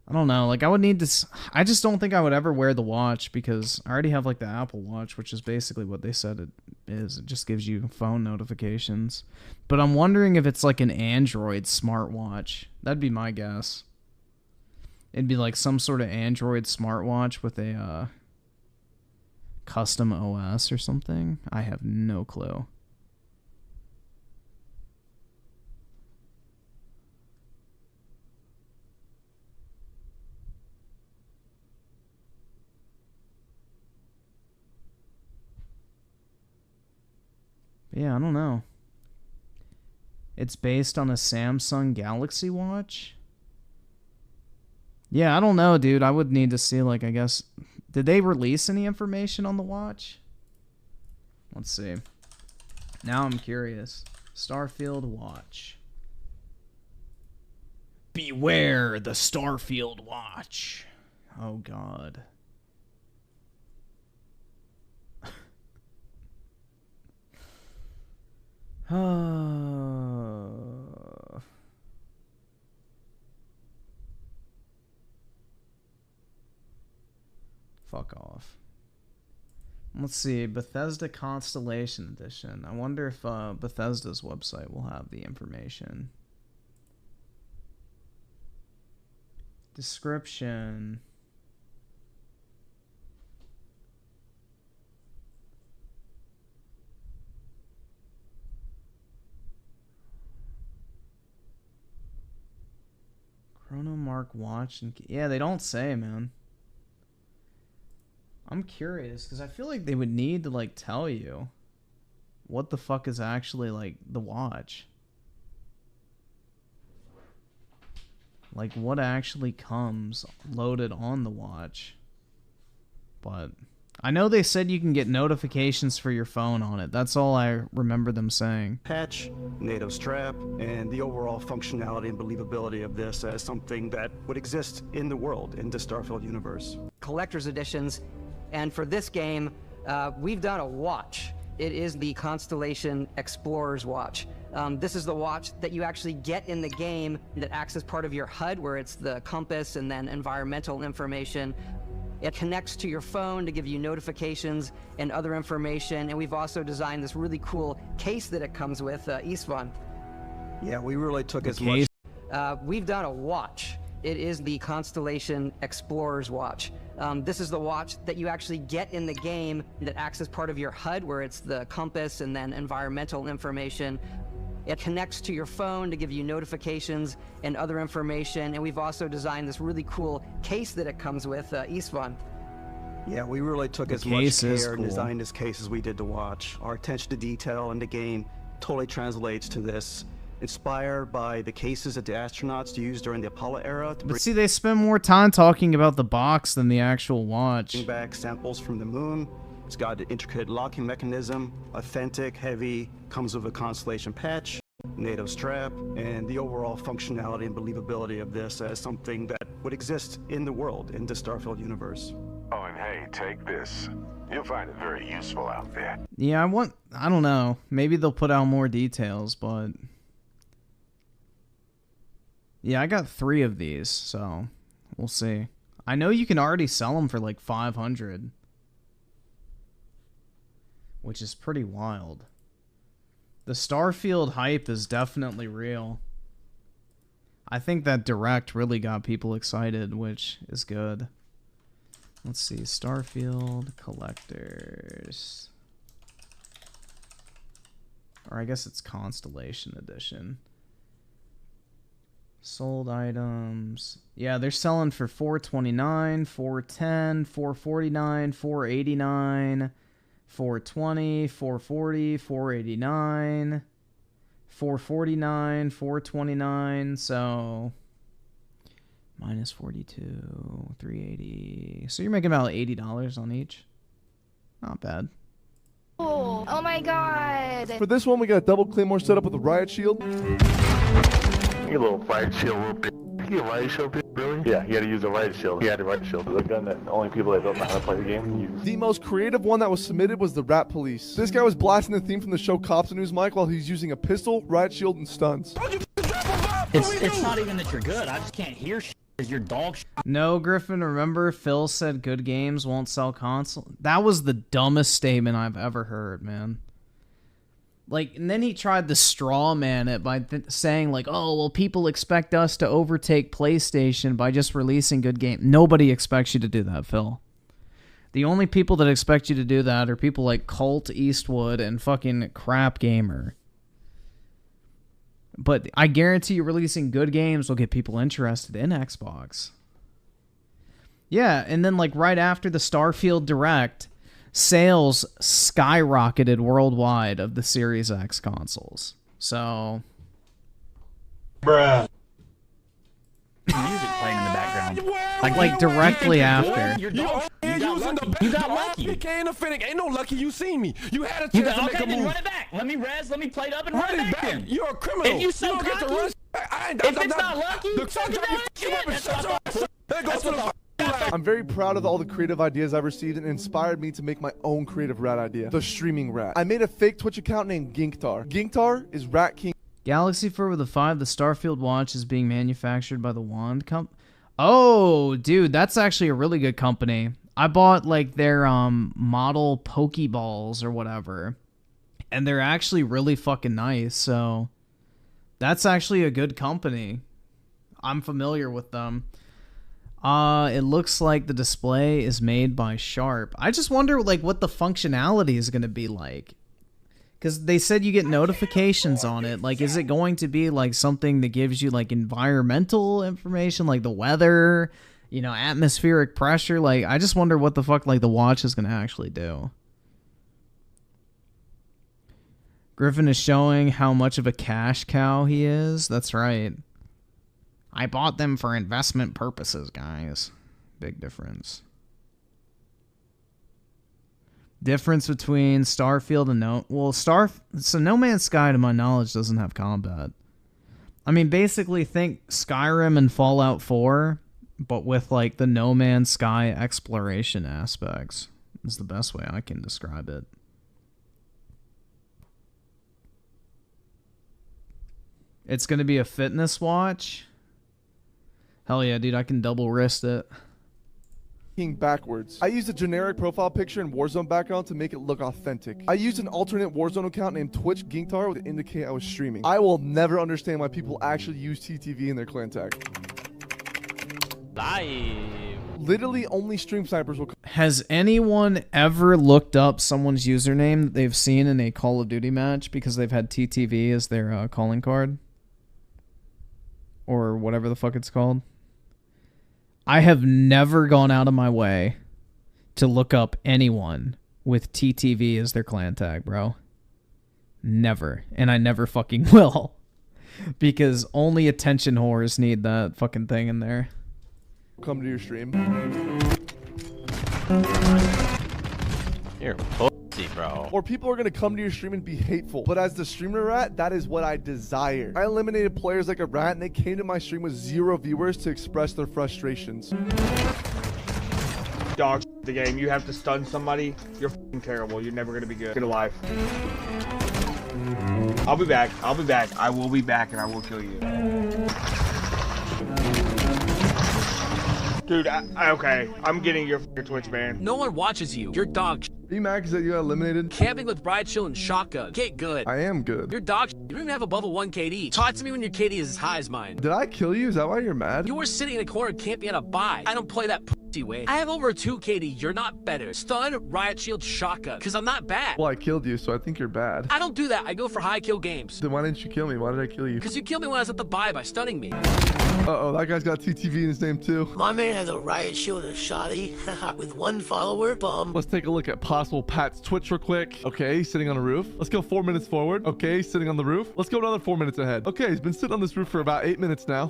I don't know, like I would need to, I just don't think I would ever wear the watch because I already have like the Apple Watch, which is basically what they said it is. It just gives you phone notifications. But I'm wondering if it's like an Android smartwatch. That'd be my guess. It'd be like some sort of Android smartwatch with a custom OS or something. I have no clue. Yeah, I don't know. It's based on a Samsung Galaxy Watch? Yeah, I don't know, dude. I would need to see, like, I guess... Did they release any information on the watch? Let's see. Now I'm curious. Starfield Watch. Beware the Starfield Watch. Oh, God. Fuck off. Let's see, Bethesda Constellation Edition. I wonder if Bethesda's website will have the information. Description. Chronomark watch and yeah, they don't say, man. I'm curious because I feel like they would need to like tell you what the fuck is actually like the watch. Like what actually comes loaded on the watch. But I know they said you can get notifications for your phone on it. That's all I remember them saying. Patch, NATO strap, and the overall functionality and believability of this as something that would exist in the world, in the Starfield universe. Collector's editions, and for this game, we've done a watch. It is the Constellation Explorer's watch. This is the watch that you actually get in the game that acts as part of your HUD, where it's the compass and then environmental information. It connects to your phone to give you notifications and other information, and we've also designed this really cool case that it comes with, Istvan. Yeah, we really took as much. We've done a watch. It is the Constellation Explorer's watch. This is the watch that you actually get in the game that acts as part of your HUD, where it's the compass and then environmental information. It connects to your phone to give you notifications and other information, and we've also designed this really cool case that it comes with, Istvan. Yeah, we really took as much care and designed this case as we did to watch. Our attention to detail in the game totally translates to this. Inspired by the cases that the astronauts used during the Apollo era. But see, they spend more time talking about the box than the actual watch. Bring back samples from the moon. It's got an intricate locking mechanism, authentic, heavy, comes with a Constellation patch, NATO strap, and the overall functionality and believability of this as something that would exist in the world, in the Starfield universe. Oh, and hey, take this. You'll find it very useful out there. Yeah, I don't know. Maybe they'll put out more details, but... Yeah, I got 3 of these, so we'll see. I know you can already sell them for like 500. Which is pretty wild. The Starfield hype is definitely real. I think that direct really got people excited, which is good. Let's see, Starfield collectors. Or I guess it's Constellation Edition. Sold items. Yeah, they're selling for $429, $410, $449, $489, $420, $440, $489, $449, $429. So minus 42, $380. So you're making about $80 on each. Not bad. Oh my god. For this one, we got a double claymore set up with a riot shield. You little riot shield, little bitch. You get a riot shield, bitch? Really? Yeah, he had to use a riot shield. He had a riot shield. It's a gun that only people that don't know how to play the game use. The most creative one that was submitted was the Rat Police. This guy was blasting the theme from the show Cops and News mic while he's using a pistol, riot shield, and stuns. It's not even that you're good. I just can't hear shit because you're dog shit. No, Griffin, remember Phil said good games won't sell console? That was the dumbest statement I've ever heard, man. Like, and then he tried to straw man it by saying, like, oh, well, people expect us to overtake PlayStation by just releasing good games. Nobody expects you to do that, Phil. The only people that expect you to do that are people like Colt Eastwood and fucking Crap Gamer. But I guarantee you releasing good games will get people interested in Xbox. Yeah, and then, like, right after the Starfield Direct, sales skyrocketed worldwide of the Series X consoles. So, bruh. Music playing in the background. Like directly after. You got lucky. Ain't no lucky you seen me. You had a chance to make a move. Run it back. Let me res. Let me play it up and run it back. Then. You're a criminal. If you so cocky, if it's not lucky, I'm very proud of all the creative ideas I've received and inspired me to make my own creative rat idea, the streaming rat. I made a fake Twitch account named Ginktar. Ginktar is Rat King. Galaxy Forever the 5, the Starfield watch is being manufactured by the Wand Company. Oh, dude, that's actually a really good company. I bought like their model Pokeballs or whatever, and they're actually really fucking nice. So that's actually a good company. I'm familiar with them. It looks like the display is made by Sharp. I just wonder like what the functionality is going to be like. Because they said you get notifications on it. Like, is it going to be like something that gives you like environmental information, like the weather, you know, atmospheric pressure? Like, I just wonder what the fuck like the watch is going to actually do. Griffin is showing how much of a cash cow he is. That's right. I bought them for investment purposes, guys. Big difference. Difference between Starfield and No Man's Sky, to my knowledge, doesn't have combat. I mean, basically think Skyrim and Fallout 4, but with like the No Man's Sky exploration aspects is the best way I can describe it. It's going to be a fitness watch. Hell yeah, dude, I can double wrist it. Backwards. I used a generic profile picture and Warzone background to make it look authentic. I used an alternate Warzone account named Twitch Ginktar to indicate I was streaming. I will never understand why people actually use TTV in their clan tag. Literally only stream snipers will. Has anyone ever looked up someone's username that they've seen in a Call of Duty match because they've had TTV as their calling card? Or whatever the fuck it's called? I have never gone out of my way to look up anyone with TTV as their clan tag, bro. Never. And I never fucking will. Because only attention whores need that fucking thing in there. Come to your stream. You're pussy, bro. Or people are going to come to your stream and be hateful. But as the streamer rat, that is what I desire. I eliminated players like a rat and they came to my stream with 0 viewers to express their frustrations. Dog the game. You have to stun somebody. You're f***ing terrible. You're never going to be good. Get alive. I'll be back. I'll be back. I will be back and I will kill you. Dude, okay. I'm getting your Twitch, man. No one watches you. You're dog. Are you mad because you got eliminated? Camping with Riot Shield and shotgun. Get good. I am good. You're dog shit. You don't even have above a 1 KD. Talk to me when your KD is as high as mine. Did I kill you? Is that why you're mad? You were sitting in a corner camping at a buy. I don't play that pussy way. I have over a 2 KD. You're not better. Stun, Riot Shield, shotgun. Because I'm not bad. Well, I killed you, so I think you're bad. I don't do that. I go for high kill games. Then why didn't you kill me? Why did I kill you? Because you killed me when I was at the buy by stunning me. Uh-oh, that guy's got TTV in his name too. My man has a Riot Shield and a Shoddy with 1 follower. Bum. Let's take a look at possible Pat's Twitch real quick. Okay, he's sitting on a roof. Let's go 4 minutes forward. Okay, he's sitting on the roof. Let's go another 4 minutes ahead. Okay, he's been sitting on this roof for about 8 minutes now.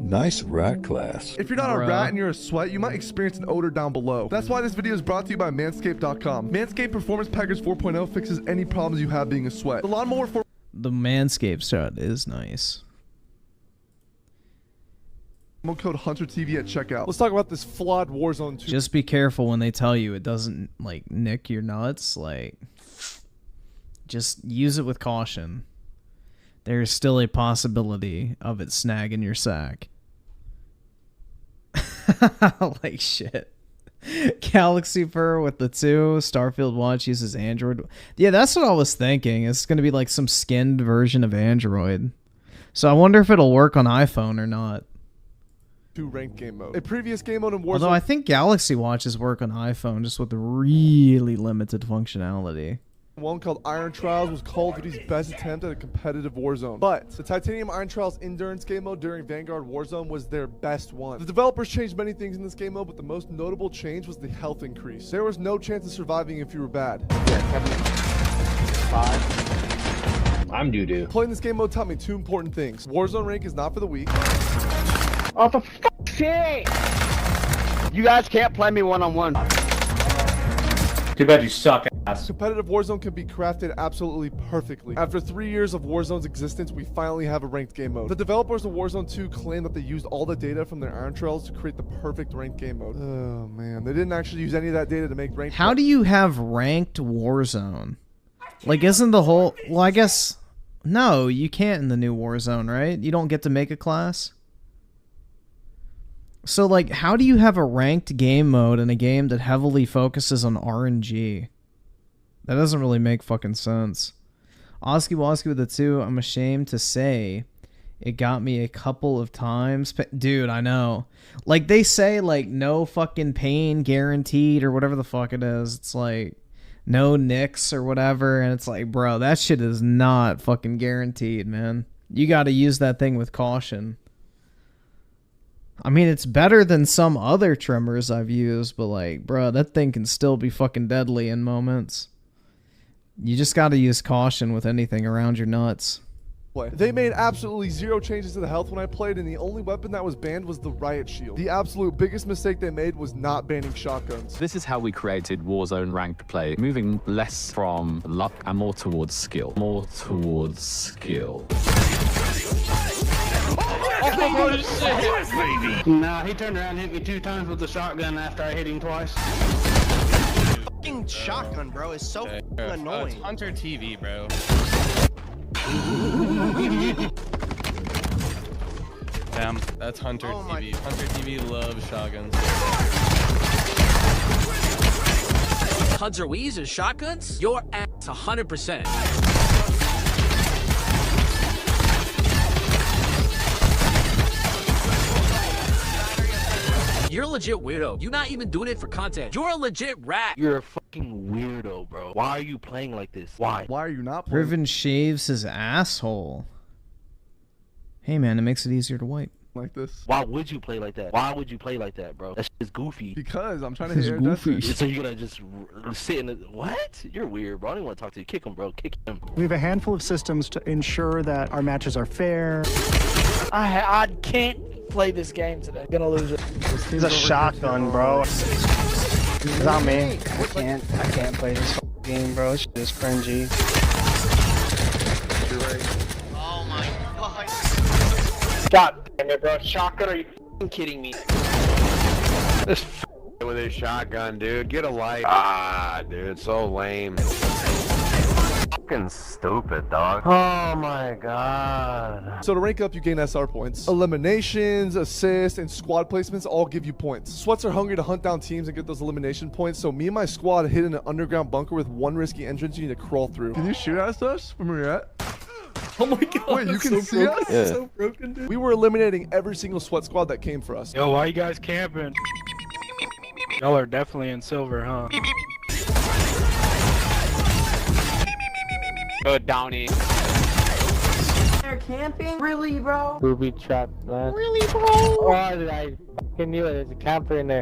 Nice rat class. If you're not a rat and you're a sweat, you might experience an odor down below. That's why this video is brought to you by Manscaped.com. Manscaped Performance Package 4.0 fixes any problems you have being a sweat. The Lawnmower 4... The Manscaped shot is nice. Code HunterTV at checkout. Let's talk about this flawed Warzone 2. Just be careful when they tell you it doesn't, like, nick your nuts. Like, just use it with caution. There's still a possibility of it snagging your sack. Like shit. Galaxy Fur with the 2. Starfield Watch uses Android. Yeah, that's what I was thinking. It's going to be like some skinned version of Android. So I wonder if it'll work on iPhone or not. Ranked game mode. A previous game mode in Warzone. Although I think Galaxy Watches work on iPhone just with really limited functionality. One called Iron Trials was Call of Duty's best attempt at a competitive Warzone. But the Titanium Iron Trials Endurance game mode during Vanguard Warzone was their best one. The developers changed many things in this game mode, but the most notable change was the health increase. There was no chance of surviving if you were bad. I'm doo-doo. Playing this game mode taught me 2 important things. Warzone rank is not for the weak. Oh, for fuck's sake! You guys can't play me one-on-one. Too bad you suck, ass. Competitive Warzone can be crafted absolutely perfectly. After 3 years of Warzone's existence, we finally have a ranked game mode. The developers of Warzone 2 claim that they used all the data from their Iron Trials to create the perfect ranked game mode. Oh man, they didn't actually use any of that data to make ranked. How do you have ranked Warzone? Like, isn't the whole... Well, I guess... No, you can't in the new Warzone, right? You don't get to make a class? So, like, how do you have a ranked game mode in a game that heavily focuses on RNG? That doesn't really make fucking sense. Oski Woski with the 2, I'm ashamed to say it got me a couple of times. Dude, I know. Like, they say, like, no fucking pain guaranteed or whatever the fuck it is. It's like, no nicks or whatever. And it's like, bro, that shit is not fucking guaranteed, man. You gotta use that thing with caution. I mean, it's better than some other trimmers I've used, but like, bro, that thing can still be fucking deadly in moments. You just gotta use caution with anything around your nuts. They made absolutely 0 changes to the health when I played, and the only weapon that was banned was the Riot Shield. The absolute biggest mistake they made was not banning shotguns. This is how we created Warzone ranked play, moving less from luck and more towards skill. More towards skill. Oh, shit. Nah, he turned around and hit me 2 times with the shotgun after I hit him twice. Fucking shotgun, bro, is so annoying. It's Hunter TV, bro. Damn, that's Hunter TV. Hunter TV loves shotguns. Hunter, we using shotguns? Your ass 100%. You're a legit weirdo. You're not even doing it for content. You're a legit rat. You're a fucking weirdo, bro. Why are you playing like this? Why? Why are you not playing? Riven shaves his asshole. Hey man, it makes it easier to wipe. Like this. Why would you play like that? Why would you play like that, bro? That shit is goofy. Because I'm trying to hit goofy. So you're gonna just sit in the... What? You're weird, bro. I don't want to talk to you. Kick him, bro. Kick him. We have a handful of systems to ensure that our matches are fair. I can't play this game today. I'm gonna lose it. He's a shotgun, bro. It's not me. I can't play this game, bro. This shit is cringy. Oh my god. God damn it, bro. Shotgun, are you kidding me? This with his shotgun, dude. Get a light. Ah, dude, so lame. fucking stupid, dog. Oh my god. So to rank up, you gain SR points. Eliminations, assists, and squad placements all give you points. Sweats are hungry to hunt down teams and get those elimination points, so me and my squad hid in an underground bunker with one risky entrance you need to crawl through. Can you shoot at us from where you're at? Oh my god. Wait, you can see us? Yeah. So broken, dude. We were eliminating every single sweat squad that came for us. Yo, why you guys camping? Y'all are definitely in silver, huh? Good, Downey. They're camping? Really, bro? Booby trap, man. Really, bro? Oh, I fucking knew it. There's a camper in there.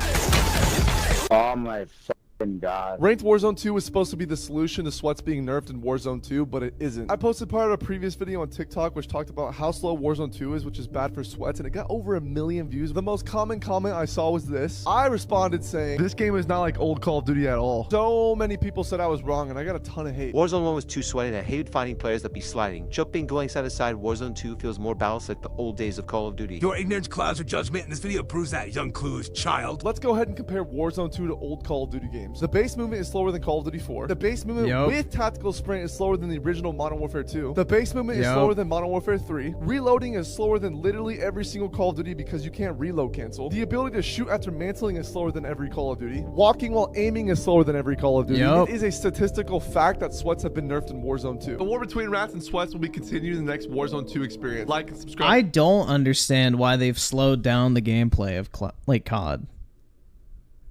Oh my fucking god. Ranked Warzone 2 was supposed to be the solution to sweats being nerfed in Warzone 2, but it isn't. I posted part of a previous video on TikTok which talked about how slow Warzone 2 is, which is bad for sweats, and it got over 1 million views. The most common comment I saw was this. I responded saying, this game is not like old Call of Duty at all. So many people said I was wrong, and I got a ton of hate. Warzone 1 was too sweaty, and I hated finding players that be sliding. Jumping, going side to side, Warzone 2 feels more balanced like the old days of Call of Duty. Your ignorance clouds your judgment, and this video proves that, young clueless child. Let's go ahead and compare Warzone 2 to old Call of Duty games. The base movement is slower than Call of Duty 4. The base movement with tactical sprint is slower than the original Modern Warfare 2. The base movement is slower than Modern Warfare 3. Reloading is slower than literally every single Call of Duty because you can't reload cancel. The ability to shoot after mantling is slower than every Call of Duty. Walking while aiming is slower than every Call of Duty. It is a statistical fact that sweats have been nerfed in Warzone 2. The war between rats and sweats will be continued in the next Warzone 2 experience. Like and subscribe. I don't understand why they've slowed down the gameplay of COD.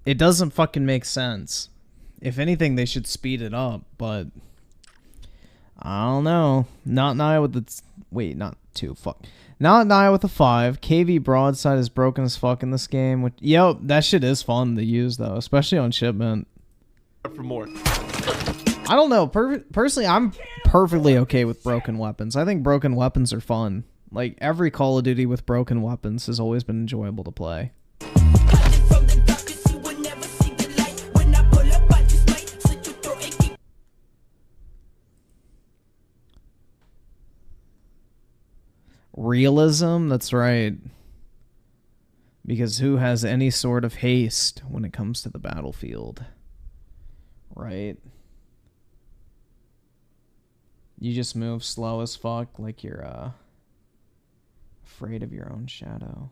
It doesn't fucking make sense. If anything, they should speed it up, but I don't know. Not Naya with the not 2. Fuck. Not Naya with a 5. KV broadside is broken as fuck in this game. Which, that shit is fun to use though, especially on shipment. For more. I don't know. Personally, I'm perfectly okay with broken weapons. I think broken weapons are fun. Like every Call of Duty with broken weapons has always been enjoyable to play. Realism, that's right. Because who has any sort of haste when it comes to the battlefield? Right? You just move slow as fuck like you're afraid of your own shadow.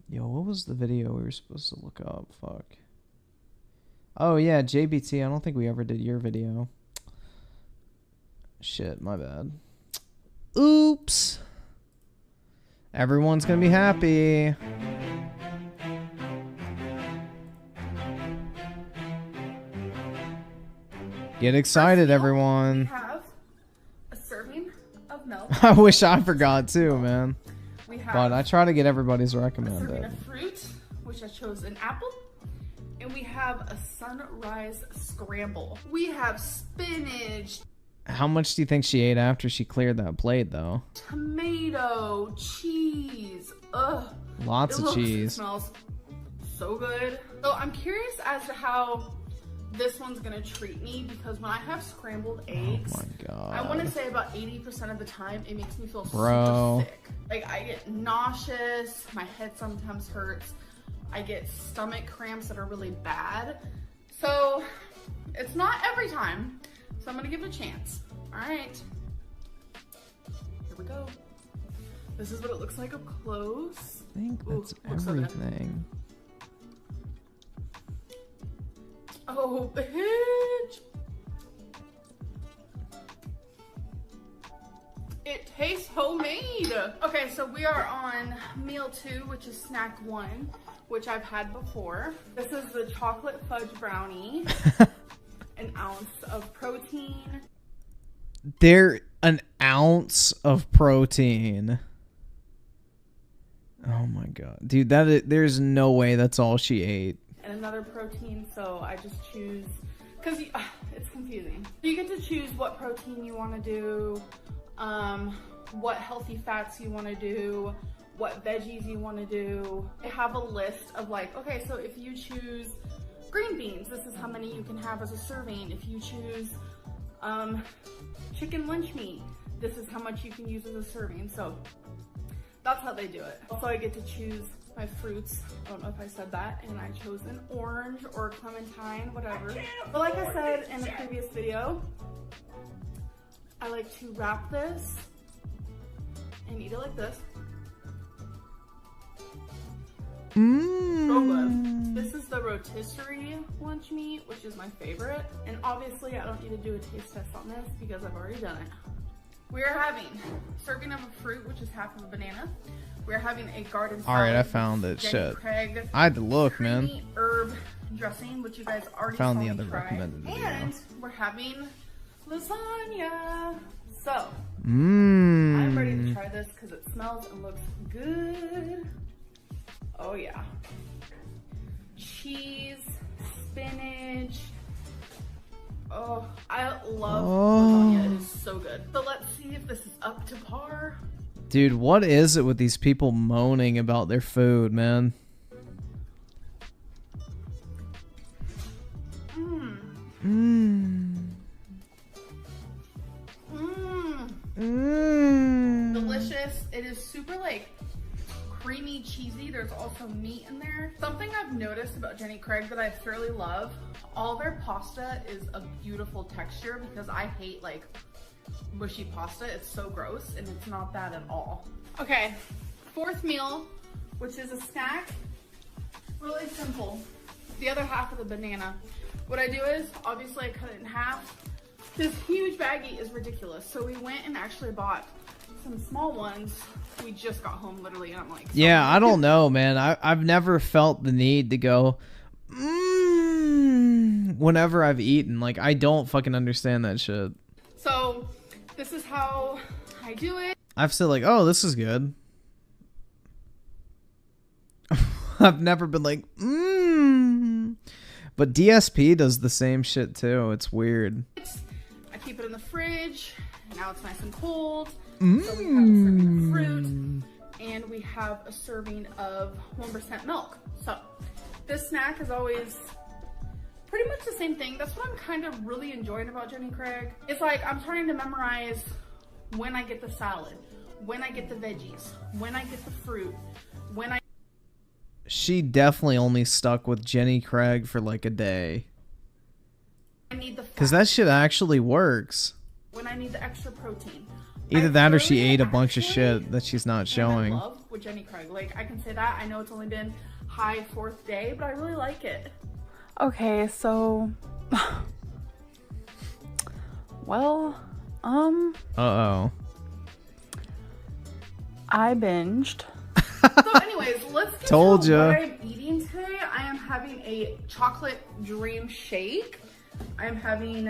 Yo, what was the video we were supposed to look up? Fuck. Oh yeah, JBT, I don't think we ever did your video. Shit, my bad. Oops. Everyone's gonna be happy. Get excited, everyone. We have a serving of milk. I wish I forgot too, man. We have But I try to get everybody's a recommended. serving of fruit, which I chose an apple. And we have a sunrise scramble. We have spinach, How much do you think she ate after she cleared that plate, though? tomato, cheese. Ugh. Lots It of looks and cheese. smells so good. So I'm curious as to how this one's gonna treat me, because when I have scrambled eggs, Oh my god. I want to say about 80% of the time it makes me feel Bro. super sick. Like I get nauseous, my head sometimes hurts, I get stomach cramps that are really bad. So it's not every time, so I'm gonna give it a chance. All right, here we go. This is what it looks like up close. I think that's looks so good. everything. Oh, bitch. It tastes homemade. Okay, so we are on meal 2, which is snack 1, which I've had before. This is the chocolate fudge brownie. An ounce of protein. An ounce of protein. Oh my god. Dude, there's no way that's all she ate. And another protein, so I just choose, because it's confusing. You get to choose what protein you want to do, what healthy fats you want to do, what veggies you want to do. I have a list of like, okay, so if you choose green beans, this is how many you can have as a serving. If you choose chicken lunch meat, this is how much you can use as a serving. So that's how they do it. Also, I get to choose my fruits. I don't know if I said that, and I chose an orange or clementine, whatever. But like I said in the previous video, I like to wrap this and eat it like this. So good. This is the rotisserie lunch meat, which is my favorite. And obviously I don't need to do a taste test on this because I've already done it. We are having a serving of a fruit, which is half of a banana. We're having a garden salad. Alright, I found it. Jenny Shit. Craig I had to look, creamy man. herb dressing, which you guys already Found saw the me other try. recommended video. And we're having lasagna. So, Mmm. I'm ready to try this because it smells and looks good. Oh yeah. Cheese, spinach. Oh, I love lasagna. It is so good. So let's see if this is up to par. Dude, what is it with these people moaning about their food, man? Mmm. Mmm. Mmm. Mmm. Delicious. It is super like creamy, cheesy. There's also meat in there. Something I've noticed about Jenny Craig that I thoroughly love, all their pasta is a beautiful texture because I hate like mushy pasta. It's so gross, and it's not that at all. Okay, fourth meal, which is a snack. Really simple. The other half of the banana. What I do is, obviously I cut it in half. This huge baggie is ridiculous. So we went and actually bought some small ones. We just got home literally, and I'm like, Yeah, I don't know, man. I've never felt the need to go, whenever I've eaten. Like, I don't fucking understand that shit. So this is how I do it. I've said like, oh, this is good. I've never been like, But DSP does the same shit too. It's weird. I keep it in the fridge. Now it's nice and cold. So we have a serving of fruit, and we have a serving of 1% milk. So this snack is always pretty much the same thing. That's what I'm kind of really enjoying about Jenny Craig. It's like I'm trying to memorize when I get the salad, when I get the veggies, when I get the fruit, when I... She definitely only stuck with Jenny Craig for like a day. I need the fat. Because that shit actually works. When I need the extra protein. Either that or she ate a bunch of shit that she's not showing. I love with Jenny Craig. Like, I can say that. I know it's only been high 4th day, but I really like it. Okay, so... well, Uh-oh. I binged. So anyways, let's get Told to ya. what I'm eating today. I am having a chocolate dream shake. I'm having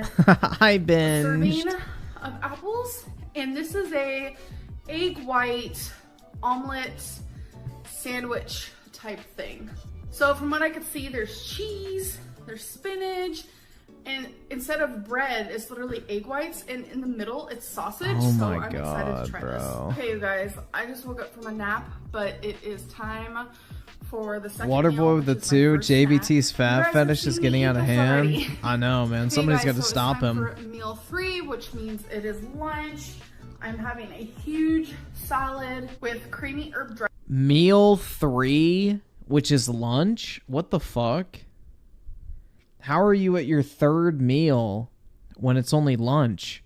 I a serving binged. of apples, and this is a egg white omelet sandwich type thing. So from what I could see, there's cheese, there's spinach, and instead of bread, it's literally egg whites, and in the middle, it's sausage. Oh so my I'm excited God, to try bro. this. Okay, you guys, I just woke up from a nap, but it is time for the second Waterboy meal, with the which is my 2, first snack. JBT's You fat guys fetish have is seen getting me out of eat this hand. already. I know, man. Okay, Somebody's guys, got to so stop it's time him. for meal 3, which means it is lunch. I'm having a huge salad with creamy herb dressing. Meal 3, which is lunch? What the fuck? How are you at your 3rd meal when it's only lunch?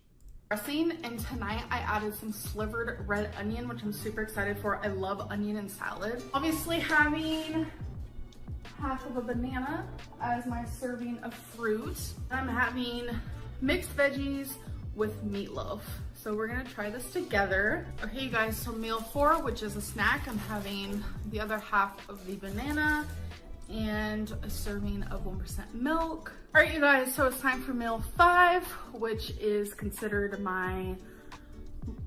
And tonight I added some slivered red onion, which I'm super excited for. I love onion and salad. Obviously having half of a banana as my serving of fruit. I'm having mixed veggies with meatloaf. So we're gonna try this together. Okay, you guys, so meal 4, which is a snack, I'm having the other half of the banana and a serving of 1% milk. All right, you guys, so it's time for meal 5, which is considered my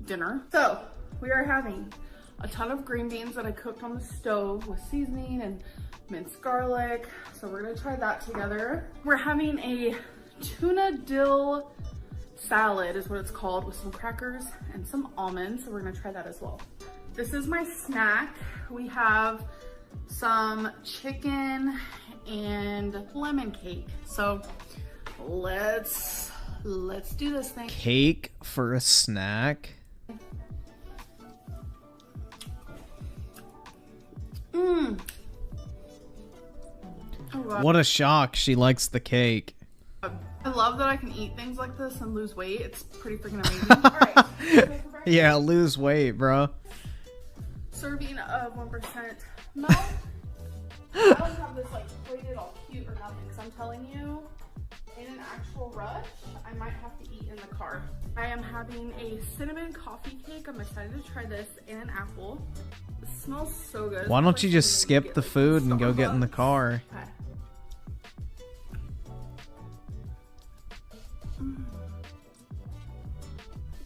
dinner. So we are having a ton of green beans that I cooked on the stove with seasoning and minced garlic. So we're gonna try that together. We're having a tuna dill salad is what it's called, with some crackers and some almonds. So we're gonna try that as well. This is my snack. We have some chicken and lemon cake. So let's do this thing. Cake for a snack? Mmm. Oh, God. What a shock. She likes the cake. I love that I can eat things like this and lose weight. It's pretty freaking amazing. Alright. Yeah, lose weight, bro. Serving of 1% milk. I don't have this like plated all cute or nothing because I'm telling you, in an actual rush, I might have to eat in the car. I am having a cinnamon coffee cake. I'm excited to try this, and an apple. It smells so good. Why don't you just skip the food and go get in the car? Okay.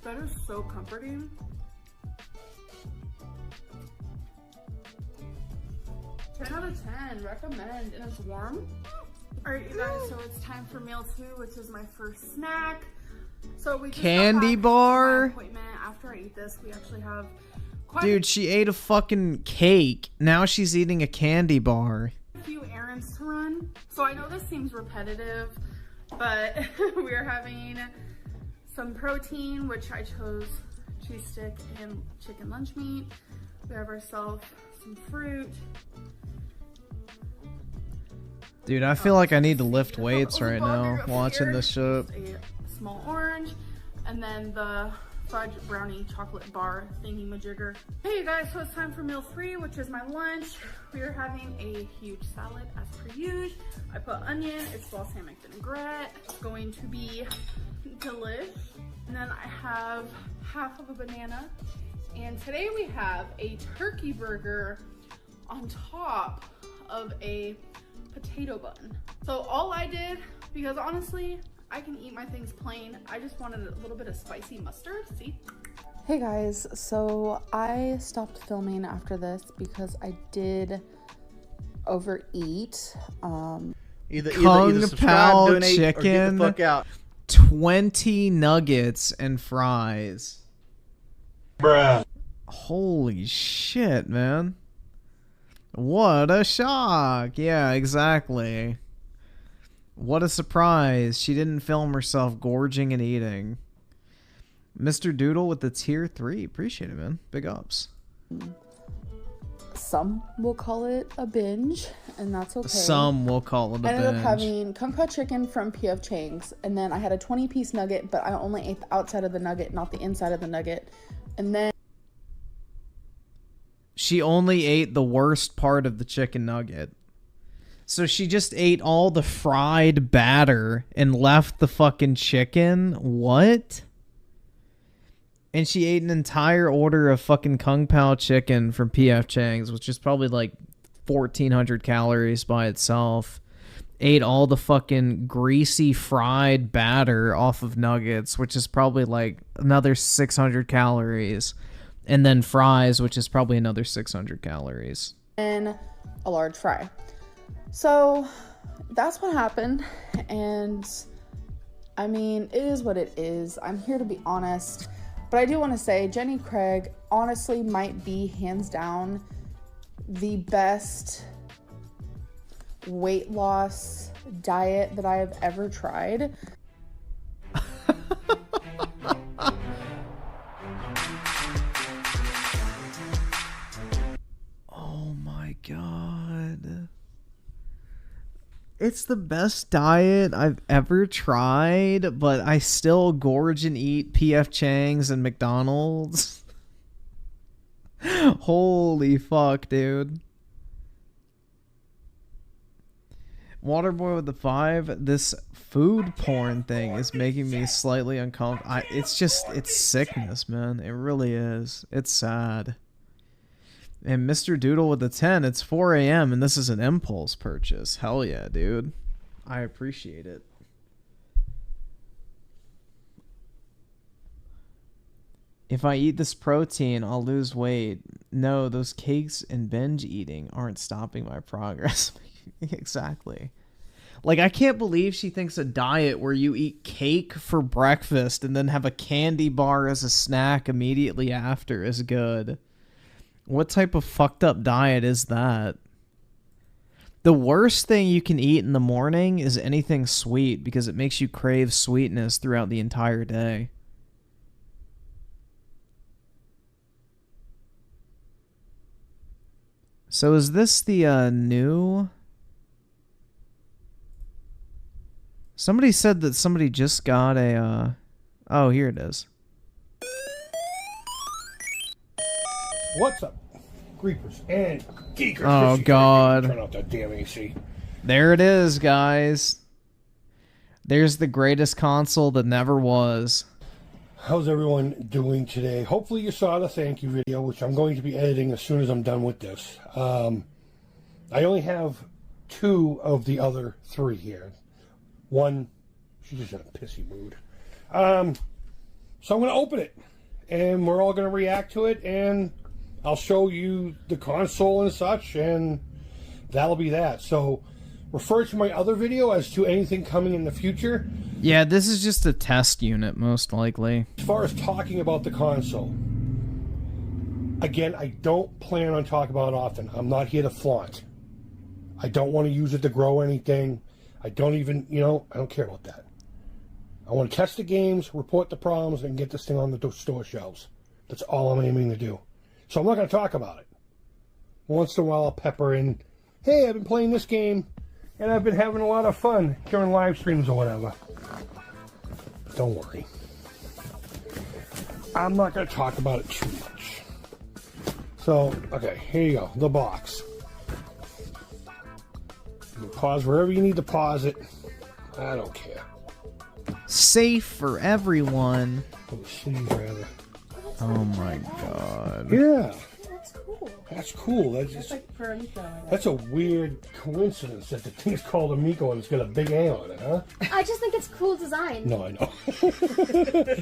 That is so comforting. 10 out of 10, recommend, and it's warm. All right, you guys, so it's time for meal 2, which is my first snack. So we just Candy bar? Appointment. After I eat this, we actually have quite Dude, she ate a fucking cake. Now she's eating a candy bar. a few errands to run. So I know this seems repetitive, but we're having some protein, which I chose cheese stick and chicken lunch meat. We have ourselves some fruit. Dude, I feel like I need to lift weights right now watching this shit. A small orange, and then the fudge brownie chocolate bar thingy majigger. Hey you guys, so it's time for meal 3, which is my lunch. We are having a huge salad as per usual. I put onion, it's balsamic vinaigrette. It's going to be delish. And then I have half of a banana. And today we have a turkey burger on top of a potato bun. So all I did, because honestly, I can eat my things plain. I just wanted a little bit of spicy mustard, see? Hey guys, so I stopped filming after this because I did overeat. Kung Pao chicken, or get the fuck out. 20 nuggets and fries. Bruh. Holy shit, man. What a shock. Yeah, exactly. What a surprise. She didn't film herself gorging and eating. Mr. Doodle with the tier 3. Appreciate it, man. Big ups. Some will call it a binge, and that's okay. Some will call it a binge. I ended up having Kung Pao chicken from P.F. Chang's, and then I had a 20-piece nugget, but I only ate the outside of the nugget, not the inside of the nugget. And then she only ate the worst part of the chicken nugget. So she just ate all the fried batter and left the fucking chicken? What? And she ate an entire order of fucking Kung Pao chicken from P.F. Chang's, which is probably like 1,400 calories by itself. Ate all the fucking greasy fried batter off of nuggets, which is probably like another 600 calories. And then fries, which is probably another 600 calories. and a large fry. So that's what happened. And I mean, it is what it is. I'm here to be honest. But I do want to say Jenny Craig honestly might be hands down the best weight loss diet that I have ever tried. Oh my god. It's the best diet I've ever tried, but I still gorge and eat P.F. Chang's and McDonald's. Holy fuck, dude. Waterboy with the 5, this food porn thing is making me slightly uncomfortable. It's sickness, man. It really is. It's sad. And Mr. Doodle with the 10, it's 4 a.m. and this is an impulse purchase. Hell yeah, dude. I appreciate it. If I eat this protein, I'll lose weight. No, those cakes and binge eating aren't stopping my progress. Exactly. Like, I can't believe she thinks a diet where you eat cake for breakfast and then have a candy bar as a snack immediately after is good. What type of fucked up diet is that? The worst thing you can eat in the morning is anything sweet because it makes you crave sweetness throughout the entire day. So is this the new? Somebody said that somebody just got a oh, here it is. What's up, Creepers and Geekers? Oh God. Turn off that damn AC. There it is, guys. There's the greatest console that never was. How's everyone doing today? Hopefully you saw the thank you video, which I'm going to be editing as soon as I'm done with this. I only have 2 of the other 3 here. One, she's just in a pissy mood. So I'm going to open it, and we're all going to react to it, and I'll show you the console and such, and that'll be that. So refer to my other video as to anything coming in the future. Yeah, this is just a test unit, most likely. As far as talking about the console, again, I don't plan on talking about it often. I'm not here to flaunt. I don't want to use it to grow anything. I don't even, I don't care about that. I want to test the games, report the problems, and get this thing on the store shelves. That's all I'm aiming to do. So I'm not going to talk about it. Once in a while I'll pepper in, hey, I've been playing this game, and I've been having a lot of fun during live streams or whatever. Don't worry. I'm not going to talk about it too much. So, okay, here you go. The box. You pause wherever you need to pause it. I don't care. Safe for everyone. Rather. Oh my God. Yeah. That's cool. That's cool. That's a weird coincidence that the thing's called Amico and it's got a big A on it, huh? I just think it's cool design. No, I know.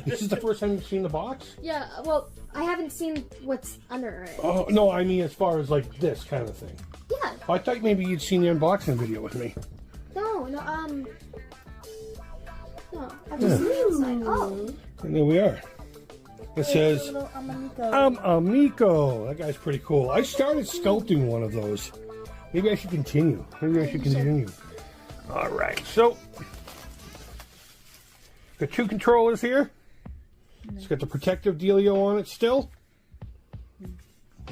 This is the first time you've seen the box? Yeah, well, I haven't seen what's under it. Oh, no, I mean as far as like this kind of thing. Yeah. I thought maybe you'd seen the unboxing video with me. No, I've just seen the inside. Oh. And there we are. It says, I'm Amico. That guy's pretty cool. I started sculpting one of those. Maybe I should continue. All right, so the 2 controllers here. It's got the protective dealio on it still.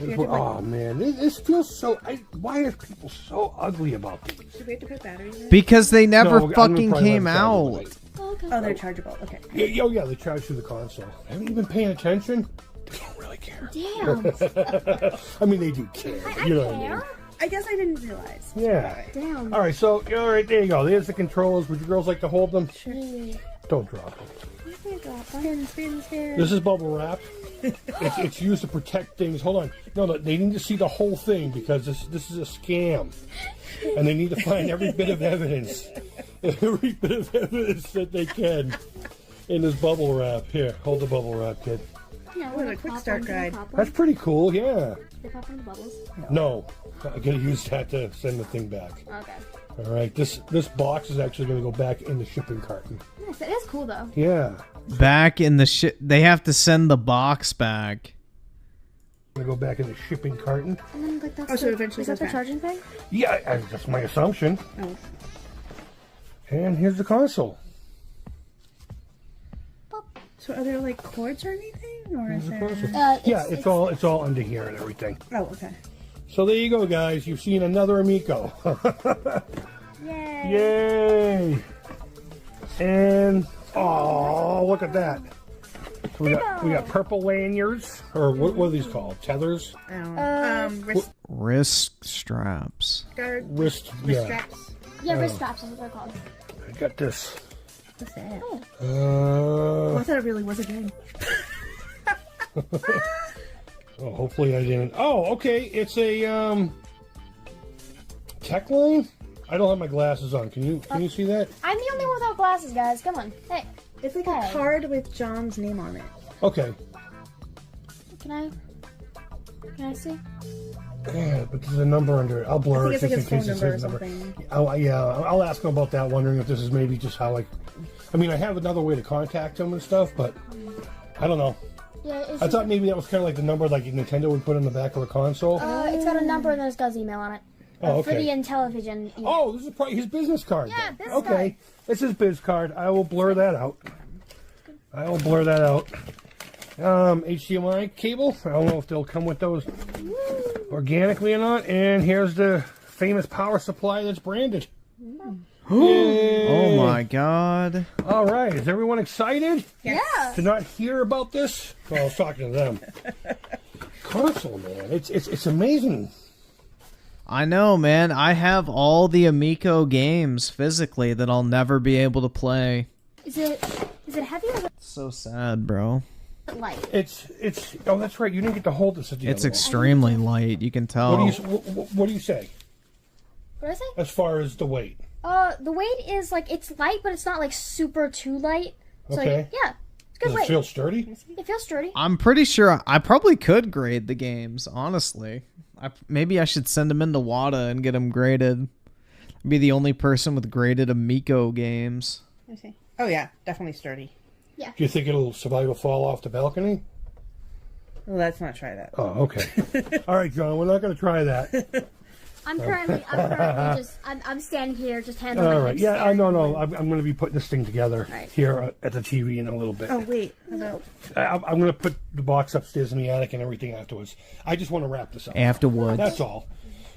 Oh man, this feels so. Why are people so ugly about these? Do we have to put batteries in? Because they never fucking came out. Oh, okay. Oh, they're chargeable. Okay. Yeah, they charge through the console. Haven't you been paying attention? They don't really care. Damn. I mean, they do care. You know what I mean? I guess I didn't realize. Yeah. Damn. All right, so there you go. There's the controls. Would you girls like to hold them? Sure. Don't drop them. Spin. This is bubble wrap. It's used to protect things. Hold on. No, they need to see the whole thing because this is a scam. And they need to find every bit of evidence. Every bit of evidence that they can in this bubble wrap. Here, hold the bubble wrap, kid. Yeah, what a quick start guide. That's pretty cool, yeah. They pop in the bubbles? No. I gotta use that to send the thing back. Okay. Alright, this box is actually gonna go back in the shipping carton. Nice, it is cool though. Yeah. Back in the ship. They have to send the box back. Gonna go back in the shipping carton. And then like that's so eventually is that the goes back. charging thing? Yeah, that's my assumption. Oh. And here's the console. So are there like cords or anything, or is there? Yeah, it's all under here and everything. Oh, okay. So there you go, guys. You've seen another Amico. Yay! Yay! And oh, look at that. We got purple lanyards, or what are these called? Tethers? Wrist straps. Wrist straps. Yeah, wrist straps is what they're called. I got this. What's that? Oh. I thought it really was a game. Oh, hopefully I didn't. Oh, okay. It's a tech line. I don't have my glasses on. Can you see that? I'm the only one without glasses, guys. Come on. Hey. It's like a card with John's name on it. Okay. Can I see? Yeah, but there's a number under it. I'll blur it I think just in case it says number. I'll ask him about that, wondering if this is maybe just how I mean, I have another way to contact him and stuff, but I don't know. Yeah, I thought maybe that was kind of like the number like Nintendo would put on the back of a console. It's got a number and then it's got his email on it. Oh, okay. For the Intellivision email. Oh, this is probably his business card. Yeah, then. business Okay, card. this is biz card. I will blur that out. HDMI cable. I don't know if they'll come with those. organically or not. And here's the famous power supply that's branded. Oh my god. All right, is everyone excited? Yeah. To not hear about this? Well, I was talking to them. Console, man, it's amazing. I know, man. I have all the Amico games physically that I'll never be able to play. Is it heavy or It's so sad, bro. light? It's oh, that's right. You didn't get to hold this at the It's other one. extremely light. You can tell. What do you say? What did I say? As far as the weight? The weight is like it's light, but it's not like super too light. So Okay. yeah, it's good Does weight. it feel sturdy? It feels sturdy. I'm pretty sure I probably could grade the games, honestly. Maybe I should send them into WADA and get them graded. Be the only person with graded Amico games. Let me see. Oh yeah, definitely sturdy. Yeah. Do you think it'll survive a fall off the balcony? Well, let's not try that. Oh, okay. All right, John, we're not going to try that. I'm currently just I'm standing here just handling. All right. Yeah, I no. I'm going to be putting this thing together here at the TV in a little bit. Oh wait, about I'm going to put the box upstairs in the attic and everything afterwards. I just want to wrap this up. Afterwards. That's all.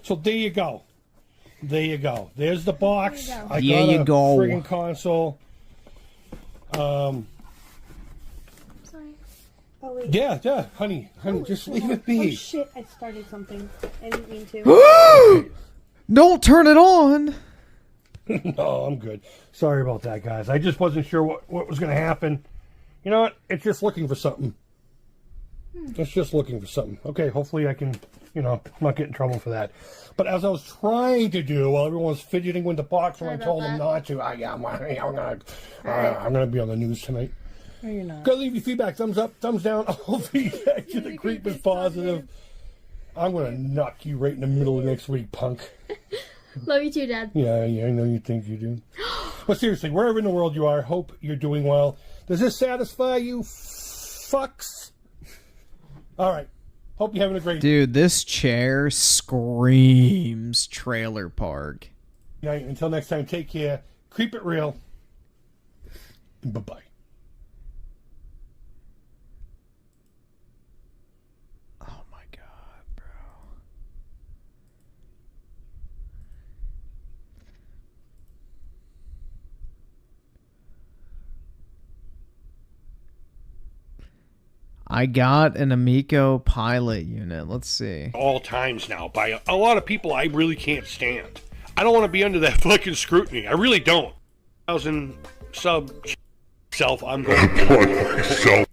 So there you go. There you go. There's the box. There you I There got you a go. friggin' console. Sorry. oh wait. Yeah, honey, just leave it Oh be. shit! I started something. I didn't mean to. Don't turn it on. No, I'm good. Sorry about that, guys. I just wasn't sure what was going to happen. You know what? It's just looking for something. It's just looking for something. Okay, hopefully I can, not get in trouble for that. But as I was trying to do while everyone was fidgeting with the box when I told them not to, I'm gonna be on the news tonight. No, you're not. Go leave your feedback. Thumbs up, thumbs down. All feedback to the creep is positive. I'm gonna knock you right in the middle of next week, punk. Love you too, Dad. Yeah, I know you think you do. But seriously, wherever in the world you are, hope you're doing well. Does this satisfy you, fucks? All right. Hope you're having a great Dude, this chair screams trailer park. night. Until next time, take care. Keep it real. And bye-bye. Oh my god, bro. I got an Amico pilot unit. Let's see. All times now by a lot of people I really can't stand. I don't want to be under that fucking scrutiny. I really don't. 1,000 sub self. I'm going to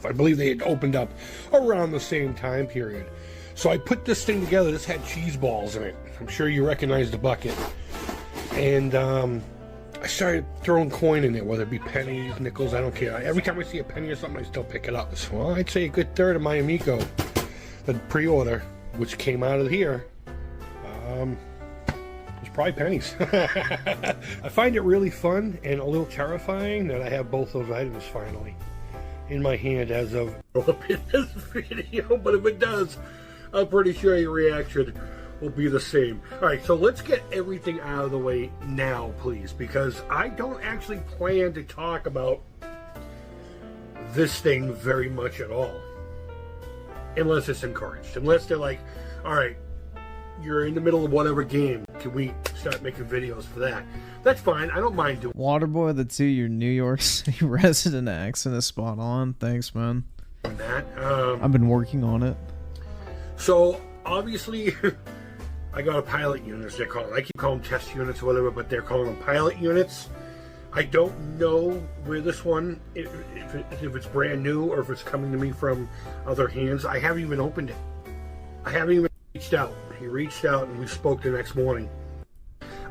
I believe they had opened up around the same time period. So I put this thing together. This had cheese balls in it. I'm sure you recognize the bucket. And I started throwing coin in there, whether it be pennies, nickels, I don't care. Every time I see a penny or something, I still pick it up. So I'd say a good third of my Amico, the pre-order, which came out of here, was probably pennies. I find it really fun and a little terrifying that I have both those items finally in my hand as of in this video. But if it does, I'm pretty sure your reaction will be the same. All right, so let's get everything out of the way now, please, because I don't actually plan to talk about this thing very much at all, unless it's encouraged. Unless they're like, all right, you're in the middle of whatever game, can we start making videos for that? That's fine. I don't mind doing Waterboy, the 2, your New York City resident accent is spot on. Thanks, man. that. I've been working on it. So obviously, I got a pilot unit, as they're called. I keep calling them test units or whatever, but they're calling them pilot units. I don't know where this one, if it's brand new or if it's coming to me from other hands. I haven't even opened it. I haven't even reached out. He reached out and we spoke the next morning.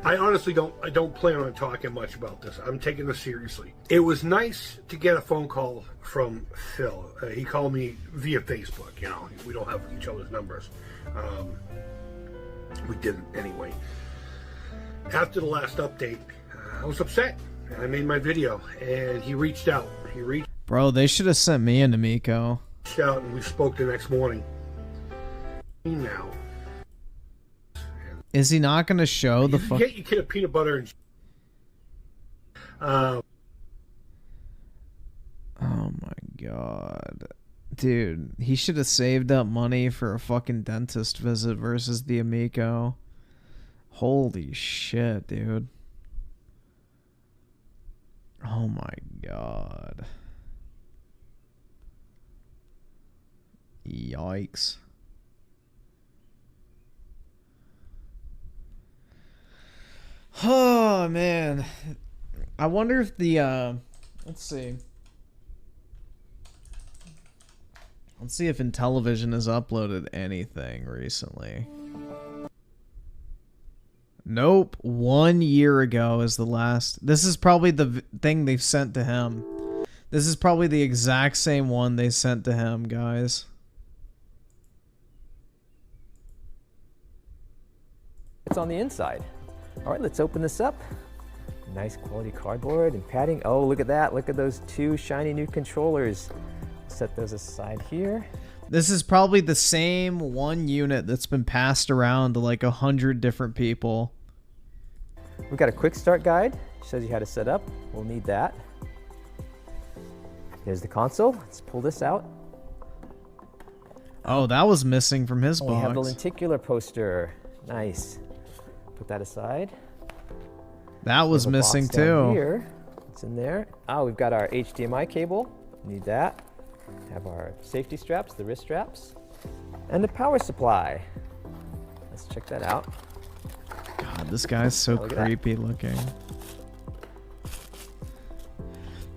I honestly don't plan on talking much about this. I'm taking this seriously. It was nice to get a phone call from Phil. He called me via Facebook. We don't have each other's numbers. We didn't anyway. After the last update, I was upset. I made my video, and he reached out. Bro, they should have sent me an Amico. Out, and we spoke the next morning. Now, is he not going to show the fuck? Get your kid a peanut butter and. Oh my god, Dude, he should have saved up money for a fucking dentist visit versus the Amico. Holy shit, dude. Oh my god. Yikes. Oh man. I wonder if the let's see. Let's see if Intellivision has uploaded anything recently. Nope. 1 year ago is the last. This is probably the thing they've sent to him. This is probably the exact same one they sent to him, guys. It's on the inside. All right, let's open this up. Nice quality cardboard and padding. Oh, look at that. Look at those two shiny new controllers. Set those aside here. This is probably the same one unit that's been passed around to like 100 different people. We've got a quick start guide. Shows you how to set up. We'll need that. Here's the console. Let's pull this out. Oh, that was missing from his box. We have the lenticular poster. Nice. Put that aside. That was missing too. Here. It's in there. Oh, we've got our HDMI cable. Need that. Have our safety straps, the wrist straps, and the power supply. Let's check that out. God, this guy's so creepy looking.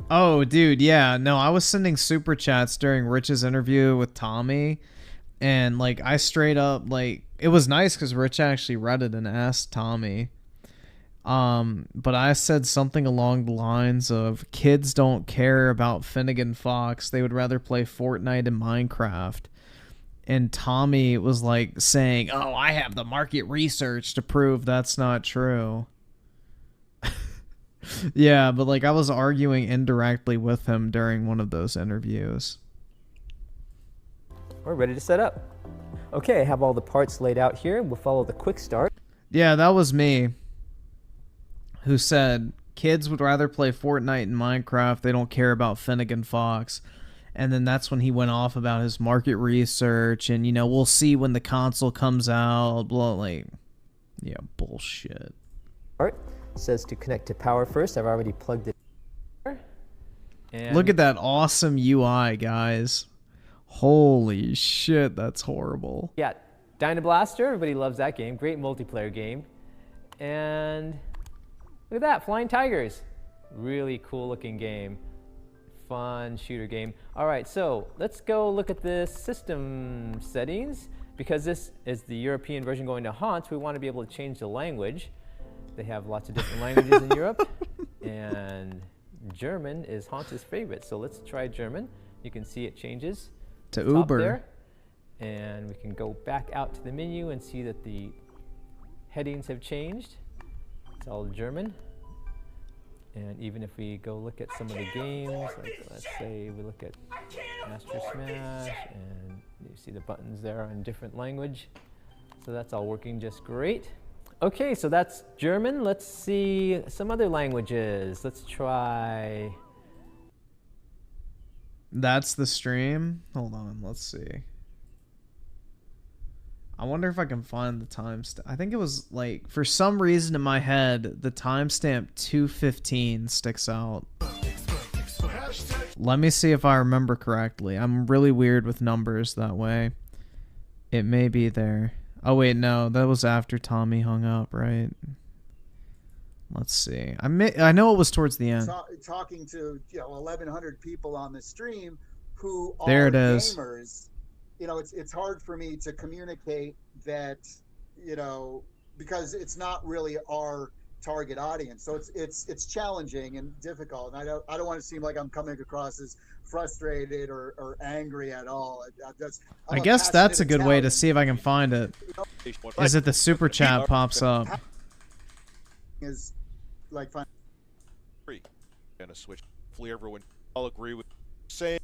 Oh, dude, yeah. No, I was sending super chats during Rich's interview with Tommy, and like I straight up like it was nice because Rich actually read it and asked Tommy. But I said something along the lines of kids don't care about Finnegan Fox. They would rather play Fortnite and Minecraft. And Tommy was like saying, oh, I have the market research to prove that's not true. Yeah, but like I was arguing indirectly with him during one of those interviews. We're ready to set up. Okay, I have all the parts laid out here. We'll follow the quick start. Yeah, that was me. Who said kids would rather play Fortnite and Minecraft. They don't care about Finnegan Fox. And then that's when he went off about his market research and, you know, we'll see when the console comes out. Blah, like, yeah, bullshit. All right. It says to connect to power first. I've already plugged it in. And look at that awesome UI, guys. Holy shit, that's horrible. Yeah, Dyna Blaster. Everybody loves that game. Great multiplayer game. And look at that, Flying Tigers. Really cool looking game. Fun shooter game. All right, so let's go look at the system settings. Because this is the European version going to Haunt, we want to be able to change the language. They have lots of different languages in Europe. And German is Haunt's favorite. So let's try German. You can see it changes to Uber. There. And we can go back out to the menu and see that the headings have changed. It's all German. And even if we go look at some of the games, like let's say we look at Master Smash, and you see the buttons there are in different language. So that's all working just great. Okay, so that's German. Let's see some other languages. Let's try. That's the stream. Hold on, let's see. I wonder if I can find the timestamp. I think it was like, for some reason in my head, the timestamp 2:15 sticks out. Let me see if I remember correctly. I'm really weird with numbers that way. It may be there. Oh wait, no, that was after Tommy hung up, right? Let's see. I know it was towards the end. Talking to 1,100 people on the stream who are there it is. Gamers. It's hard for me to communicate that, because it's not really our target audience. So it's challenging and difficult. And I don't want to seem like I'm coming across as frustrated or angry at all. I guess that's a good way to see if I can find it. Is it the super chat pops up? Is like fine. Gonna switch. Hopefully everyone all agree with saying.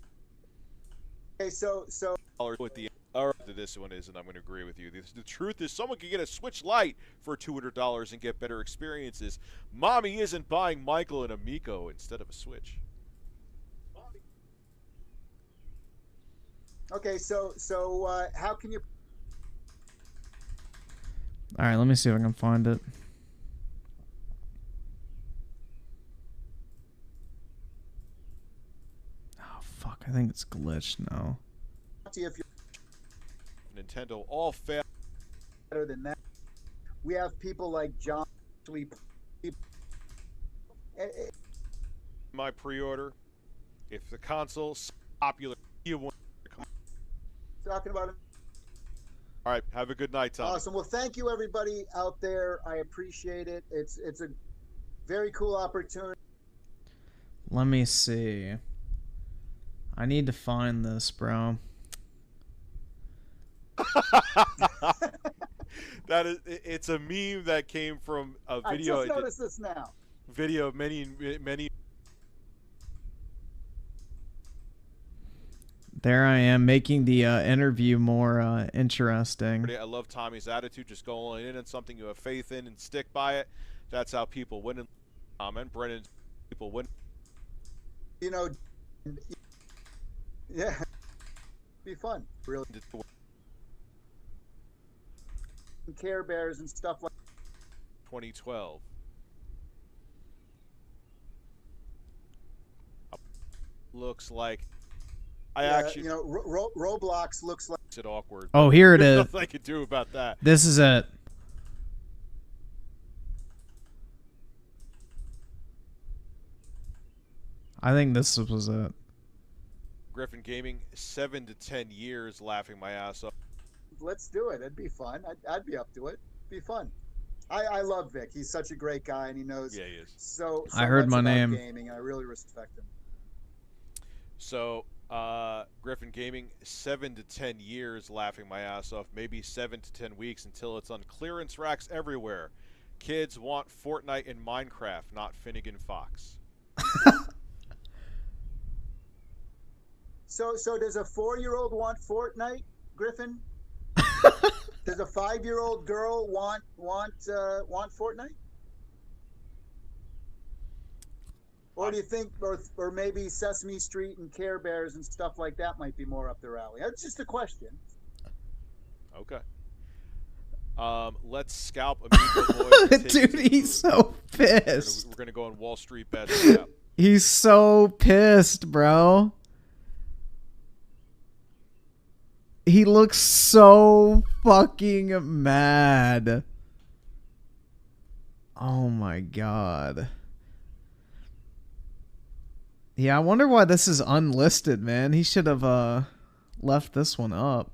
Okay, so what the this one is, and I'm going to agree with you. The truth is, someone can get a Switch Lite for $200 and get better experiences. Mommy isn't buying Michael an Amico instead of a Switch. Okay, so how can you? All right, let me see if I can find it. Oh fuck! I think it's glitched now. If you're Nintendo all fail. better than that, we have people like John. My pre-order. If the console's popular, you want to come. Talking about it. All right, have a good night, Tom. Awesome. Well, thank you everybody out there. I appreciate it. It's a very cool opportunity. Let me see. I need to find this, bro. That is, it's a meme that came from a video. I just noticed this now. Video of many. There I am, making the interview more interesting. I love Tommy's attitude. Just go all in on something you have faith in and stick by it. That's how people win. And comment, Brennan. People win. You know, yeah, be fun. Really. Care Bears and stuff like 2012. Looks like actually, you know, Roblox looks like it awkward. Oh, here it There's is. nothing I could do about that. This is it. I think this was it. Griffin Gaming, 7 to 10 years laughing my ass off. Let's do it. It'd be fun. I'd be up to it. Be fun. I love Vic. He's such a great guy, and he knows. Yeah, he is. So I heard much my about name. Gaming. I really respect him. So, Griffin Gaming, 7 to 10 years laughing my ass off. Maybe 7 to 10 weeks until it's on clearance racks everywhere. Kids want Fortnite and Minecraft, not Finnegan Fox. So does a 4-year-old want Fortnite, Griffin? Does a 5-year-old girl want Fortnite? Or do you think, or maybe Sesame Street and Care Bears and stuff like that might be more up their alley? That's just a question. Okay. Let's scalp Amigo Boy. Dude, he's so pissed. We're gonna go on Wall Street bets. Yeah. He's so pissed, bro. He looks so fucking mad. Oh my god. Yeah, I wonder why this is unlisted, man. He should have left this one up.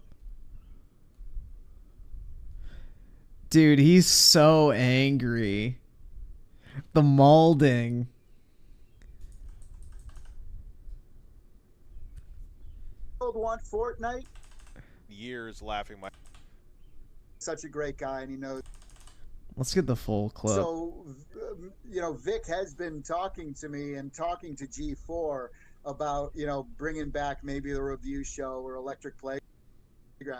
Dude, he's so angry. The molding. Want Fortnite? Years laughing my. Such a great guy, and he knows. Let's get the full clip. So, you know, Vic has been talking to me and talking to G4 about, you know, bringing back maybe the review show or Electric Playground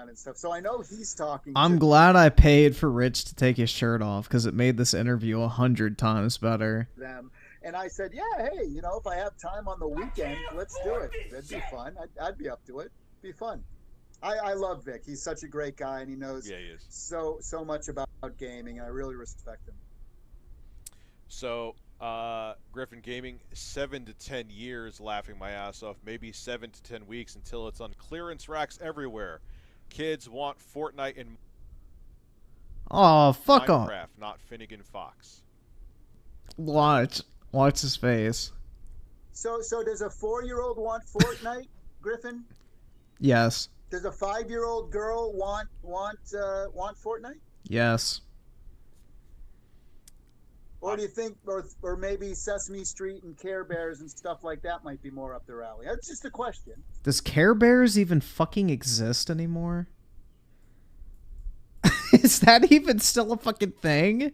and stuff. So I know he's talking. I'm glad I paid for Rich to take his shirt off because it made this interview 100 times better. Them. And I said, yeah, hey, you know, if I have time on the weekend, let's do it. That'd be fun. I'd be up to it. Be fun. I love Vic. He's such a great guy, and he knows he is. so much about gaming, and I really respect him. So, Griffin Gaming, 7 to 10 years laughing my ass off. Maybe 7 to 10 weeks until it's on clearance racks everywhere. Kids want Fortnite and Oh, fuck off. Minecraft, not Finnegan Fox. Watch his face. So does a 4-year-old want Fortnite, Griffin? Yes. Does a 5-year-old girl want Fortnite? Yes. Or do you think, or maybe Sesame Street and Care Bears and stuff like that might be more up their alley? That's just a question. Does Care Bears even fucking exist anymore? Is that even still a fucking thing?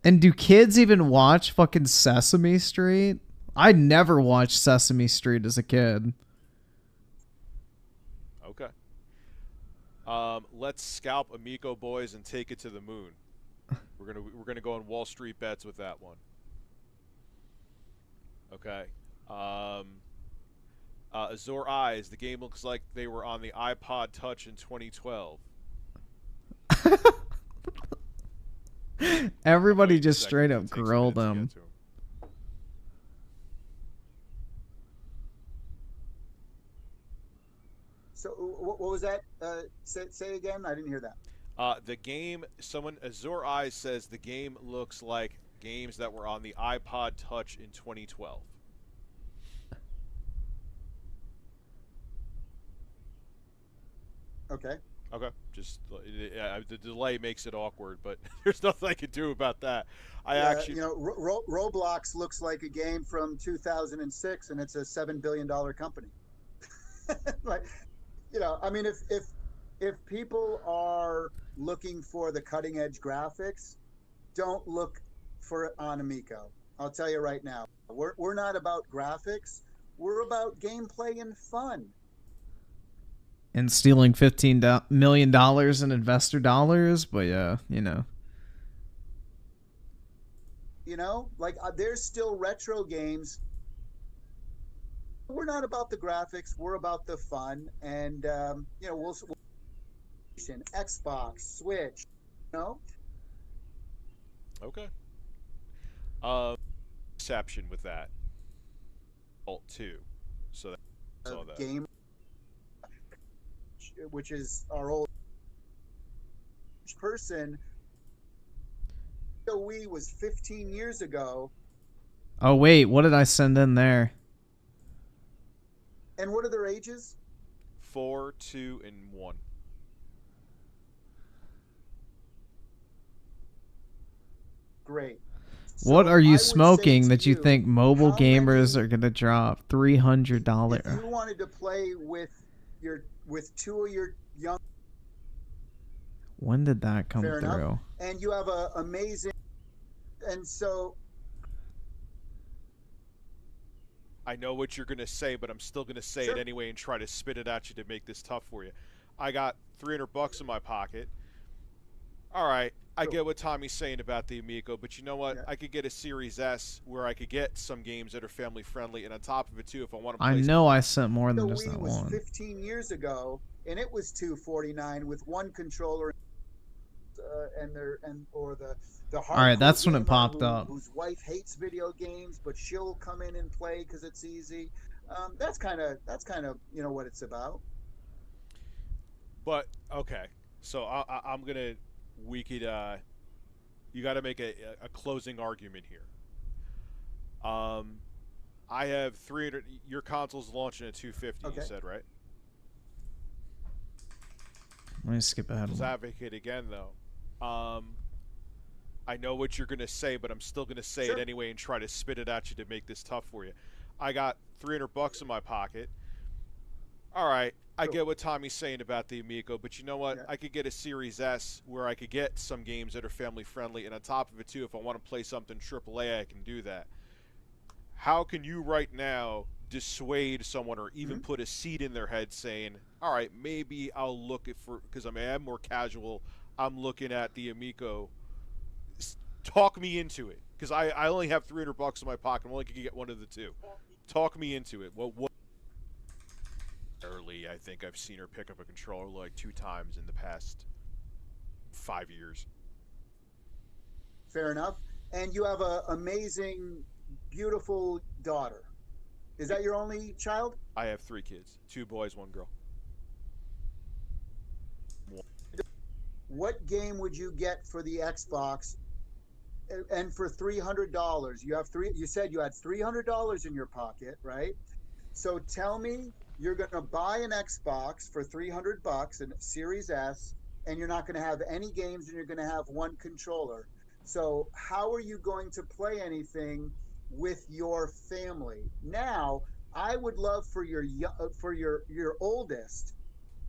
And do kids even watch fucking Sesame Street? I never watched Sesame Street as a kid. Okay. Let's scalp Amico Boys and take it to the moon. We're gonna go on Wall Street bets with that one. Okay. Azure Eyes, the game looks like they were on the iPod Touch in 2012. Everybody just straight up grilled them. So what was that? Say again. I didn't hear that. The game, Azure Eyes says the game looks like games that were on the iPod Touch in 2012. Okay. Okay. Just the delay makes it awkward, but there's nothing I can do about that. Actually, you know, Roblox looks like a game from 2006, and it's a $7 billion company. Like, you know, I mean, if people are looking for the cutting edge graphics, don't look for it on Amico. I'll tell you right now, we're not about graphics. We're about gameplay and fun. And stealing $15 million in investor dollars, but yeah, you know. You know, like there's still retro games. We're not about the graphics. We're about the fun, and you know, we'll Xbox, Switch, you know. Okay. Exception with that. Alt 2. So that's all that. Game, which is our old person. Wii was 15 years ago. Oh wait, what did I send in there? And what are their ages? 4, 2, and 1. Great. What are you smoking that you think mobile gamers are gonna drop $300? If you wanted to play with two of your young. When did that come Fair through? Enough. And you have a amazing, and so. I know what you're going to say, but I'm still going to say it anyway and try to spit it at you to make this tough for you. I got $300 in my pocket. All right, I get what Tommy's saying about the Amico, but you know what? Yeah. I could get a Series S where I could get some games that are family friendly, and on top of it too, if I want to play. I know I sent more than just Wii that was one. 15 years ago, and it was $249 with one controller, or the hardcore. All right, that's when it popped up. Whose wife hates video games, but she'll come in and play because it's easy. That's kind of you know what it's about. But okay, so I'm gonna. We could, you got to make a closing argument here. I have 300. Your console's launching at 250. Okay. You said, right? Let me skip ahead. Let's advocate again, though. I know what you're gonna say, but I'm still gonna say it anyway and try to spit it at you to make this tough for you. I got $300 in my pocket. All right. I get what Tommy's saying about the Amico, but you know what? Yeah. I could get a Series S where I could get some games that are family friendly, and on top of it too, if I want to play something AAA, I can do that. How can you right now dissuade someone or even put a seed in their head saying, all right, maybe I'll look at because I am more casual, I'm looking at the Amico. Talk me into it, because I only have $300 in my pocket. I'm only going to get one of the two. Talk me into it. What Early, I think I've seen her pick up a controller like 2 times in the past 5 years. Fair enough. And you have an amazing, beautiful daughter. Is that your only child? I have 3 kids, 2 boys, 1 girl. What game would you get for the Xbox? And for $300, you said you had $300 in your pocket, right? So tell me. You're going to buy an Xbox for $300 and Series S, and you're not going to have any games, and you're going to have one controller. So how are you going to play anything with your family? Now, I would love for your oldest,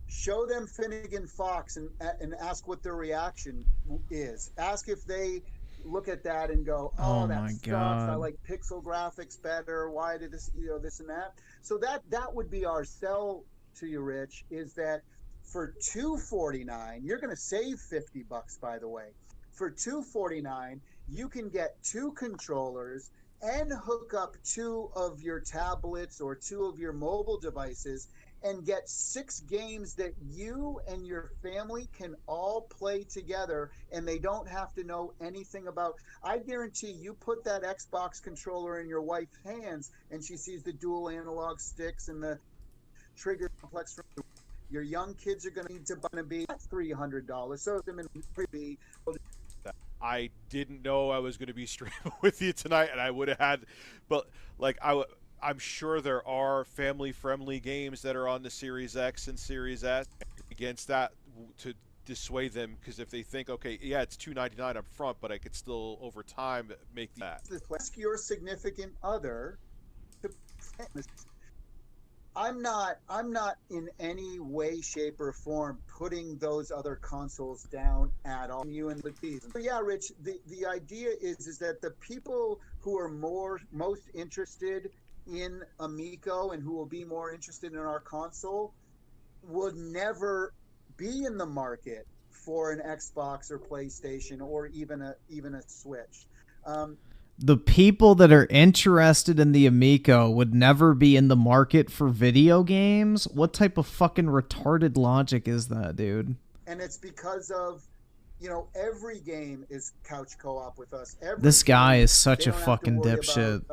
show them Finnegan Fox and ask what their reaction is. Ask if they look at that and go, oh that sucks. I like pixel graphics better. Why did this, this and that? So that would be our sell to you, Rich, is that for $249, you're going to save $50, by the way. For $249, you can get 2 controllers and hook up 2 of your tablets or 2 of your mobile devices and get 6 games that you and your family can all play together, and they don't have to know anything about. I guarantee you put that Xbox controller in your wife's hands and she sees the dual analog sticks and the trigger complex from your young kids are going to need to be $300. So them in be. I didn't know I was going to be streaming with you tonight, and I would have had, but like I'm sure there are family-friendly games that are on the Series X and Series S. Against that, to dissuade them, because if they think, okay, yeah, it's $299 up front, but I could still over time make that. Ask your significant other to. I'm not in any way, shape, or form putting those other consoles down at all. You and these. So yeah, Rich, the idea is that the people who are most interested in Amico and who will be more interested in our console would never be in the market for an Xbox or PlayStation or even a Switch. The people that are interested in the Amico would never be in the market for video games? What type of fucking retarded logic is that, dude? And it's because of, every game is couch co-op with us. This guy is such a fucking dipshit.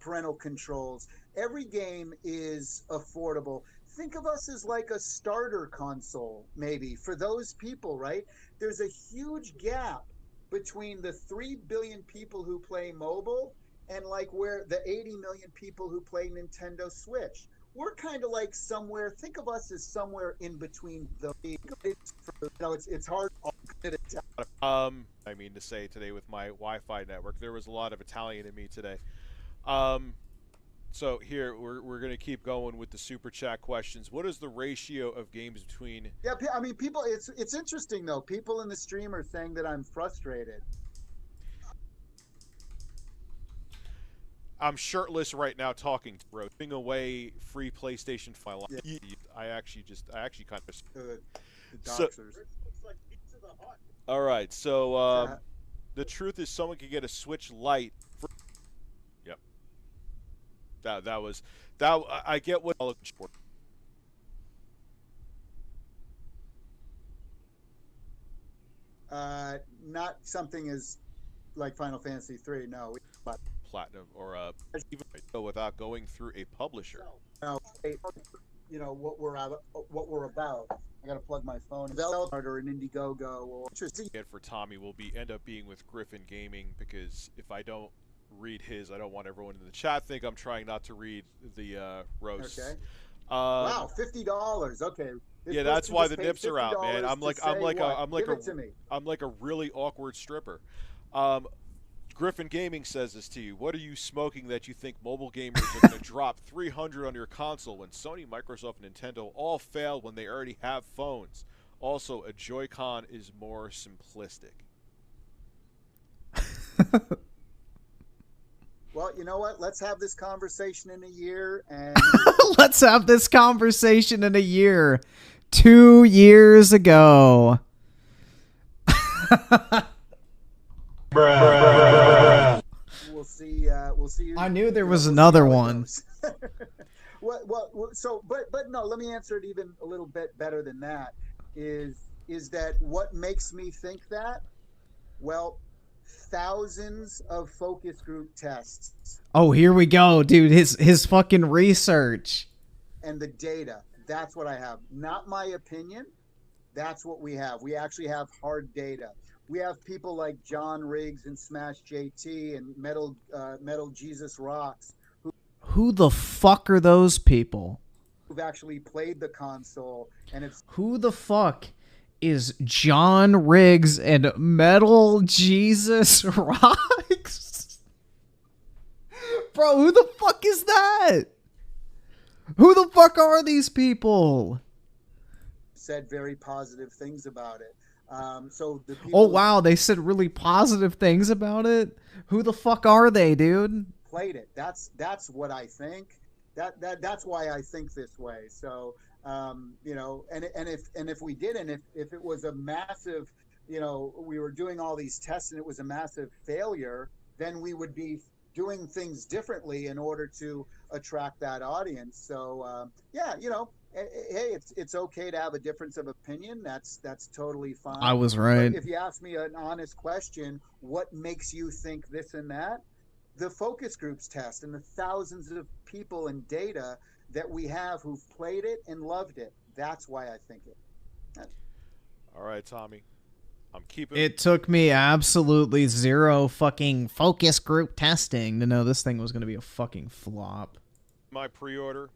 Parental controls. Every game is affordable. Think of us as like a starter console, maybe, for those people, right? There's a huge gap between the 3 billion people who play mobile and like where the 80 million people who play Nintendo Switch. We're kind of like somewhere. Think of us as somewhere in between the. It's hard. I mean to say today with my Wi-Fi network, there was a lot of Italian in me today. So here we're gonna keep going with the super chat questions. What is the ratio of games between? Yeah, I mean, people. It's interesting though. People in the stream are saying that I'm frustrated. I'm shirtless right now talking, bro. Giving away free PlayStation file. Yeah. I actually kind of. The doxers. All right, so the truth is, someone could get a Switch Lite. Yep. That was. I get what I'm looking for. Not something as like Final Fantasy 3. No. Platinum or even without going through a publisher. No, what we're about. I gotta plug my phone. Or an Indiegogo or interesting. For Tommy will end up being with Griffin Gaming, because if I don't read his, I don't want everyone in the chat think I'm trying not to read the roasts. Okay. Wow, $50. Okay. Yeah, that's why the nips are out, man. I'm like a really awkward stripper. Griffin Gaming says this to you. What are you smoking that you think mobile gamers are going to drop $300 on your console when Sony, Microsoft, and Nintendo all failed when they already have phones? Also, a Joy-Con is more simplistic. Well, you know what? Let's have this conversation in a year. And let's have this conversation in a year. 2 years ago. Bruh. We'll see. I knew there was another one. But no. Let me answer it even a little bit better than that. Is that what makes me think that? Well, thousands of focus group tests. Oh, here we go, dude. His fucking research. And the data. That's what I have. Not my opinion. That's what we have. We actually have hard data. We have people like John Riggs and Smash JT and Metal Jesus Rocks. Who the fuck are those people? Who've actually played the console, and it's. Who the fuck is John Riggs and Metal Jesus Rocks? Bro, who the fuck is that? Who the fuck are these people? Said very positive things about it. So the people. Oh wow, they said really positive things about it. Who the fuck are they, dude? Played it. That's what I think. That's why I think this way. So and if we didn't, if it was a massive, we were doing all these tests and it was a massive failure, then we would be doing things differently in order to attract that audience. So yeah, you know, hey, it's okay to have a difference of opinion. That's totally fine. I was right. But if you ask me an honest question, what makes you think this and that? The focus groups test and the thousands of people and data that we have who've played it and loved it. That's why I think it. All right, Tommy. I'm keeping. It took me absolutely 0 fucking focus group testing to know this thing was going to be a fucking flop. My pre-order.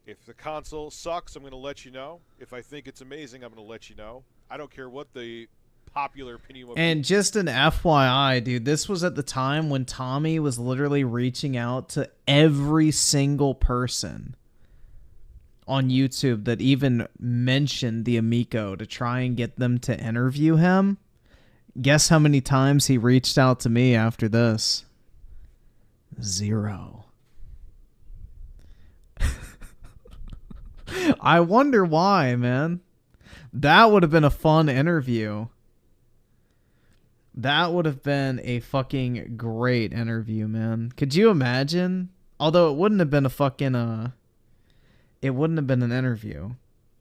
If the console sucks, I'm going to let you know. If I think it's amazing, I'm going to let you know. I don't care what the popular opinion would be. And just an FYI, dude, this was at the time when Tommy was literally reaching out to every single person on YouTube that even mentioned the Amico to try and get them to interview him. Guess how many times he reached out to me after this? 0. I wonder why, man. That would have been a fun interview. That would have been a fucking great interview, man. Could you imagine? Although it wouldn't have been a fucking, it wouldn't have been an interview.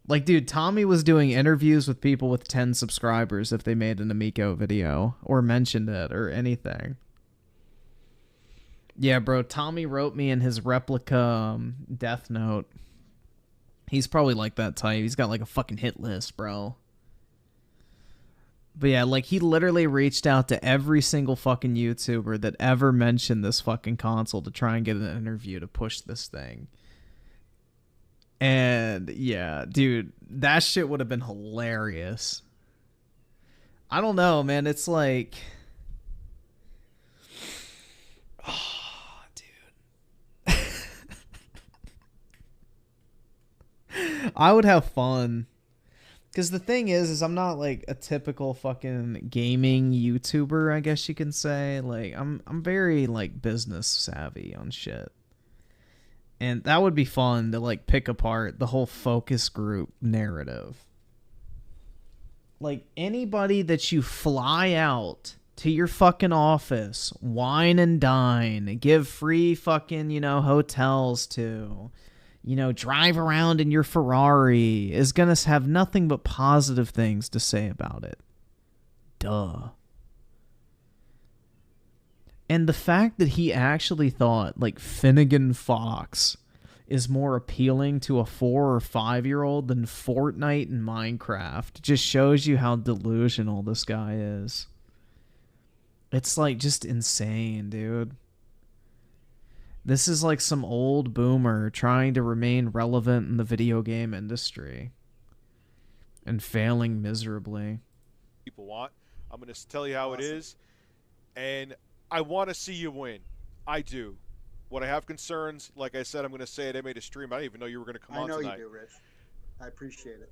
Like, dude, Tommy was doing interviews with people with 10 subscribers if they made an Amico video or mentioned it or anything. Yeah, bro, Tommy wrote me in his replica death note. He's probably like that type. He's got like a fucking hit list, bro. But yeah, like he literally reached out to every single fucking YouTuber that ever mentioned this fucking console to try and get an interview to push this thing. And yeah, dude, that shit would have been hilarious. I don't know, man. It's like, oh, dude. I would have fun. Because the thing is I'm not like a typical fucking gaming YouTuber, I guess you can say. Like, I'm very like business savvy on shit. And that would be fun to like pick apart the whole focus group narrative. Like, anybody that you fly out to your fucking office, wine and dine, give free fucking, you know, hotels to, you know, drive around in your Ferrari, is gonna have nothing but positive things to say about it. Duh. And the fact that he actually thought, like, Finnegan Fox is more appealing to a 4 or 5-year-old than Fortnite and Minecraft just shows you how delusional this guy is. It's, like, just insane, dude. This is like some old boomer trying to remain relevant in the video game industry and failing miserably. People want. I'm going to tell you how it is, and I want to see you win. I do. When I have concerns, like I said, I'm going to say it. I made a stream. I didn't even know you were going to come on tonight. I know you do, Rich. I appreciate it.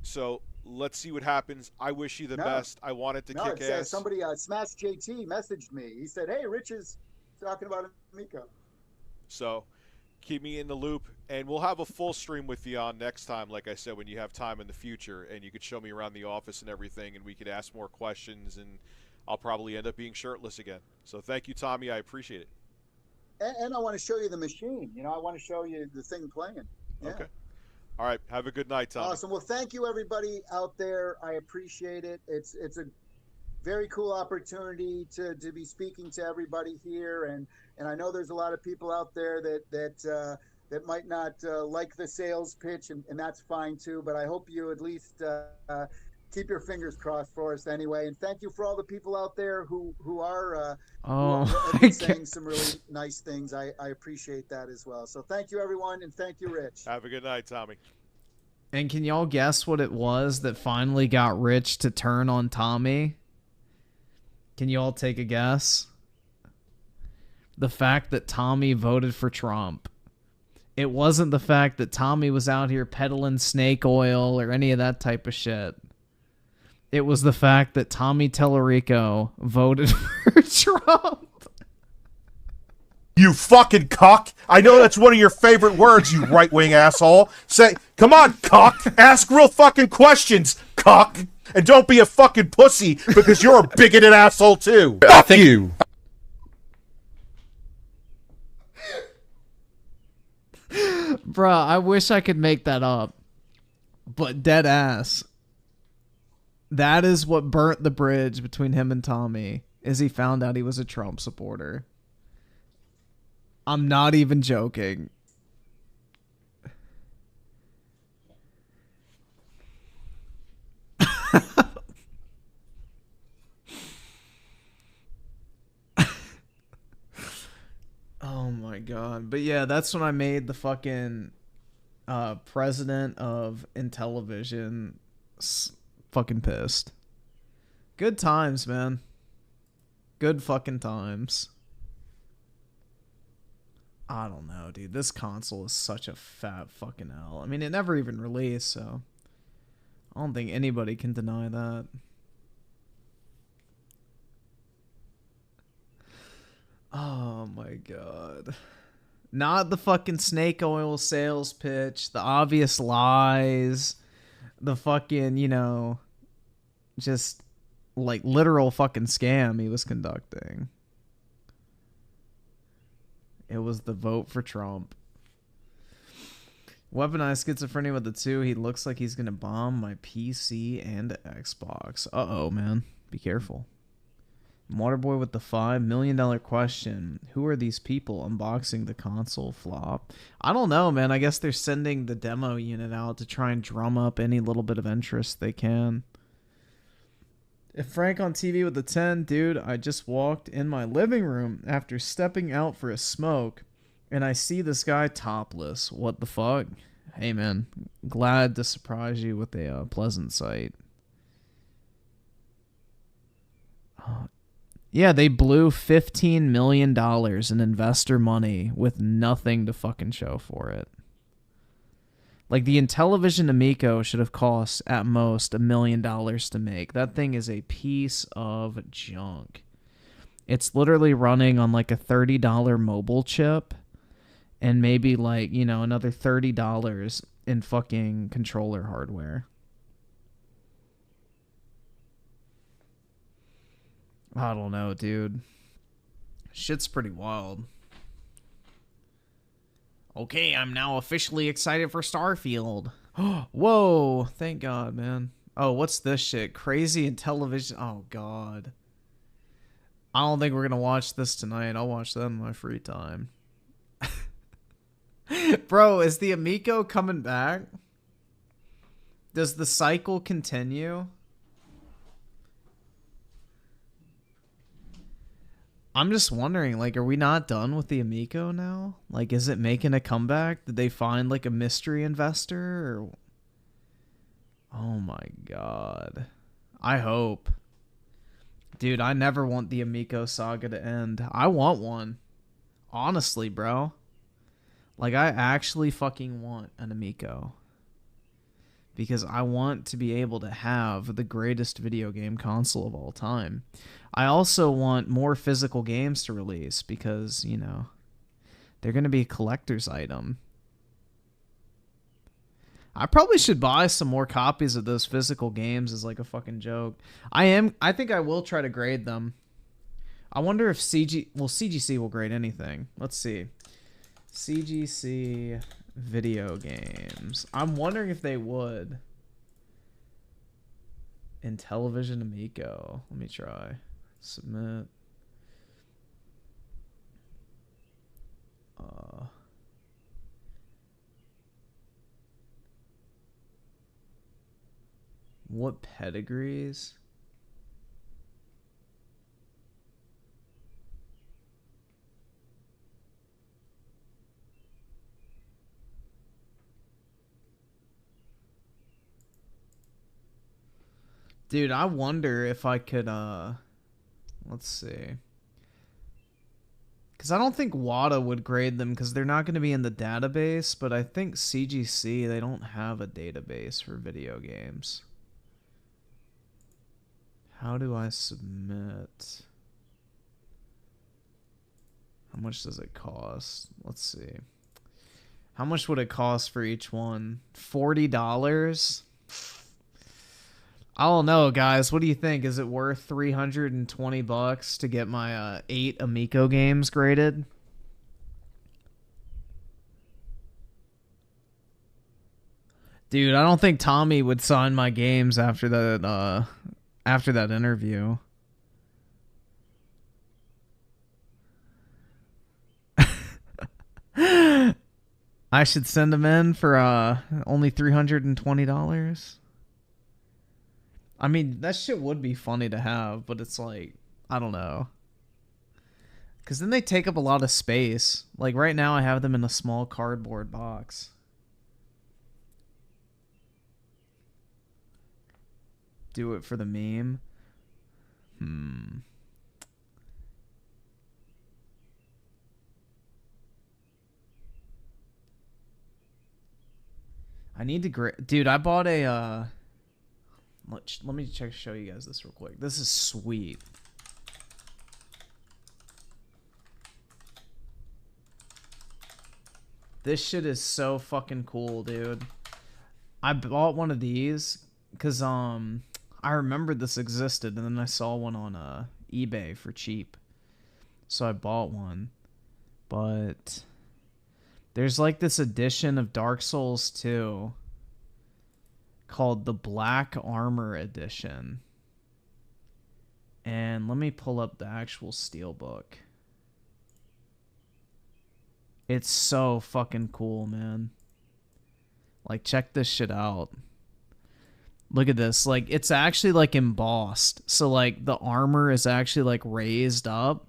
So let's see what happens. I wish you the best. I want it to kick ass. Somebody, Smash JT, messaged me. He said, "Hey, Rich is talking about Amico." So keep me in the loop, and we'll have a full stream with you on next time, like I said, when you have time in the future, and you could show me around the office and everything, and we could ask more questions, and I'll probably end up being shirtless again. So thank you, Tommy. I appreciate it. And I want to show you the machine. You know, I want to show you the thing playing. Yeah. Okay. All right. Have a good night, Tommy. Awesome. Well, thank you, everybody out there. I appreciate it. It's a very cool opportunity to be speaking to everybody here, and I know there's a lot of people out there that might not like the sales pitch, and that's fine too. But I hope you at least keep your fingers crossed for us anyway. And thank you for all the people out there who are saying some really nice things. I appreciate that as well. So thank you, everyone, and thank you, Rich. Have a good night, Tommy. And can y'all guess what it was that finally got Rich to turn on Tommy? Can you all take a guess? The fact that Tommy voted for Trump. It wasn't the fact that Tommy was out here peddling snake oil or any of that type of shit. It was the fact that Tommy Tellerico voted for Trump. You fucking cuck. I know that's one of your favorite words, you right-wing asshole. Say, come on, cuck. Ask real fucking questions, cuck. And don't be a fucking pussy, because you're a bigoted asshole, too. Fuck you. Bruh, I wish I could make that up. But dead ass. That is what burnt the bridge between him and Tommy, is he found out he was a Trump supporter. I'm not even joking. Oh my god. But yeah, that's when I made the fucking president of Intellivision fucking pissed. Good times, man. Good fucking times. I don't know, dude. This console is such a fat fucking L. I mean, it never even released, so I don't think anybody can deny that. Oh my god. Not the fucking snake oil sales pitch, the obvious lies, the fucking, you know, just like literal fucking scam he was conducting. It was the vote for Trump. Weaponized schizophrenia with the 2. He looks like he's gonna bomb my PC and Xbox. Uh-oh, man. Be careful. Waterboy with the $5 million question. Who are these people unboxing the console flop? I don't know, man. I guess they're sending the demo unit out to try and drum up any little bit of interest they can. If Frank on TV with the 10, dude, I just walked in my living room after stepping out for a smoke, and I see this guy topless. What the fuck? Hey, man. Glad to surprise you with a pleasant sight. Yeah, they blew $15 million in investor money with nothing to fucking show for it. Like, the Intellivision Amico should have cost, at most, $1 million to make. That thing is a piece of junk. It's literally running on, like, a $30 mobile chip and maybe, like, you know, another $30 in fucking controller hardware. I don't know, dude. Shit's pretty wild. Okay, I'm now officially excited for Starfield. Whoa, thank God, man. Oh, what's this shit? Crazy Intellivision. Oh, God. I don't think we're going to watch this tonight. I'll watch that in my free time. Bro, is the Amico coming back? Does the cycle continue? I'm just wondering, like, are we not done with the Amico now? Like, is it making a comeback? Did they find, like, a mystery investor? Or... Oh, my God. I hope. Dude, I never want the Amico saga to end. I want one. Honestly, bro. Like, I actually fucking want an Amico. Because I want to be able to have the greatest video game console of all time. I also want more physical games to release because, you know, they're going to be a collector's item. I probably should buy some more copies of those physical games as like a fucking joke. I think I will try to grade them. I wonder if CGC will grade anything. Let's see. CGC video games. I'm wondering if they would. Intellivision Amico. Let me try. Submit. What pedigrees? Dude, I wonder if I could, let's see. Because I don't think WADA would grade them because they're not going to be in the database, but I think CGC, they don't have a database for video games. How do I submit? How much does it cost? Let's see. How much would it cost for each one? $40? I don't know, guys. What do you think? Is it worth $320 to get my 8 Amico games graded? Dude, I don't think Tommy would sign my games after that interview. I should send him in for only $320. I mean, that shit would be funny to have, but it's like, I don't know. Because then they take up a lot of space. Like right now I have them in a small cardboard box. Do it for the meme. I need to dude, I bought a let me show you guys this real quick. This is sweet. This shit is so fucking cool, dude. I bought one of these because I remembered this existed, and then I saw one on eBay for cheap, so I bought one. But there's like this edition of Dark Souls 2 called the Black Armor Edition, and let me pull up the actual steelbook. It's so fucking cool, man. Like, check this shit out. Look at this. Like, it's actually, like, embossed. So, like, the armor is actually, like, raised up.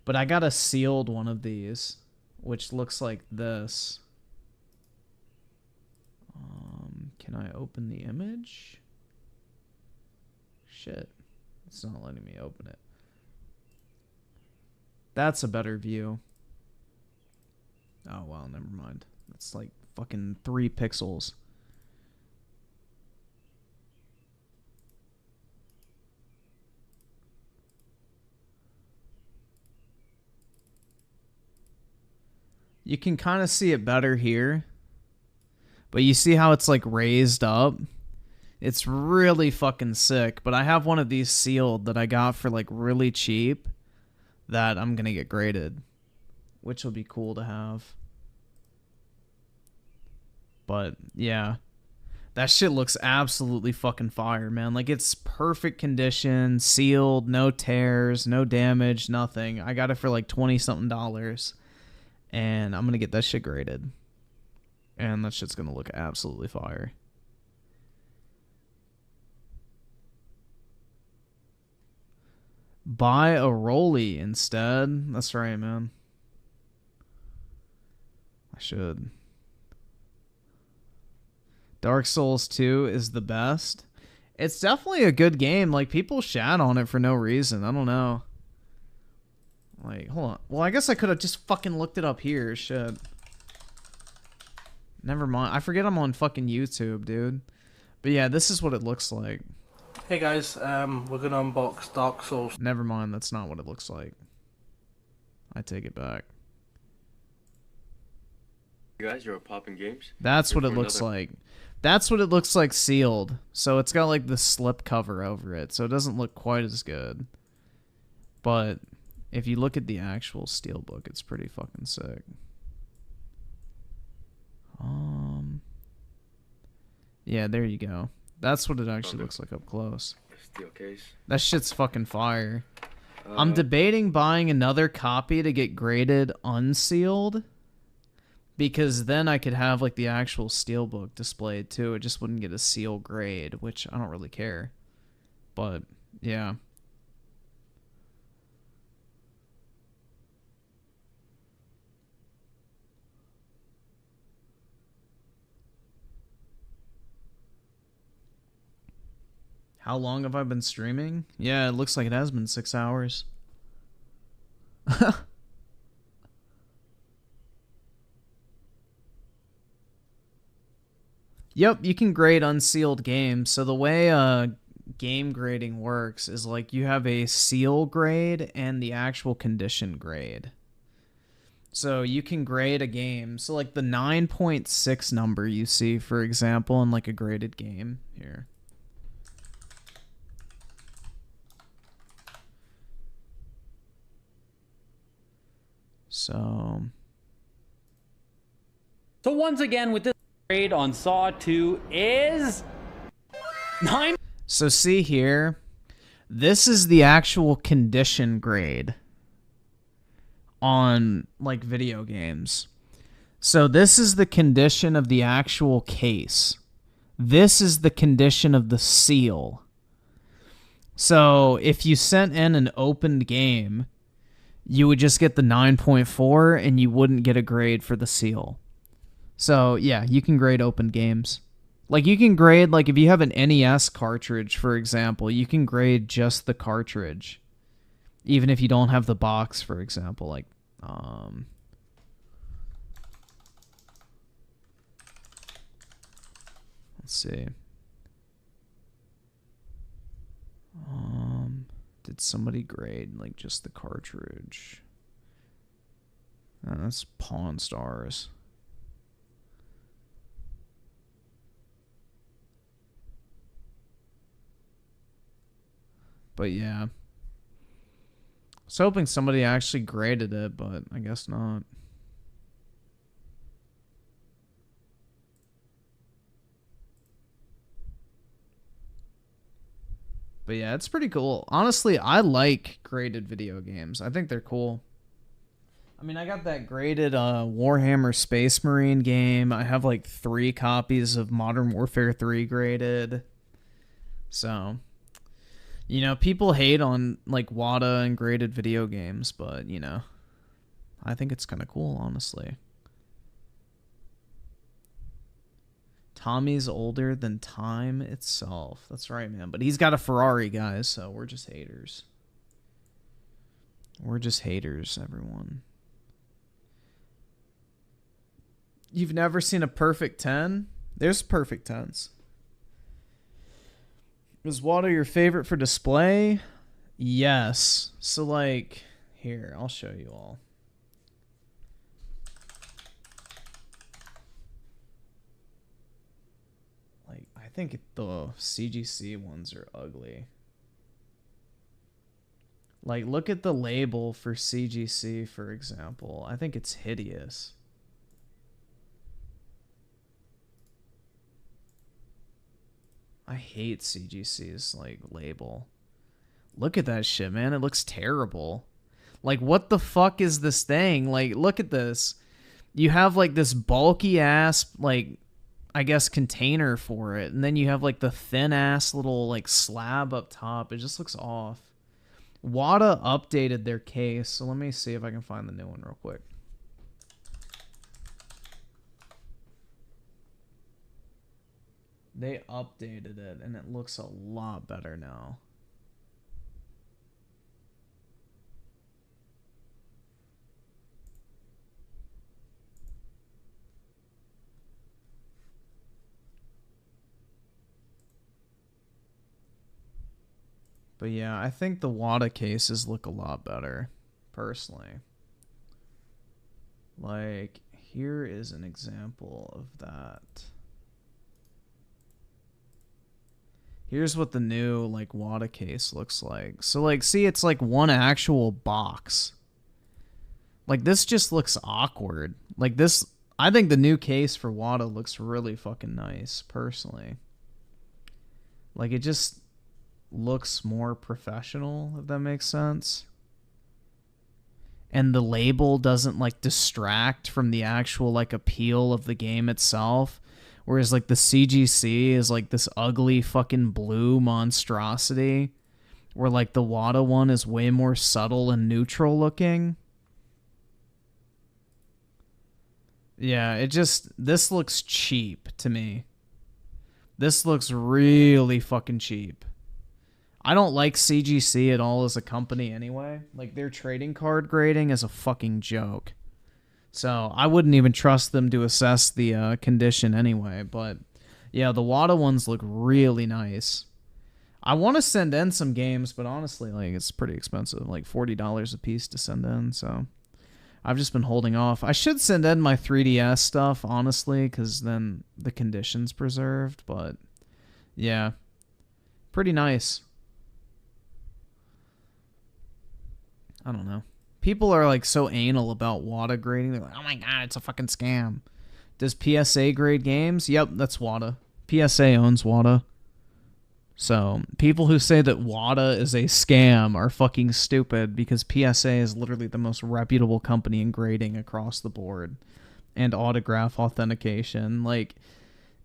But I got a sealed one of these, which looks like this. Can I open the image? Shit. It's not letting me open it. That's a better view. Oh, well, never mind. It's like fucking 3 pixels. You can kind of see it better here. But you see how it's like raised up? It's really fucking sick. But I have one of these sealed that I got for like really cheap that I'm gonna get graded, which will be cool to have. But yeah, that shit looks absolutely fucking fire, man. Like, it's perfect condition, sealed, no tears, no damage, nothing. I got it for like $20-something, and I'm gonna get that shit graded, and that shit's gonna look absolutely fire. Buy a rollie instead. That's right, man. I should. Dark Souls 2 is the best. It's definitely a good game. Like, people shat on it for no reason. I don't know. Like, hold on. Well, I guess I could have just fucking looked it up here. Shit. Never mind. I forget I'm on fucking YouTube, dude. But yeah, this is what it looks like. Hey guys, we're gonna unbox Dark Souls. Never mind, that's not what it looks like. I take it back. You guys, you're popping games? That's what it looks like. That's what it looks like sealed. So it's got like the slip cover over it, so it doesn't look quite as good. But if you look at the actual steelbook, it's pretty fucking sick. Yeah, there you go. That's what it actually looks like up close. Steel case. That shit's fucking fire. I'm debating buying another copy to get graded unsealed, because then I could have like the actual steelbook displayed too. It just wouldn't get a seal grade, which I don't really care. But yeah. How long have I been streaming? Yeah, it looks like it has been 6 hours. Yep, you can grade unsealed games. So the way game grading works is like you have a seal grade and the actual condition grade. So you can grade a game. So like the 9.6 number you see, for example, in like a graded game here. So once again with this. grade on Saw 2 is 9. So see here, this is the actual condition grade on like video games. So this is the condition of the actual case. This is the condition of the seal. So if you sent in an opened game, you would just get the 9.4 and you wouldn't get a grade for the seal. So yeah, you can grade open games. Like you can grade, like if you have an NES cartridge, for example, you can grade just the cartridge. Even if you don't have the box, for example, like, let's see. Did somebody grade like just the cartridge? That's Pawn Stars. But yeah. I was hoping somebody actually graded it, but I guess not. But yeah, it's pretty cool. Honestly, I like graded video games. I think they're cool. I mean, I got that graded Warhammer Space Marine game. I have like 3 copies of Modern Warfare 3 graded. So, you know, people hate on like WADA and graded video games, but, you know, I think it's kind of cool, honestly. Tommy's older than time itself. That's right, man. But he's got a Ferrari, guys, so we're just haters. We're just haters, everyone. You've never seen a perfect 10? There's perfect 10s. Is WADA your favorite for display? Yes. So, like, here, I'll show you all. Like, I think the CGC ones are ugly. Like, look at the label for CGC, for example. I think it's hideous. I hate CGC's, like, label. Look at that shit, man. It looks terrible. Like, what the fuck is this thing? Like, look at this. You have, like, this bulky-ass, like, I guess, container for it. And then you have, like, the thin-ass little, like, slab up top. It just looks off. WADA updated their case. So let me see if I can find the new one real quick. They updated it, and it looks a lot better now. But yeah, I think the WADA cases look a lot better, personally. Like, here is an example of that. Here's what the new, like, WADA case looks like. So, like, see, it's like one actual box. Like, this just looks awkward. Like, this, I think the new case for WADA looks really fucking nice, personally. Like, it just looks more professional, if that makes sense. And the label doesn't, like, distract from the actual, like, appeal of the game itself. Whereas, like, the CGC is, like, this ugly fucking blue monstrosity. Where, like, the WADA one is way more subtle and neutral looking. Yeah, it just, this looks cheap to me. This looks really fucking cheap. I don't like CGC at all as a company anyway. Like, their trading card grading is a fucking joke. So, I wouldn't even trust them to assess the condition anyway. But, yeah, the WADA ones look really nice. I want to send in some games, but honestly, like, it's pretty expensive. Like, $40 a piece to send in, so I've just been holding off. I should send in my 3DS stuff, honestly, because then the condition's preserved. But, yeah, pretty nice. I don't know. People are, like, so anal about WADA grading. They're like, oh my god, it's a fucking scam. Does PSA grade games? Yep, that's WADA. PSA owns WADA. So, people who say that WADA is a scam are fucking stupid because PSA is literally the most reputable company in grading across the board and autograph authentication. Like,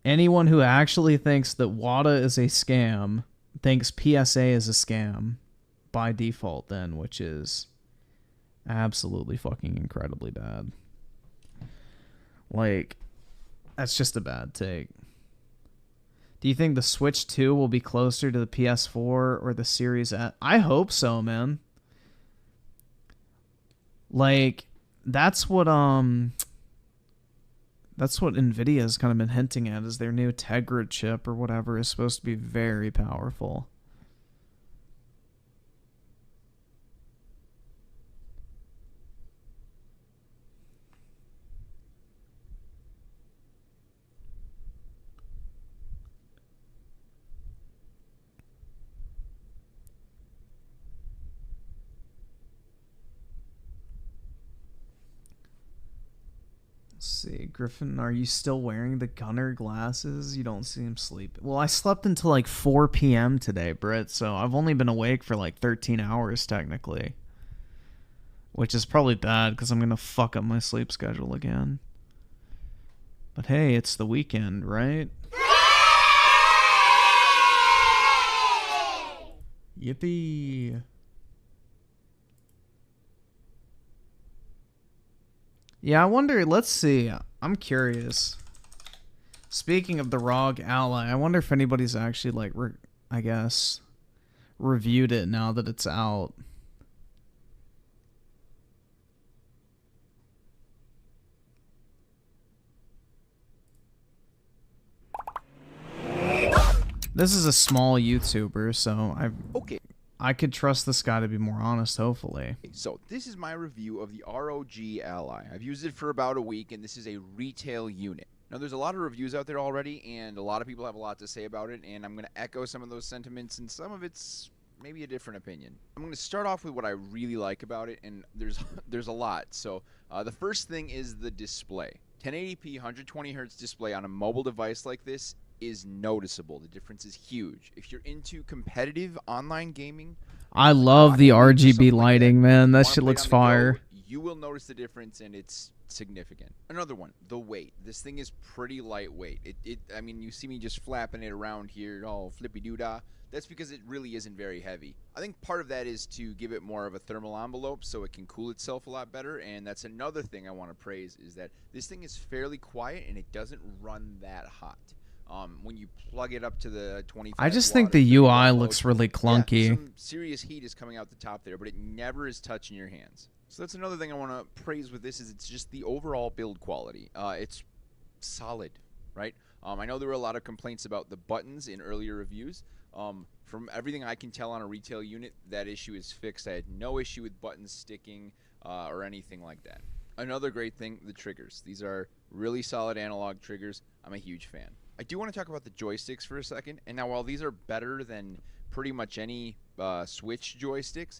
anyone who actually thinks that WADA is a scam thinks PSA is a scam by default then, which is absolutely fucking incredibly bad. Like, that's just a bad take. Do you think the Switch 2 will be closer to the PS4 or the Series S? I hope so, man. Like, that's what Nvidia's kind of been hinting at, is their new Tegra chip or whatever is supposed to be very powerful. Let's see, Griffin, are you still wearing the Gunner glasses? You don't seem sleepy. Well, I slept until like 4 p.m. today, Britt, so I've only been awake for like 13 hours technically. Which is probably bad because I'm going to fuck up my sleep schedule again. But hey, it's the weekend, right? Yippee! Yeah, I wonder, let's see. I'm curious. Speaking of the ROG Ally, I wonder if anybody's actually, like, I guess, reviewed it now that it's out. This is a small YouTuber, so I could trust this guy to be more honest, hopefully. So this is my review of the ROG Ally. I've used it for about a week, and this is a retail unit. Now, there's a lot of reviews out there already, and a lot of people have a lot to say about it, and I'm going to echo some of those sentiments, and some of it's maybe a different opinion. I'm going to start off with what I really like about it, and there's a lot. So the first thing is the display. 1080p 120Hz display on a mobile device like this is noticeable. The difference is huge. If you're into competitive online gaming, I love the RGB lighting, man. That shit looks fire. You will notice the difference, and it's significant. Another one, the weight. This thing is pretty lightweight. I mean, you see me just flapping it around here, all flippy-doo-dah. That's because it really isn't very heavy. I think part of that is to give it more of a thermal envelope so it can cool itself a lot better, and that's another thing I want to praise, is that this thing is fairly quiet, and it doesn't run that hot. When you plug it up to the 25 I just think the UI looks really clunky. Yeah, some serious heat is coming out the top there, but it never is touching your hands. So that's another thing I want to praise with this, is it's just the overall build quality. It's solid, right? I know there were a lot of complaints about the buttons in earlier reviews. From everything I can tell on a retail unit, that issue is fixed. I had no issue with buttons sticking or anything like that. Another great thing, the triggers. These are really solid analog triggers. I'm a huge fan. I do want to talk about the joysticks for a second. And now, while these are better than pretty much any Switch joysticks,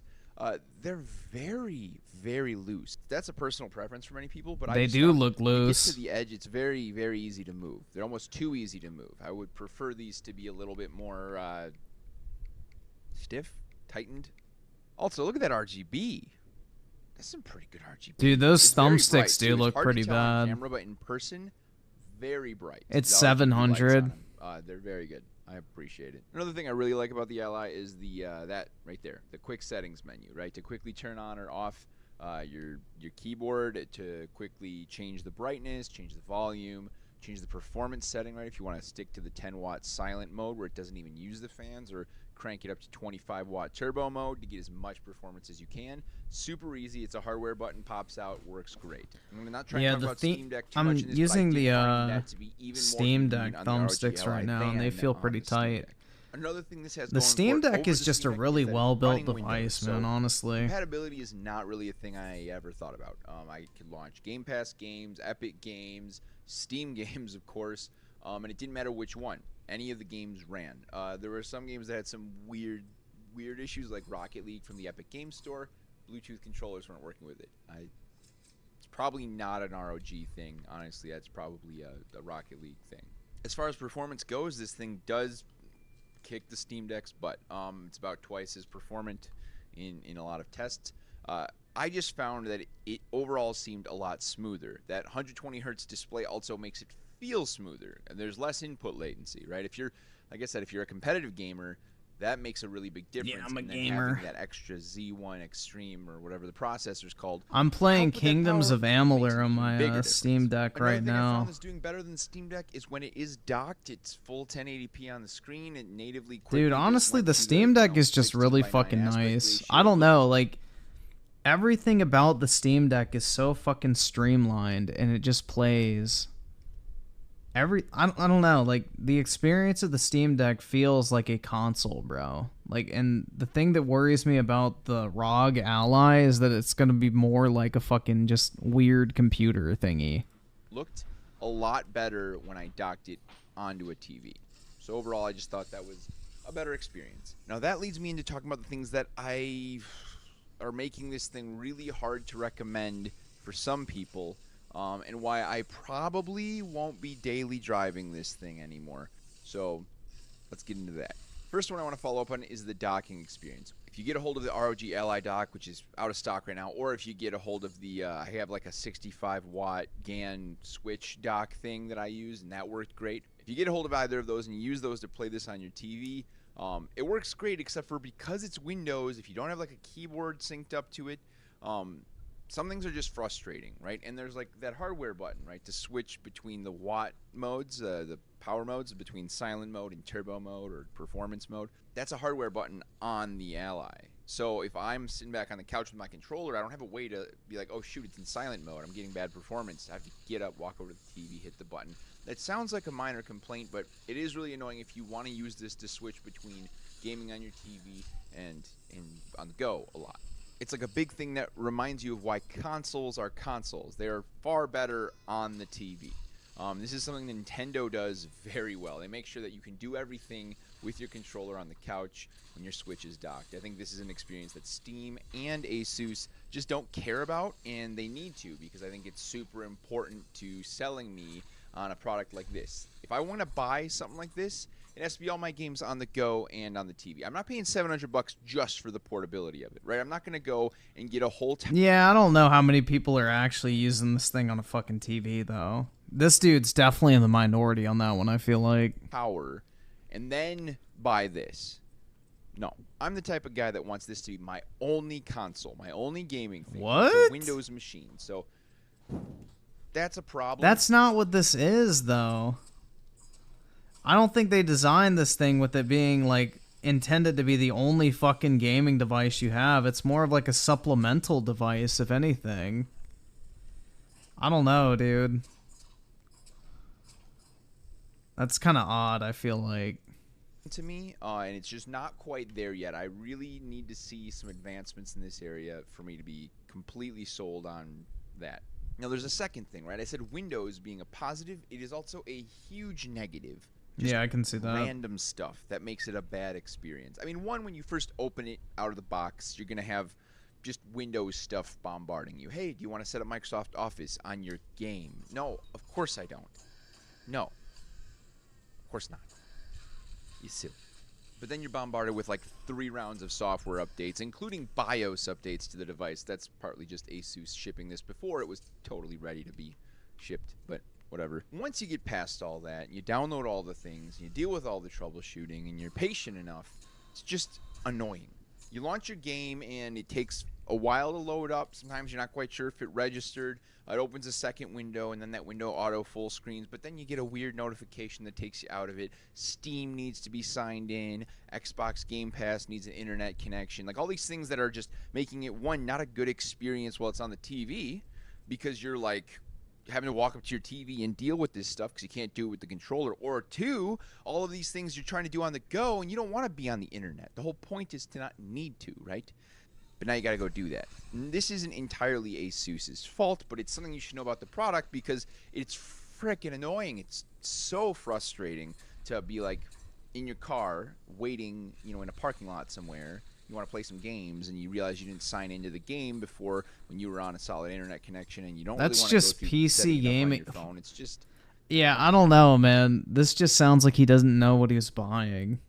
they're very, very loose. That's a personal preference for many people, but they do look loose. When you get to the edge, it's very, very easy to move. They're almost too easy to move. I would prefer these to be a little bit more stiff, tightened. Also, look at that RGB. That's some pretty good RGB. Dude, those thumbsticks do look pretty bad. On camera, but in person, very bright. It's 700. They're very good. I appreciate it. Another thing I really like about the Ally is the that right there, the quick settings menu, right? To quickly turn on or off your keyboard, to quickly change the brightness, change the volume, change the performance setting, right? If you want to stick to the 10-watt silent mode where it doesn't even use the fans, or crank it up to 25-watt turbo mode to get as much performance as you can. Super easy. It's a hardware button, pops out, works great. I'm not trying to talk about Steam Deck too much in this, using but I the do find that to be even Steam more Deck convenient on the thumbsticks ROG right now, Ally and they than feel on pretty the Steam tight. Deck. Another thing this has The Steam going for it Deck over is the just Steam a Deck really is that it's well-built running Windows, device, so man, honestly. Compatibility is not really a thing I ever thought about. I could launch Game Pass games, Epic games, Steam games, of course, and it didn't matter which one. Any of the games ran. There were some games that had some weird issues, like Rocket League from the Epic Game Store. Bluetooth controllers weren't working with it. It's Probably not an ROG thing. Honestly, that's probably a Rocket League thing. As far as performance goes, this thing does kick the Steam Deck's butt. It's about twice as performant in a lot of tests. I just found that it overall seemed a lot smoother. That 120 hertz display also makes it feel smoother, and there's less input latency, right? If you're, like I said, if you're a competitive gamer, that makes a really big difference. Yeah, I'm a and then gamer. having that extra Z1 Extreme or whatever the processor's called. I'm playing help with that Kingdoms power of Amalur on makes a bigger my difference. Steam Deck Another right thing I now. found that's doing better than the Steam Deck is when it is docked, it's full 1080p on the screen. It natively quickly Dude, just honestly, went the to Steam Deck is just really 16:9 fucking aspect nice. ratio. I don't know, like everything about the Steam Deck is so fucking streamlined, and it just plays. I don't know, like the experience of the Steam Deck feels like a console, bro. Like, and the thing that worries me about the ROG Ally is that it's gonna be more like a fucking just weird computer thingy. Looked a lot better when I docked it onto a TV. So overall, I just thought that was a better experience. Now that leads me into talking about the things that are making this thing really hard to recommend for some people, and why I probably won't be daily driving this thing anymore. So let's get into that. First one I want to follow up on is the docking experience. If you get a hold of the ROG Ally dock, which is out of stock right now, or if you get a hold of the, I have like a 65 watt GAN switch dock thing that I use, and that worked great. If you get a hold of either of those and you use those to play this on your TV, it works great, except for because it's Windows, if you don't have like a keyboard synced up to it, some things are just frustrating, right? And there's like that hardware button, right, to switch between the watt modes, the power modes, between silent mode and turbo mode or performance mode. That's a hardware button on the Ally. So if I'm sitting back on the couch with my controller, I don't have a way to be like, oh shoot, it's in silent mode, I'm getting bad performance. I have to get up, walk over to the TV, hit the button. That sounds like a minor complaint, but it is really annoying if you want to use this to switch between gaming on your TV and on the go a lot. It's like a big thing that reminds you of why consoles are consoles. They are far better on the TV. This is something Nintendo does very well. They make sure that you can do everything with your controller on the couch when your Switch is docked. I think this is an experience that Steam and Asus just don't care about, and they need to, because I think it's super important to selling me on a product like this. If I want to buy something like this, it has to be all my games on the go and on the TV. I'm not paying $700 just for the portability of it, right? I'm not going to go and get a whole Yeah, I don't know how many people are actually using this thing on a fucking TV, though. This dude's definitely in the minority on that one, I feel like. Power, and then buy this. No, I'm the type of guy that wants this to be my only console, my only gaming thing. What? It's a Windows machine, so that's a problem. That's not what this is, though. I don't think they designed this thing with it being, like, intended to be the only fucking gaming device you have. It's more of like a supplemental device, if anything. I don't know, dude. That's kind of odd, I feel like. To me, and it's just not quite there yet. I really need to see some advancements in this area for me to be completely sold on that. Now, there's a second thing, right? I said Windows being a positive. It is also a huge negative. Just yeah, I can see that. Random stuff that makes it a bad experience. I mean, one, when you first open it out of the box, you're going to have just Windows stuff bombarding you. Hey, do you want to set up Microsoft Office on your game? No, of course I don't. No. Of course not. You silly. But then you're bombarded with like 3 rounds of software updates, including BIOS updates to the device. That's partly just Asus shipping this before it was totally ready to be shipped, but whatever. Once you get past all that, you download all the things, you deal with all the troubleshooting, and you're patient enough, it's just annoying. You launch your game, and it takes a while to load up. Sometimes you're not quite sure if it registered. It opens a second window, and then that window auto full screens, but then you get a weird notification that takes you out of it. Steam needs to be signed in. Xbox Game Pass needs an internet connection. Like all these things that are just making it, one, not a good experience while it's on the TV, because you're like having to walk up to your TV and deal with this stuff because you can't do it with the controller. Or 2, all of these things you're trying to do on the go, and you don't want to be on the internet. The whole point is to not need to, right? But now you got to go do that. And this isn't entirely Asus's fault, but it's something you should know about the product because it's freaking annoying. It's so frustrating to be like in your car waiting, in a parking lot somewhere, you want to play some games, and you realize you didn't sign into the game before when you were on a solid internet connection, and you don't That's really want to just go through PC setting it up on gaming. your phone. It's just Yeah, I don't know, man. This just sounds like he doesn't know what he's buying.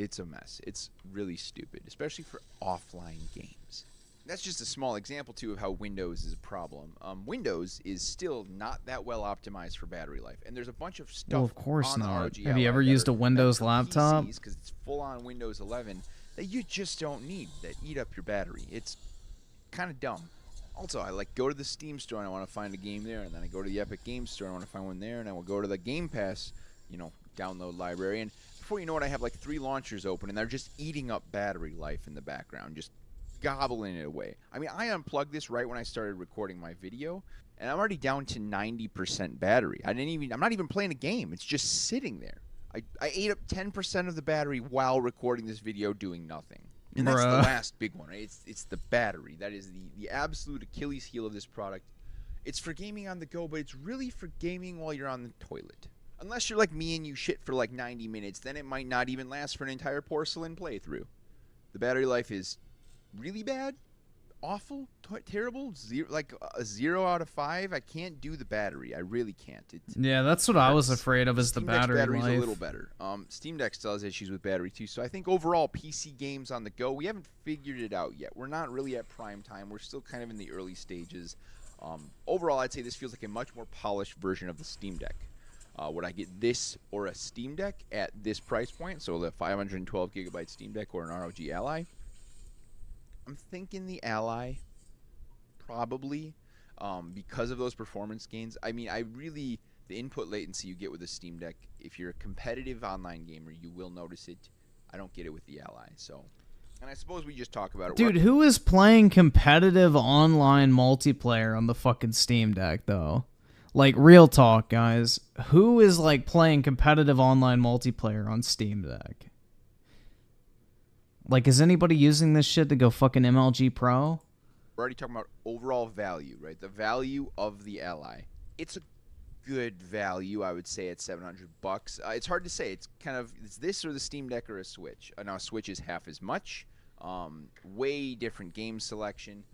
it's a mess. It's really stupid, especially for offline games. That's just a small example, too, of how Windows is a problem. Windows is still not that well optimized for battery life, and there's a bunch of stuff. Well, of course on the not. ROG Have you Ally ever that used are a Windows meant for laptop? PCs, 'cause it's full-on Windows 11 that you just don't need, that eat up your battery. It's kind of dumb. Also, I go to the Steam store and I want to find a game there, and then I go to the Epic Games store and I want to find one there, and I will go to the Game Pass, download library, and before you know it, I have 3 launchers open, and they're just eating up battery life in the background, just gobbling it away. I mean, I unplugged this right when I started recording my video, and I'm already down to 90% battery. I'm not even playing a game. It's just sitting there. I ate up 10% of the battery while recording this video doing nothing. And that's the last big one, right? It's the battery. That is the absolute Achilles heel of this product. It's for gaming on the go, but it's really for gaming while you're on the toilet. Unless you're like me and you shit for 90 minutes, then it might not even last for an entire porcelain playthrough. The battery life is really bad, awful, terrible, a 0 out of 5. I can't do the battery. I really can't. Yeah, that's what I was afraid of, is the battery life. Steam Deck's battery's a little better. Steam Deck still has issues with battery too. So I think overall PC games on the go, we haven't figured it out yet. We're not really at prime time. We're still kind of in the early stages. Overall, I'd say this feels like a much more polished version of the Steam Deck. Would I get this or a Steam Deck at this price point? So the 512 gigabyte Steam Deck or an ROG Ally? I'm thinking the Ally, probably, because of those performance gains. I mean, the input latency you get with a Steam Deck, if you're a competitive online gamer, you will notice it. I don't get it with the Ally, so. And I suppose we just talk about it. Dude, who is playing competitive online multiplayer on the fucking Steam Deck, though? Real talk, guys. Who is, playing competitive online multiplayer on Steam Deck? Is anybody using this shit to go fucking MLG Pro? We're already talking about overall value, right? The value of the Ally. It's a good value, I would say, at $700. It's hard to say. It's this or the Steam Deck or a Switch. Now, a Switch is half as much. Way different game selection.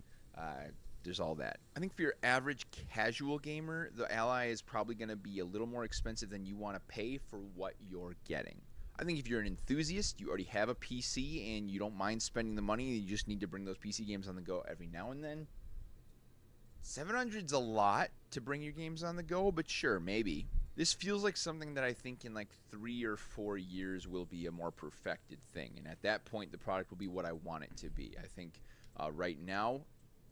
There's all that. I think for your average casual gamer, the Ally is probably going to be a little more expensive than you want to pay for what you're getting. I think if you're an enthusiast, you already have a PC, and you don't mind spending the money, you just need to bring those PC games on the go every now and then. 700's a lot to bring your games on the go, but sure, maybe. This feels like something that I think in 3 or 4 years will be a more perfected thing, and at that point, the product will be what I want it to be. I think right now,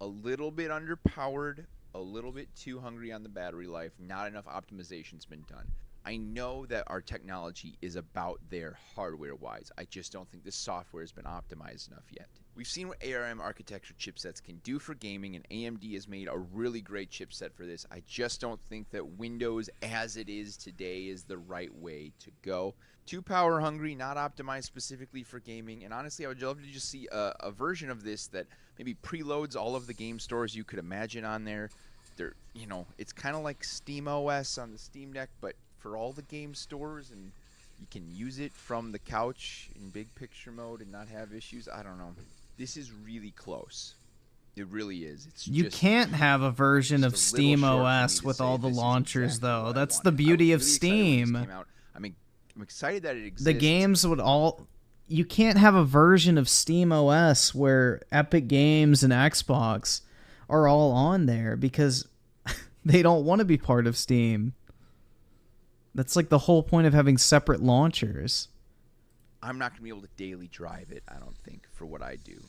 a little bit underpowered, a little bit too hungry on the battery life, not enough optimization's been done. I know that our technology is about there hardware-wise. I just don't think the software has been optimized enough yet. We've seen what ARM architecture chipsets can do for gaming, and AMD has made a really great chipset for this. I just don't think that Windows as it is today is the right way to go. Too power-hungry, not optimized specifically for gaming, and honestly, I would love to just see a version of this that maybe preloads all of the game stores you could imagine on there. It's kind of like SteamOS on the Steam Deck, but for all the game stores, and you can use it from the couch in big picture mode and not have issues. I don't know. This is really close. It really is. You can't have a version of SteamOS with all the launchers, though. That's the beauty of Steam. I'm excited that it exists. The games would all... You can't have a version of SteamOS where Epic Games and Xbox are all on there because they don't want to be part of Steam. That's the whole point of having separate launchers. I'm not going to be able to daily drive it, I don't think, for what I do.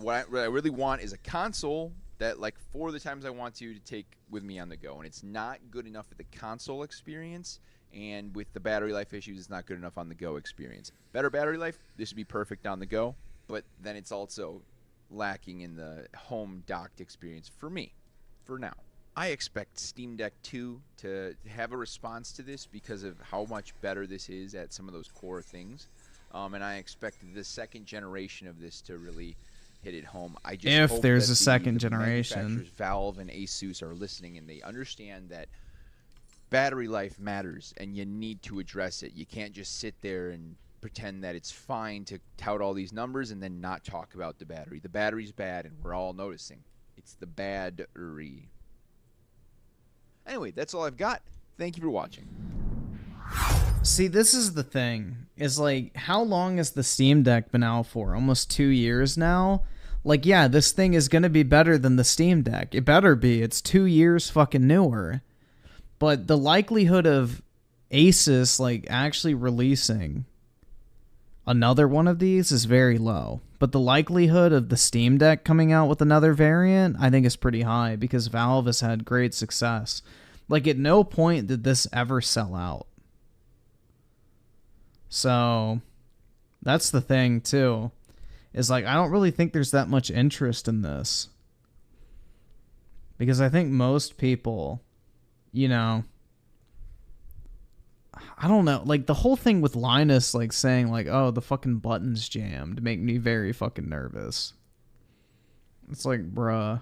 What I really want is a console that, for the times I want to take with me on the go. And it's not good enough with the console experience, and with the battery life issues, it's not good enough on the go experience. Better battery life, this would be perfect on the go, but then it's also lacking in the home docked experience for me, for now. I expect Steam Deck 2 to have a response to this because of how much better this is at some of those core things. And I expect the second generation of this to really hit it home. I just hope there's that a second the generation. manufacturers, Valve and Asus, are listening and they understand that battery life matters and you need to address it. You can't just sit there and pretend that it's fine to tout all these numbers and then not talk about the battery. The battery's bad, and we're all noticing. It's the battery. Anyway, that's all I've got. Thank you for watching. See, this is the thing, is like, how long has the Steam Deck been out for? Almost 2 years now? Like, yeah, this thing is gonna be better than the Steam Deck. It better be. It's 2 years fucking newer. But the likelihood of Asus, like, actually releasing another one of these is very low. But the likelihood of the Steam Deck coming out with another variant, I think is pretty high, because Valve has had great success. Like, at no point did this ever sell out. So, that's the thing, too. Is, like, I don't really think there's that much interest in this. Because I think most people, you know, I don't know. Like, the whole thing with Linus, like, saying, like, oh, the fucking button's jammed, make me very fucking nervous. It's like, bruh.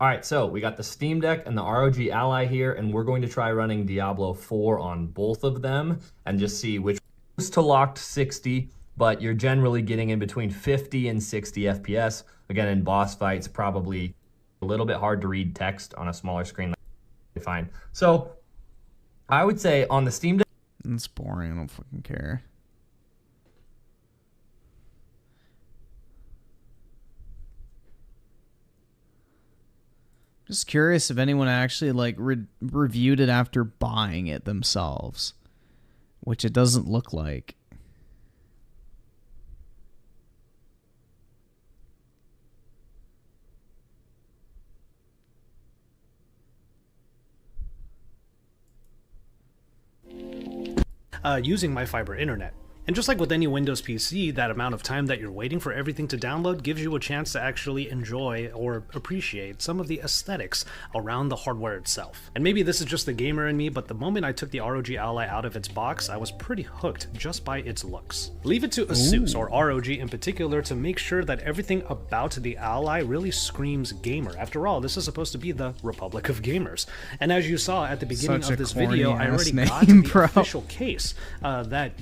Alright, so we got the Steam Deck and the ROG Ally here, and we're going to try running Diablo 4 on both of them and just see which goes to locked 60, but you're generally getting in between 50 and 60 FPS. Again, in boss fights, probably a little bit hard to read text on a smaller screen. Fine. So, I would say on the Steam Deck... It's boring, I don't fucking care. Just curious if anyone actually like reviewed it after buying it themselves, which it doesn't look like. Using my fiber internet. And just like with any Windows PC, that amount of time that you're waiting for everything to download gives you a chance to actually enjoy or appreciate some of the aesthetics around the hardware itself. And maybe this is just the gamer in me, but the moment I took the ROG Ally out of its box, I was pretty hooked just by its looks. Leave it to Asus, or ROG in particular, to make sure that everything about the Ally really screams gamer. After all, this is supposed to be the Republic of Gamers. And as you saw at the beginning of this video, I already got the official case that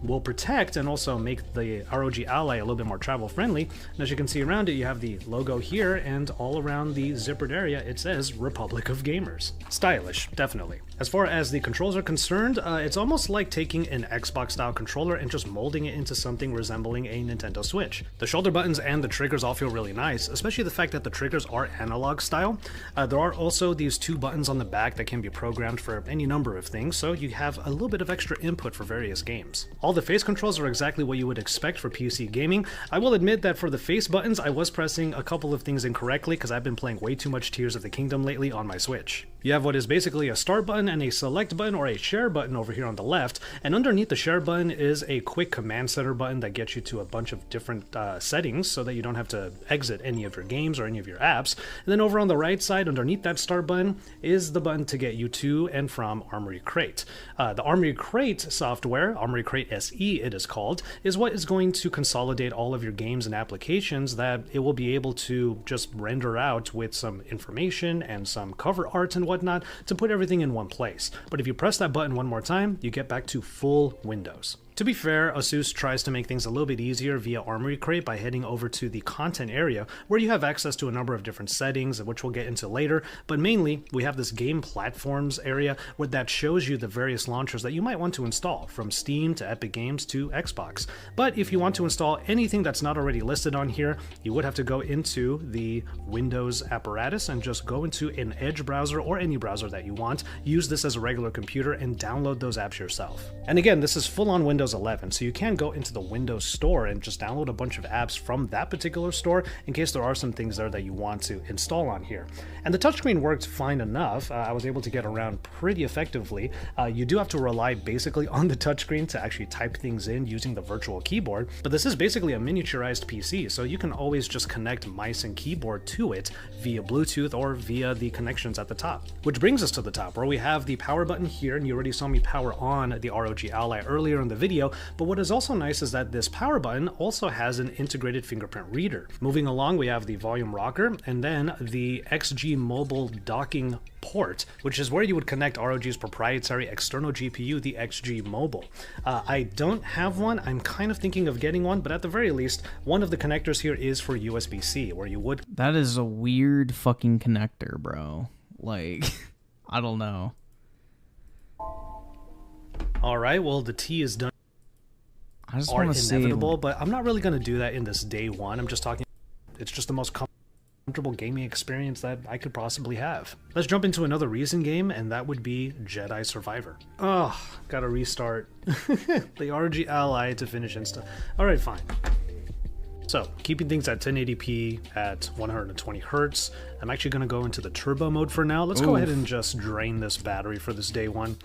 will protect and also make the ROG Ally a little bit more travel friendly. And as you can see around it, you have the logo here, and all around the zippered area it says Republic of Gamers. Stylish, definitely. As far as the controls are concerned, it's almost like taking an Xbox style controller and just molding it into something resembling a Nintendo Switch. The shoulder buttons and the triggers all feel really nice, especially the fact that the triggers are analog style. There are also these two buttons on the back that can be programmed for any number of things, so you have a little bit of extra input for various games. All the face controls are exactly what you would expect for PC gaming. I will admit that for the face buttons, I was pressing a couple of things incorrectly because I've been playing way too much Tears of the Kingdom lately on my Switch. You have what is basically a start button and a select button or a share button over here on the left, and underneath the share button is a quick command center button that gets you to a bunch of different settings so that you don't have to exit any of your games or any of your apps. And then over on the right side, underneath that start button, is the button to get you to and from Armory Crate. The Armory Crate software, Armory Crate SE it is called, is what is going to consolidate all of your games and applications that it will be able to just render out with some information and some cover art and whatnot to put everything in one place. But if you press that button one more time, you get back to full Windows. To be fair, Asus tries to make things a little bit easier via Armory Crate by heading over to the content area where you have access to a number of different settings, which we'll get into later, but mainly we have this game platforms area where that shows you the various launchers that you might want to install, from Steam to Epic Games to Xbox. But if you want to install anything that's not already listed on here, you would have to go into the Windows apparatus and just go into an Edge browser or any browser that you want, use this as a regular computer, and download those apps yourself. And again, this is full on Windows 11, so you can go into the Windows Store and just download a bunch of apps from that particular store in case there are some things there that you want to install on here. And the touchscreen worked fine enough. I was able to get around pretty effectively. You do have to rely basically on the touchscreen to actually type things in using the virtual keyboard, but this is basically a miniaturized PC, so you can always just connect mice and keyboard to it via Bluetooth or via the connections at the top. Which brings us to the top, where we have the power button here, and you already saw me power on the ROG Ally earlier in the video. video, but what is also nice is that this power button also has an integrated fingerprint reader. Moving along, we have the volume rocker, and then the XG Mobile docking port, which is where you would connect ROG's proprietary external GPU, the XG Mobile. I don't have one. I'm kind of thinking of getting one, but at the very least, one of the connectors here is for USB-C, where you would... That is a weird fucking connector, bro. Like, I don't know. Alright, well, the T is done. I just want to see... inevitable, but I'm not really going to do that in this day one. I'm just talking... It's just the most comfortable gaming experience that I could possibly have. Let's jump into another recent game, and that would be Jedi Survivor. Oh, gotta restart the ROG Ally to finish Insta. Alright, fine. So, keeping things at 1080p at 120 Hertz. I'm actually going to go into the turbo mode for now. Let's go ahead and just drain this battery for this day one.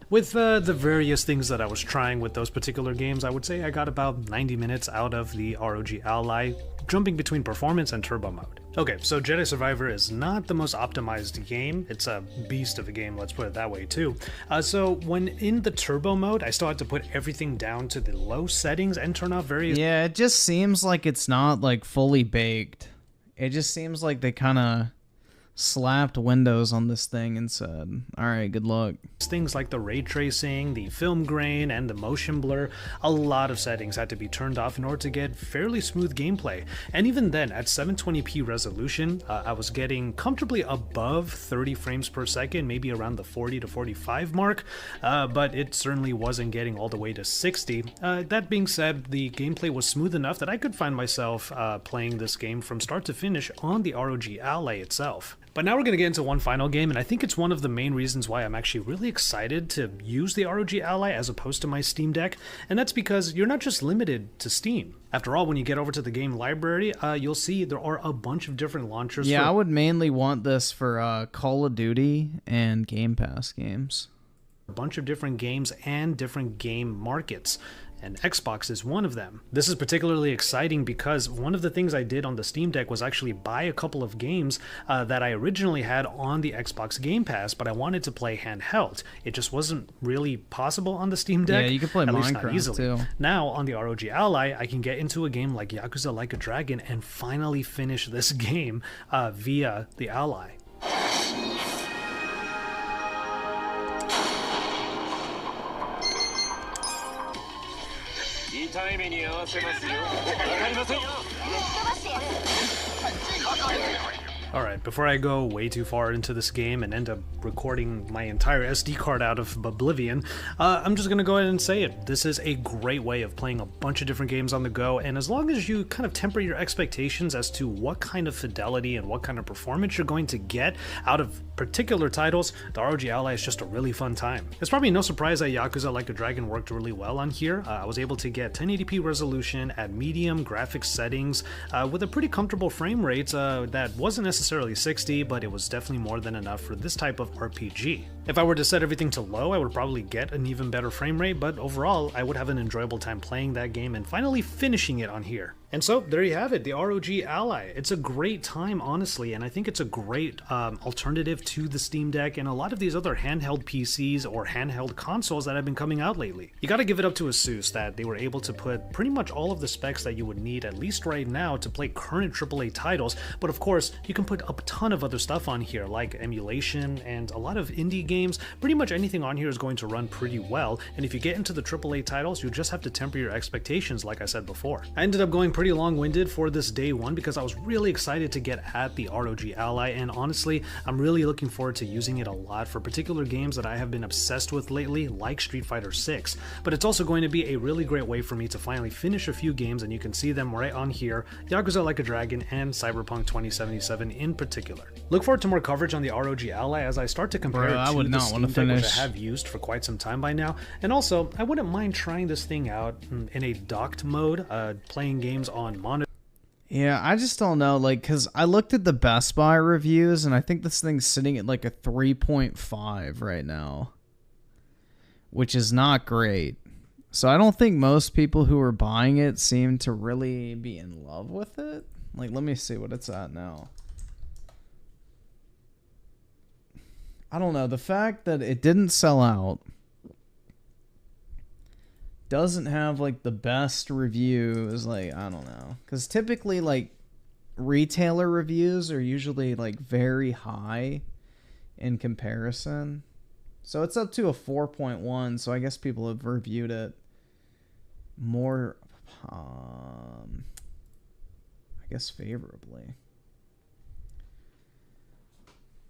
With the various things that I was trying with those particular games, I would say I got about 90 minutes out of the ROG Ally, jumping between performance and turbo mode. Okay, so Jedi Survivor is not the most optimized game. It's a beast of a game, let's put it that way too. So when in the turbo mode, I still had to put everything down to the low settings and turn off various... Yeah, it just seems like it's not like fully baked. It just seems like they kind of slapped Windows on this thing and said, alright, good luck. Things like the ray tracing, the film grain, and the motion blur, a lot of settings had to be turned off in order to get fairly smooth gameplay. And even then, at 720p resolution, I was getting comfortably above 30 frames per second, maybe around the 40 to 45 mark, but it certainly wasn't getting all the way to 60. That being said, the gameplay was smooth enough that I could find myself playing this game from start to finish on the ROG Ally itself. But now we're going to get into one final game, and I think it's one of the main reasons why I'm actually really excited to use the ROG Ally as opposed to my Steam Deck, and that's because you're not just limited to Steam. After all, when you get over to the game library, you'll see there are a bunch of different launchers. Yeah, I would mainly want this for Call of Duty and Game Pass games. A bunch of different games and different game markets. And Xbox is one of them. This is particularly exciting because one of the things I did on the Steam Deck was actually buy a couple of games that I originally had on the Xbox Game Pass, but I wanted to play handheld. It just wasn't really possible on the Steam Deck. Yeah, you can play Minecraft too. Now, on the ROG Ally, I can get into a game like Yakuza Like a Dragon and finally finish this game via the Ally. Alright, before I go way too far into this game and end up recording my entire SD card out of oblivion, I'm just gonna go ahead and say it. This is a great way of playing a bunch of different games on the go, and as long as you kind of temper your expectations as to what kind of fidelity and what kind of performance you're going to get out of particular titles, the ROG Ally is just a really fun time. It's probably no surprise that Yakuza Like a Dragon worked really well on here. I was able to get 1080p resolution at medium graphics settings with a pretty comfortable frame rate that wasn't necessarily 60, but it was definitely more than enough for this type of RPG. If I were to set everything to low, I would probably get an even better frame rate, but overall, I would have an enjoyable time playing that game and finally finishing it on here. And so, there you have it, the ROG Ally. It's a great time, honestly, and I think it's a great alternative to the Steam Deck and a lot of these other handheld PCs or handheld consoles that have been coming out lately. You gotta give it up to Asus that they were able to put pretty much all of the specs that you would need, at least right now, to play current AAA titles, but of course, you can put a ton of other stuff on here, like emulation and a lot of indie games. Pretty much anything on here is going to run pretty well, and if you get into the AAA titles, you just have to temper your expectations, like I said before. I ended up going pretty long-winded for this day one because I was really excited to get at the ROG Ally, and honestly, I'm really looking forward to using it a lot for particular games that I have been obsessed with lately, like Street Fighter 6. But it's also going to be a really great way for me to finally finish a few games, and you can see them right on here, Yakuza Like a Dragon and Cyberpunk 2077 in particular. Look forward to more coverage on the ROG Ally as I start to compare it to the Steam Deck, which I have used for quite some time by now. And also, I wouldn't mind trying this thing out in a docked mode, playing games on monitor. Yeah, I just don't know, like, because I looked at the Best Buy reviews, and I think this thing's sitting at like a 3.5 right now, which is not great. So I don't think most people who are buying it seem to really be in love with it. Like, let me see what it's at now. I don't know, the fact that it didn't sell out, doesn't have like the best reviews. Like, I don't know, because typically like retailer reviews are usually like very high in comparison. So it's up to a 4.1, so I guess people have reviewed it more, I guess, favorably.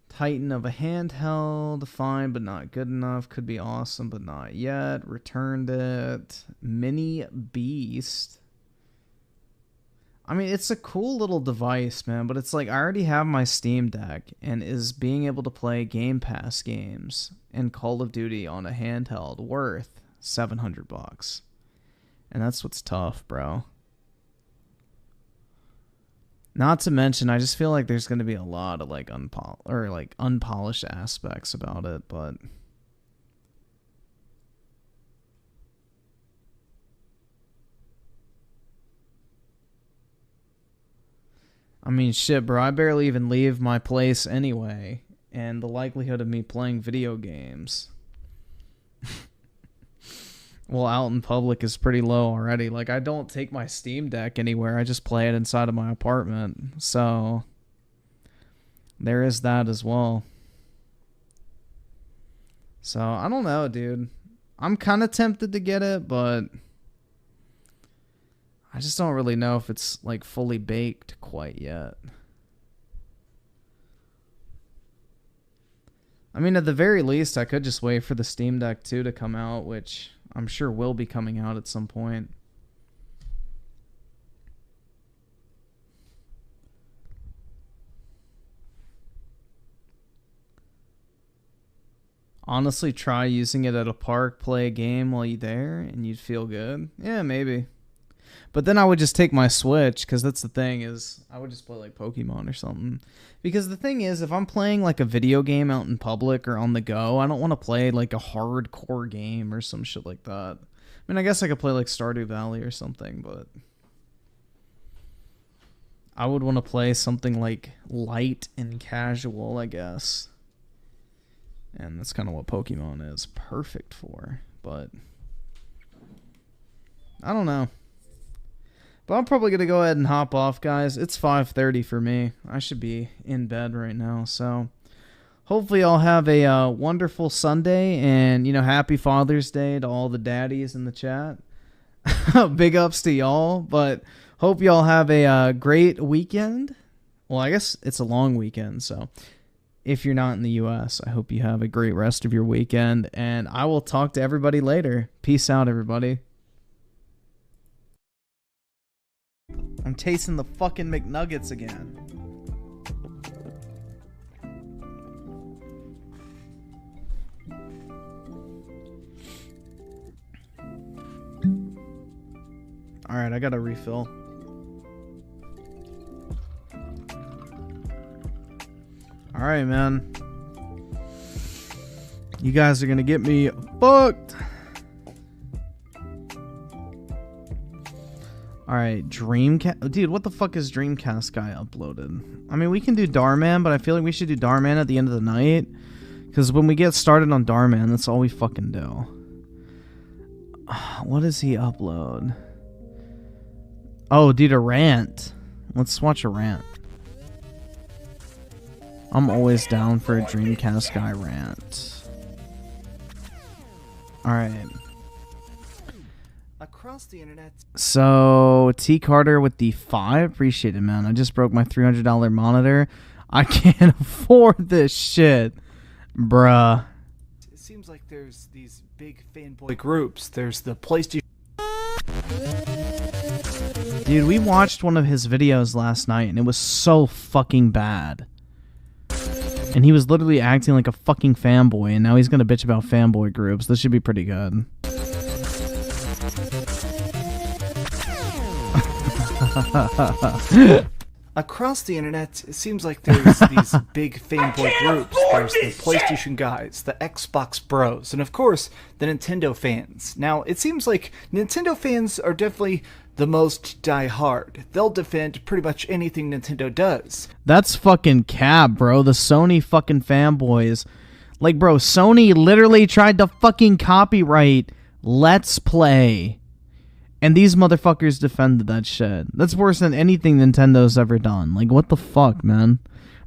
Titan of a handheld, fine but not good enough. Could be awesome but not yet. Returned it. Mini Beast. I mean, it's a cool little device, man, but it's like I already have my Steam Deck, and is being able to play Game Pass games and Call of Duty on a handheld worth $700? And that's what's tough, bro. Not to mention, I just feel like there's going to be a lot of like unpolished aspects about it, but I mean, shit, bro, I barely even leave my place anyway, and the likelihood of me playing video games well, out in public is pretty low already. Like, I don't take my Steam Deck anywhere. I just play it inside of my apartment. So, there is that as well. So, I don't know, dude. I'm kind of tempted to get it, but I just don't really know if it's, like, fully baked quite yet. I mean, at the very least, I could just wait for the Steam Deck 2 to come out, which I'm sure will be coming out at some point. Honestly, try using it at a park, play a game while you're there, and you'd feel good. Yeah, maybe. But then I would just take my Switch, because that's the thing, is I would just play like Pokemon or something. Because the thing is, if I'm playing like a video game out in public or on the go, I don't want to play like a hardcore game or some shit like that. I mean, I guess I could play like Stardew Valley or something, but I would want to play something like light and casual, I guess. And that's kind of what Pokemon is perfect for, but I don't know. But I'm probably going to go ahead and hop off, guys. It's 5:30 for me. I should be in bed right now. So hopefully I'll have a wonderful Sunday. And, you know, happy Father's Day to all the daddies in the chat. Big ups to y'all. But hope y'all have a great weekend. Well, I guess it's a long weekend. So if you're not in the U.S., I hope you have a great rest of your weekend. And I will talk to everybody later. Peace out, everybody. I'm tasting the fucking McNuggets again. Alright, I got a refill. Alright, man. You guys are gonna get me fucked. Alright, Dreamcast. Dude, what the fuck is Dreamcast guy uploaded? I mean, we can do Darman, but I feel like we should do Darman at the end of the night. Because when we get started on Darman, that's all we fucking do. What does he upload? Oh, dude, a rant. Let's watch a rant. I'm always down for a Dreamcast guy rant. Alright. Across the internet. So, T. Carter with the 5. Appreciate it, man. I just broke my $300 monitor. I can't afford this shit. Bruh. It seems like there's these big fanboy groups. There's the PlayStation. Dude, we watched one of his videos last night, and it was so fucking bad. And he was literally acting like a fucking fanboy, and now he's gonna bitch about fanboy groups. This should be pretty good. Across the internet, it seems like there's these big fanboy groups. There's the PlayStation guys, the Xbox bros, and of course, the Nintendo fans. Now, it seems like Nintendo fans are definitely the most die-hard. They'll defend pretty much anything Nintendo does. That's fucking cap, bro. The Sony fucking fanboys. Like, bro, Sony literally tried to fucking copyright Let's Play. And these motherfuckers defended that shit. That's worse than anything Nintendo's ever done. Like, what the fuck, man?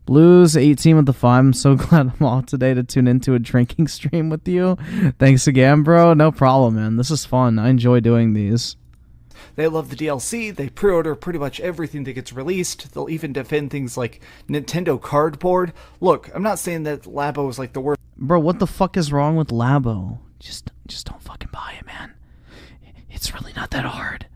Blues 18 with the 5. I'm so glad I'm off today to tune into a drinking stream with you. Thanks again, bro. No problem, man. This is fun. I enjoy doing these. They love the DLC. They pre-order pretty much everything that gets released. They'll even defend things like Nintendo Cardboard. Look, I'm not saying that Labo is like the worst. Bro, what the fuck is wrong with Labo? Just don't fucking buy it, man. It's really not that hard.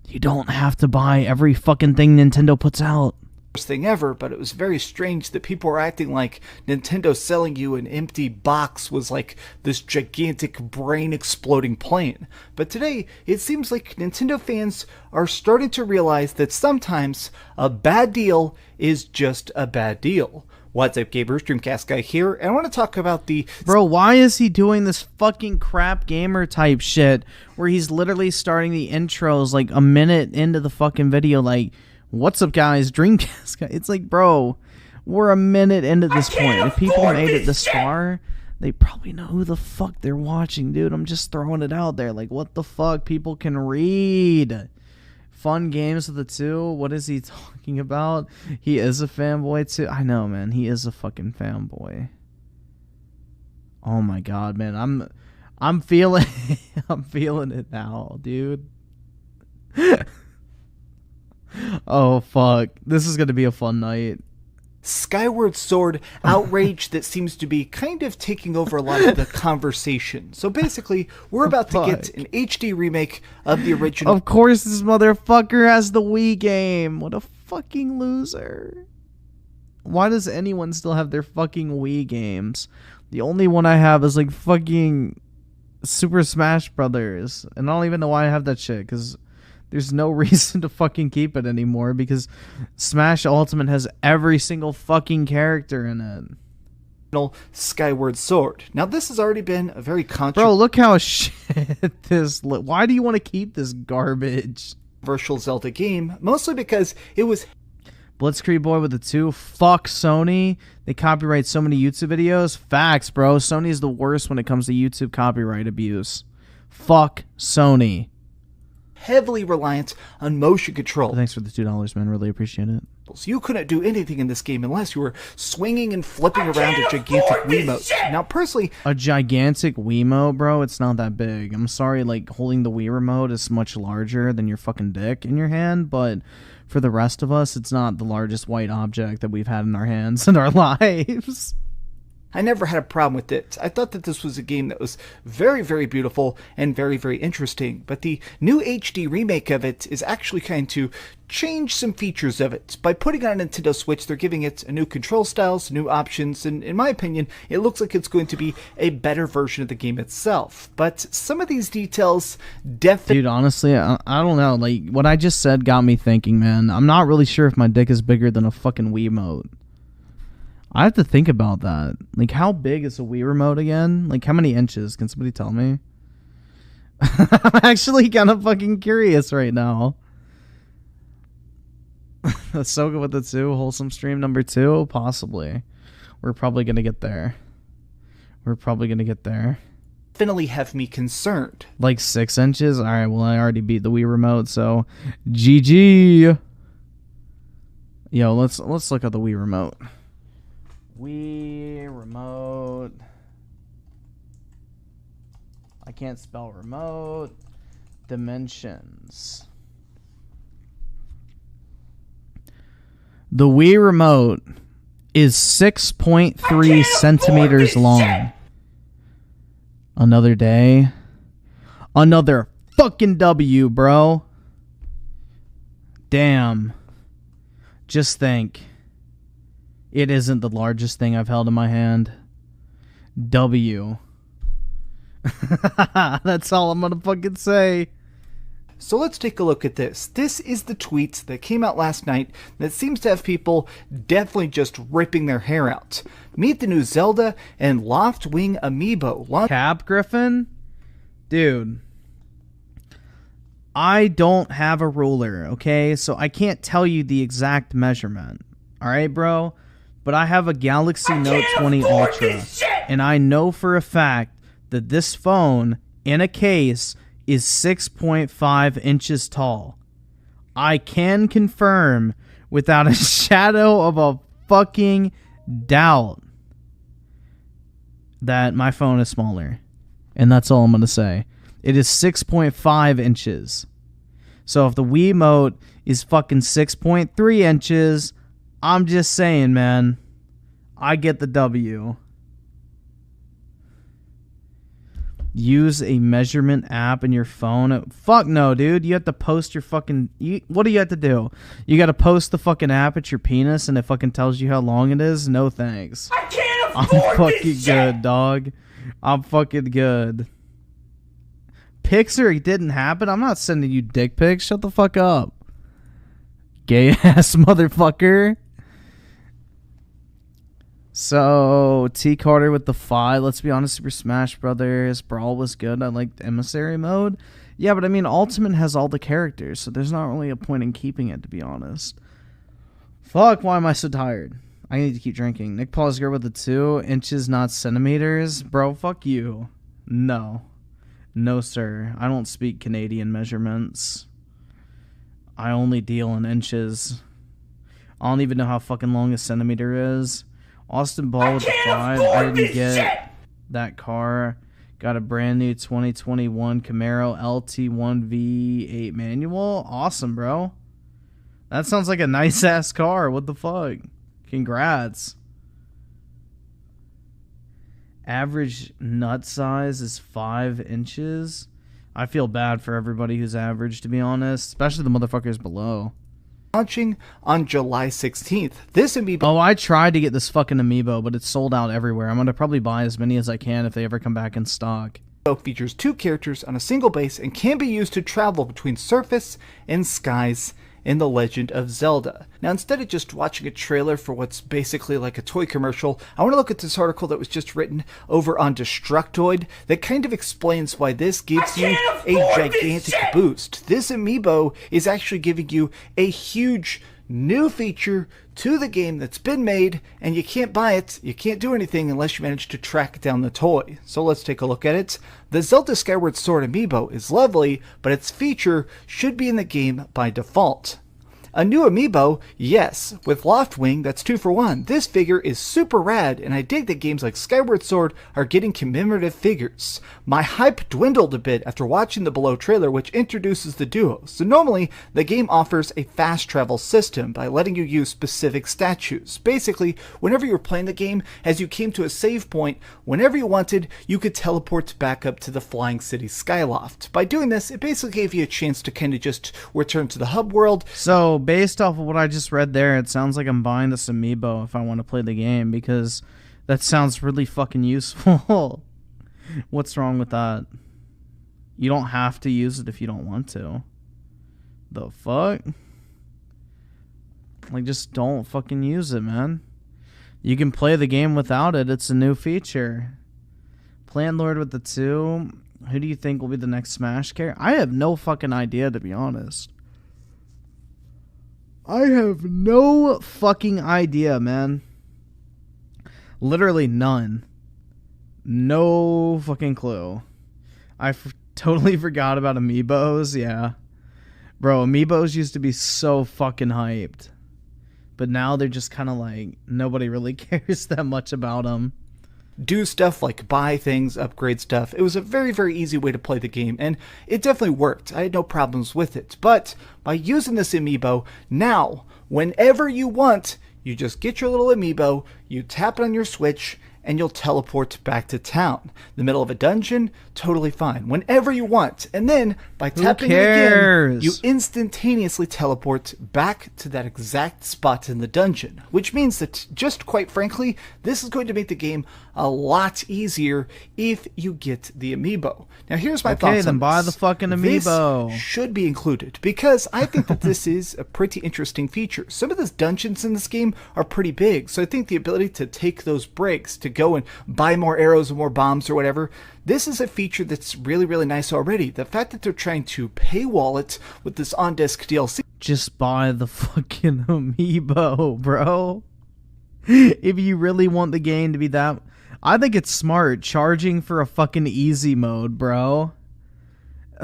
You don't have to buy every fucking thing Nintendo puts out. Thing ever, but it was very strange that people were acting like Nintendo selling you an empty box was like this gigantic brain exploding plane. But today, it seems like Nintendo fans are starting to realize that sometimes a bad deal is just a bad deal. What's up, gamers? Dreamcast Guy here, and I want to talk about the... Bro, why is he doing this fucking crap gamer type shit where he's literally starting the intros like a minute into the fucking video like, what's up, guys? Dreamcast Guy. It's like, bro, we're a minute into this point. If people made it this far, they probably know who the fuck they're watching, dude. I'm just throwing it out there. Like, what the fuck? People can read. Fun games with the 2. What is he talking about? He is a fanboy too. I know, man. He is a fucking fanboy. Oh my god, man. I'm feeling I'm feeling it now, dude. Oh fuck. This is going to be a fun night. Skyward Sword outrage that seems to be kind of taking over a lot of the conversation. So basically, we're about to get an HD remake of the original. Of course this motherfucker has the Wii game. What a fucking loser. Why does anyone still have their fucking Wii games? The only one I have is like fucking Super Smash Brothers. And I don't even know why I have that shit, because there's no reason to fucking keep it anymore because Smash Ultimate has every single fucking character in it. Skyward Sword. Now this has already been a very Bro, look how shit this... Why do you want to keep this garbage? Controversial Zelda game, mostly because it was... Blitzkrieg Boy with the 2. Fuck Sony. They copyright so many YouTube videos. Facts, bro. Sony is the worst when it comes to YouTube copyright abuse. Fuck Sony. Heavily reliant on motion control. Thanks for the $2, man. Really appreciate it. So you couldn't do anything in this game unless you were swinging and flipping around a gigantic Wiimote. Now, personally... A gigantic Wiimote, bro? It's not that big. I'm sorry, like, holding the Wii remote is much larger than your fucking dick in your hand, but for the rest of us, it's not the largest white object that we've had in our hands in our lives. I never had a problem with it. I thought that this was a game that was very, very beautiful and very, very interesting. But the new HD remake of it is actually trying to change some features of it. By putting it on a Nintendo Switch, they're giving it a new control styles, new options, and in my opinion, it looks like it's going to be a better version of the game itself. But some of these details definitely... Dude, honestly, I don't know. Like, what I just said got me thinking, man. I'm not really sure if my dick is bigger than a fucking Wiimote. I have to think about that. Like, how big is a Wii remote again? Like, how many inches? Can somebody tell me? I'm actually kind of fucking curious right now. Ahsoka with the 2, wholesome stream number 2? Possibly. We're probably going to get there. Definitely have me concerned. Like 6 inches? Alright, well, I already beat the Wii remote, so GG. Yo, let's look at the Wii remote. Wii remote. I can't spell remote. Dimensions. The Wii remote is 6.3 centimeters long. Another day. Another fucking W, bro. Damn. Just think. It isn't the largest thing I've held in my hand. W. That's all I'm gonna fucking say. So let's take a look at this. This is the tweet that came out last night that seems to have people definitely just ripping their hair out. Meet the new Zelda and Loftwing Amiibo. Cap Griffin? Dude. I don't have a ruler, okay? So I can't tell you the exact measurement. Alright, bro? But I have a Galaxy Note 20 Ultra, and I know for a fact that this phone in a case is 6.5 inches tall. I can confirm without a shadow of a fucking doubt that my phone is smaller. And that's all I'm going to say. It is 6.5 inches. So if the Wiimote is fucking 6.3 inches, I'm just saying, man, I get the W. Use a measurement app in your phone. Fuck no, dude. You have to post your fucking... what do you have to do? You got to post the fucking app at your penis and it fucking tells you how long it is? No thanks. I can't afford I'm fucking good, dog. I'm fucking good. Pics or it didn't happen? I'm not sending you dick pics. Shut the fuck up. Gay ass motherfucker. So, T. Carter with the 5. Let's be honest, Super Smash Brothers Brawl was good. I liked Emissary mode. Yeah, but I mean, Ultimate has all the characters, so there's not really a point in keeping it, to be honest. Fuck, why am I so tired? I need to keep drinking. Nick Paul's girl with the 2 inches, not centimeters. Bro, fuck you. No. No, sir. I don't speak Canadian measurements. I only deal in inches. I don't even know how fucking long a centimeter is. Austin Ball with the 5. I didn't get that car. Got a brand new 2021 Camaro LT1 V8 manual. Awesome, bro. That sounds like a nice ass car. What the fuck? Congrats. Average nut size is 5 inches. I feel bad for everybody who's average, to be honest. Especially the motherfuckers below. Launching on July 16th. This amiibo... Oh, I tried to get this fucking amiibo, but it's sold out everywhere. I'm going to probably buy as many as I can if they ever come back in stock. Features 2 characters on a single base and can be used to travel between surface and skies in The Legend of Zelda. Now, instead of just watching a trailer for what's basically like a toy commercial, I want to look at this article that was just written over on Destructoid that kind of explains why this gives you a gigantic boost. This amiibo is actually giving you a huge new feature to the game that's been made, and you can't buy it, you can't do anything unless you manage to track down the toy. So let's take a look at it. The Zelda Skyward Sword amiibo is lovely, but its feature should be in the game by default. A new amiibo, yes, with Loftwing, that's 2 for 1. This figure is super rad, and I dig that games like Skyward Sword are getting commemorative figures. My hype dwindled a bit after watching the below trailer, which introduces the duo. So normally, the game offers a fast travel system by letting you use specific statues. Basically, whenever you were playing the game, as you came to a save point, whenever you wanted, you could teleport back up to the Flying City Skyloft. By doing this, it basically gave you a chance to kind of just return to the hub world. So, based off of what I just read there, it sounds like I'm buying this amiibo if I want to play the game, because that sounds really fucking useful. What's wrong with that? You don't have to use it if you don't want to. The fuck? Like, just don't fucking use it, man. You can play the game without it. It's a new feature. Landlord with the 2. Who do you think will be the next Smash character? I have no fucking idea, to be honest. I have no fucking idea, man. Literally none. No fucking clue. I totally forgot about amiibos, yeah. Bro, amiibos used to be so fucking hyped. But now they're just kind of like, nobody really cares that much about them. Do stuff like buy things, upgrade stuff. It was a very, very easy way to play the game, and it definitely worked. I had no problems with it. But by using this amiibo, now, whenever you want, you just get your little amiibo, you tap it on your Switch, and you'll teleport back to town. The middle of a dungeon, totally fine. Whenever you want. And then, by tapping it again, you instantaneously teleport back to that exact spot in the dungeon. Which means that, just quite frankly, this is going to make the game a lot easier if you get the amiibo. Now, here's my thoughts on this. Okay, then buy the fucking amiibo. This should be included, because I think that this is a pretty interesting feature. Some of the dungeons in this game are pretty big, so I think the ability to take those breaks, to go and buy more arrows and more bombs or whatever, this is a feature that's really, really nice already. The fact that they're trying to paywall it with this on-disc DLC. Just buy the fucking amiibo, bro. If you really want the game to be that... I think it's smart charging for a fucking easy mode, bro.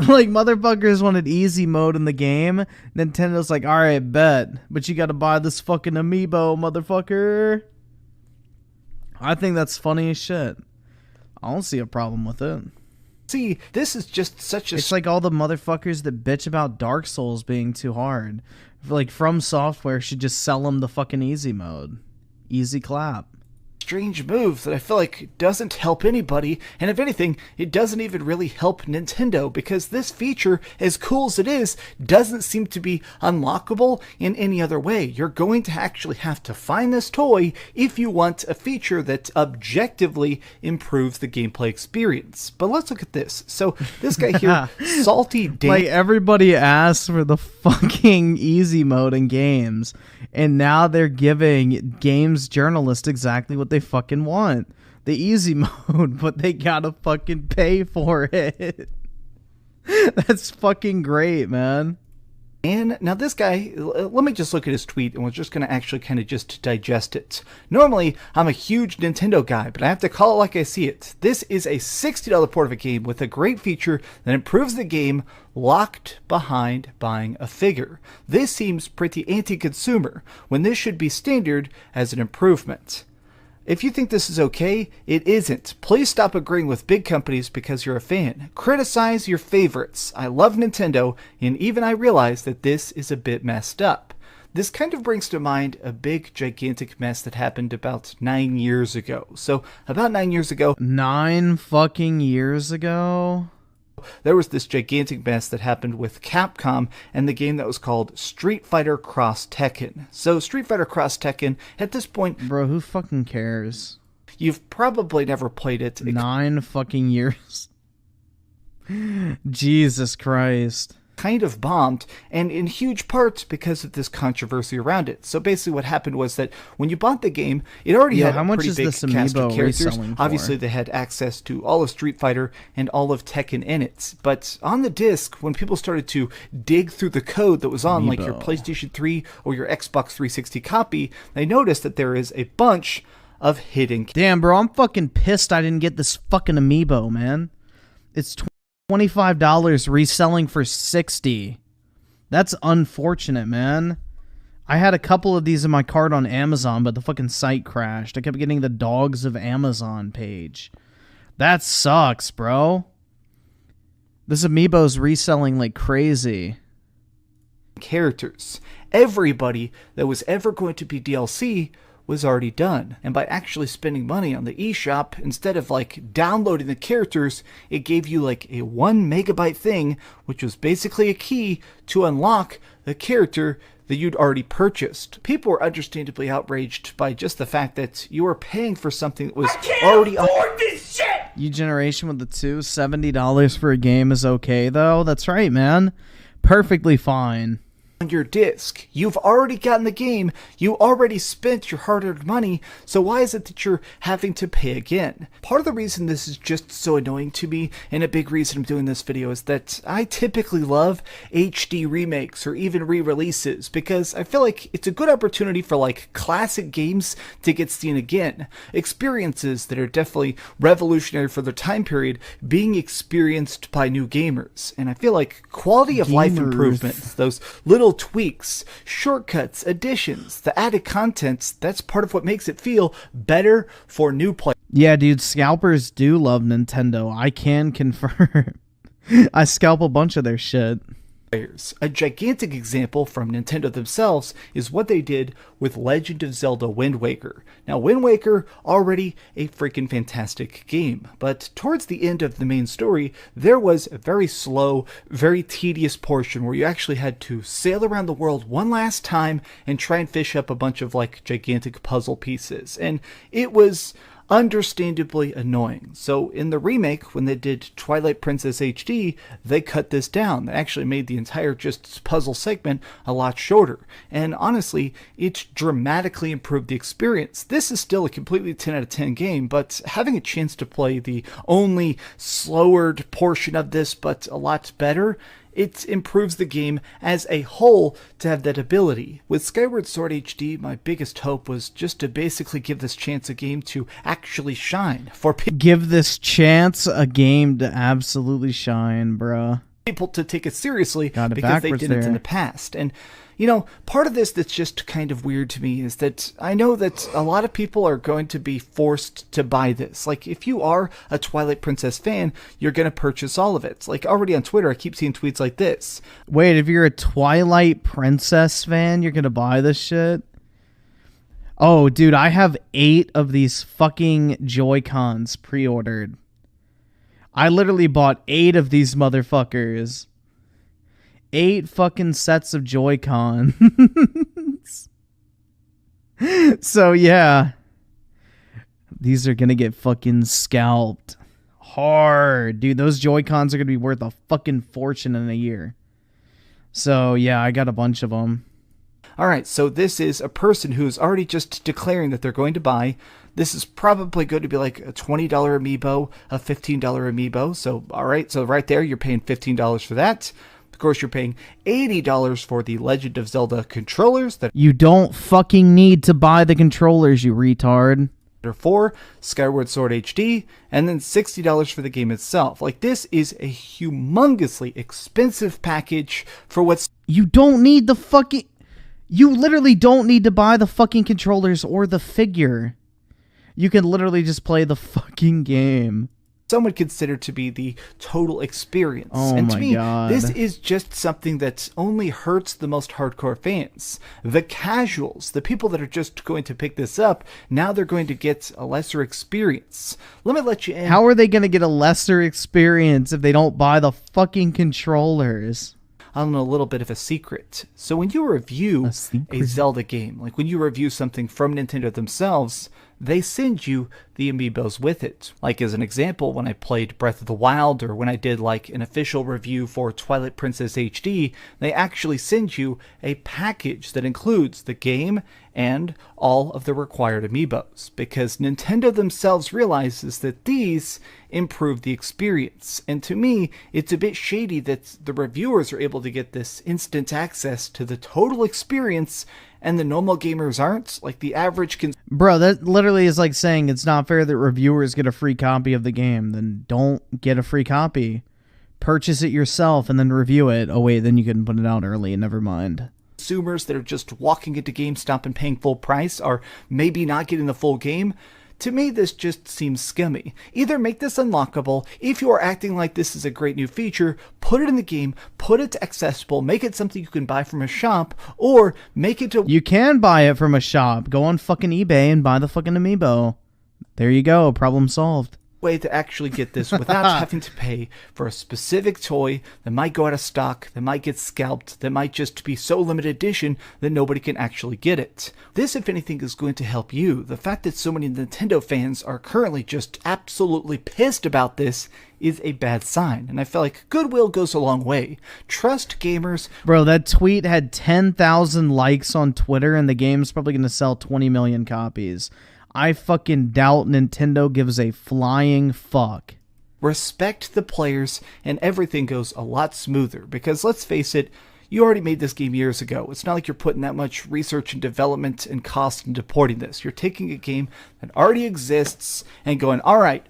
Like, motherfuckers wanted easy mode in the game. Nintendo's like, alright, bet. But you gotta buy this fucking amiibo, motherfucker. I think that's funny as shit. I don't see a problem with it. See, this is just such a... It's like all the motherfuckers that bitch about Dark Souls being too hard. Like, From Software should just sell them the fucking easy mode. Easy clap. strange move that I feel like doesn't help anybody, and if anything, it doesn't even really help Nintendo, because this feature, as cool as it is, doesn't seem to be unlockable in any other way. You're going to actually have to find this toy if you want a feature that objectively improves the gameplay experience. But let's look at this. So this guy here, Salty Dan... Like, everybody asks for the fucking easy mode in games, and now they're giving games journalists exactly what they fucking want. The easy mode, but they gotta fucking pay for it. That's fucking great, man. And now this guy, let me just look at his tweet, and we're just going to actually kind of just digest it. Normally, I'm a huge Nintendo guy, but I have to call it like I see it. This is a $60 port of a game with a great feature that improves the game locked behind buying a figure. This seems pretty anti-consumer, when this should be standard as an improvement. If you think this is okay, it isn't. Please stop agreeing with big companies because you're a fan. Criticize your favorites. I love Nintendo, and even I realize that this is a bit messed up. This kind of brings to mind a big, gigantic mess that happened about 9 years ago. So, about 9 years ago... 9 fucking years ago? There was this gigantic mess that happened with Capcom and the game that was called Street Fighter Cross Tekken. So Street Fighter Cross Tekken, at this point... Bro, who fucking cares? You've probably never played it. 9 fucking years. Jesus Christ. Kind of bombed, and in huge part because of this controversy around it. So basically what happened was that when you bought the game, it already had a pretty big cast of characters. Obviously they had access to all of Street Fighter and all of Tekken in it. But on the disc, when people started to dig through the code that was on like your PlayStation 3 or your Xbox 360 copy, they noticed that there is a bunch of hidden... Damn, bro, I'm fucking pissed I didn't get this fucking amiibo, man. It's $25 reselling for $60. That's unfortunate, man. I had a couple of these in my cart on Amazon, but the fucking site crashed. I kept getting the Dogs of Amazon page. That sucks, bro. This amiibo's reselling like crazy. Characters. Everybody that was ever going to be DLC was already done, and by actually spending money on the eShop, instead of like downloading the characters, it gave you like a 1 megabyte thing, which was basically a key to unlock the character that you'd already purchased. People were understandably outraged by just the fact that you were paying for something that was already on this shit! You generation with the $70 for a game is okay though. That's right, man. Perfectly fine. On your disc. You've already gotten the game, you already spent your hard-earned money, so why is it that you're having to pay again? Part of the reason this is just so annoying to me, and a big reason I'm doing this video, is that I typically love HD remakes or even re-releases, because I feel like it's a good opportunity for like classic games to get seen again. Experiences that are definitely revolutionary for their time period being experienced by new gamers. And I feel like quality of life improvements, those little tweaks, shortcuts, additions, the added contents, that's part of what makes it feel better for new players. Yeah, dude, scalpers do love Nintendo. I can confirm. I scalp a bunch of their shit. A gigantic example from Nintendo themselves is what they did with Legend of Zelda Wind Waker. Now, Wind Waker, already a freaking fantastic game, but towards the end of the main story, there was a very slow, very tedious portion where you actually had to sail around the world one last time and try and fish up a bunch of like gigantic puzzle pieces, and it was understandably annoying. So in the remake, when they did Twilight Princess HD, they cut this down. They actually made the entire just puzzle segment a lot shorter. And honestly, it dramatically improved the experience. This is still a completely 10 out of 10 game, but having a chance to play the only slowered portion of this, but a lot better, it improves the game as a whole to have that ability. With Skyward Sword HD, my biggest hope was just to basically give this chance a game to actually shine. Give this chance a game to absolutely shine, bruh. People to take it seriously Got it because they backwards didn't in there. the past. And, you know, part of this that's just kind of weird to me is that I know that a lot of people are going to be forced to buy this. Like, if you are a Twilight Princess fan, you're going to purchase all of it. Like, already on Twitter, I keep seeing tweets like this. Wait, if you're a Twilight Princess fan, you're gonna buy this shit? Oh, dude, I have 8 of these fucking Joy-Cons pre-ordered. I literally bought 8 of these motherfuckers. 8 fucking sets of Joy-Cons. So, yeah. These are gonna get fucking scalped. Hard. Dude, those Joy-Cons are gonna be worth a fucking fortune in a year. So, yeah, I got a bunch of them. Alright, so this is a person who's already just declaring that they're going to buy. This is probably going to be like a $20 amiibo, a $15 amiibo. So, alright, so right there, you're paying $15 for that. Of course, you're paying $80 for the Legend of Zelda controllers that You don't fucking need to buy the controllers, you retard. are for Skyward Sword HD, and then $60 for the game itself. Like, this is a humongously expensive package for what's... You don't need the fucking... You literally don't need to buy the fucking controllers or the figure. You can literally just play the fucking game. Some would consider to be the total experience. Oh and to my me, God. this is just something that only hurts the most hardcore fans. The casuals, the people that are just going to pick this up, now they're going to get a lesser experience. Let me let you in. How are they going to get a lesser experience if they don't buy the fucking controllers? I'll know a little bit of a secret. So when you review a Zelda game, like when you review something from Nintendo themselves, they send you the amiibos with it. Like as an example, when I played Breath of the Wild, or when I did like an official review for Twilight Princess HD, they actually send you a package that includes the game and all of the required amiibos, because Nintendo themselves realizes that these improve the experience. And to me, it's a bit shady that the reviewers are able to get this instant access to the total experience and the normal gamers aren't. Like the average Bro, that literally is like saying it's not fair that reviewers get a free copy of the game. Then don't get a free copy. Purchase it yourself and then review it. Oh wait, then you can put it out early. Never mind. Consumers that are just walking into GameStop and paying full price are maybe not getting the full game. To me, this just seems scummy. Either make this unlockable. If you are acting like this is a great new feature, put it in the game, put it accessible, make it something you can buy from a shop, or make it to... You can buy it from a shop. Go on fucking eBay and buy the fucking amiibo. There you go. Problem solved. Way to actually get this without having to pay for a specific toy that might go out of stock, that might get scalped, that might just be so limited edition that nobody can actually get it. This, if anything, is going to help you. The fact that so many Nintendo fans are currently just absolutely pissed about this is a bad sign, and I feel like goodwill goes a long way. Trust gamers. Bro, that tweet had 10,000 likes on Twitter, and the game's probably going to sell 20 million copies. I fucking doubt Nintendo gives a flying fuck. Respect the players, and everything goes a lot smoother, because let's face it, you already made this game years ago. It's not like you're putting that much research and development and cost into porting this. You're taking a game that already exists and going, alright,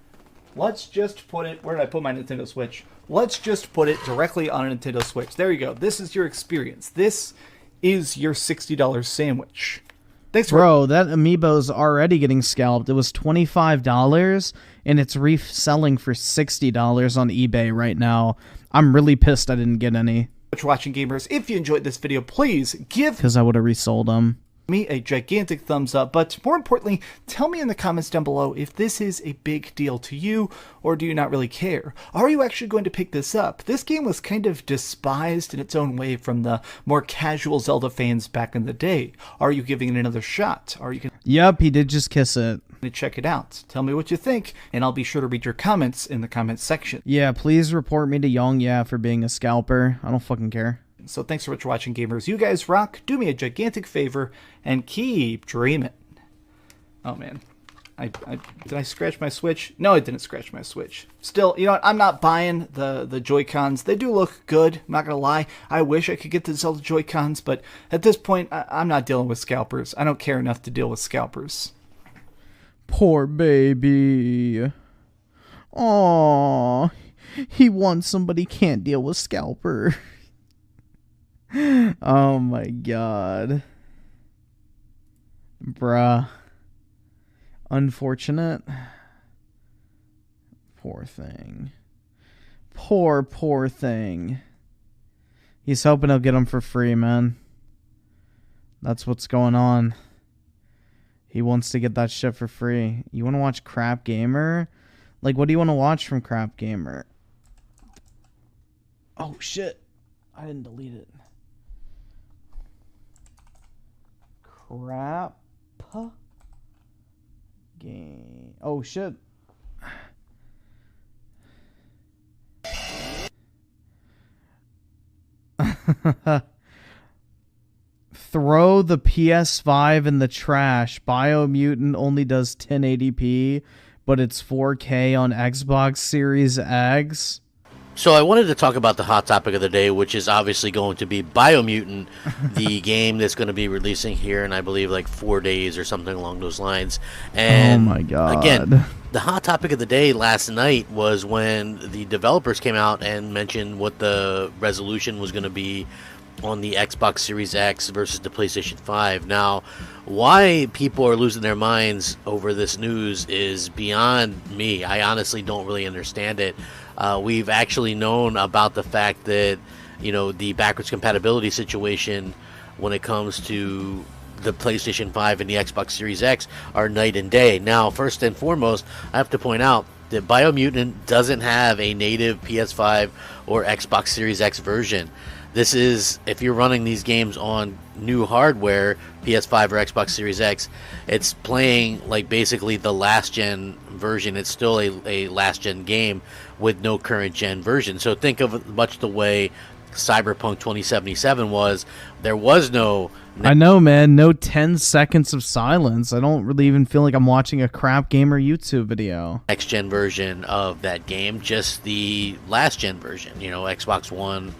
let's just put it... Where did I put my Nintendo Switch? Let's just put it directly on a Nintendo Switch. There you go. This is your experience. This is your $60 sandwich. Thanks, bro. That amiibo's already getting scalped. It was $25, and it's reselling for $60 on eBay right now. I'm really pissed I didn't get any. For watching, gamers. If you enjoyed this video, please give... Because I would have resold them. Me a gigantic thumbs up, but more importantly, tell me in the comments down below if this is a big deal to you, or do you not really care? Are you actually going to pick this up? This game was kind of despised in its own way from the more casual Zelda fans back in the day. Are you giving it another shot? Are you going Yep, he did just kiss it. to check it out? Tell me what you think, and I'll be sure to read your comments in the comments section. Yeah, please report me to Yong Ya for being a scalper. I don't fucking care. So thanks so much for watching, gamers. You guys rock. Do me a gigantic favor and keep dreaming. Oh, man. Did I scratch my Switch? No, I didn't scratch my Switch. Still, you know what? I'm not buying the Joy-Cons. They do look good, I'm not gonna lie. I wish I could get the Zelda Joy-Cons, but at this point, I'm not dealing with scalpers. I don't care enough to deal with scalpers. Poor baby. Aww. He wants somebody can't deal with scalper. Oh my god. Bruh. Unfortunate. Poor thing. Poor thing. He's hoping he'll get them for free, man. That's what's going on. He wants to get that shit for free. You want to watch Crap Gamer? Like, what do you want to watch from Crap Gamer? Oh, shit. I didn't delete it. Crap game. Oh, shit. Throw the PS5 in the trash. Biomutant only does 1080p, but it's 4K on Xbox Series X. So I wanted to talk about the hot topic of the day, which is obviously going to be Biomutant, the game that's going to be releasing here in, I believe, like 4 days or something along those lines. And oh my god. Again, the hot topic of the day last night was when the developers came out and mentioned what the resolution was going to be on the Xbox Series X versus the PlayStation 5. Now, why people are losing their minds over this news is beyond me. I honestly don't really understand it. We've actually known about the fact that, you know, the backwards compatibility situation when it comes to the PlayStation 5 and the Xbox Series X are night and day. Now, first and foremost, I have to point out that Biomutant doesn't have a native PS5 or Xbox Series X version. This is, if you're running these games on new hardware, PS5 or Xbox Series X, it's playing like basically the last gen version. It's still a last gen game with no current gen version. So think of it much the way Cyberpunk 2077 was. There was no... I know, man. No 10 seconds of silence. I don't really even feel like I'm watching a Crap Gamer YouTube video. Next gen version of that game, just the last gen version. You know, Xbox One...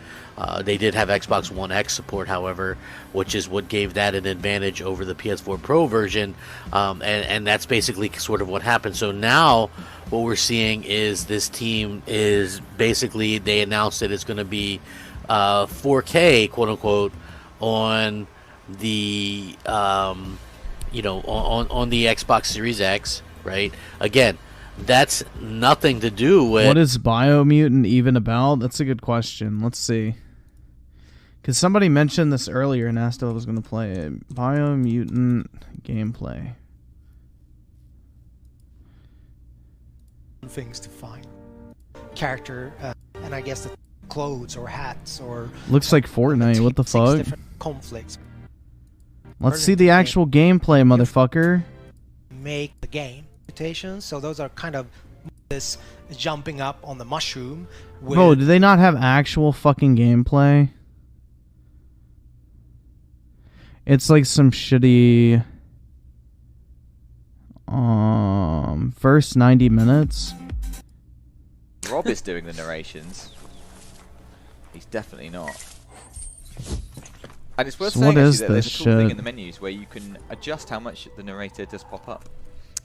they did have Xbox One X support, however, which is what gave that an advantage over the PS4 Pro version, and that's basically sort of what happened. So now what we're seeing is this team is basically, they announced that it's going to be 4K, quote-unquote, on the, you know, on the Xbox Series X, right? Again, that's nothing to do with... What is Biomutant even about? That's a good question. Let's see. Because somebody mentioned this earlier and asked if I was going to play it. Biomutant gameplay. Things to find. Character, and I guess the clothes or hats or... Looks like Fortnite. What the fuck? Different conflicts. Let's see the actual gameplay, motherfucker. Make the game. So those are kind of this jumping up on the mushroom. Bro, do they not have actual fucking gameplay? It's like some shitty first 90 minutes. Rob is doing the narrations. He's definitely not. And it's worth saying actually that there's a cool thing in the menus where you can adjust how much the narrator does pop up.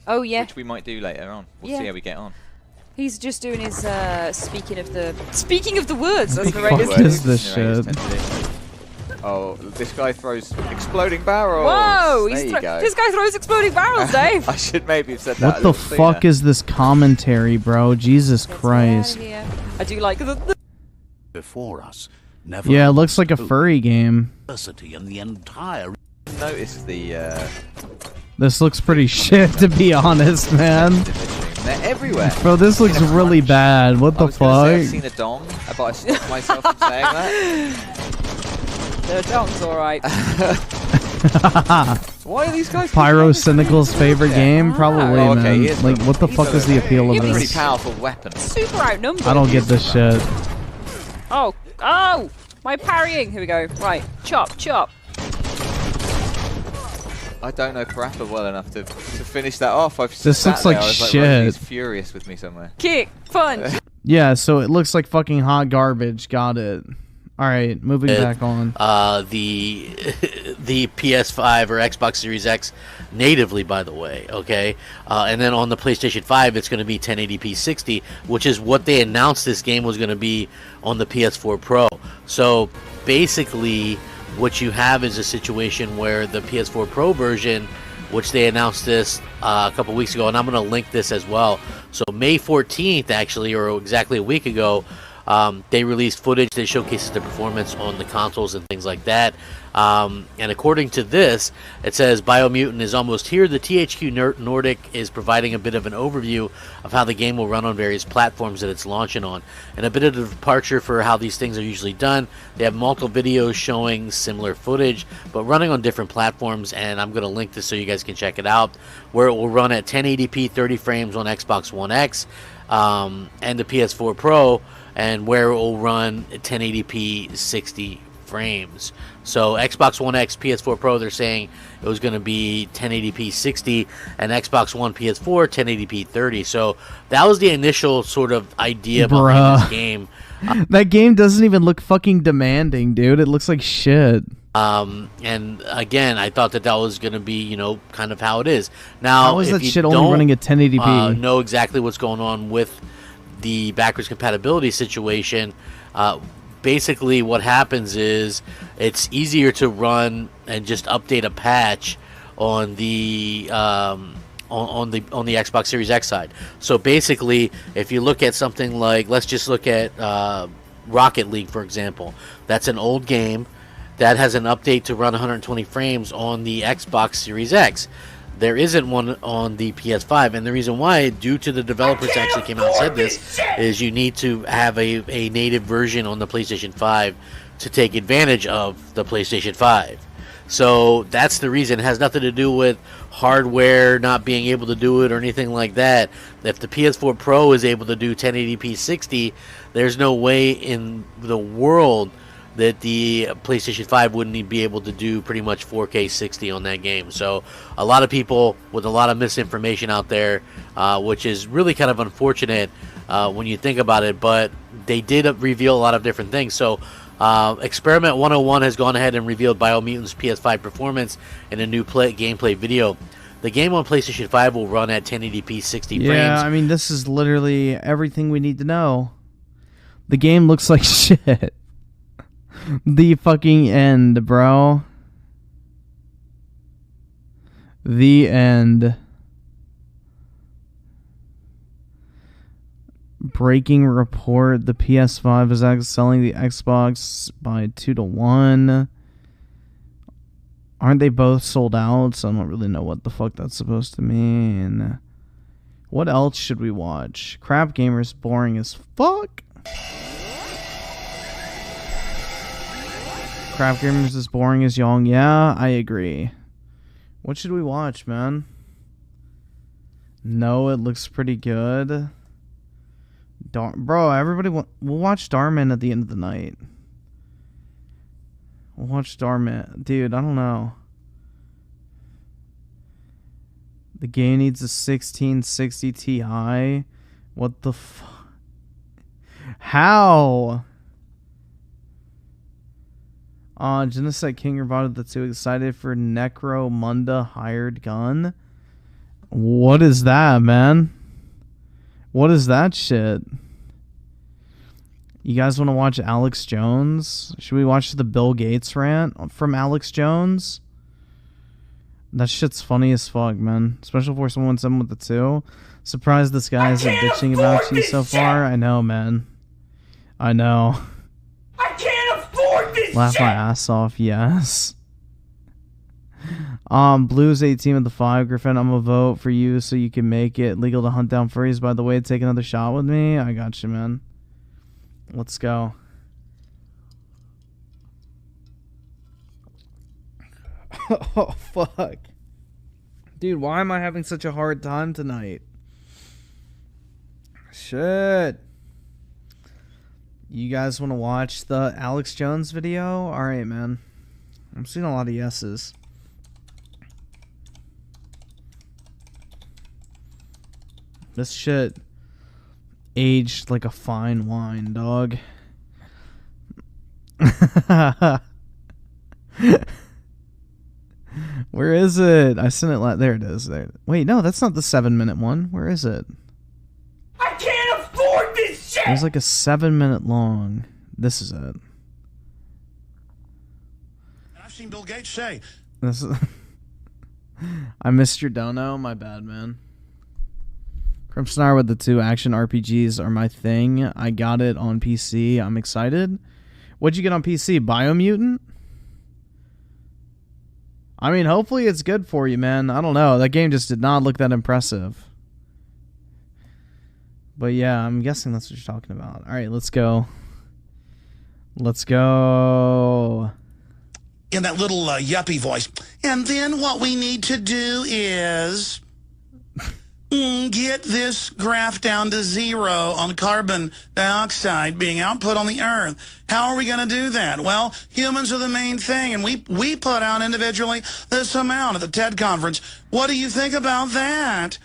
Oh yeah. Which we might do later on. We'll see how we get on. He's just doing his speaking of the words. What the fuck is this shit? Oh, this guy throws exploding barrels. Whoa! There you go. This guy throws exploding barrels, Dave. I should maybe have said that. What the fuck is this commentary, bro? Jesus Christ. I do like the before us. Never yeah, it looks like a furry game. And the entire notice the this looks pretty shit, to be honest, man. They're everywhere. Bro, this looks really bad. What the fuck? I've seen a dong, but I stopped myself from saying that. The dong's alright. Why are these guys? Pyro Cynical's favorite game? Probably, man. Like, what the fuck is the appeal of this? this? Pretty powerful weapon. Super outnumbered. I don't get this shit. Oh, my parrying. Here we go. Right, chop. I don't know Parappa well enough to finish that off. I've This sat looks there, like I was like, shit. right, he's furious with me somewhere. Kick, punch. Yeah, so it looks like fucking hot garbage. Got it. All right, moving back on. The PS5 or Xbox Series X natively, by the way, okay? And then on the PlayStation 5, it's going to be 1080p 60, which is what they announced this game was going to be on the PS4 Pro. So basically, what you have is a situation where the PS4 Pro version, which they announced this a couple weeks ago, and I'm going to link this as well. So May 14th, actually, or exactly a week ago, they released footage that showcases the performance on the consoles and things like that. And according to this, it says Biomutant is almost here. The THQ Nordic is providing a bit of an overview of how the game will run on various platforms that it's launching on, and a bit of a departure for how these things are usually done. They have multiple videos showing similar footage, but running on different platforms, and I'm going to link this so you guys can check it out, where it will run at 1080p 30 frames on Xbox One X and the PS4 Pro, and where it will run 1080p 60 frames. So Xbox One X, PS4 Pro, they're saying it was going to be 1080p 60, and Xbox One, PS4, 1080p 30. So that was the initial sort of idea behind this game. That game doesn't even look fucking demanding, dude. It looks like shit. And again, I thought that was going to be, you know, kind of how it is. Now, How is if that you shit only don't, running at 1080p? know exactly what's going on with the backwards compatibility situation, basically what happens is it's easier to run and just update a patch on the on the Xbox Series X side. So basically, if you look at something like, let's just look at Rocket League, for example. That's an old game that has an update to run 120 frames on the Xbox Series X. There isn't one on the PS5, and the reason why, due to the developers actually came out and said this, is you need to have a native version on the PlayStation 5 to take advantage of the PlayStation 5. So that's the reason. It has nothing to do with hardware not being able to do it or anything like that. If the PS4 Pro is able to do 1080p 60, there's no way in the world that the PlayStation 5 wouldn't be able to do pretty much 4K 60 on that game. So a lot of people with a lot of misinformation out there, which is really kind of unfortunate when you think about it, but they did reveal a lot of different things. So Experiment 101 has gone ahead and revealed Biomutant's PS5 performance in a new gameplay video. The game on PlayStation 5 will run at 1080p 60 frames. Yeah, I mean, this is literally everything we need to know. The game looks like shit. The fucking end, bro. The end. Breaking report: the PS5 is outselling the Xbox by 2-1. Aren't they both sold out? So I don't really know what the fuck that's supposed to mean. What else should we watch? Crap Gamer's boring as fuck. Crap Gamers is boring as young. Yeah, I agree. What should we watch, man? No, it looks pretty good. Bro, everybody, we'll watch Starman at the end of the night. We'll watch Starman. Dude, I don't know. The game needs a 1660 Ti. What the fuck? How? Genocide King Roboto the 2 excited for Necromunda Hired Gun. What is that, man? What is that shit? You guys want to watch Alex Jones? Should we watch the Bill Gates rant from Alex Jones? That shit's funny as fuck, man. Special Force 117 with the 2. Surprised this guy isn't bitching about you so far. I know, man. I know. I can't afford this Laugh shit! my ass off, yes. Blues 18 with the 5. Griffin, I'm gonna vote for you so you can make it legal to hunt down furries. By the way, take another shot with me. I got you, man. Let's go. Oh, fuck. Dude, why am I having such a hard time tonight? Shit. You guys want to watch the Alex Jones video? Alright, man. I'm seeing a lot of yeses. This shit aged like a fine wine, dog. Where is it? I sent it. There it is. There. Wait, no, that's not the 7-minute one. Where is it? I can't afford this shit! There's like a 7-minute long. This is it. I've seen Bill Gates say. This is I missed your dono. My bad, man. Crimsonar with the 2 action RPGs are my thing. I got it on PC. I'm excited. What'd you get on PC? Biomutant? I mean, hopefully it's good for you, man. I don't know. That game just did not look that impressive. But yeah, I'm guessing that's what you're talking about. All right, let's go. Let's go. In that little yuppie voice. And then what we need to do is get this graph down to 0 on carbon dioxide being output on the Earth. How are we going to do that? Well, humans are the main thing, and we put out individually this amount at the TED conference. What do you think about that?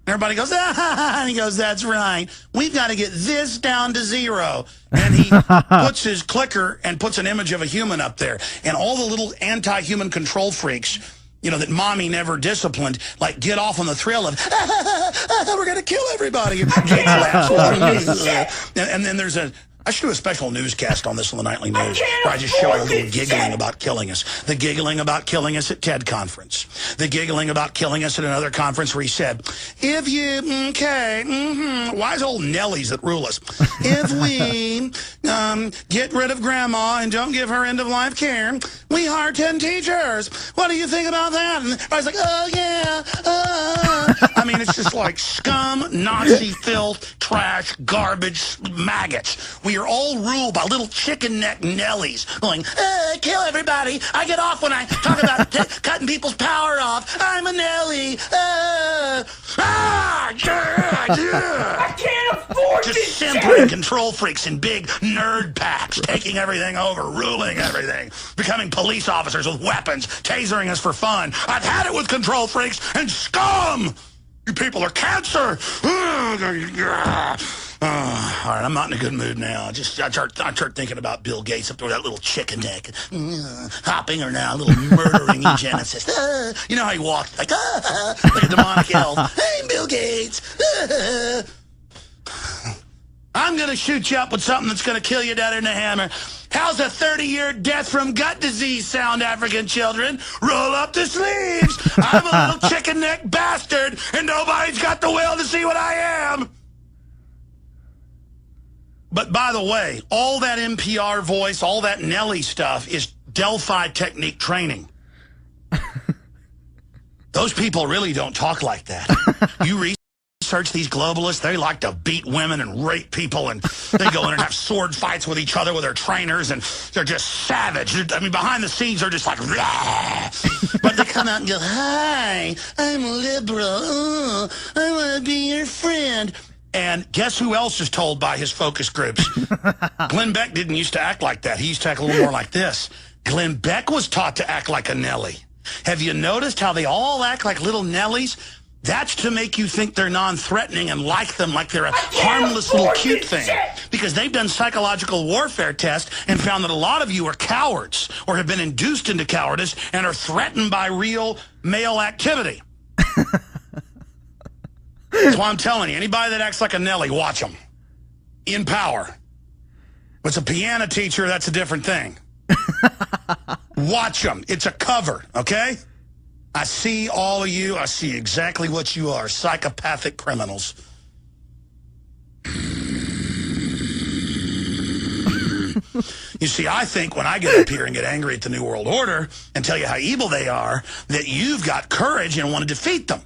Everybody goes, ah, and he goes, that's right. We've got to get this down to 0. And he puts his clicker and puts an image of a human up there. And all the little anti-human control freaks, you know, that mommy never disciplined, like get off on the thrill of, we're going to kill everybody. And then there's I should do a special newscast on this on the Nightly News where I just show a little giggling about killing us. The giggling about killing us at TED conference. The giggling about killing us at another conference where he said, if you, why is old Nellies that rule us? If we get rid of grandma and don't give her end-of-life care, we hire 10 teachers. What do you think about that? And I was like, oh, yeah. I mean, it's just like scum, Nazi filth, trash, garbage, maggots. We are all ruled by little chicken neck Nellies going, kill everybody. I get off when I talk about cutting people's power off. I'm a Nelly. I can't afford just this simpering control freaks in big nerd packs, taking everything over, ruling everything, becoming police officers with weapons, tasering us for fun. I've had it with control freaks and scum. You people are cancer. All right, I'm not in a good mood now. I start thinking about Bill Gates up there with that little chicken neck, hopping her now, a little murdering eugenicist. You know how he walked like a demonic elf. Hey, Bill Gates. I'm going to shoot you up with something that's going to kill you down in the hammer. How's a 30-year death from gut disease sound, African children? Roll up the sleeves. I'm a little chicken neck bastard, and nobody's got the will to see what I am. But by the way, all that NPR voice, all that Nelly stuff is Delphi technique training. Those people really don't talk like that. You research these globalists, they like to beat women and rape people, and they go in and have sword fights with each other with their trainers, and they're just savage. I mean, behind the scenes, they're just like, rah! But they come out and go, hi, I'm liberal. I want to be your friend. And guess who else is told by his focus groups? Glenn Beck didn't used to act like that. He used to act a little more like this. Glenn Beck was taught to act like a Nelly. Have you noticed how they all act like little Nellies? That's to make you think they're non-threatening and like them like they're a harmless little cute thing. Because they've done psychological warfare tests and found that a lot of you are cowards or have been induced into cowardice and are threatened by real male activity. That's why I'm telling you, anybody that acts like a Nelly, watch them. In power. If it's a piano teacher, that's a different thing. Watch them. It's a cover, okay? I see all of you. I see exactly what you are, psychopathic criminals. You see, I think when I get up here and get angry at the New World Order and tell you how evil they are, that you've got courage and want to defeat them.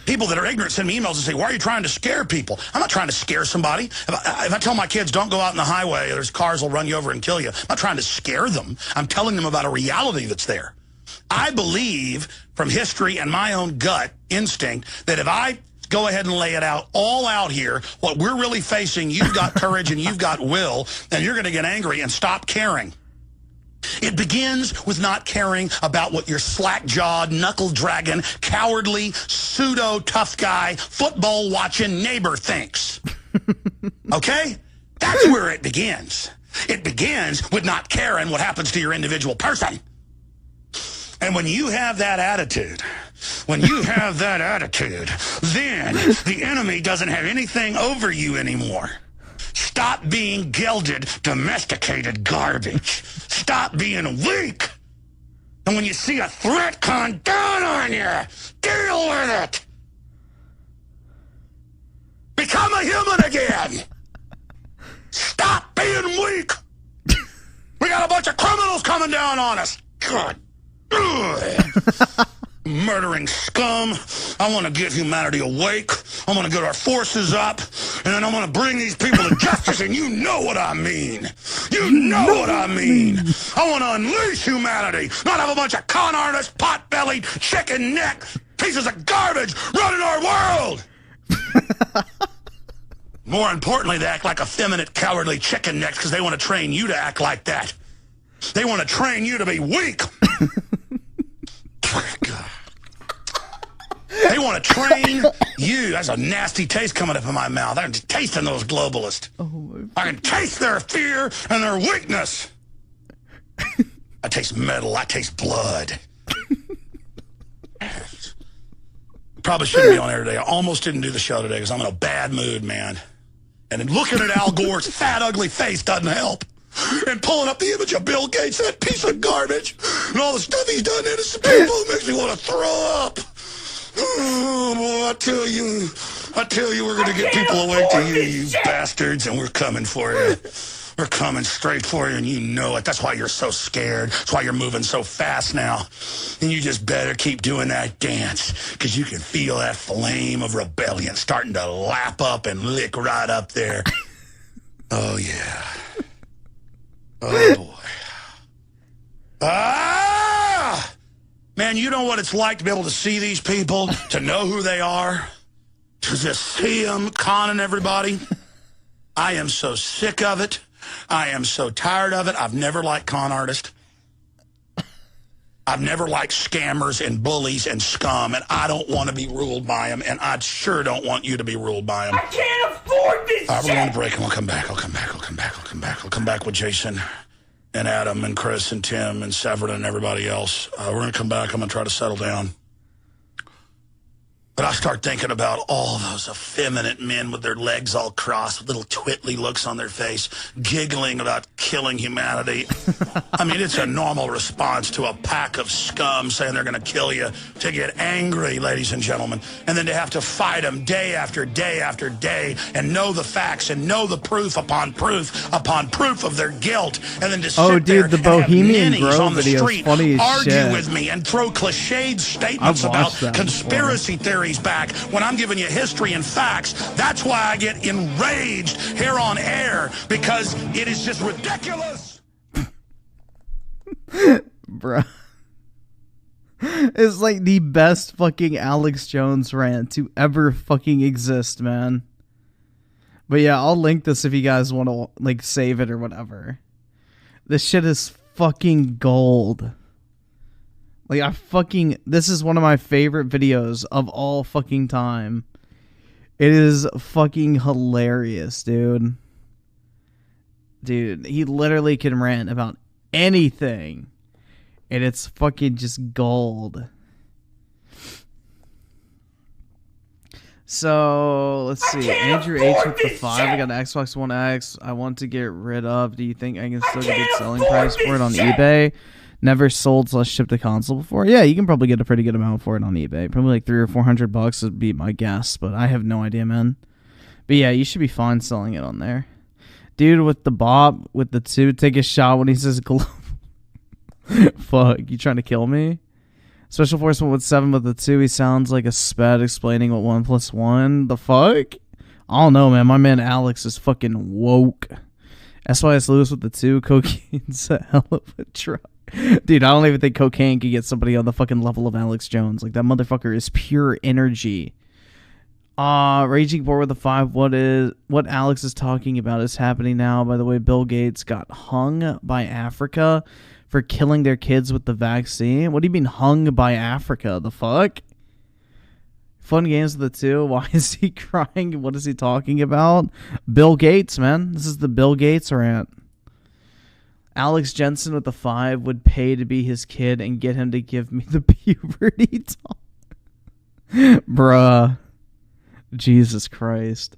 People that are ignorant send me emails and say, why are you trying to scare people? I'm not trying to scare somebody. If I tell my kids, don't go out in the highway, there's cars will run you over and kill you. I'm not trying to scare them. I'm telling them about a reality that's there. I believe from history and my own gut instinct that if I go ahead and lay it out all out here, what we're really facing, you've got courage and you've got will, and you're going to get angry and stop caring. It begins with not caring about what your slack-jawed, knuckle-dragging, cowardly, pseudo-tough guy, football-watching neighbor thinks. Okay? That's where it begins. It begins with not caring what happens to your individual person. And when you have that attitude, then the enemy doesn't have anything over you anymore. Stop being gelded, domesticated garbage. Stop being weak. And when you see a threat come down on you, deal with it. Become a human again. Stop being weak. We got a bunch of criminals coming down on us. God. Murdering scum. I want to get humanity awake. I want to get our forces up. And then I want to bring these people to justice, and you know what I mean. You know what I mean. I want to unleash humanity, not have a bunch of con artists, pot-bellied, chicken neck pieces of garbage running our world. More importantly, they act like effeminate, cowardly chicken necks because they want to train you to act like that. They want to train you to be weak. They want to train you. That's a nasty taste coming up in my mouth. I'm just tasting those globalists. I can taste their fear and their weakness. I taste metal. I taste blood. Probably shouldn't be on air today. I almost didn't do the show today because I'm in a bad mood, man. And then looking at Al Gore's fat, ugly face doesn't help. And pulling up the image of Bill Gates, that piece of garbage, and all the stuff he's done to innocent people makes me want to throw up. Oh, boy, I tell you, we're going to get people awake to you bastards, and we're coming for you. We're coming straight for you, and you know it. That's why you're so scared. That's why you're moving so fast now. And you just better keep doing that dance, because you can feel that flame of rebellion starting to lap up and lick right up there. Oh, yeah. Oh, boy. Ah! Man, you know what it's like to be able to see these people, to know who they are, to just see them conning everybody. I am so sick of it. I am so tired of it. I've never liked con artists. I've never liked scammers and bullies and scum, and I don't want to be ruled by them, and I sure don't want you to be ruled by them. I can't afford this All right, we're shit! going to break, and we'll come back. I'll come back with Jason and Adam and Chris and Tim and Severin and everybody else. We're going to come back. I'm going to try to settle down. But I start thinking about all those effeminate men with their legs all crossed, with little twitly looks on their face, giggling about killing humanity. I mean, it's a normal response to a pack of scum saying they're going to kill you, to get angry, ladies and gentlemen, and then to have to fight them day after day after day and know the facts and know the proof upon proof of their guilt, and then to sit there the and Bohemian have Grove on the video is street funny as argue shit. with me and throw cliched statements I've about watched that conspiracy theories back when I'm giving you history and facts. That's why I get enraged here on air, because it is just ridiculous. Bruh. It's like the best fucking Alex Jones rant to ever fucking exist, man. But yeah, I'll link this if you guys want to like save it or whatever. This shit is fucking gold. Like, this is one of my favorite videos of all fucking time. It is fucking hilarious, dude. Dude, he literally can rant about anything. And it's fucking just gold. So, let's see. Andrew H with the 5. I got an Xbox One X. I want to get rid of. Do you think I can still get a good selling price for it on eBay? Never sold / shipped a console before. Yeah, you can probably get a pretty good amount for it on eBay. Probably like $300 or $400 would be my guess, but I have no idea, man. But yeah, you should be fine selling it on there. Dude with the bob with the 2, take a shot when he says fuck, you trying to kill me? Special Force 117 with the 2, he sounds like a sped explaining what 1 + 1. The fuck? I don't know, man. My man Alex is fucking woke. SYS Lewis with the 2, cocaine's a hell of a drug. Dude, I don't even think cocaine could get somebody on the fucking level of Alex Jones. Like, that motherfucker is pure energy. Raging Boar with the 5. What Alex is talking about is happening now. By the way, Bill Gates got hung by Africa for killing their kids with the vaccine. What do you mean hung by Africa? The fuck? Fun games with the two. Why is he crying? What is he talking about? Bill Gates, man. This is the Bill Gates rant. Alex Jensen with the 5 would pay to be his kid and get him to give me the puberty talk. Bruh. Jesus Christ.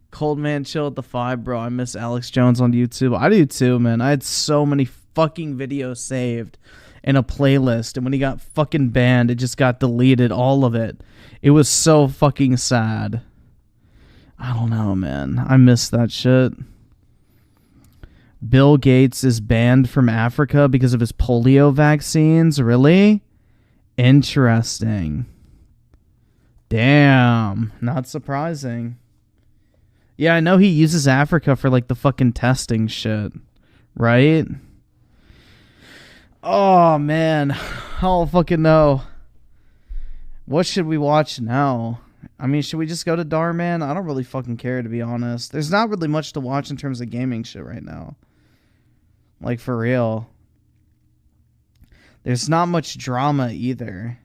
Cold Man Chill at the 5, bro. I miss Alex Jones on YouTube. I do too, man. I had so many fucking videos saved in a playlist, and when he got fucking banned, it just got deleted, all of it. It was so fucking sad. I don't know, man. I miss that shit. Bill Gates is banned from Africa because of his polio vaccines? Really? Interesting. Damn. Not surprising. Yeah, I know he uses Africa for, like, the fucking testing shit. Right? Oh, man. I don't fucking know. What should we watch now? I mean, should we just go to Darman? I don't really fucking care, to be honest. There's not really much to watch in terms of gaming shit right now. Like, for real. There's not much drama either.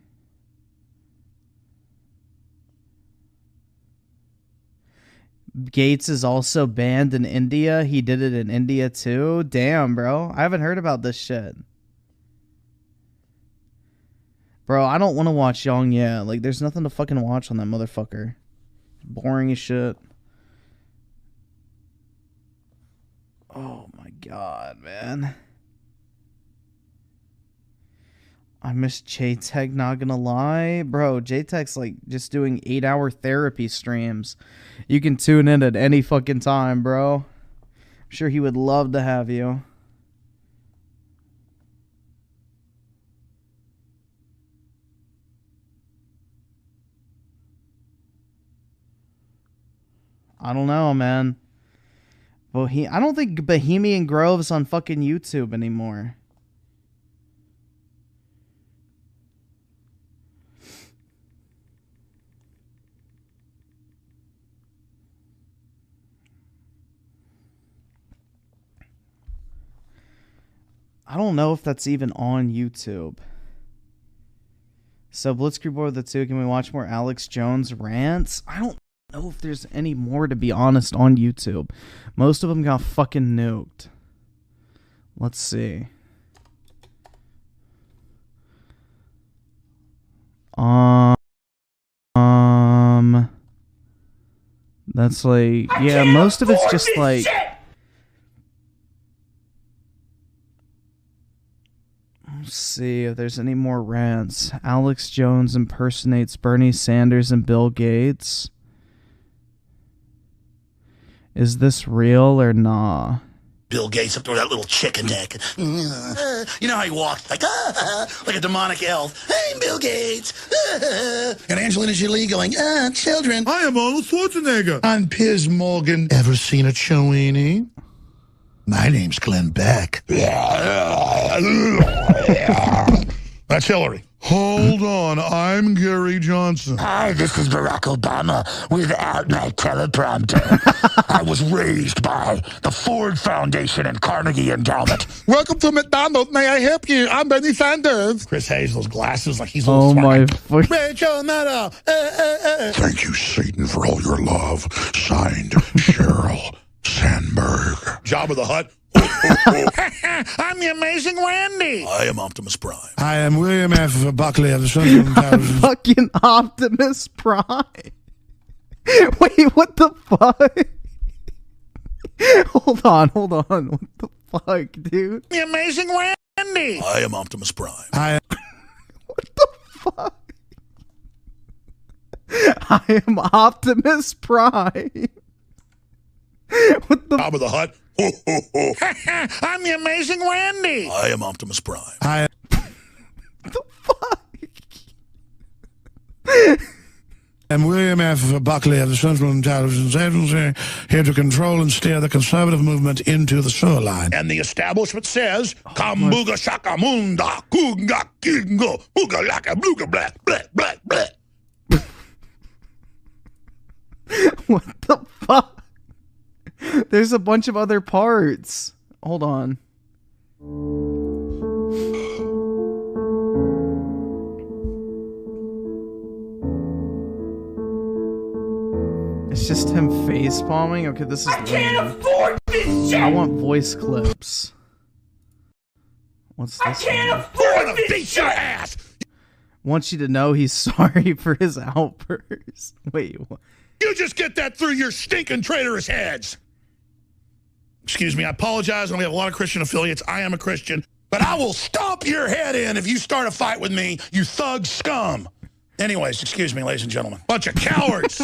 Gates is also banned in India. He did it in India too. Damn, bro. I haven't heard about this shit. Bro, I don't want to watch Young Yeah. Like, there's nothing to fucking watch on that motherfucker. Boring as shit. Oh my god, man. I miss JTech, not gonna lie. Bro, JTech's like just doing 8-hour therapy streams. You can tune in at any fucking time, bro. I'm sure he would love to have you. I don't know, man. I don't think Bohemian Grove's on fucking YouTube anymore. I don't know if that's even on YouTube. So Blitzkrieg Board the 2, can we watch more Alex Jones rants? I don't know if there's any more, to be honest, on YouTube. Most of them got fucking nuked. Let's see. That's like, yeah, most of it's just like, let's see if there's any more rants. Alex Jones impersonates Bernie Sanders and Bill Gates. Is this real or nah? Bill Gates up there with that little chicken neck. You know how he walked like a demonic elf. Hey, Bill Gates. And Angelina Jolie going, children. I am Arnold Schwarzenegger. I'm Piers Morgan. Ever seen a Chowini? My name's Glenn Beck. That's Hillary. Hold on, I'm Gary Johnson. Hi, this is Barack Obama without my teleprompter. I was raised by the Ford Foundation and Carnegie Endowment. Welcome to McDonald's. May I help you? I'm Bernie Sanders. Chris Hazel's glasses like he's a oh my Rachel Maddow. Thank you, Satan, for all your love. Signed, Cheryl Sandberg. Jabba the Hutt. I'm the Amazing Randy. I am Optimus Prime. I am William F. Buckley of the Central Intelligence. Fucking Optimus Prime. Wait, what the fuck? Hold on. What the fuck, dude? The Amazing Randy. I am Optimus Prime. What the fuck? I am Optimus Prime. What the? Jabba the Hutt. I'm the Amazing Randy. I am Optimus Prime. What the fuck? I'm William F. Buckley of the Central Intelligence Agency, here to control and steer the conservative movement into the sewer line. And the establishment says, Kambuga shaka munda, kunga kingo, booga laka bluga black, black, black, black. What the fuck? There's a bunch of other parts. Hold on. It's just him face palming. Okay, this is lame. Can't afford this shit! I want voice clips. What's this? I can't afford this shit! Ass! Wants you to know he's sorry for his outburst. Wait, what? You just get that through your stinking traitorous heads. Excuse me, I apologize. We have a lot of Christian affiliates. I am a Christian. But I will stomp your head in if you start a fight with me, you thug scum. Anyways, excuse me, ladies and gentlemen. Bunch of cowards.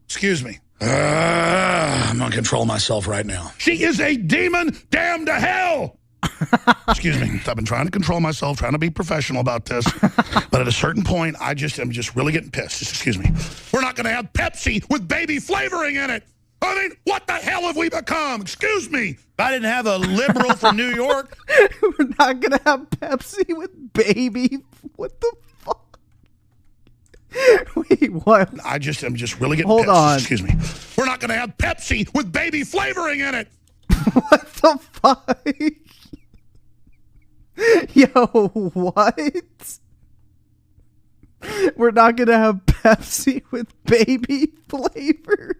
Excuse me. I'm going to control myself right now. She is a demon damned to hell. Excuse me. I've been trying to control myself, trying to be professional about this. But at a certain point, I'm just really getting pissed. Just excuse me. We're not going to have Pepsi with baby flavoring in it. I mean, what the hell have we become? Excuse me. If I didn't have a liberal from New York. We're not going to have Pepsi with baby. What the fuck? Wait, what? I'm just really getting Hold pissed. on. Excuse me. We're not going to have Pepsi with baby flavoring in it. What the fuck? Yo, what? We're not gonna have Pepsi with baby flavor.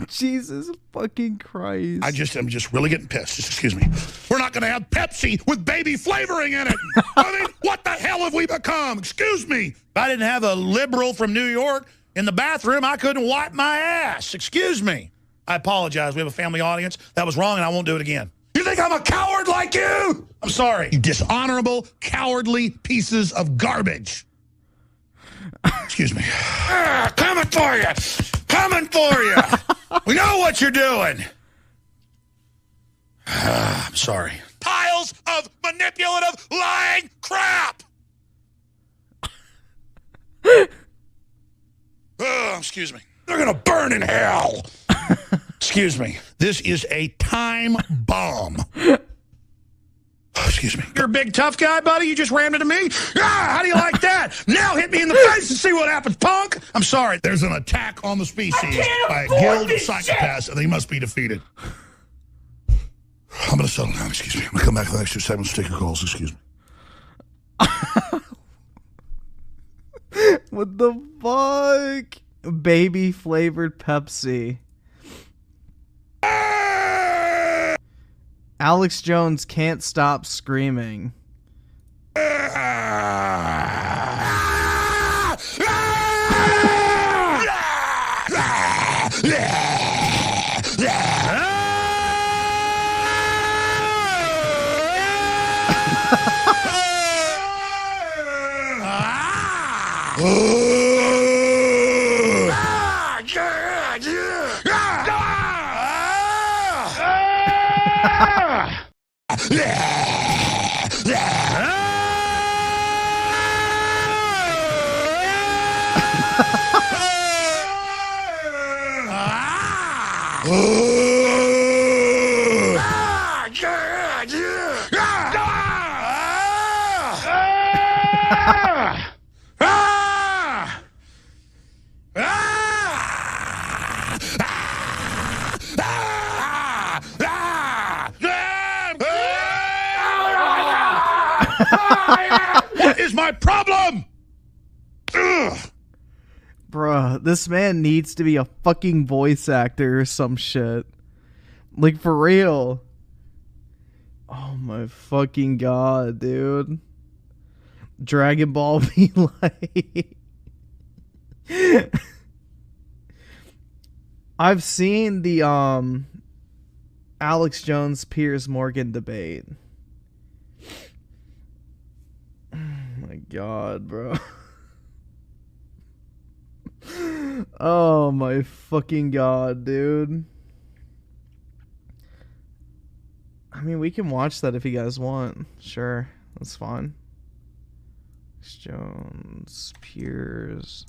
Jesus fucking Christ. I'm just really getting pissed. Just excuse me. We're not going to have Pepsi with baby flavoring in it. I mean, what the hell have we become? Excuse me. If I didn't have a liberal from New York in the bathroom, I couldn't wipe my ass. Excuse me. I apologize. We have a family audience. That was wrong, and I won't do it again. You think I'm a coward like you? I'm sorry. You dishonorable, cowardly pieces of garbage. Excuse me. Coming for you. Coming for you. We know what you're doing. I'm sorry. Piles of manipulative, lying crap. Excuse me. They're going to burn in hell. Excuse me. This is a time bomb. Excuse me. You're a big tough guy, buddy. You just rammed into me. Ah, how do you like that? Now hit me in the face and see what happens, punk. I'm sorry. There's an attack on the species by a guild of psychopaths, and they must be defeated. I'm going to settle down. Excuse me. I'm going to come back for the next 2 segments. Take your calls. Excuse me. What the fuck? Baby flavored Pepsi. Alex Jones can't stop screaming. What is my problem? Ugh. Bruh, this man needs to be a fucking voice actor or some shit. Like, for real. Oh my fucking god, dude. Dragon Ball be like... I've seen the, Alex Jones Piers Morgan debate. Oh my god, bro. Oh my fucking god, dude. I mean, we can watch that if you guys want. Sure, that's fine. Jones, Piers.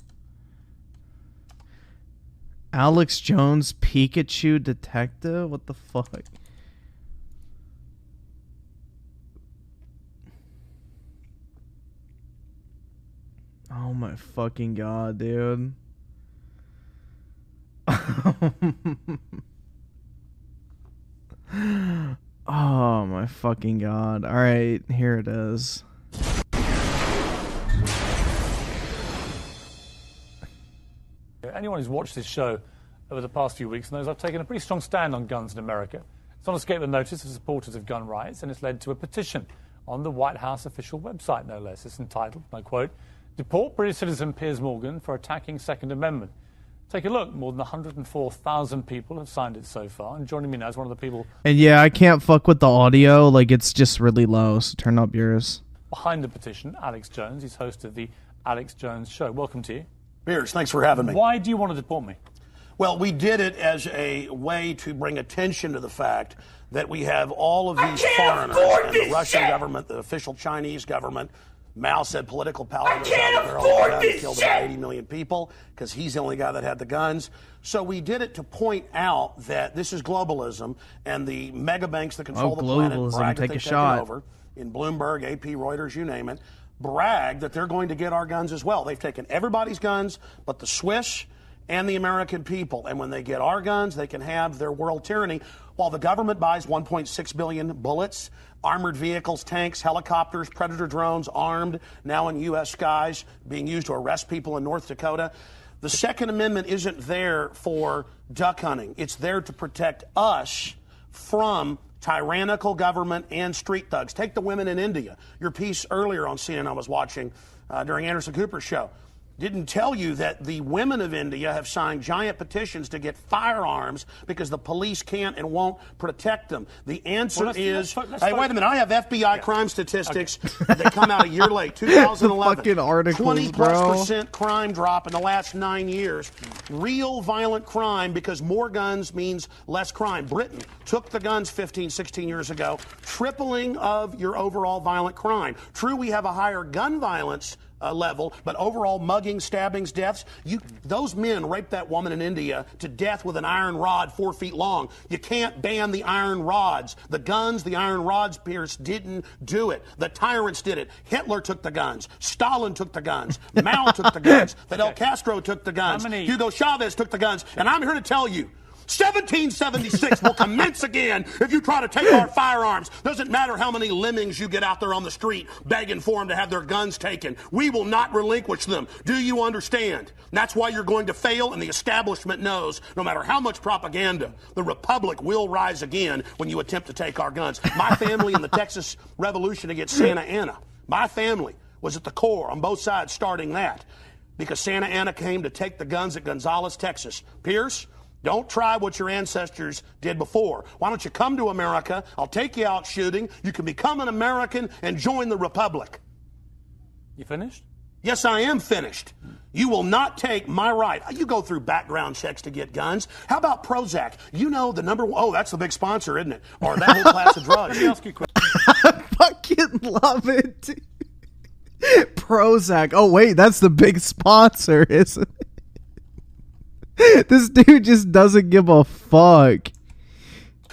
Alex Jones, Pikachu detective? What the fuck? Oh my fucking god, dude. Oh my fucking god. Alright, here it is. anyone who's watched this show over the past few weeks knows I've taken a pretty strong stand on guns in America. It's not escaped the notice of supporters of gun rights, and it's led to a petition on the White House official website, no less. It's entitled, and I quote, "Deport British citizen Piers Morgan for attacking Second Amendment." Take a look. More than 104,000 people have signed it so far, and joining me now is one of the people And yeah, I can't fuck with the audio. Like, it's just really low, so turn up yours. behind the petition, Alex Jones. He's host of the Alex Jones Show. Welcome to you. Piers, thanks for having me. Why do you want to deport me? Well, we did it as a way to bring attention to the fact that we have all of these foreigners and the Russian government, the official Chinese government. Mao said political power goes out the barrel. He killed about 80 million people because he's the only guy that had the guns. So we did it to point out that this is globalism, and the mega banks that control the planet brag that they've taken over. In Bloomberg, AP, Reuters, you name it, brag that they're going to get our guns as well. They've taken everybody's guns but the Swiss and the American people. And when they get our guns, they can have their world tyranny. While the government buys 1.6 billion bullets, armored vehicles, tanks, helicopters, Predator drones, armed, now in U.S. skies, being used to arrest people in North Dakota. The Second Amendment isn't there for duck hunting. It's there to protect us from tyrannical government and street thugs. Take the women in India. Your piece earlier on CNN I was watching during Anderson Cooper's show didn't tell you that the women of India have signed giant petitions to get firearms because the police can't and won't protect them. The answer is, hey, wait a minute, I have FBI crime statistics that come out a year late, 2011. Fucking articles, 20+% crime drop in the last 9 years. Real violent crime, because more guns means less crime. Britain took the guns 15, 16 years ago, tripling of your overall violent crime. True, we have a higher gun violence level, but overall mugging, stabbings, deaths, those men raped that woman in India to death with an iron rod 4 feet long. You can't ban the iron rods. The guns, the iron rods, Pierce, didn't do it. The tyrants did it. Hitler took the guns. Stalin took the guns. Mao took the guns. Fidel Castro took the guns. Hugo Chavez took the guns. And I'm here to tell you, 1776 will commence again if you try to take our firearms. Doesn't matter how many lemmings you get out there on the street begging for them to have their guns taken. We will not relinquish them. Do you understand? And that's why you're going to fail, and the establishment knows no matter how much propaganda, the Republic will rise again when you attempt to take our guns. My family in the Texas Revolution against Santa Anna, my family was at the core on both sides starting that because Santa Anna came to take the guns at Gonzales, Texas. Pierce, don't try what your ancestors did before. Why don't you come to America? I'll take you out shooting. You can become an American and join the Republic. You finished? Yes, I am finished. You will not take my right. You go through background checks to get guns. How about Prozac? You know the number one. Oh, that's the big sponsor, isn't it? Or that whole class of drugs. Let me ask you a question. I fucking love it. Prozac. Oh, wait, that's the big sponsor, isn't it? This dude just doesn't give a fuck.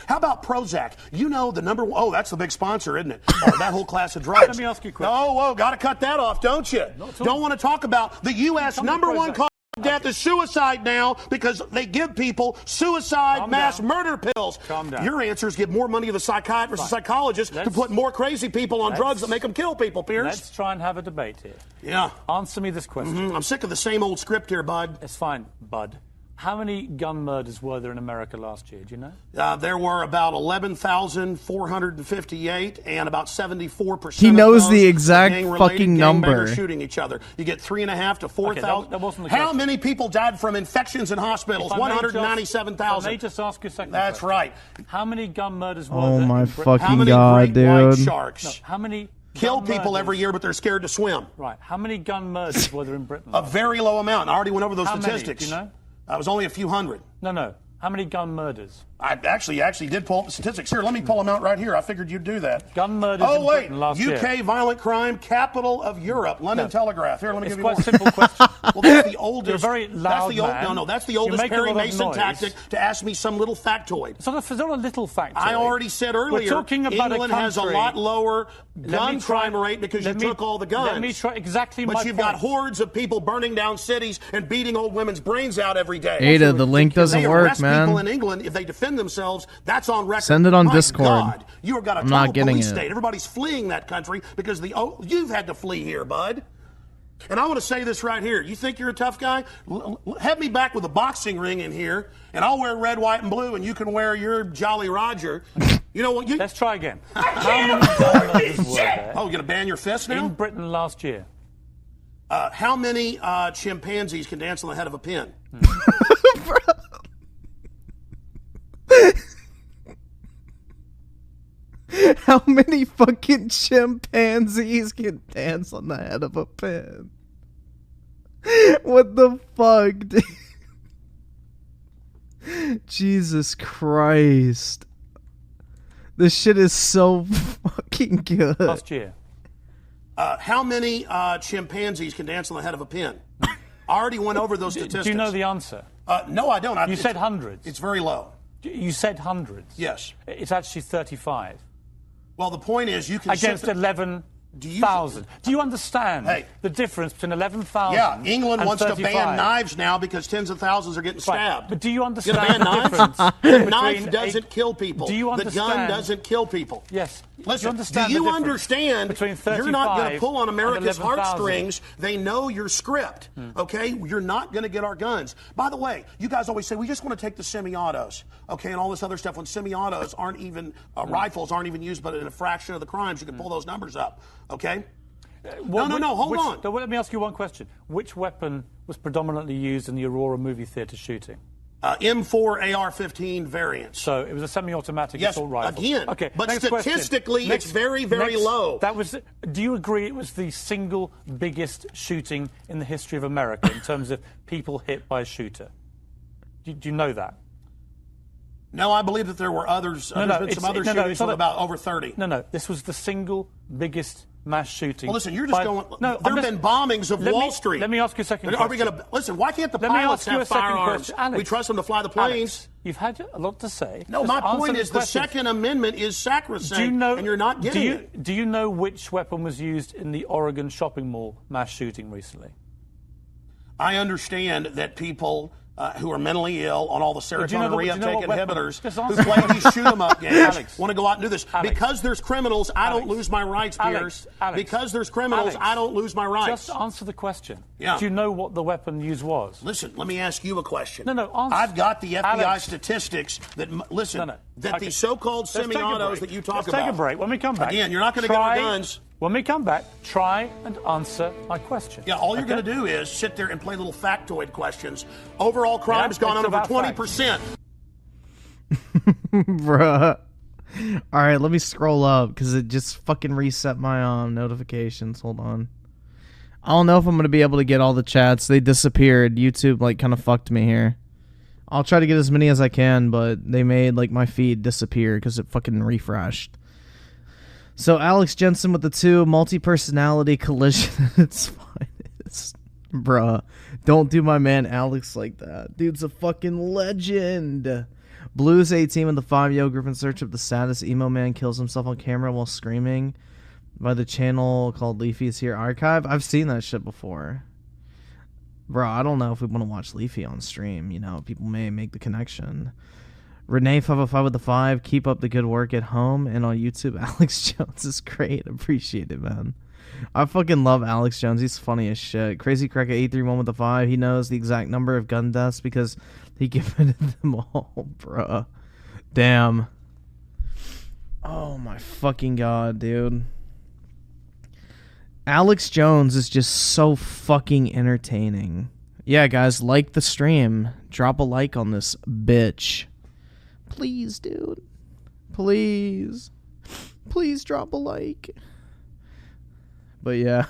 How about Prozac? You know the number one. Oh, that's the big sponsor, isn't it? Or that whole class of drugs. Let me ask you a question. Oh, whoa, got to cut that off, don't you? Don't want to talk about the U.S. number one cause of death is suicide now because they give people suicide mass murder pills. Calm down. Your answers give more money to the psychiatrists and psychologists to put more crazy people on drugs that make them kill people, Pierce. Let's try and have a debate here. Yeah. Answer me this question. I'm sick of the same old script here, bud. It's fine, bud. How many gun murders were there in America last year? Do you know? There were about 11,458, and about 74%. He knows the exact gang-related fucking number. gangbangers shooting each other. You get 3.5 to 4,000. Okay, that wasn't the How question. many people died from infections in hospitals? 197,000. Let me just ask you a second. That's right. How many gun murders were Oh there? my in Britain? fucking How many god, great white dude. sharks No, how many kill gun people murders? every year, but they're scared to swim? Right. How many gun murders were there in Britain? A very low amount. I already went over those How many? statistics. Do you know? It was only a few hundred. No. How many gun murders? I actually did pull up the statistics. Here, let me pull them out right here. I figured you'd do that. Gun murders Oh, in wait. Britain last year. UK violent crime, capital of Europe. London Telegraph. Here, let me It's give you quite more. a simple question. Well, that's the oldest. You're a very loud man. That's the You oldest make a Perry lot of Mason noise. tactic to ask me some little factoid. It's not a little factoid. I already said earlier, We're talking about England a has a country. lot lower Let gun me try- crime rate because you let me- took all the guns. Let me try exactly but my you've point. got hordes of people burning down cities and beating old women's brains out every day. Ada, the link doesn't They work, arrest people man. in England if they defend themselves. That's on record. Send it on My Discord. God, you've got a I'm not total getting police it. state. Everybody's fleeing that country because you've had to flee here, bud. And I want to say this right here. You think you're a tough guy? Have me back with a boxing ring in here, and I'll wear red, white, and blue, and you can wear your Jolly Roger. You know what? Let's try again. How many downloads were there? Oh, you're going to ban your fist now? In Britain last year. How many chimpanzees can dance on the head of a pin? How many fucking chimpanzees can dance on the head of a pin? What the fuck, dude? Jesus Christ. This shit is so fucking good. Last year. How many chimpanzees can dance on the head of a pin? I already went over those statistics. Do you know the answer? No, I don't. You said hundreds. It's very low. You said hundreds. Yes. It's actually 35. Well, the point is you can... Against 11,000. Do you understand the difference between 11,000 Yeah, England and wants 35? to ban knives now because tens of thousands are getting stabbed. Right. But do you understand ban the difference? The knife doesn't kill people. Do you The gun understand? doesn't kill people. Yes. Listen, do you understand between you're not going to 35 pull on America's and 11,000? heartstrings. They know your script, okay? You're not going to get our guns. By the way, you guys always say, we just want to take the semi-autos, okay, and all this other stuff. When semi-autos aren't even, rifles aren't even used, but in a fraction of the crimes, you can pull those numbers up, okay? No, hold on. Let me ask you one question. Which weapon was predominantly used in the Aurora movie theater shooting? M4 AR-15 variants. So it was a semi-automatic assault rifle. Again, okay, but next statistically, question. it's very, very low. That was. Do you agree it was the single biggest shooting in the history of America in terms of people hit by a shooter? Do you know that? No, I believe that there were others. There's been some other shootings with about over 30. No, this was the single biggest mass shooting. Well, listen, you're just going. No, there have been bombings of Wall Street. Let me ask you a second question. Are we going to listen? Why can't the let pilots have firearms? We trust them to fly the planes. Alex, you've had a lot to say. No, my point is the Second Amendment is sacrosanct, and you're not getting it. Do you know which weapon was used in the Oregon shopping mall mass shooting recently? I understand that people who are mentally ill on all the serotonin reuptake inhibitors who play these shoot-em-up games want to go out and do this. Because there's criminals, I don't lose my rights, Pierce. Because there's criminals, I don't lose my rights. Just answer the question. Yeah. Do you know what the weapon used was? Listen, let me ask you a question. Answer. I've got the FBI statistics that, that the so-called semi-autos that you talk about. Let's take a break. When we come back. Again, you're not going to get our guns. When we come back, try and answer my question. Yeah, all you're going to do is sit there and play little factoid questions. Overall crime has gone up over 20%. Bruh. All right, let me scroll up because it just fucking reset my notifications. Hold on. I don't know if I'm going to be able to get all the chats. They disappeared. YouTube like kind of fucked me here. I'll try to get as many as I can, but they made like my feed disappear because it fucking refreshed. So Alex Jensen with the 2 multi-personality collision. It's fine. Bruh, don't do my man Alex like that. Dude's a fucking legend. Blues 18 with the 5 Yo Griffin search up the saddest emo man kills himself on camera while screaming by the channel called Leafy's Here Archive. I've seen that shit before. Bro, I don't know if we want to watch Leafy on stream. You know, people may make the connection. Renee 505 with the 5. Keep up the good work at home and on YouTube. Alex Jones is great. Appreciate it, man. I fucking love Alex Jones. He's funny as shit. Crazy Cracker 831 with the 5. He knows the exact number of gun deaths because he committed them all, bruh. Damn. Oh my fucking god, dude. Alex Jones is just so fucking entertaining. Yeah, guys, like the stream. Drop a like on this bitch. Please, dude. Please. Please drop a like. But yeah.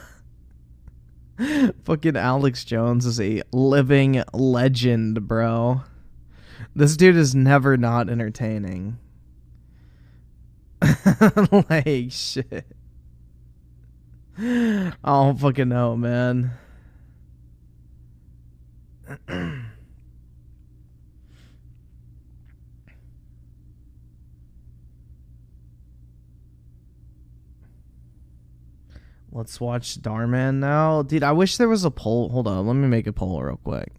Fucking Alex Jones is a living legend, bro. This dude is never not entertaining. Like, shit. I don't fucking know, man. Let's watch Darman now. Dude, I wish there was a poll. Hold on, let me make a poll real quick.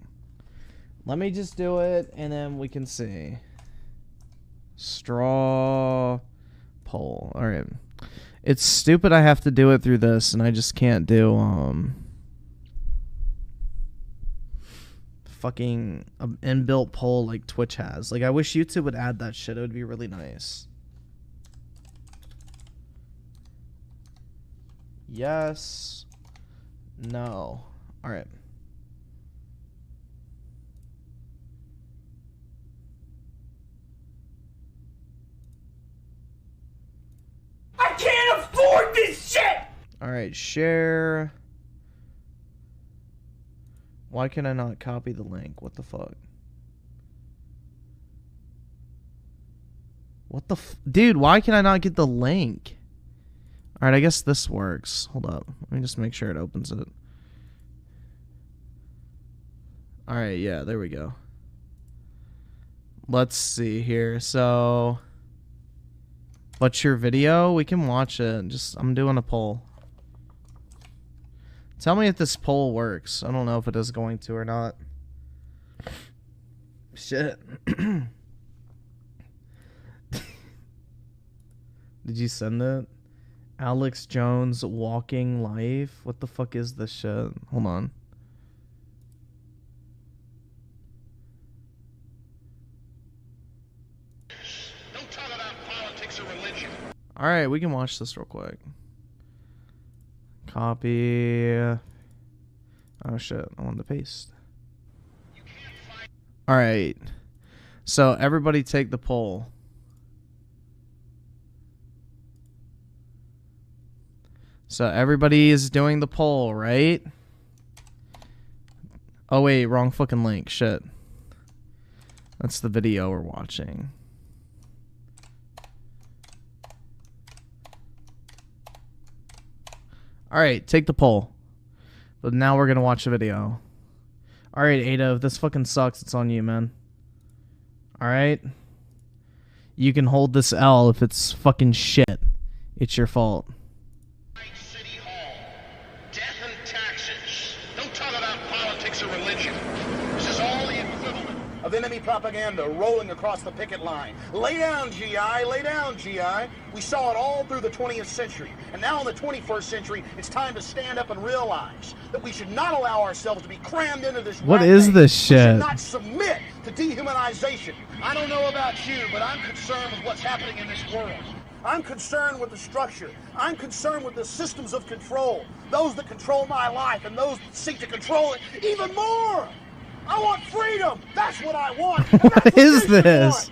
Let me just do it, and then we can see. Straw poll. Alright. It's stupid I have to do it through this, and I just can't do, fucking inbuilt poll like Twitch has. Like, I wish YouTube would add that shit. It would be really nice. Yes. No. All right. I can't afford this shit! All right, share. Why can I not copy the link? What the fuck? What the dude, why can I not get the link? All right, I guess this works. Hold up. Let me just make sure it opens it. All right, yeah, there we go. Let's see here. So, what's your video? We can watch it. I'm doing a poll. Tell me if this poll works. I don't know if it is going to or not. Shit. Did you send it? Alex Jones walking life? What the fuck is this shit? Hold on. Don't talk about politics or religion. Alright, we can watch this real quick. Copy. Oh shit, I wanted to paste. Alright. So everybody take the poll. So everybody is doing the poll, right? Oh wait, wrong fucking link. Shit. That's the video we're watching. Alright, take the poll. But now we're going to watch the video. Alright, Ada, if this fucking sucks, it's on you, man. Alright? You can hold this L if it's fucking shit. It's your fault. City Hall. Death and taxes. Don't talk about politics or religion. This is all the equivalent of enemy propaganda rolling across the picket line. Lay down, GI. Lay down, GI. We saw it all through the 20th century. And now in the 21st century, it's time to stand up and realize that we should not allow ourselves to be crammed into this. What is this shit? We should not submit to dehumanization. I don't know about you, but I'm concerned with what's happening in this world. I'm concerned with the structure. I'm concerned with the systems of control. Those that control my life and those that seek to control it even more. I want freedom. That's what I want. What is this?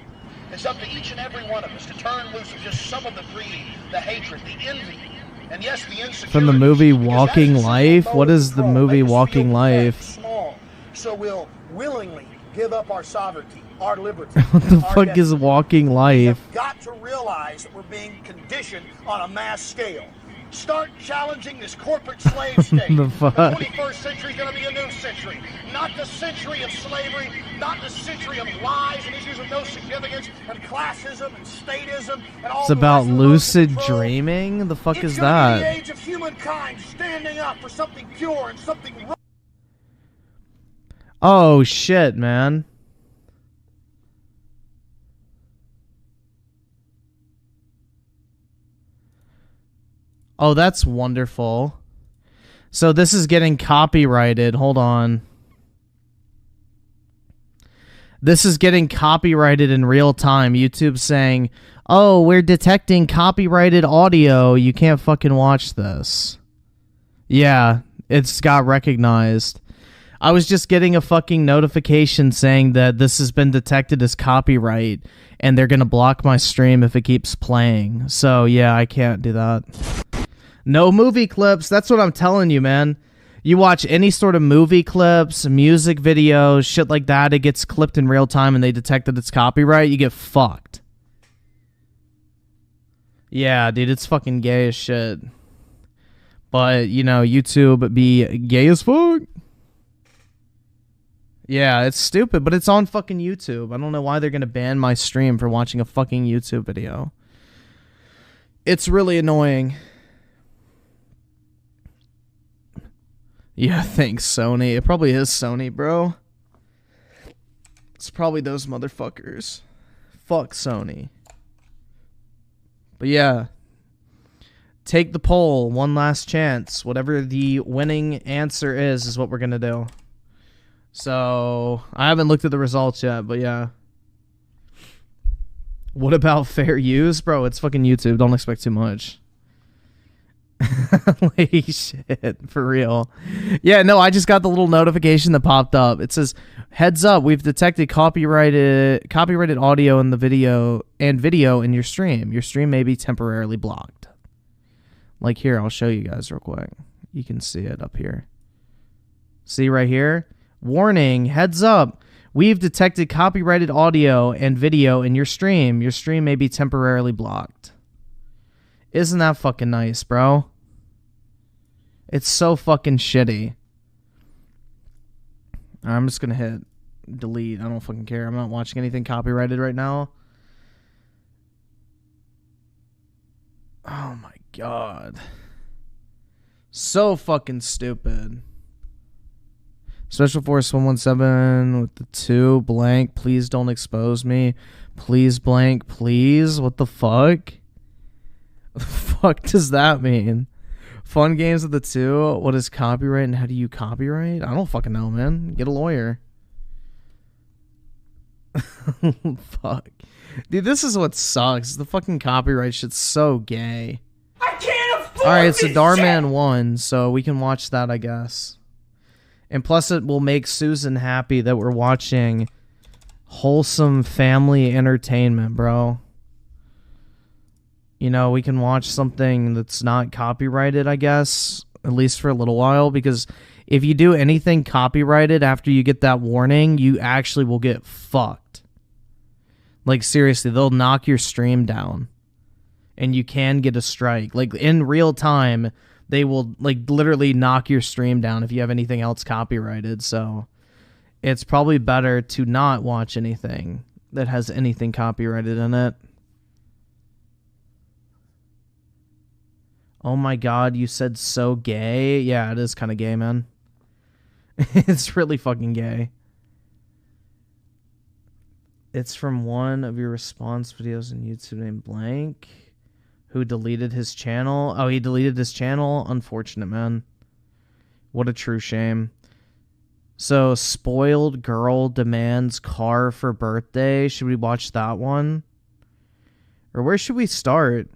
It's up to each and every one of us to turn loose of just some of the greed, the hatred, the envy, and yes, the insecurity. From the movie Walking Life? What is the movie Walking Life? Small, so we'll willingly give up our sovereignty, our liberty. What the fuck is Walking Life? We've got to realize that we're being conditioned on a mass scale. Start challenging this corporate slave state. The fuck? The 21st century is going to be a new century. Not the century of slavery, not the century of lies and issues of no significance, and classism and statism and all. It's about lucid dreaming? The fuck is It's that? the age of humankind standing up for something pure and something right. Oh shit, man. Oh, that's wonderful. So this is getting copyrighted. Hold on. This is getting copyrighted in real time. YouTube's saying, oh, we're detecting copyrighted audio. You can't fucking watch this. Yeah, it's got recognized. I was just getting a fucking notification saying that this has been detected as copyright and they're gonna block my stream if it keeps playing. So yeah, I can't do that. No movie clips. That's what I'm telling you, man. You watch any sort of movie clips, music videos, shit like that, it gets clipped in real time and they detect that it's copyright, you get fucked. Yeah, dude, it's fucking gay as shit. But, you know, YouTube be gay as fuck. Yeah, it's stupid, but it's on fucking YouTube. I don't know why they're gonna ban my stream for watching a fucking YouTube video. It's really annoying. Yeah, thanks, Sony. It probably is Sony, bro. It's probably those motherfuckers. Fuck Sony. But yeah. Take the poll. One last chance. Whatever the winning answer is what we're gonna do. So I haven't looked at the results yet, but yeah. What about fair use? Bro, it's fucking YouTube. Don't expect too much. Like, shit, for real. Yeah, no, I just got the little notification that popped up. It says, heads up, we've detected copyrighted audio in the video in your stream. Your stream may be temporarily blocked. Like here, I'll show you guys real quick. You can see it up here. See right here? Warning, heads up. We've detected copyrighted audio and video in your stream. Your stream may be temporarily blocked. Isn't that fucking nice, bro? It's so fucking shitty. I'm just gonna hit delete. I don't fucking care. I'm not watching anything copyrighted right now. Oh my god. So fucking stupid. Special Force 117 with the 2 blank. Please don't expose me. Please blank. Please. What the fuck? What the fuck does that mean? Fun games with the 2. What is copyright and how do you copyright? I don't fucking know, man. Get a lawyer. Fuck. Dude, this is what sucks. The fucking copyright shit's so gay. I can't afford Alright, so this Darman shit! won, so we can watch that, I guess. And plus it will make Susan happy that we're watching wholesome family entertainment, bro. You know, we can watch something that's not copyrighted, I guess, at least for a little while, because if you do anything copyrighted after you get that warning, you actually will get fucked. Like, seriously, they'll knock your stream down. And you can get a strike. Like, in real time, they will, like, literally knock your stream down if you have anything else copyrighted. So, it's probably better to not watch anything that has anything copyrighted in it. Oh my god, you said so gay? Yeah, it is kind of gay, man. It's really fucking gay. It's from one of your response videos on YouTube named Blank, who deleted his channel. Oh, he deleted his channel? Unfortunate, man. What a true shame. So, spoiled girl demands car for birthday. Should we watch that one? Or where should we start?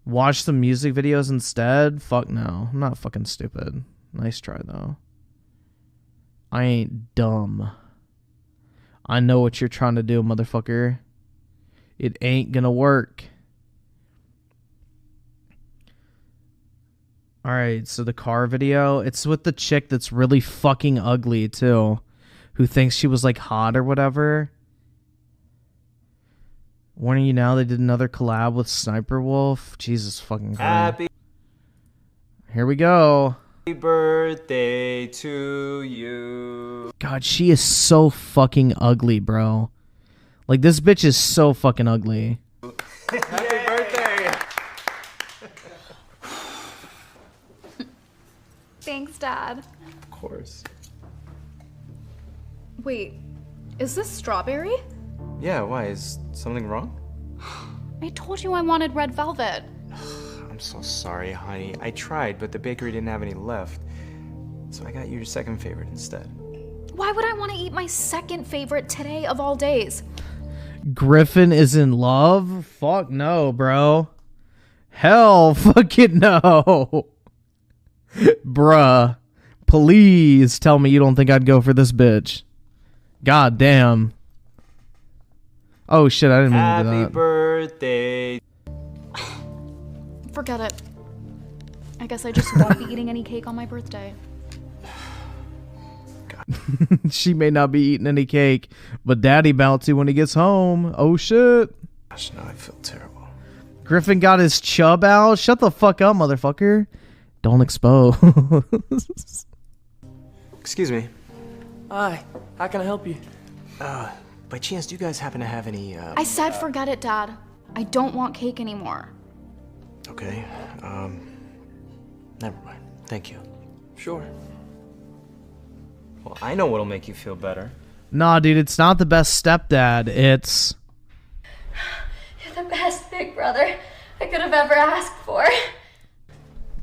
Watch some music videos instead? Fuck no. I'm not fucking stupid. Nice try, though. I ain't dumb. I know what you're trying to do, motherfucker. It ain't gonna work. Alright, so the car video. It's with the chick that's really fucking ugly, too. Who thinks she was, like, hot or whatever. Warning you now, they did another collab with Sniper Wolf. Jesus fucking Christ. Happy Here we go. birthday to you. God, she is so fucking ugly, bro. Like, this bitch is so fucking ugly. Happy birthday. Thanks, Dad. Of course. Wait, is this strawberry? Yeah, why? Is something wrong? I told you I wanted red velvet. I'm so sorry, honey. I tried, but the bakery didn't have any left. So I got you your second favorite instead. Why would I want to eat my second favorite today of all days? Griffin is in love? Fuck no, bro. Hell fucking no. Bruh. Please tell me you don't think I'd go for this bitch. God damn. Oh shit, I didn't mean to do that. Happy birthday. Forget it. I guess I just won't be eating any cake on my birthday. She may not be eating any cake, but daddy about to when he gets home. Oh shit. Gosh, now I feel terrible. Griffin got his chub out. Shut the fuck up, motherfucker. Don't expose. Excuse me. Hi, how can I help you? By chance, do you guys happen to have any, I said forget it, Dad. I don't want cake anymore. Okay, never mind. Thank you. Sure. Well, I know what'll make you feel better. Nah, dude, it's not the best stepdad. It's... You're the best big brother I could have ever asked for.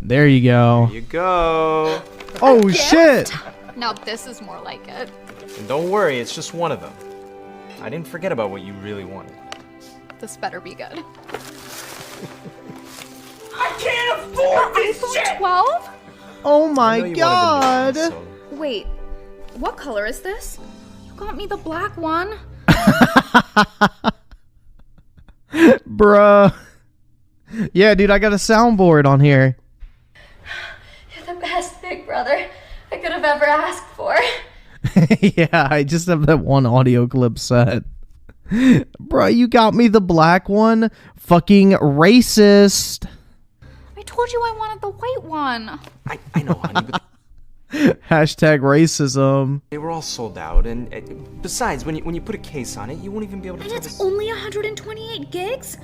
There you go. There you go. Oh, shit. Now this is more like it. And don't worry, it's just one of them. I didn't forget about what you really wanted. This better be good. I can't afford this shit! 12? Oh I my know you god! wanted the new one, so- Wait, what color is this? You got me the black one. Bruh. Yeah, dude, I got a soundboard on here. You're the best big brother I could have ever asked for. Yeah, I just have that one audio clip set. Bruh, you got me the black one? Fucking racist. I told you I wanted the white one. I know, honey, but Hashtag racism. they were all sold out, and besides, when you put a case on it, you won't even be able to And tell it's the... only 128 gigs?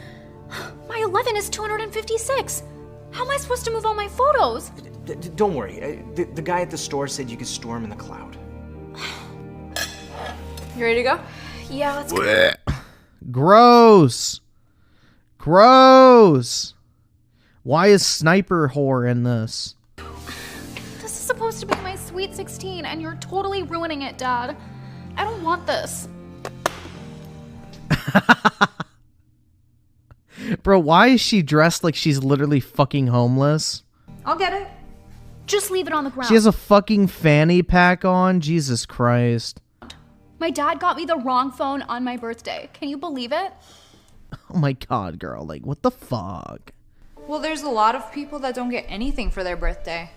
My 11 is 256. How am I supposed to move all my photos? Don't worry, the guy at the store said you could store them in the cloud. You ready to go? Yeah, let's go. Gross. Gross. Why is Sniper Whore in this? This is supposed to be my sweet 16, and you're totally ruining it, Dad. I don't want this. Bro, why is she dressed like she's literally fucking homeless? I'll get it. Just leave it on the ground. She has a fucking fanny pack on? Jesus Christ. My dad got me the wrong phone on my birthday. Can you believe it? Oh my god, girl. Like, what the fuck? Well, there's a lot of people that don't get anything for their birthday.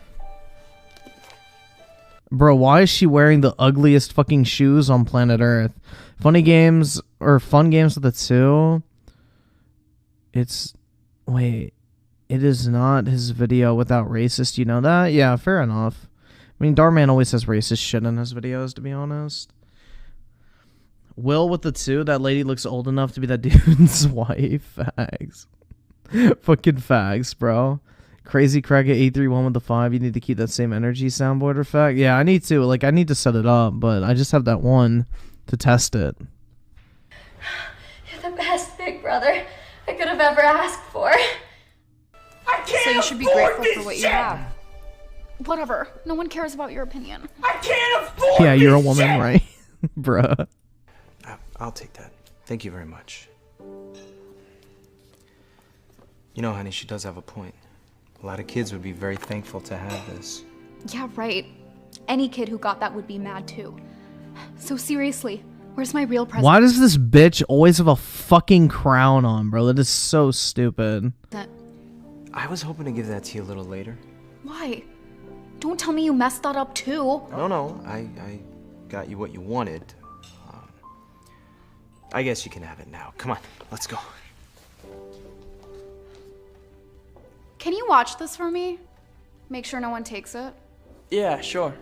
Bro, why is she wearing the ugliest fucking shoes on planet Earth? Funny games, or fun games with it too? It's... Wait. It is not his video without racist, you know that? Yeah, fair enough. I mean, Darman always has racist shit in his videos, to be honest. Will with the 2, that lady looks old enough to be that dude's wife. Fags. Fucking fags, bro. Crazy Craig at 831 with the 5. You need to keep that same energy soundboard effect. Yeah, I need to. Like, I need to set it up, but I just have that one to test it. You're the best big brother I could have ever asked for. I can't So you should be afford grateful this for what you shit! have. Whatever. No one cares about your opinion. I can't afford Yeah, you're a this woman, shit! right? Bruh. I'll take that. Thank you very much. You know, honey, she does have a point. A lot of kids would be very thankful to have this. Yeah, right. Any kid who got that would be mad too. So seriously, where's my real present? Why does this bitch always have a fucking crown on, bro? That is so stupid. I was hoping to give that to you a little later. Why? Don't tell me you messed that up too. No, I got you what you wanted. I guess you can have it now. Come on, let's go. Can you watch this for me? Make sure no one takes it. Yeah, sure.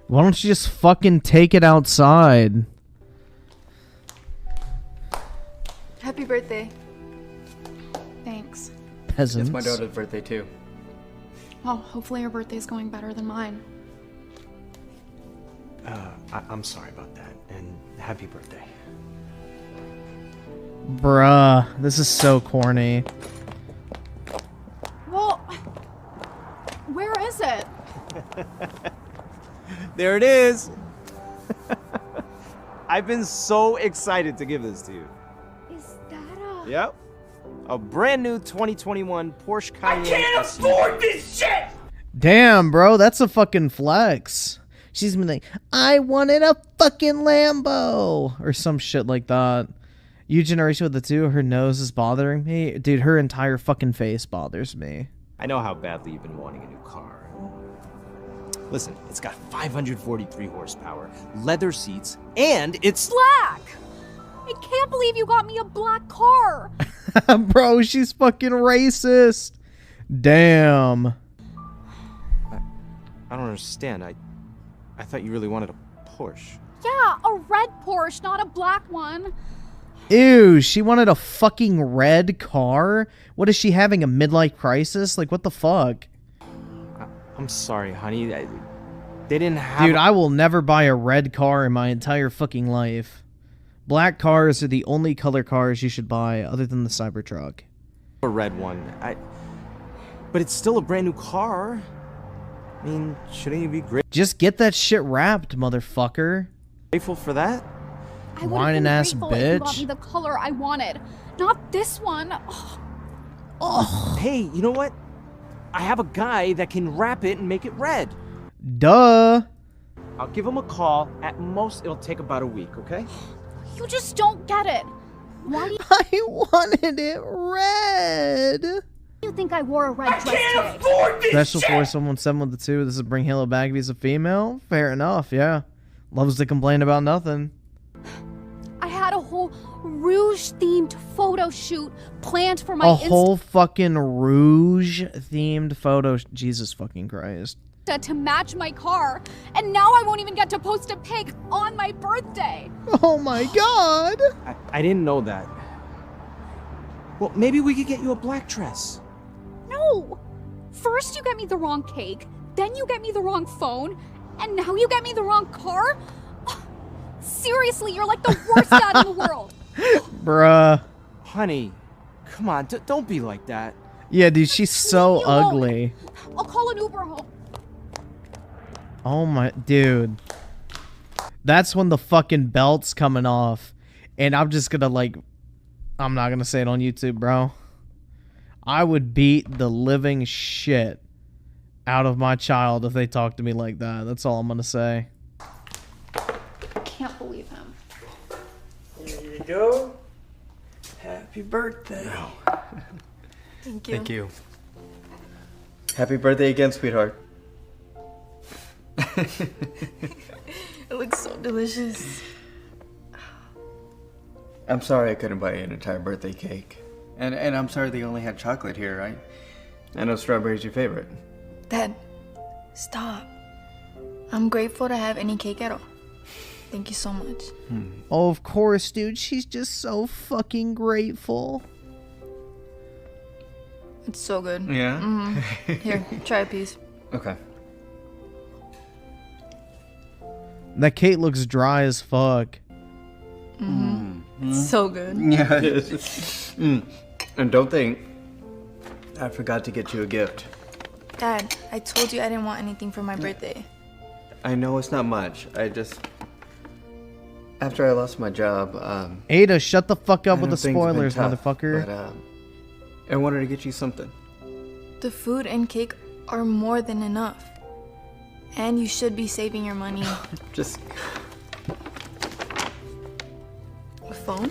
Why don't you just fucking take it outside? Happy birthday. Thanks. Peasants. It's my daughter's birthday too. Well, hopefully your birthday's going better than mine. I'm sorry about that, and happy birthday. Bruh, this is so corny. Well, where is it? There it is. I've been so excited to give this to you. Is that a... Yep. A brand new 2021 Porsche Cayenne I can't SUV. afford this shit! Damn, bro, that's a fucking flex. She's been like, I wanted a fucking Lambo, or some shit like that. You generation with the 2, her nose is bothering me. Dude, her entire fucking face bothers me. I know how badly you've been wanting a new car. Listen, it's got 543 horsepower, leather seats, and it's... Black! I can't believe you got me a black car! Bro, she's fucking racist. Damn. I don't understand. I thought you really wanted a Porsche. Yeah, a red Porsche, not a black one. Ew, she wanted a fucking red car? What is she having, a midlife crisis? Like, what the fuck? I'm sorry, honey. They didn't have... Dude, I will never buy a red car in my entire fucking life. Black cars are the only color cars you should buy other than the Cybertruck. A red one. But it's still a brand new car. I mean, shouldn't you be Just get that shit wrapped, motherfucker. grateful for that? I would have Whining been ass grateful if you got bitch. me the color I wanted, not this one. Hey, you know what? I have a guy that can wrap it and make it red. Duh. I'll give him a call. At most, it'll take about a week, okay? You just don't get it. Why do I wanted it red. you think I wore a red dress today? Special Force 117 with the 2. This is Bring Halo Back if he's a female. Fair enough, yeah. Loves to complain about nothing. I had a whole Rouge-themed photo shoot planned for my A whole fucking Rouge-themed photo. Jesus fucking Christ. Insta to match my car, and now I won't even get to post a pic on my birthday. Oh my god. I didn't know that. Well, maybe we could get you a black dress. No! First you get me the wrong cake, then you get me the wrong phone, and now you get me the wrong car? Seriously, you're like the worst dad in the world. Bruh. Honey, come on, don't be like that. Yeah, dude, she's so ugly. I'll call an Uber home. Oh my, dude. That's when the fucking belt's coming off. And I'm just gonna I'm not gonna say it on YouTube, bro. I would beat the living shit out of my child if they talk to me like that. That's all I'm gonna say. I can't believe him. Here you go. Happy birthday. Thank you. Thank you. Happy birthday again, sweetheart. It looks so delicious. I'm sorry I couldn't buy you an entire birthday cake. And I'm sorry they only had chocolate here, right? I know strawberry's your favorite. Dad, stop. I'm grateful to have any cake at all. Thank you so much. Oh, of course, dude. She's just so fucking grateful. It's so good. Yeah? Mm-hmm. Here, try a piece. Okay. That cake looks dry as fuck. Mm-hmm. So good. Yeah, it is. And don't think I forgot to get you a gift. Dad, I told you I didn't want anything for my birthday. I know it's not much. After I lost my job, Ada, shut the fuck up I with know the things have been spoilers, tough, motherfucker. But, I wanted to get you something. The food and cake are more than enough. And you should be saving your money. Just... A phone?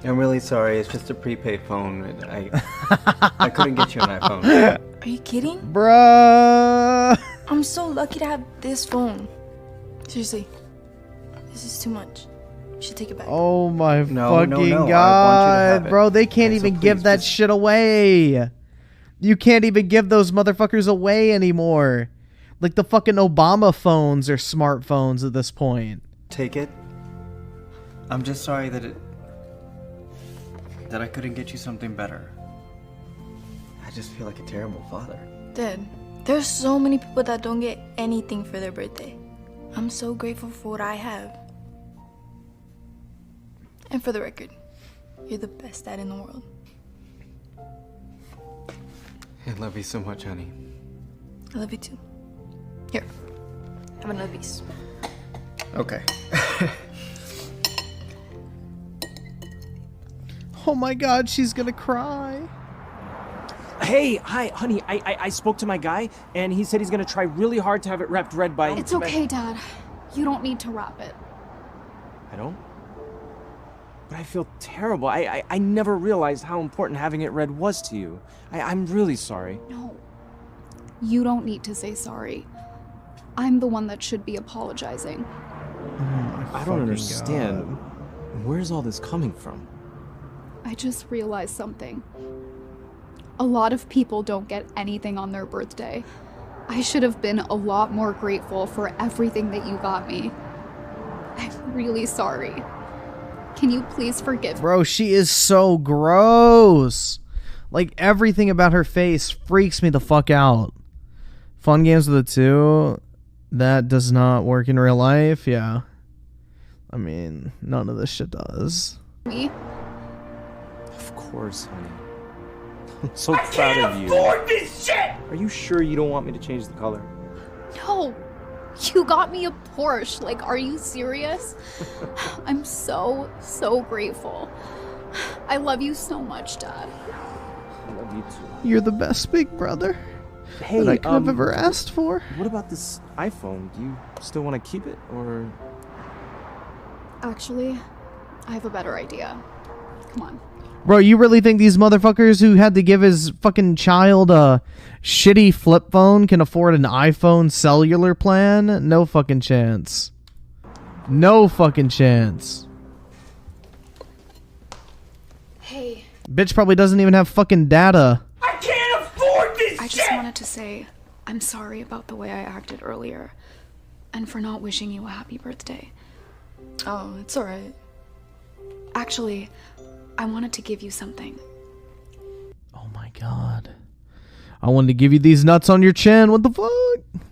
I'm really sorry. It's just a prepaid phone. I couldn't get you an iPhone. Are you kidding? Bruh. I'm so lucky to have this phone. Seriously. This is too much. You should take it back. Oh my No, fucking no, no, I want you to god, have it. bro! They can't Okay, so even give please, that just- shit away. You can't even give those motherfuckers away anymore. Like the fucking Obama phones are smartphones at this point. Take it. I'm just sorry that I couldn't get you something better. I just feel like a terrible father. Dad, there's so many people that don't get anything for their birthday. I'm so grateful for what I have. And for the record, you're the best dad in the world. I love you so much, honey. I love you too. Here, have another piece. Okay. Oh my god, she's gonna cry. Hey, hi, honey. I spoke to my guy, and he said he's gonna try really hard to have it wrapped red by... It's okay, Dad. You don't need to wrap it. I don't? But I feel terrible. I never realized how important having it red was to you. I'm really sorry. No. You don't need to say sorry. I'm the one that should be apologizing. I don't understand. Where's all this coming from? I just realized something. A lot of people don't get anything on their birthday. I should have been a lot more grateful for everything that you got me. I'm really sorry. Can you please forgive me? Bro, she is so gross. Like, everything about her face freaks me the fuck out. Fun games with the two. That does not work in real life. Yeah. I mean, none of this shit does. Me? Of course, honey. I'm so proud of you. Afford this shit! Are you sure you don't want me to change the color? No, you got me a Porsche. Like, are you serious? I'm so grateful. I love you so much, Dad. I love you too. You're the best big brother Hey, that I could have ever asked for. What about this iPhone? Do you still want to keep it, or? Actually, I have a better idea. Come on. Bro, you really think these motherfuckers who had to give his fucking child a shitty flip phone can afford an iPhone cellular plan? No fucking chance. No fucking chance. Hey, Bitch probably doesn't even have fucking data. I can't afford this I shit! just wanted to say I'm sorry about the way I acted earlier and for not wishing you a happy birthday. Oh, it's alright. Actually, I wanted to give you something. Oh my god. I wanted to give you these nuts on your chin. What the fuck?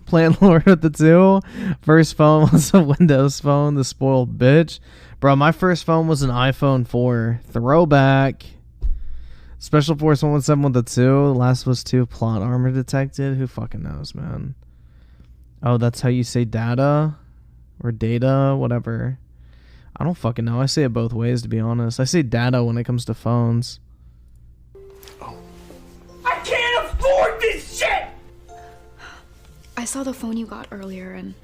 Playing Lord with the 2. First phone was a Windows phone, the spoiled bitch. Bro, my first phone was an iPhone 4. Throwback. Special Force 117 with the 2. The last was 2. Plot armor detected. Who fucking knows, man? Oh, that's how you say data? Or data? Whatever. I don't fucking know. I say it both ways, to be honest. I say data when it comes to phones. I can't afford this shit! I saw the phone you got earlier and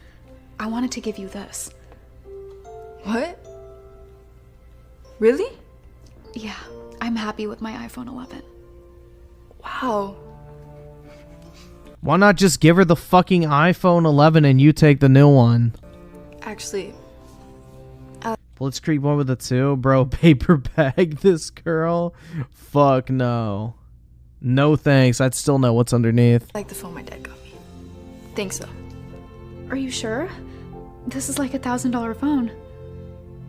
I wanted to give you this. What? Really? Yeah, I'm happy with my iPhone 11. Wow. Why not just give her the fucking iPhone 11 and you take the new one? Actually, Blitzkrieg boy with a 2? Bro, paper bag this girl? Fuck no. No thanks. I'd still know what's underneath. I like the phone my dad got me. Thanks though. Are you sure? This is like $1,000 phone.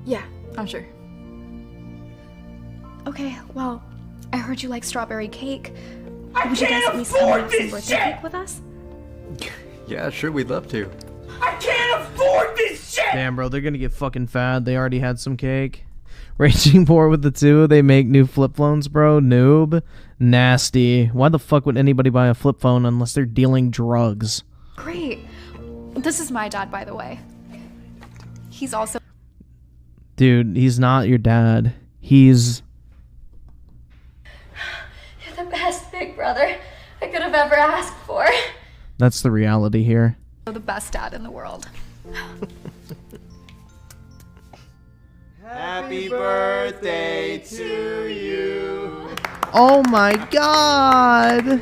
Yeah, I'm sure. Okay, well, I heard you like strawberry cake. I Would you guys can't at least come and afford have some this birthday shit! cake with us? Yeah, sure, we'd love to. I can't afford this shit! Damn, bro, they're gonna get fucking fat. They already had some cake. Raging Poor with the 2. They make new flip phones, bro. Noob. Nasty. Why the fuck would anybody buy a flip phone unless they're dealing drugs? Great. This is my dad, by the way. He's also... Dude, he's not your dad. He's... You're the best big brother I could have ever asked for. That's the reality here. the best dad in the world. Happy birthday to you. Oh my god!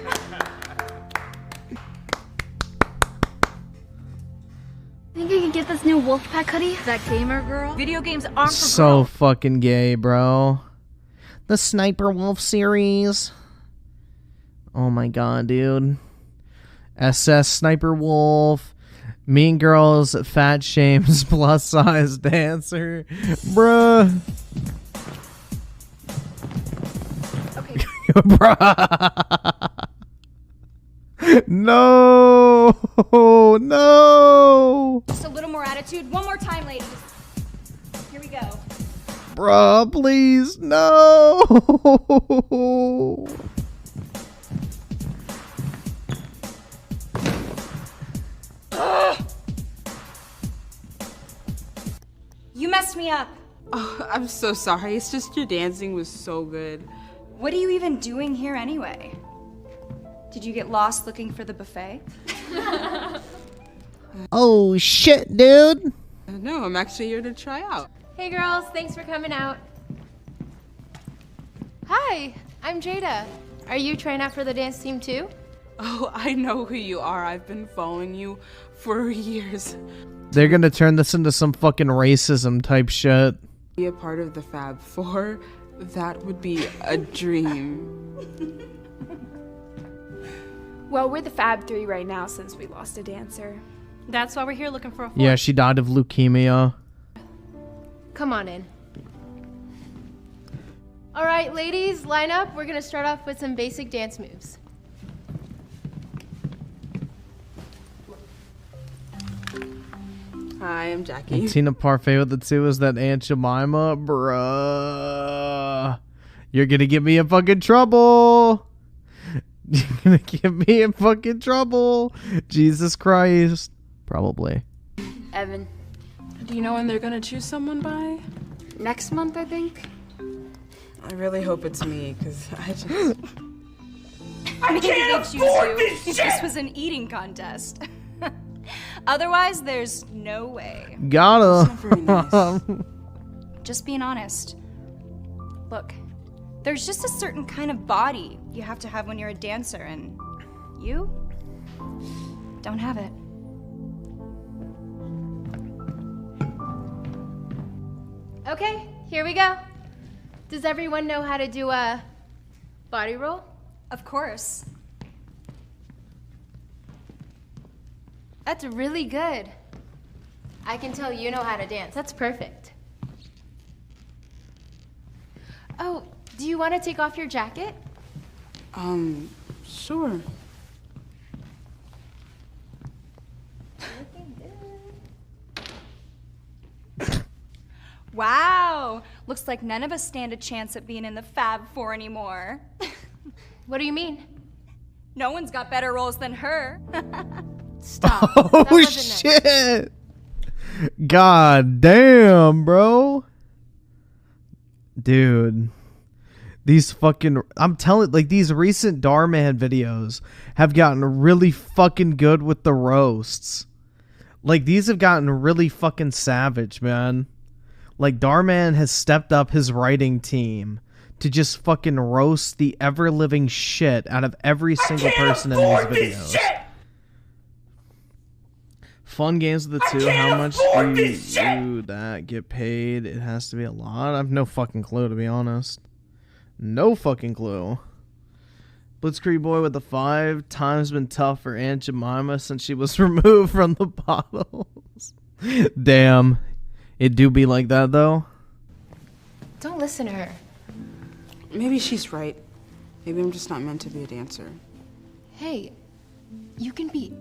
Think I can get this new Wolfpack hoodie? That gamer girl? Video games aren't for So fucking gay, bro. The Sniper Wolf series. Oh my god, dude. SS Sniper Wolf. Mean Girls, Fat Shames, Plus Size Dancer. Bruh. Okay. Bruh. No. No. Just a little more attitude. One more time, ladies. Here we go. Bruh, please. No. You messed me up. Oh, I'm so sorry. It's just your dancing was so good. What are you even doing here anyway? Did you get lost looking for the buffet? Oh shit, dude. No, I'm actually here to try out. Hey girls, thanks for coming out. Hi, I'm Jada. Are you trying out for the dance team too? Oh, I know who you are. I've been following you for years. They're gonna turn this into some fucking racism type shit. Be a part of the Fab Four, that would be a dream. Well, we're the Fab 3 right now since we lost a dancer. That's why we're here looking for a fourth. Yeah, she died of leukemia. Come on in. All right, ladies, line up. We're gonna start off with some basic dance moves. Hi, I'm Jackie. And Tina Parfait with the 2 is that Aunt Jemima? Bruh. You're gonna get me in fucking trouble. You're gonna get me in fucking trouble. Jesus Christ. Probably. Evan. Do you know when they're gonna choose someone by? Next month, I think. I really hope it's me, because I just... Maybe they can't choose afford you this if shit! this was an eating contest. Otherwise, there's no way. Got Just being honest. Look, there's just a certain kind of body you have to have when you're a dancer, and you don't have it. Okay, here we go. Does everyone know how to do a body roll? Of course. That's really good. I can tell you know how to dance. That's perfect. Oh, do you want to take off your jacket? Sure. Wow! Looks like none of us stand a chance at being in the Fab Four anymore. What do you mean? No one's got better roles than her. Stop. Oh shit. God damn, bro. Dude. These fucking, I'm telling, like, these recent Darman videos have gotten really fucking good with the roasts. Like, these have gotten really fucking savage, man. Like, Darman has stepped up his writing team to just fucking roast the ever-living shit out of every single person in these videos. Fun games of the two. How much do that get paid? It has to be a lot. I have no fucking clue, to be honest. No fucking clue. Blitzkrieg boy with the 5. Time's been tough for Aunt Jemima since she was removed from the bottles. Damn. It do be like that, though. Don't listen to her. Maybe she's right. Maybe I'm just not meant to be a dancer. Hey, you can be